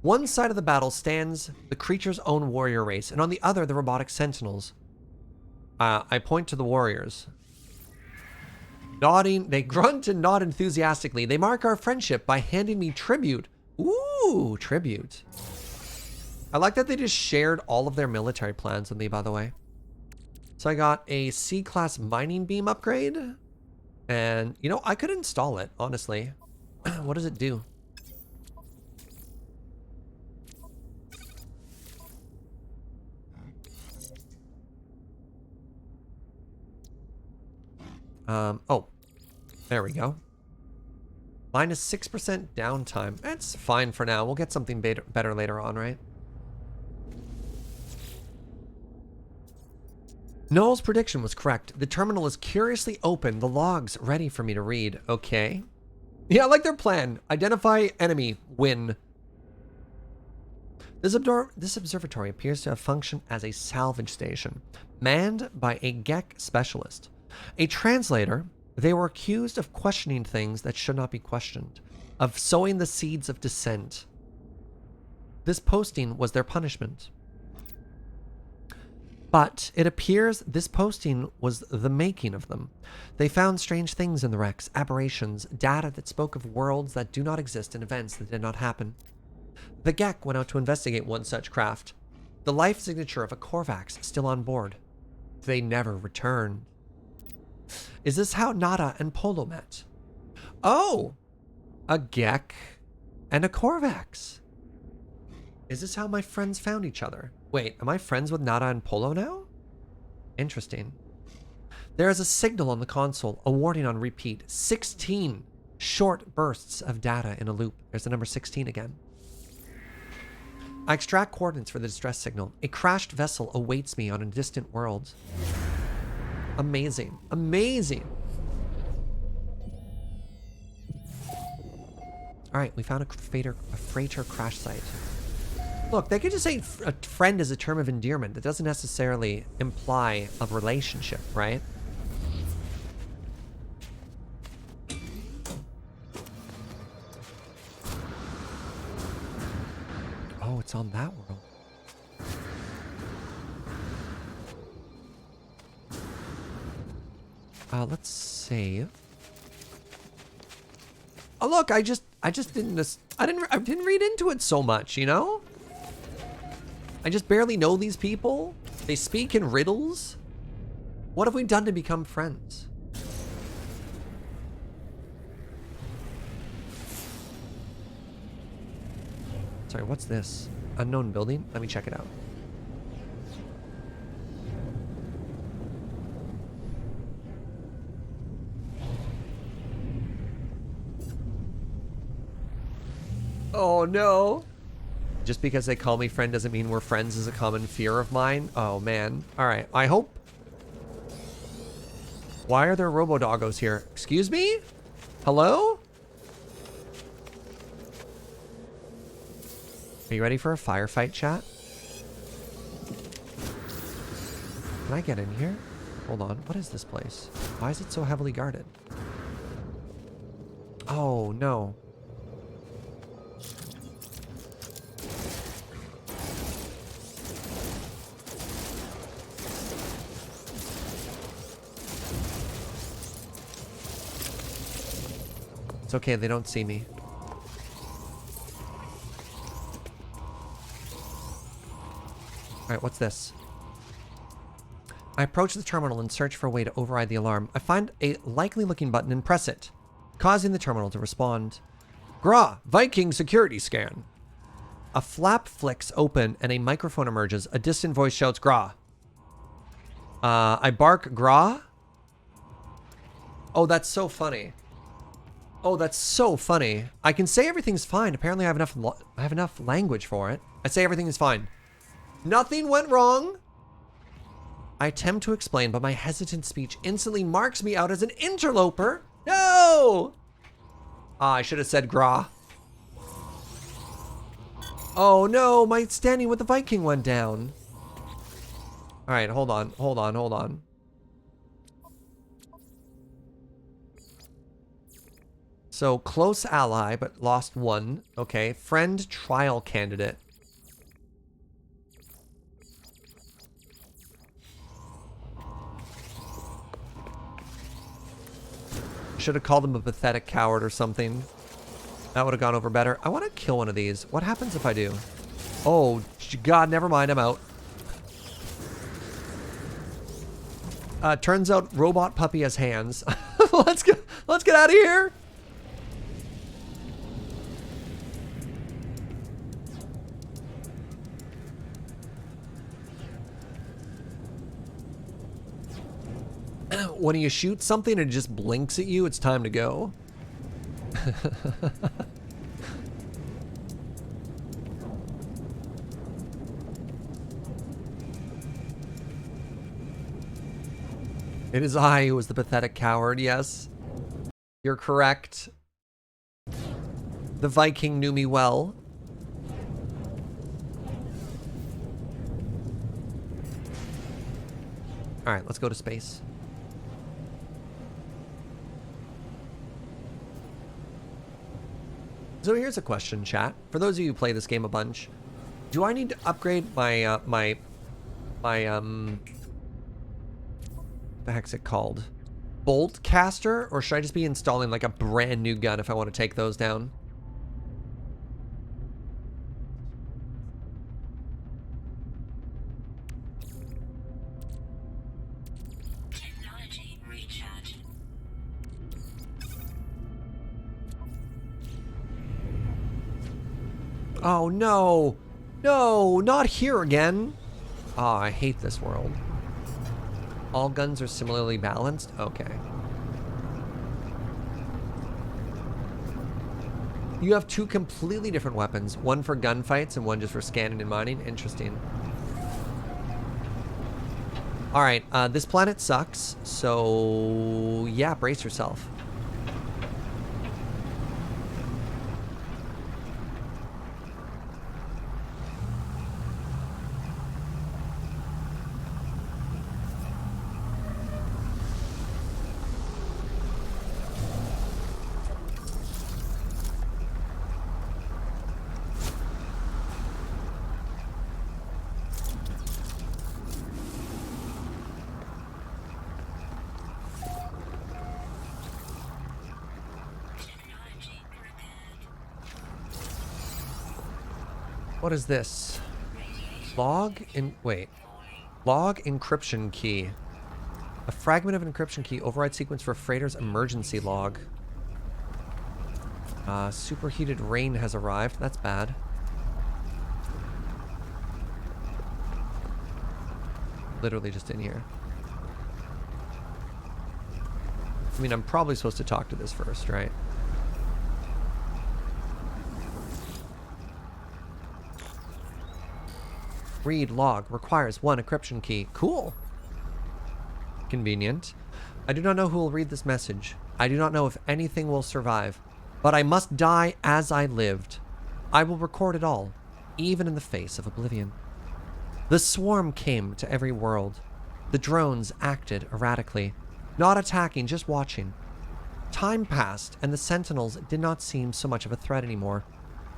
One side of the battle stands the creature's own warrior race, and on the other, the robotic sentinels. I point to the warriors. Nodding, they grunt and nod enthusiastically. They mark our friendship by handing me tribute. Ooh, tribute. I like that they just shared all of their military plans with me, by the way. So I got a C-class mining beam upgrade. And, you know, I could install it, honestly. What does it do? Oh, there we go. Minus 6% downtime. That's fine for now. We'll get something better later on, right? Noel's prediction was correct. The terminal is curiously open. The logs ready for me to read. Okay. Yeah, I like their plan. Identify enemy. Win. This observatory appears to have functioned as a salvage station, manned by a GEC specialist. A translator, they were accused of questioning things that should not be questioned, of sowing the seeds of dissent. This posting was their punishment. But it appears this posting was the making of them. They found strange things in the wrecks, aberrations, data that spoke of worlds that do not exist and events that did not happen. The GEC went out to investigate one such craft, the life signature of a Korvax still on board. They never returned. Is this how Nada and Polo met? Oh! A GEC and a Korvax. Is this how my friends found each other? Wait, am I friends with Nada and Polo now? Interesting. There is a signal on the console, a warning on repeat. 16 short bursts of data in a loop. There's the number 16 again. I extract coordinates for the distress signal. A crashed vessel awaits me on a distant world. Amazing. Amazing. Alright, we found a freighter crash site. Look, they could just say a friend is a term of endearment. That doesn't necessarily imply a relationship, right? Oh, it's on that world. Let's save. Oh, look, I didn't read into it so much, you know? I just barely know these people. They speak in riddles. What have we done to become friends? Sorry, what's this? Unknown building? Let me check it out. Oh no. Just because they call me friend doesn't mean we're friends is a common fear of mine. Oh man. Alright, I hope. Why are there Robo Doggos here? Excuse me? Hello? Are you ready for a firefight, chat? Can I get in here? Hold on. What is this place? Why is it so heavily guarded? Oh no. It's okay, they don't see me. Alright, what's this? I approach the terminal and search for a way to override the alarm. I find a likely looking button and press it, causing the terminal to respond. Gra, Viking security scan. A flap flicks open and a microphone emerges. A distant voice shouts, Gra. I bark, Gra. Oh, that's so funny. Oh, that's so funny. I can say everything's fine. Apparently I have enough language for it. I say everything is fine. Nothing went wrong. I attempt to explain, but my hesitant speech instantly marks me out as an interloper. No! I should have said Gra. Oh no, my standing with the Viking went down. Alright, hold on. So, close ally, but lost one. Okay, friend trial candidate. Should have called him a pathetic coward or something. That would have gone over better. I want to kill one of these. What happens if I do? Oh, God, never mind. I'm out. Turns out robot puppy has hands. Let's get out of here. When you shoot something and it just blinks at you, it's time to go. It is I who was the pathetic coward, yes. You're correct. The Viking knew me well. Alright, let's go to space. So here's a question, chat. For those of you who play this game a bunch, do I need to upgrade my, the heck's it called? Bolt caster? Or should I just be installing like a brand new gun if I want to take those down? Technology recharge. Oh no! No, not here again! Oh, I hate this world. All guns are similarly balanced? Okay. You have two completely different weapons. One for gunfights and one just for scanning and mining. Interesting. Alright, this planet sucks. So, yeah, brace yourself. What is this? Log encryption key. A fragment of an encryption key. Override sequence for freighter's emergency log. Superheated rain has arrived. That's bad. Literally just in here. I mean, I'm probably supposed to talk to this first, right? Read log. Requires 1 encryption key. Cool. Convenient. I do not know who will read this message. I do not know if anything will survive. But I must die as I lived. I will record it all, even in the face of oblivion. The swarm came to every world. The drones acted erratically, not attacking, just watching. Time passed, and the Sentinels did not seem so much of a threat anymore.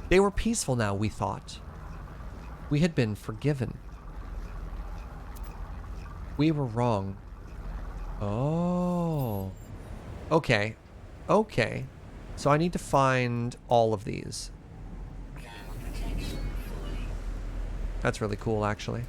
They were peaceful now, we thought. We had been forgiven. We were wrong. Oh. Okay. Okay. So I need to find all of these. That's really cool, actually.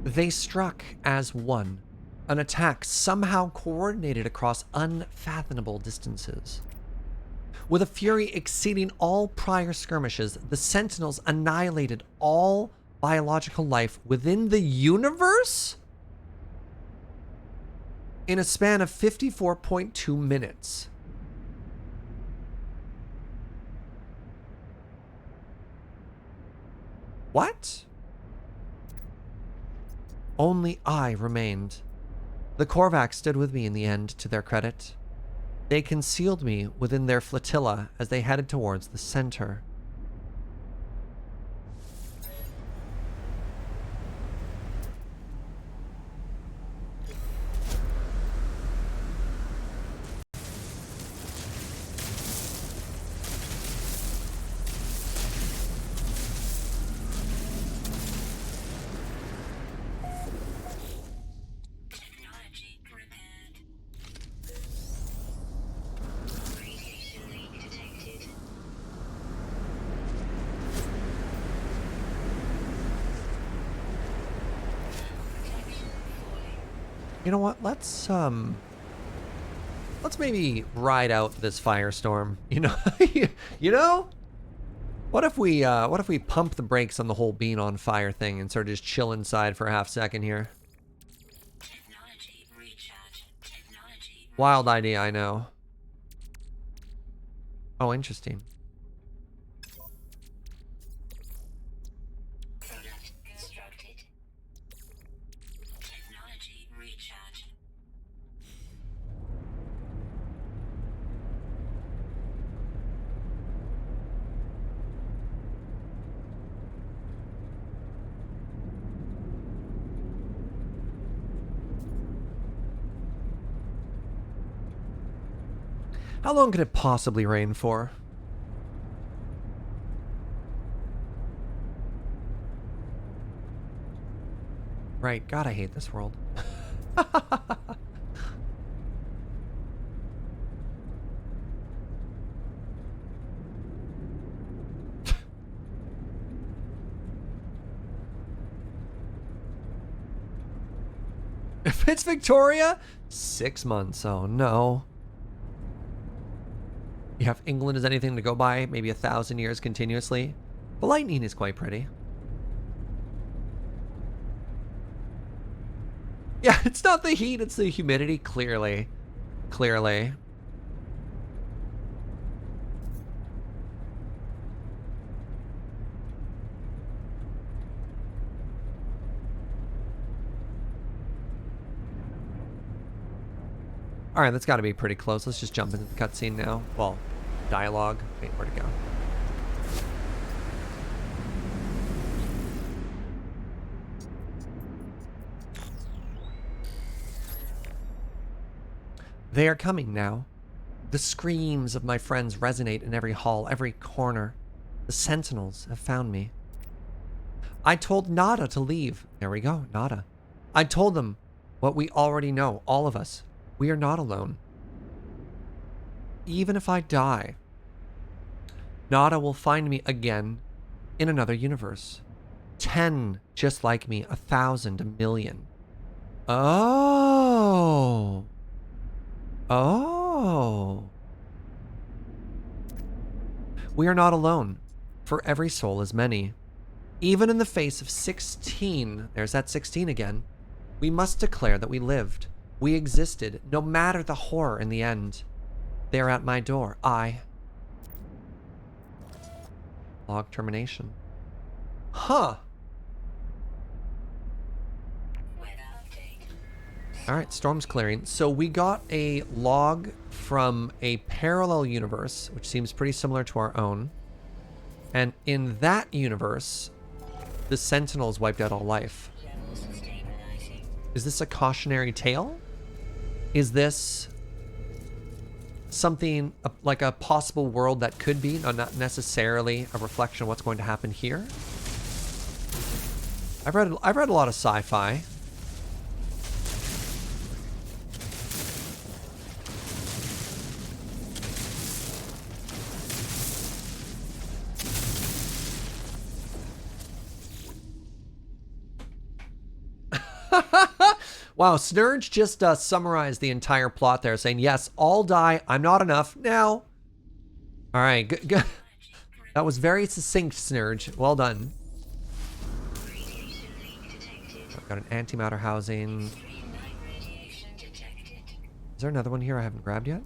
They struck as one, an attack somehow coordinated across unfathomable distances. With a fury exceeding all prior skirmishes, the Sentinels annihilated all biological life within the universe in a span of 54.2 minutes. What? Only I remained. The Korvax stood with me in the end, to their credit. They concealed me within their flotilla as they headed towards the center. Technology repaired. Radiation leak detected. Protection falling. You know what? Let's maybe ride out this firestorm. You know, you know. What if we pump the brakes on the whole being on fire thing and sort of just chill inside for a half second here? Technology recharge. Technology Wild idea, I know. Oh, interesting. product constructed. Technology recharge. How long could it possibly rain for? Right, God, I hate this world. If it's Victoria, 6 months. Oh no. Yeah, if England is anything to go by, maybe 1,000 years continuously. The lightning is quite pretty. Yeah, it's not the heat, it's the humidity, clearly. Clearly. Alright, that's gotta be pretty close. Let's just jump into the cutscene now. Well, dialogue. Wait, where'd it go? They are coming now. The screams of my friends resonate in every hall, every corner. The Sentinels have found me. I told Nada to leave. There we go, Nada. I told them what we already know, all of us. We are not alone. Even if I die, Nada will find me again in another universe. 10 just like me, 1,000, 1,000,000. Oh. Oh. We are not alone, for every soul is many. Even in the face of 16, there's that 16 again, we must declare that we lived. We existed, no matter the horror in the end. They are at my door. Log termination. Huh. Weather update. Alright, storm's clearing. So we got a log from a parallel universe, which seems pretty similar to our own. And in that universe, the Sentinels wiped out all life. Levels stabilizing. Is this a cautionary tale? Is this something like a possible world that could be, not necessarily a reflection of what's going to happen here? I've read a lot of sci-fi. Wow, Serge just summarized the entire plot there, saying, yes, all die. I'm not enough. Now. All right, good. That was very succinct, Serge. Well done. I've got an antimatter housing. Is there another one here I haven't grabbed yet?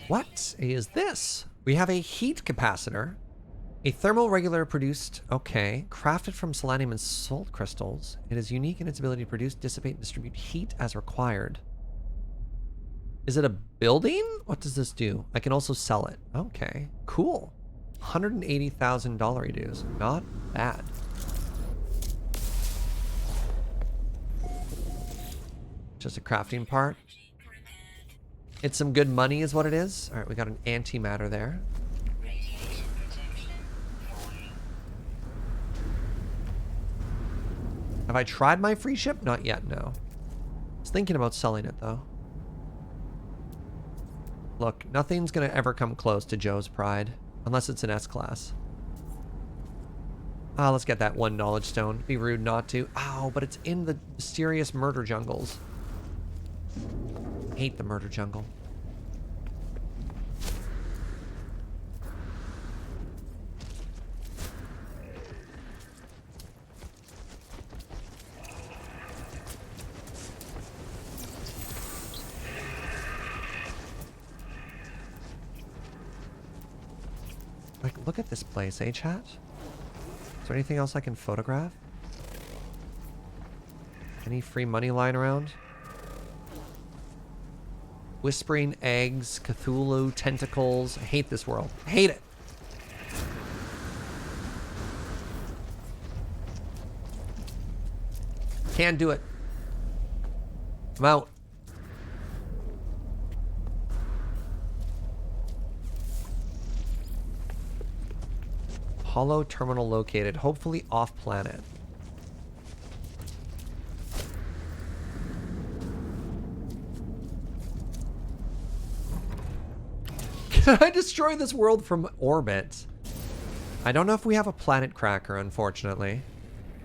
What is this? We have a heat capacitor. A thermal regulator produced, okay, crafted from selenium and salt crystals. It is unique in its ability to produce, dissipate, and distribute heat as required. Is it a building? What does this do? I can also sell it. Okay, cool. $180,000 dues. Not bad. Just a crafting part. It's some good money is what it is. All right, we got an antimatter there. Have I tried my free ship? Not yet, no. I was thinking about selling it, though. Look, nothing's going to ever come close to Joe's pride. Unless it's an S-class. Ah, let's get that one knowledge stone. Be rude not to. Ow, but it's in the mysterious murder jungles. Hate the murder jungle. Like, look at this place, eh, chat? Is there anything else I can photograph? Any free money lying around? Whispering eggs, Cthulhu, tentacles. I hate this world. I hate it. Can't do it. I'm out. Hollow terminal located, hopefully off planet. Can I destroy this world from orbit? I don't know if we have a planet cracker, unfortunately.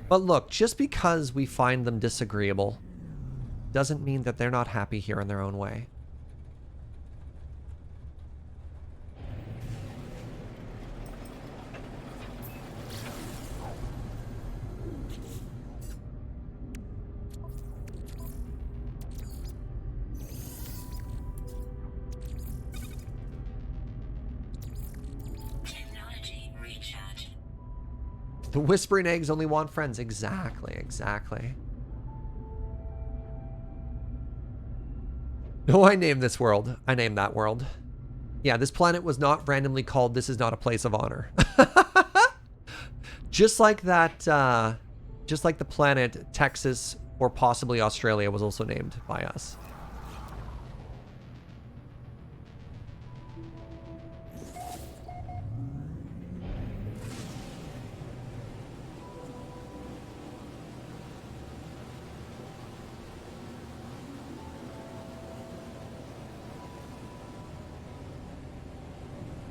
But look, just because we find them disagreeable doesn't mean that they're not happy here in their own way. The whispering eggs only want friends. Exactly, exactly. No, I named this world. I named that world. Yeah, this planet was not randomly called This Is Not a Place of Honor. Just like that, just like the planet Texas or possibly Australia was also named by us.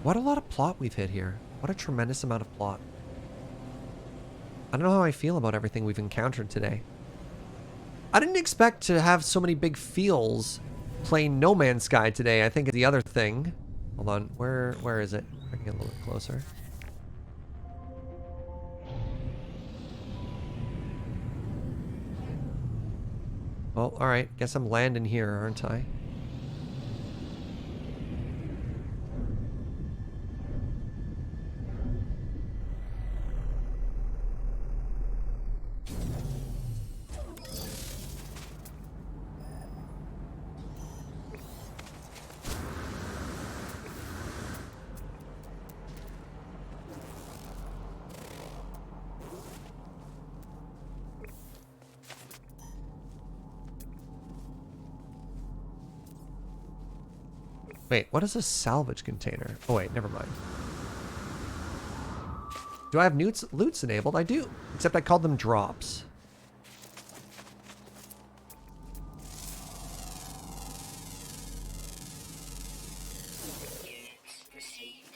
What a lot of plot we've hit here. What a tremendous amount of plot. I don't know how I feel about everything we've encountered today. I didn't expect to have so many big feels playing No Man's Sky today. I think the other thing... Hold on, where is it? I can get a little bit closer. Well, alright. Guess I'm landing here, aren't I? Wait, what is a salvage container? Oh wait, never mind. Do I have loots enabled? I do. Except I called them drops. Units received.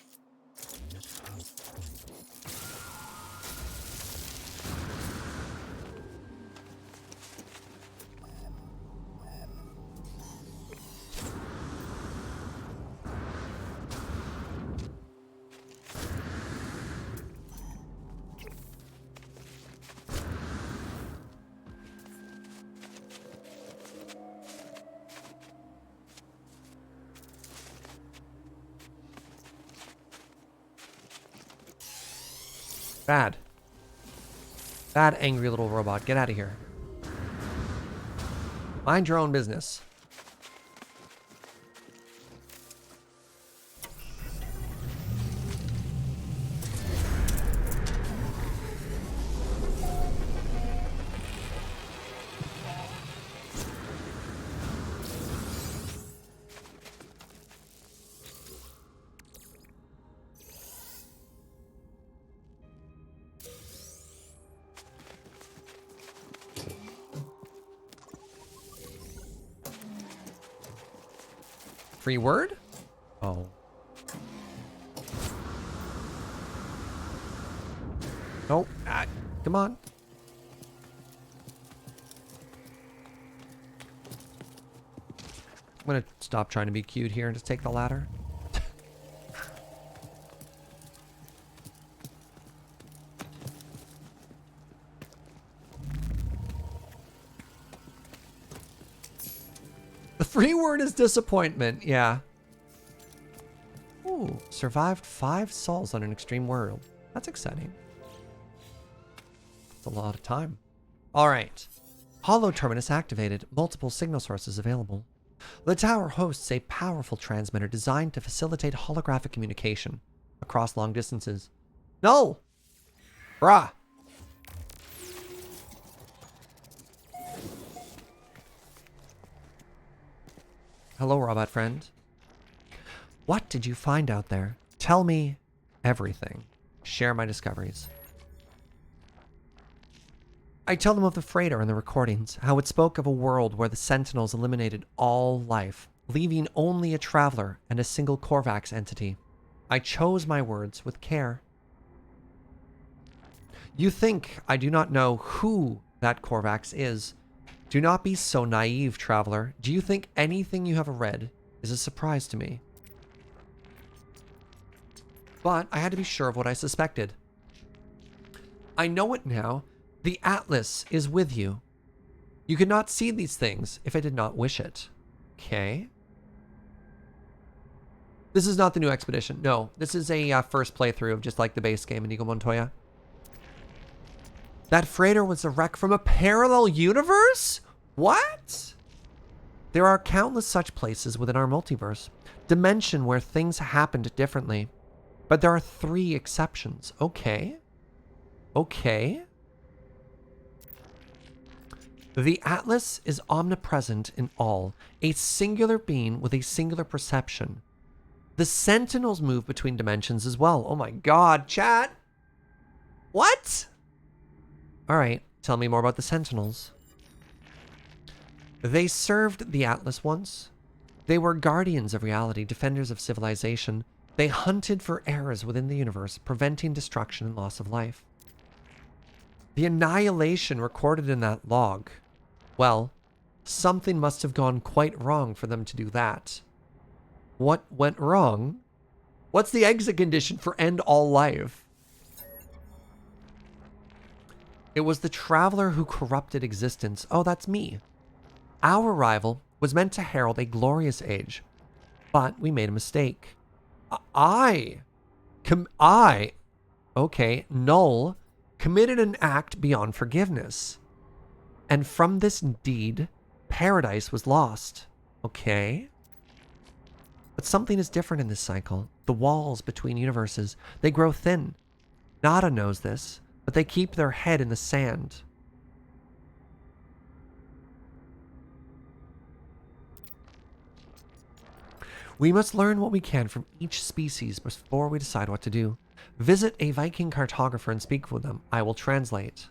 Bad. Bad, angry little robot. Get out of here. Mind your own business. Free word? Oh. Nope. Ah, come on. I'm gonna stop trying to be cute here and just take the ladder. The free word is disappointment, yeah. Ooh, survived 5 souls on an extreme world. That's exciting. That's a lot of time. All right. Hollow terminus activated. Multiple signal sources available. The tower hosts a powerful transmitter designed to facilitate holographic communication across long distances. No! Bruh. Hello, robot friend. What did you find out there? Tell me everything. Share my discoveries. I tell them of the freighter and the recordings, how it spoke of a world where the Sentinels eliminated all life, leaving only a traveler and a single Korvax entity. I chose my words with care. You think I do not know who that Korvax is. Do not be so naive, traveler. Do you think anything you have read is a surprise to me? But I had to be sure of what I suspected. I know it now. The Atlas is with you. You could not see these things if I did not wish it. Okay. This is not the new expedition. No, this is a first playthrough of just like the base game in Inigo Montoya. That freighter was a wreck from a parallel universe? What? There are countless such places within our multiverse. Dimension where things happened differently. But there are 3 exceptions. Okay. Okay. The Atlas is omnipresent in all, a singular being with a singular perception. The Sentinels move between dimensions as well. Oh my god, chat! What? Alright, tell me more about the Sentinels. They served the Atlas once. They were guardians of reality, defenders of civilization. They hunted for errors within the universe, preventing destruction and loss of life. The annihilation recorded in that log. Well, something must have gone quite wrong for them to do that. What went wrong? What's the exit condition for end all life? It was the traveler who corrupted existence. Oh, that's me. Our arrival was meant to herald a glorious age, but we made a mistake. Null committed an act beyond forgiveness. And from this deed, paradise was lost. Okay. But something is different in this cycle. The walls between universes, they grow thin. Nada knows this, but they keep their head in the sand. We must learn what we can from each species before we decide what to do. Visit a Viking cartographer and speak with them. I will translate.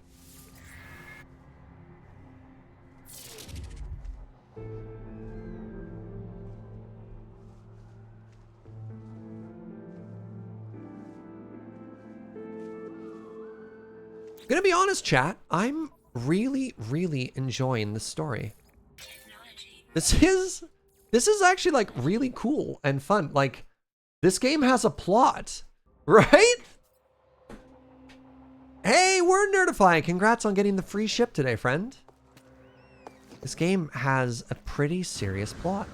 Gonna be honest, chat. I'm really, really enjoying this story. This is actually like really cool and fun. Like, this game has a plot, right? Hey, we're Nerdify. Congrats on getting the free ship today, friend. This game has a pretty serious plot.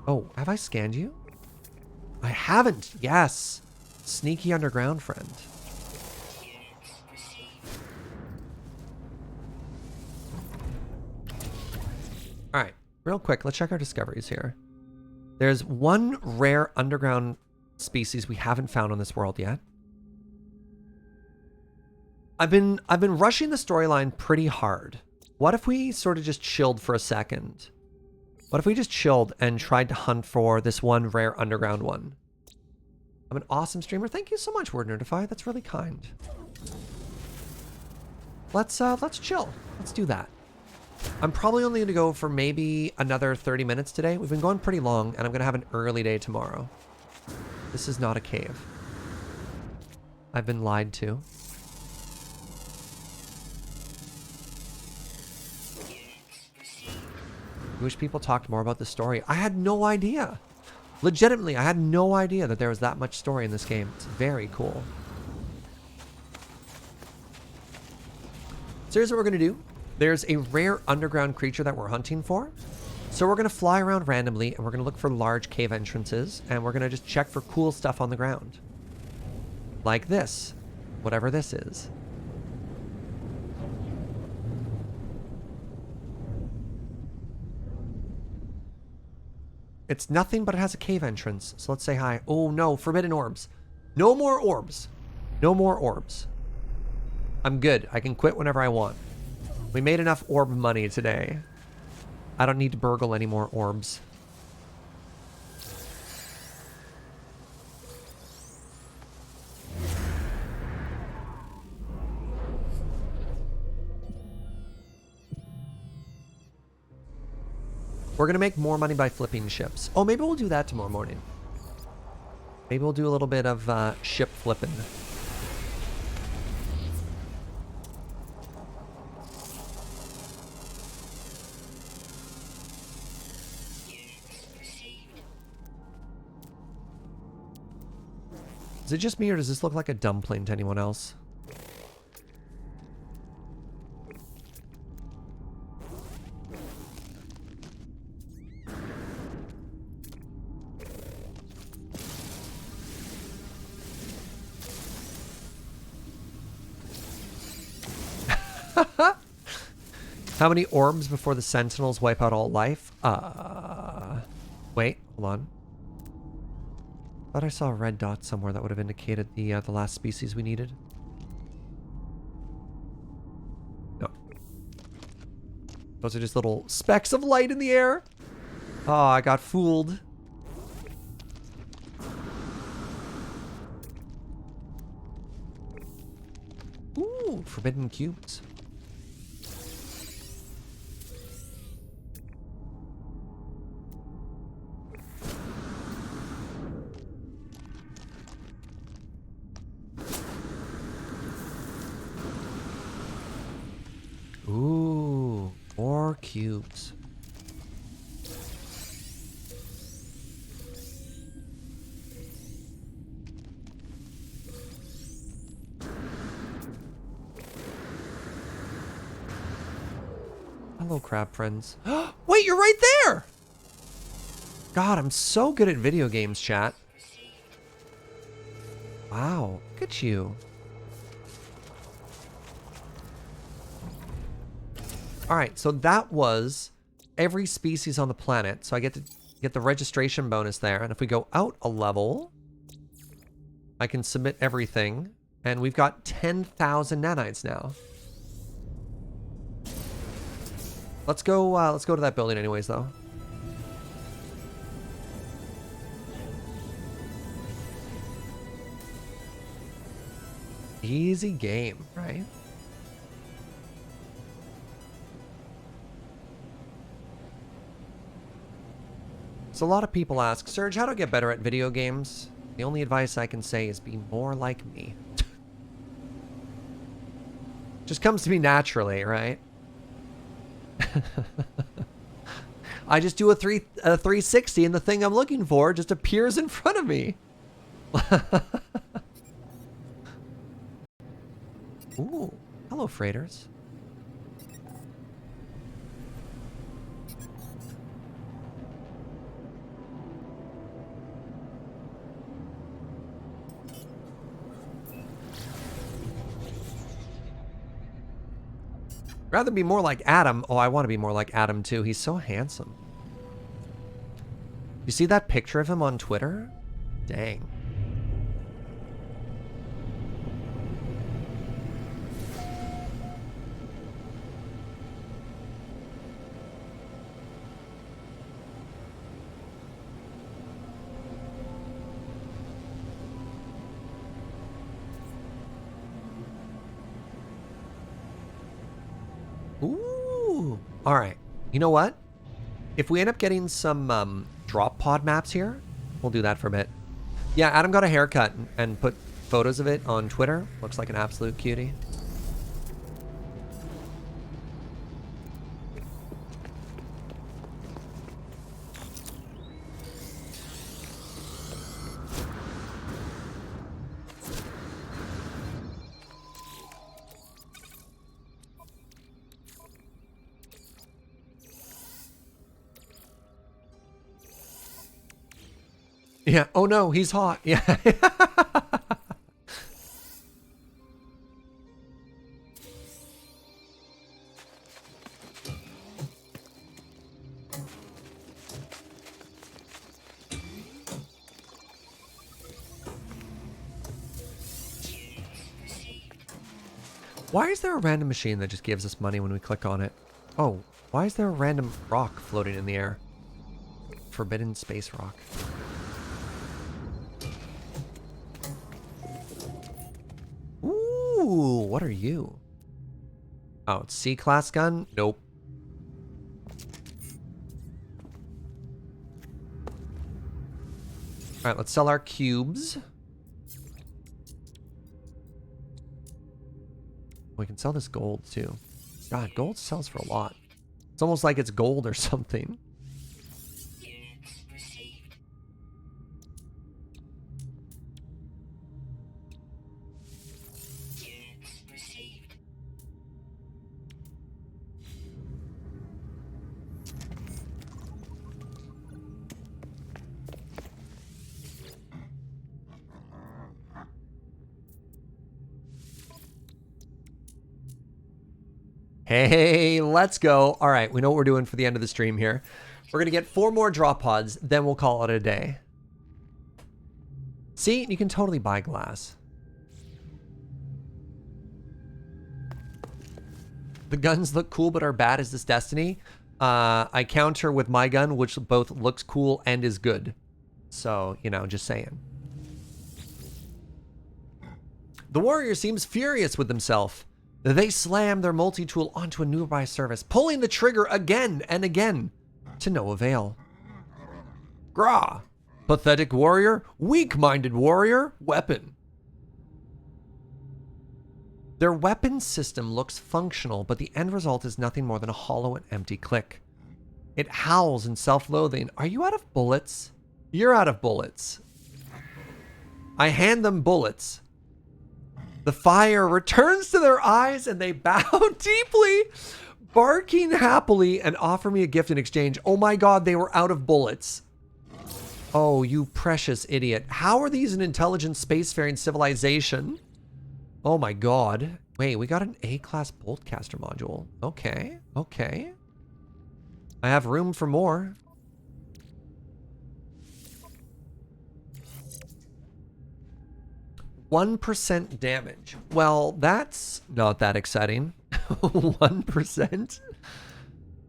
Oh, have I scanned you? I haven't. Yes. Sneaky underground friend. All right, real quick, let's check our discoveries here. There's one rare underground species we haven't found on this world yet. I've been rushing the storyline pretty hard. What if we sort of just chilled for a second? What if we just chilled and tried to hunt for this one rare underground one? I'm an awesome streamer. Thank you so much, Word Nerdify. That's really kind. Let's chill. Let's do that. I'm probably only going to go for maybe another 30 minutes today. We've been going pretty long, and I'm going to have an early day tomorrow. This is not a cave. I've been lied to. I wish people talked more about the story. I had no idea. Legitimately, I had no idea that there was that much story in this game. It's very cool. So here's what we're going to do. There's a rare underground creature that we're hunting for. So we're going to fly around randomly, and we're going to look for large cave entrances, and we're going to just check for cool stuff on the ground. Like this. Whatever this is. It's nothing, but it has a cave entrance. So let's say hi. Oh no, forbidden orbs. No more orbs. No more orbs. I'm good. I can quit whenever I want. We made enough orb money today. I don't need to burgle any more orbs. We're going to make more money by flipping ships. Oh, maybe we'll do that tomorrow morning. Maybe we'll do a little bit of ship flipping. Is it just me, or does this look like a dumpling to anyone else? How many orbs before the Sentinels wipe out all life? Wait, hold on. Thought I saw a red dot somewhere that would have indicated the last species we needed. No. Those are just little specks of light in the air. Oh, I got fooled. Ooh, forbidden cubes. Ooh, more cubes. Hello, crab friends. Wait, you're right there! God, I'm so good at video games, chat. Wow, look at you. Alright, so that was every species on the planet. So I get to get the registration bonus there. And if we go out a level, I can submit everything. And we've got 10,000 nanites now. Let's go to that building anyways, though. Easy game, right? So a lot of people ask, Serge, how do I get better at video games? The only advice I can say is be more like me. Just comes to me naturally, right? I just do a 360 and the thing I'm looking for just appears in front of me. Ooh, hello, freighters. Rather be more like Adam. Oh, I want to be more like Adam too. He's so handsome. You see that picture of him on Twitter? Dang. Ooh. All right. You know what? If we end up getting some drop pod maps here, we'll do that for a bit. Yeah, Adam got a haircut and put photos of it on Twitter. Looks like an absolute cutie. Yeah. Oh no, he's hot. Yeah. Why is there a random machine that just gives us money when we click on it? Oh, why is there a random rock floating in the air? Forbidden space rock. Ooh, what are you? Oh, it's C-class gun? Nope. Alright, let's sell our cubes. We can sell this gold, too. God, gold sells for a lot. It's almost like it's gold or something. Hey, let's go. All right, we know what we're doing for the end of the stream here. We're going to get 4 more drop pods, then we'll call it a day. See, you can totally buy glass. The guns look cool but are bad. Is this Destiny? I counter with my gun, which both looks cool and is good. So, you know, just saying. The warrior seems furious with himself. They slam their multi-tool onto a nearby surface, pulling the trigger again and again, to no avail. Grah! Pathetic warrior, weak-minded warrior, weapon. Their weapon system looks functional, but the end result is nothing more than a hollow and empty click. It howls in self-loathing. Are you out of bullets? You're out of bullets. I hand them bullets. The fire returns to their eyes and they bow deeply, barking happily and offer me a gift in exchange. Oh my God, they were out of bullets. Oh, you precious idiot. How are these an intelligent spacefaring civilization? Oh my God. Wait, we got an A-class boltcaster module. Okay, okay. I have room for more. %1 damage. Well, that's not that exciting. 1%?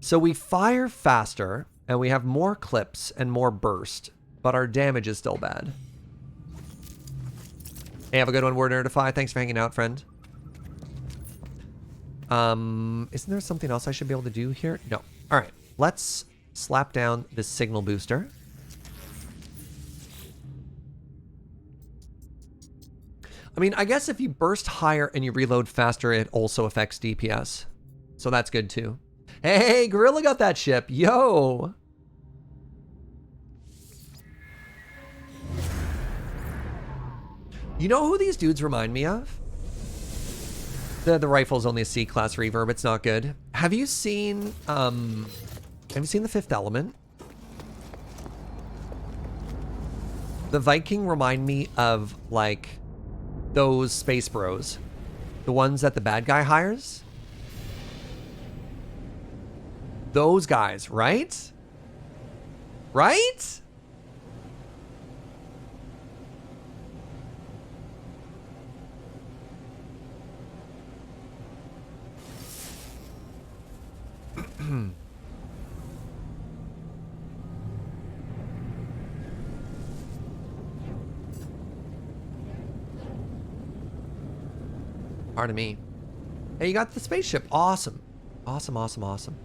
So we fire faster, and we have more clips and more burst, but our damage is still bad. Hey, have a good one, Word Nerdify. Thanks for hanging out, friend. Isn't there something else I should be able to do here? No. All right, let's slap down this signal booster. I mean, I guess if you burst higher and you reload faster, it also affects DPS. So that's good too. Hey, Gorilla got that ship. Yo. You know who these dudes remind me of? The rifle's only a C-class reverb. It's not good. Have you seen the Fifth Element? The Viking remind me of, like, those space bros. The ones that the bad guy hires. Those guys, right? Right? Pardon me. Hey, you got the spaceship. Awesome. Awesome, awesome, awesome.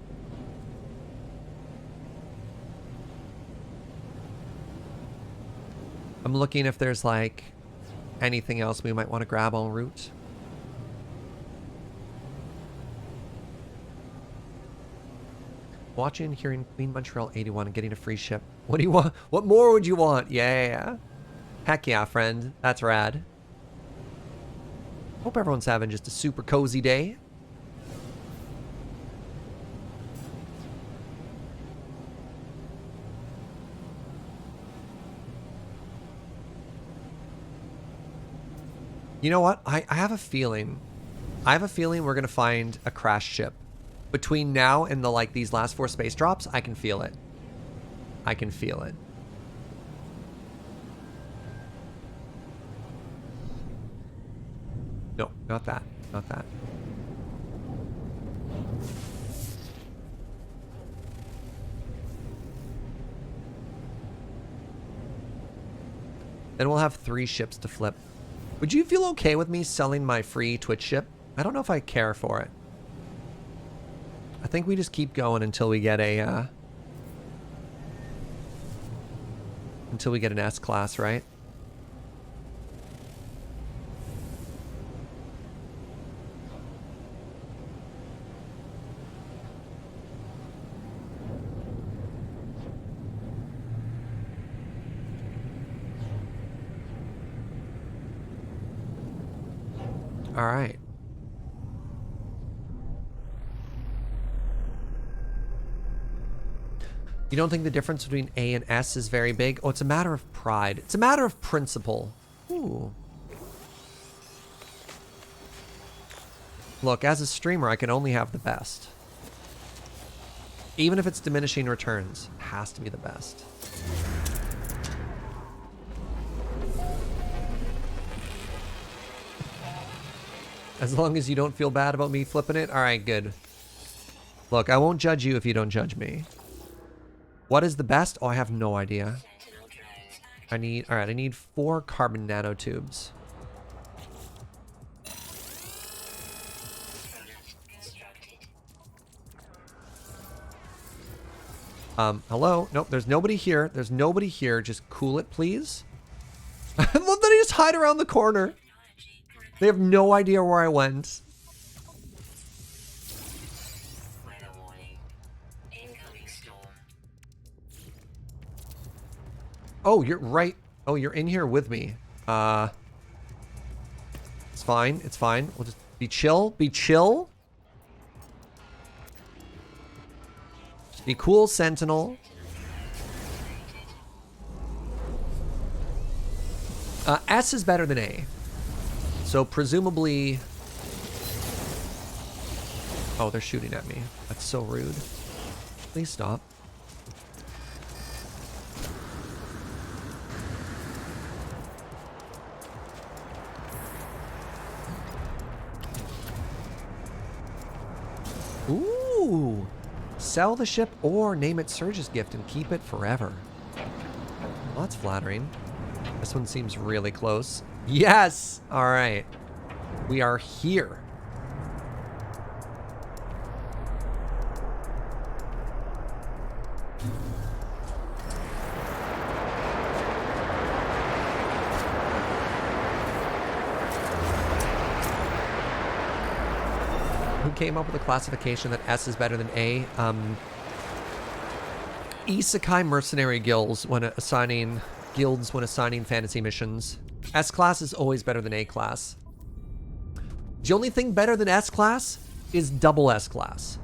I'm looking if there's, like, anything else we might want to grab en route. Watching and hearing Queen Montreal 81 and getting a free ship. What do you want? What more would you want? Yeah. Heck yeah, friend. That's rad. Hope everyone's having just a super cozy day. You know what? I have a feeling. I have a feeling we're gonna find a crash ship. Between now and these last 4 space drops, I can feel it. I can feel it. No, not that. Not that. Then we'll have 3 ships to flip. Would you feel okay with me selling my free Twitch ship? I don't know if I care for it. I think we just keep going until we get a until we get an S class, right? All right. You don't think the difference between A and S is very big? Oh, it's a matter of pride. It's a matter of principle. Ooh. Look, as a streamer, I can only have the best. Even if it's diminishing returns, it has to be the best. As long as you don't feel bad about me flipping it, all right, good. Look, I won't judge you if you don't judge me. What is the best? Oh, I have no idea. I need 4 carbon nanotubes. Hello? Nope, there's nobody here. There's nobody here. Just cool it, please. I love that I just hide around the corner. They have no idea where I went. Oh, you're right. Oh, you're in here with me. It's fine. It's fine. We'll just be chill. Be chill. Just be cool, Sentinel. S is better than A. So presumably... Oh, they're shooting at me. That's so rude. Please stop. Ooh, sell the ship or name it Serge's gift and keep it forever. Well, that's flattering. This one seems really close. Yes! All right. We are here. Who came up with a classification that S is better than A? Isekai mercenary guilds when assigning fantasy missions. S class is always better than A class. The only thing better than S class is double S class.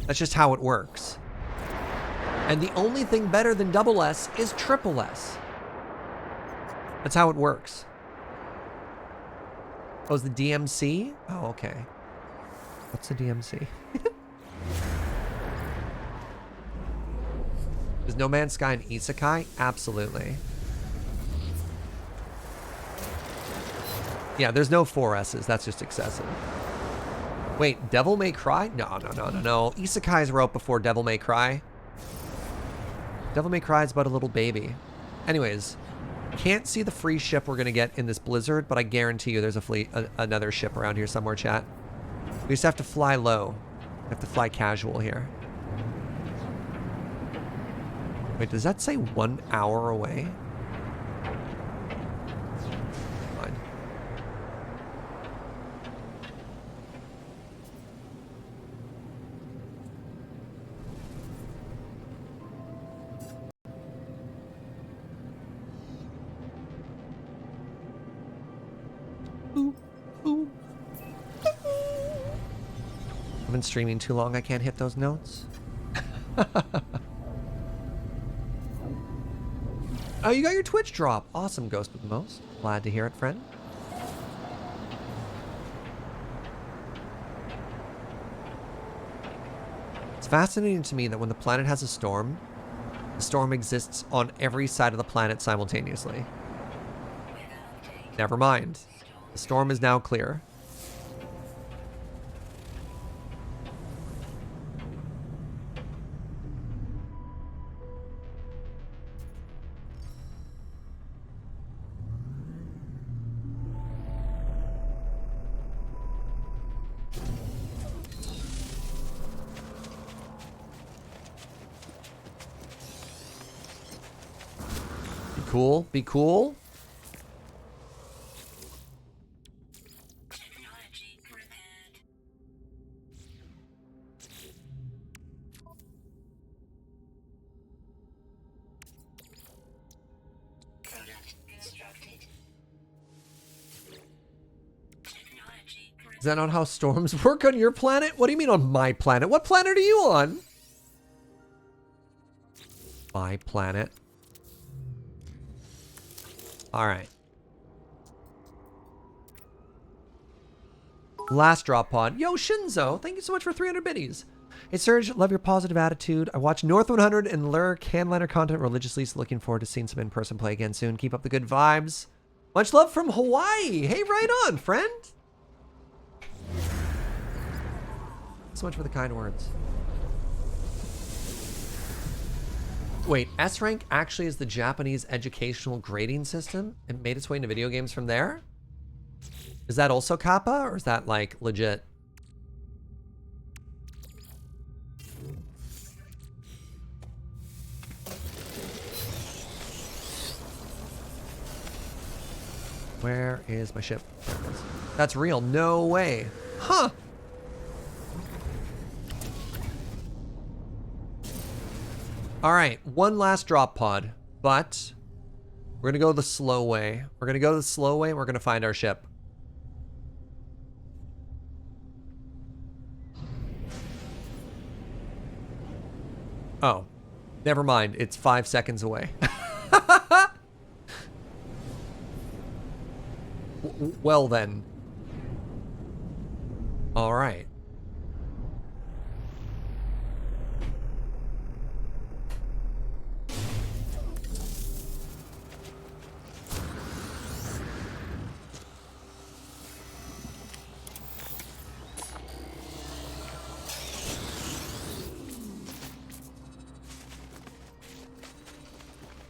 That's just how it works. And the only thing better than double S is triple S. That's how it works. Oh, is the DMC? Oh, okay. What's the DMC? Is No Man's Sky an isekai? Absolutely. Yeah, there's no 4 S's. That's just excessive. Wait, Devil May Cry? No. Isekais were out before Devil May Cry. Devil May Cry is about a little baby. Anyways, can't see the free ship we're going to get in this blizzard, but I guarantee you there's another ship around here somewhere, chat. We just have to fly low. We have to fly casual here. Wait, does that say 1 hour away? Fine. Ooh, ooh. I've been streaming too long, I can't hit those notes. Oh, you got your Twitch drop. Awesome, Ghost with the most. Glad to hear it, friend. It's fascinating to me that when the planet has a storm, the storm exists on every side of the planet simultaneously. Never mind. The storm is now clear. Cool. Be cool. Technology prepared. Product constructed. Technology prepared. Is that not how storms work on your planet? What do you mean on my planet? What planet are you on? My planet. All right. Last drop pod. Yo, Shinzo, thank you so much for 300 biddies. Hey, Serge, love your positive attitude. I watch North 100 and Lure Canliner content religiously, so looking forward to seeing some in-person play again soon. Keep up the good vibes. Much love from Hawaii. Hey, right on, friend. So much for the kind words. Wait, S rank actually is the Japanese educational grading system? It made its way into video games from there? Is that also Kappa, or is that, like, legit? Where is my ship? That's real. No way. Huh. All right, one last drop pod, but we're gonna go the slow way. We're gonna go the slow way and we're gonna find our ship. Oh, never mind. It's 5 seconds away. Well then. All right.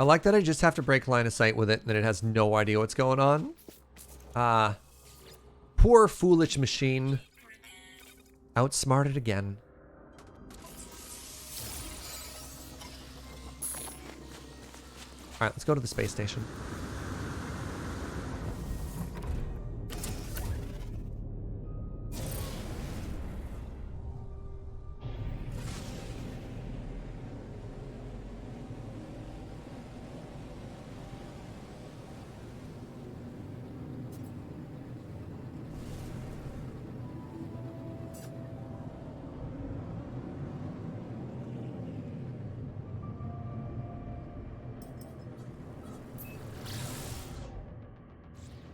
I like that I just have to break line of sight with it and then it has no idea what's going on. Poor foolish machine. Outsmarted again. Alright, let's go to the space station.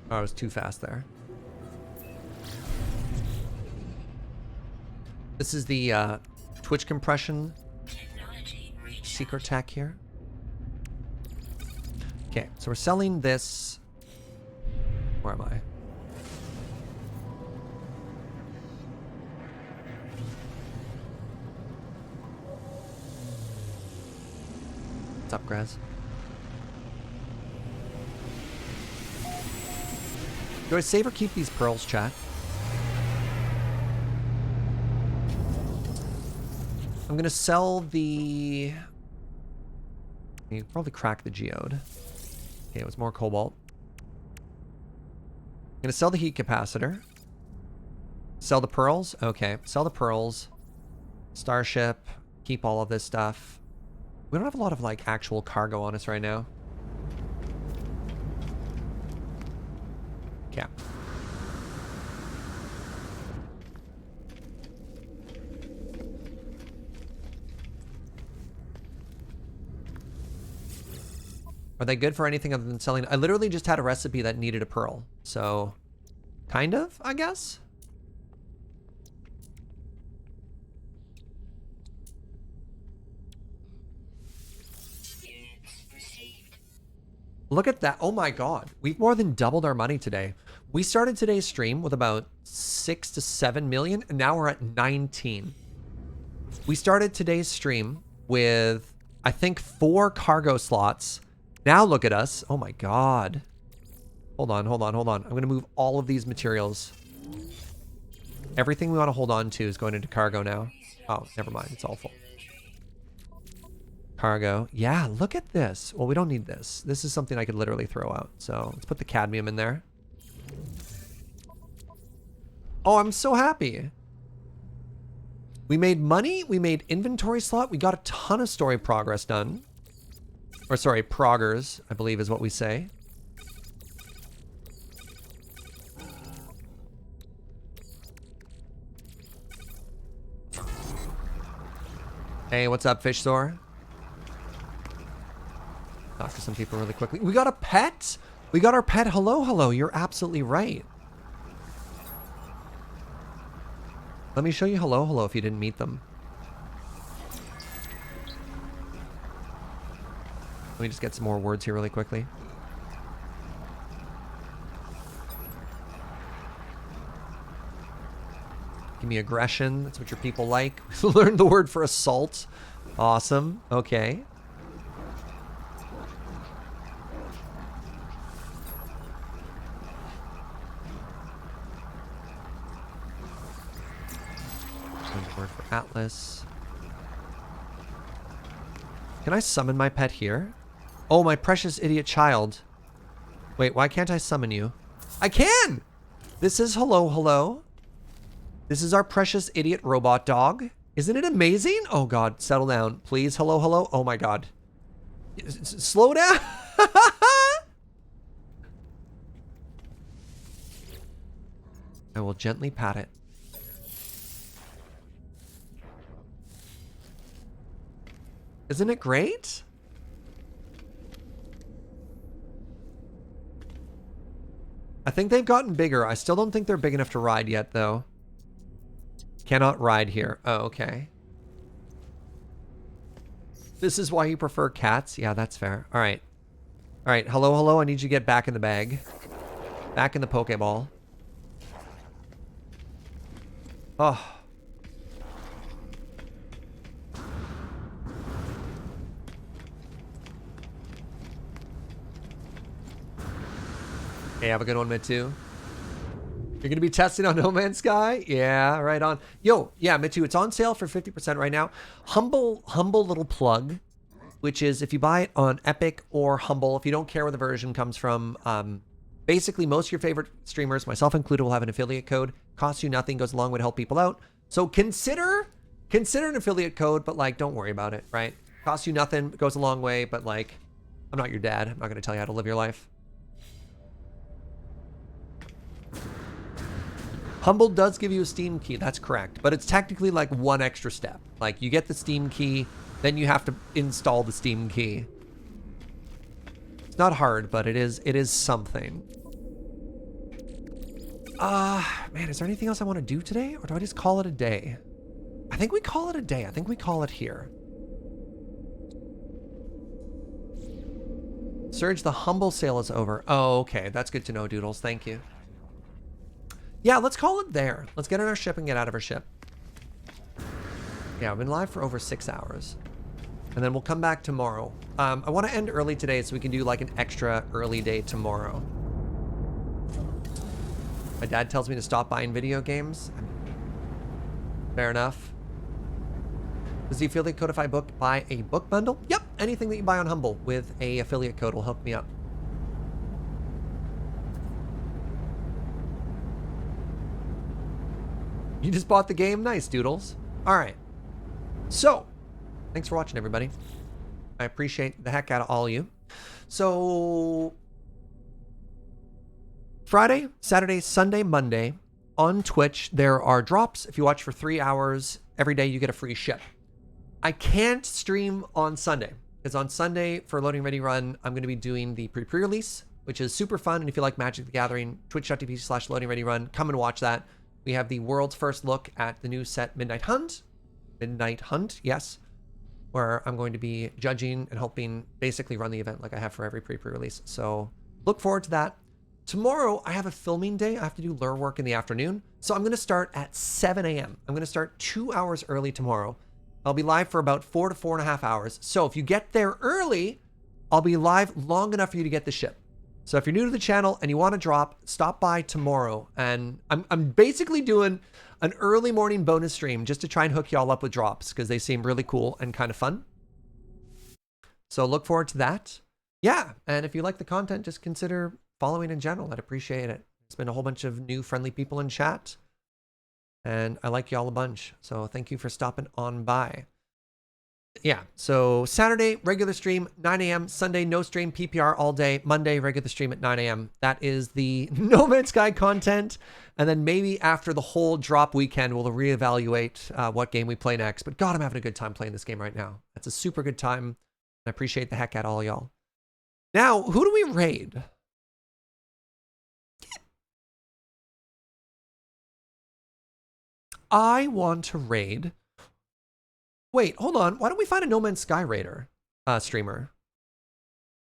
Oh, I was too fast there. This is the Twitch compression secret tech here. Okay, so we're selling this. Where am I? What's up, Graz? Do I save or keep these pearls, chat? I'm gonna sell the... You can probably crack the geode. Okay, it was more cobalt. I'm gonna sell the heat capacitor. Sell the pearls? Okay, sell the pearls. Starship. Keep all of this stuff. We don't have a lot of, like, actual cargo on us right now. Okay. Are they good for anything other than selling? I literally just had a recipe that needed a pearl. So, kind of, I guess? Look at that. Oh my god. We've more than doubled our money today. We started today's stream with about 6 to 7 million, and now we're at 19. We started today's stream with, I think, 4 cargo slots. Now look at us. Oh my god. Hold on, hold on, hold on. I'm going to move all of these materials. Everything we want to hold on to is going into cargo now. Oh, never mind. It's all full. Cargo. Yeah, look at this. Well, we don't need this. This is something I could literally throw out. So let's put the cadmium in there. Oh, I'm so happy. We made money. We made inventory slot. We got a ton of story progress done. Or sorry, proggers, I believe is what we say. Hey, what's up, Fish Sore? Talk to some people really quickly. We got a pet? We got our pet. Hello, hello. You're absolutely right. Let me show you hello, hello if you didn't meet them. Let me just get some more words here really quickly. Give me aggression. That's what your people like. Learned the word for assault. Awesome. Okay. Word for Atlas. Can I summon my pet here? Oh, my precious idiot child. Wait, why can't I summon you? I can! This is hello, hello. This is our precious idiot robot dog. Isn't it amazing? Oh god, settle down. Please, hello, hello. Oh my god. Slow down. I will gently pat it. Isn't it great? I think they've gotten bigger. I still don't think they're big enough to ride yet, though. Cannot ride here. Oh, okay. This is why you prefer cats? Yeah, that's fair. All right. All right. Hello, hello. I need you to get back in the bag. Back in the Pokeball. Oh. Hey, have a good one, Mitu. You're gonna be testing on No Man's Sky? Yeah, right on. Yo, yeah, Mitu, it's on sale for 50% right now. Humble little plug, which is if you buy it on Epic or Humble, if you don't care where the version comes from, basically most of your favorite streamers, myself included, will have an affiliate code. Costs you nothing, goes a long way to help people out. So consider an affiliate code, but like, don't worry about it, right? Costs you nothing, goes a long way, but like, I'm not your dad. I'm not gonna tell you how to live your life. Humble does give you a Steam key, that's correct. But it's technically like one extra step. Like you get the Steam key, then you have to install the Steam key. It's not hard, but it is something. Man, is there anything else I want to do today? Or do I just call it a day? I think we call it a day. I think we call it here. Serge, the Humble sale is over. Oh, okay. That's good to know, Doodles. Thank you. Yeah, let's call it there. Let's get in our ship and get out of our ship. Yeah, I've been live for over 6 hours. And then we'll come back tomorrow. I want to end early today so we can do like an extra early day tomorrow. My dad tells me to stop buying video games. Fair enough. Does the affiliate code if I buy a book bundle? Yep, anything that you buy on Humble with a affiliate code will hook me up. You just bought the game? Nice, Doodles. All right. So, thanks for watching, everybody. I appreciate the heck out of all of you. So, Friday, Saturday, Sunday, Monday, on Twitch, there are drops. If you watch for 3 hours, every day you get a free ship. I can't stream on Sunday, because on Sunday, for Loading Ready Run, I'm going to be doing the pre-release, which is super fun. And if you like Magic the Gathering, twitch.tv/Loading Ready Run, come and watch that. We have the world's first look at the new set Midnight Hunt. Midnight Hunt, yes. Where I'm going to be judging and helping basically run the event like I have for every pre-release. So look forward to that. Tomorrow, I have a filming day. I have to do lure work in the afternoon. So I'm going to start at 7 a.m. I'm going to start 2 hours early tomorrow. I'll be live for about 4 to 4.5 hours. So if you get there early, I'll be live long enough for you to get the ship. So if you're new to the channel and you want to drop, stop by tomorrow. And I'm basically doing an early morning bonus stream just to try and hook y'all up with drops because they seem really cool and kind of fun. So look forward to that. Yeah, and if you like the content, just consider following in general. I'd appreciate it. There's been a whole bunch of new friendly people in chat. And I like y'all a bunch. So thank you for stopping on by. Yeah, so Saturday, regular stream, 9 a.m. Sunday, no stream, PPR all day. Monday, regular stream at 9 a.m. That is the No Man's Sky content. And then maybe after the whole drop weekend, we'll reevaluate what game we play next. But God, I'm having a good time playing this game right now. That's a super good time. I appreciate the heck out of all y'all. Now, who do we raid? I want to raid... Wait, hold on. Why don't we find a No Man's Sky Raider streamer?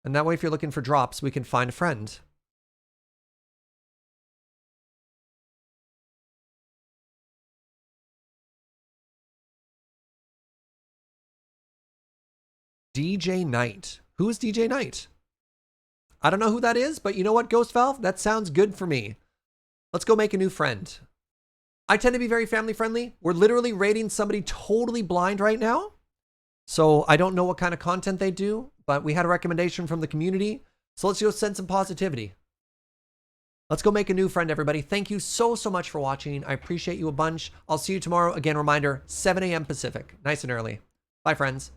And that way, if you're looking for drops, we can find a friend. DJ Knight. Who is DJ Knight? I don't know who that is, but you know what, Ghost Valve? That sounds good for me. Let's go make a new friend. I tend to be very family friendly. We're literally rating somebody totally blind right now. So I don't know what kind of content they do, but we had a recommendation from the community. So let's go send some positivity. Let's go make a new friend, everybody. Thank you so much for watching. I appreciate you a bunch. I'll see you tomorrow. Again, reminder, 7 a.m. Pacific. Nice and early. Bye, friends.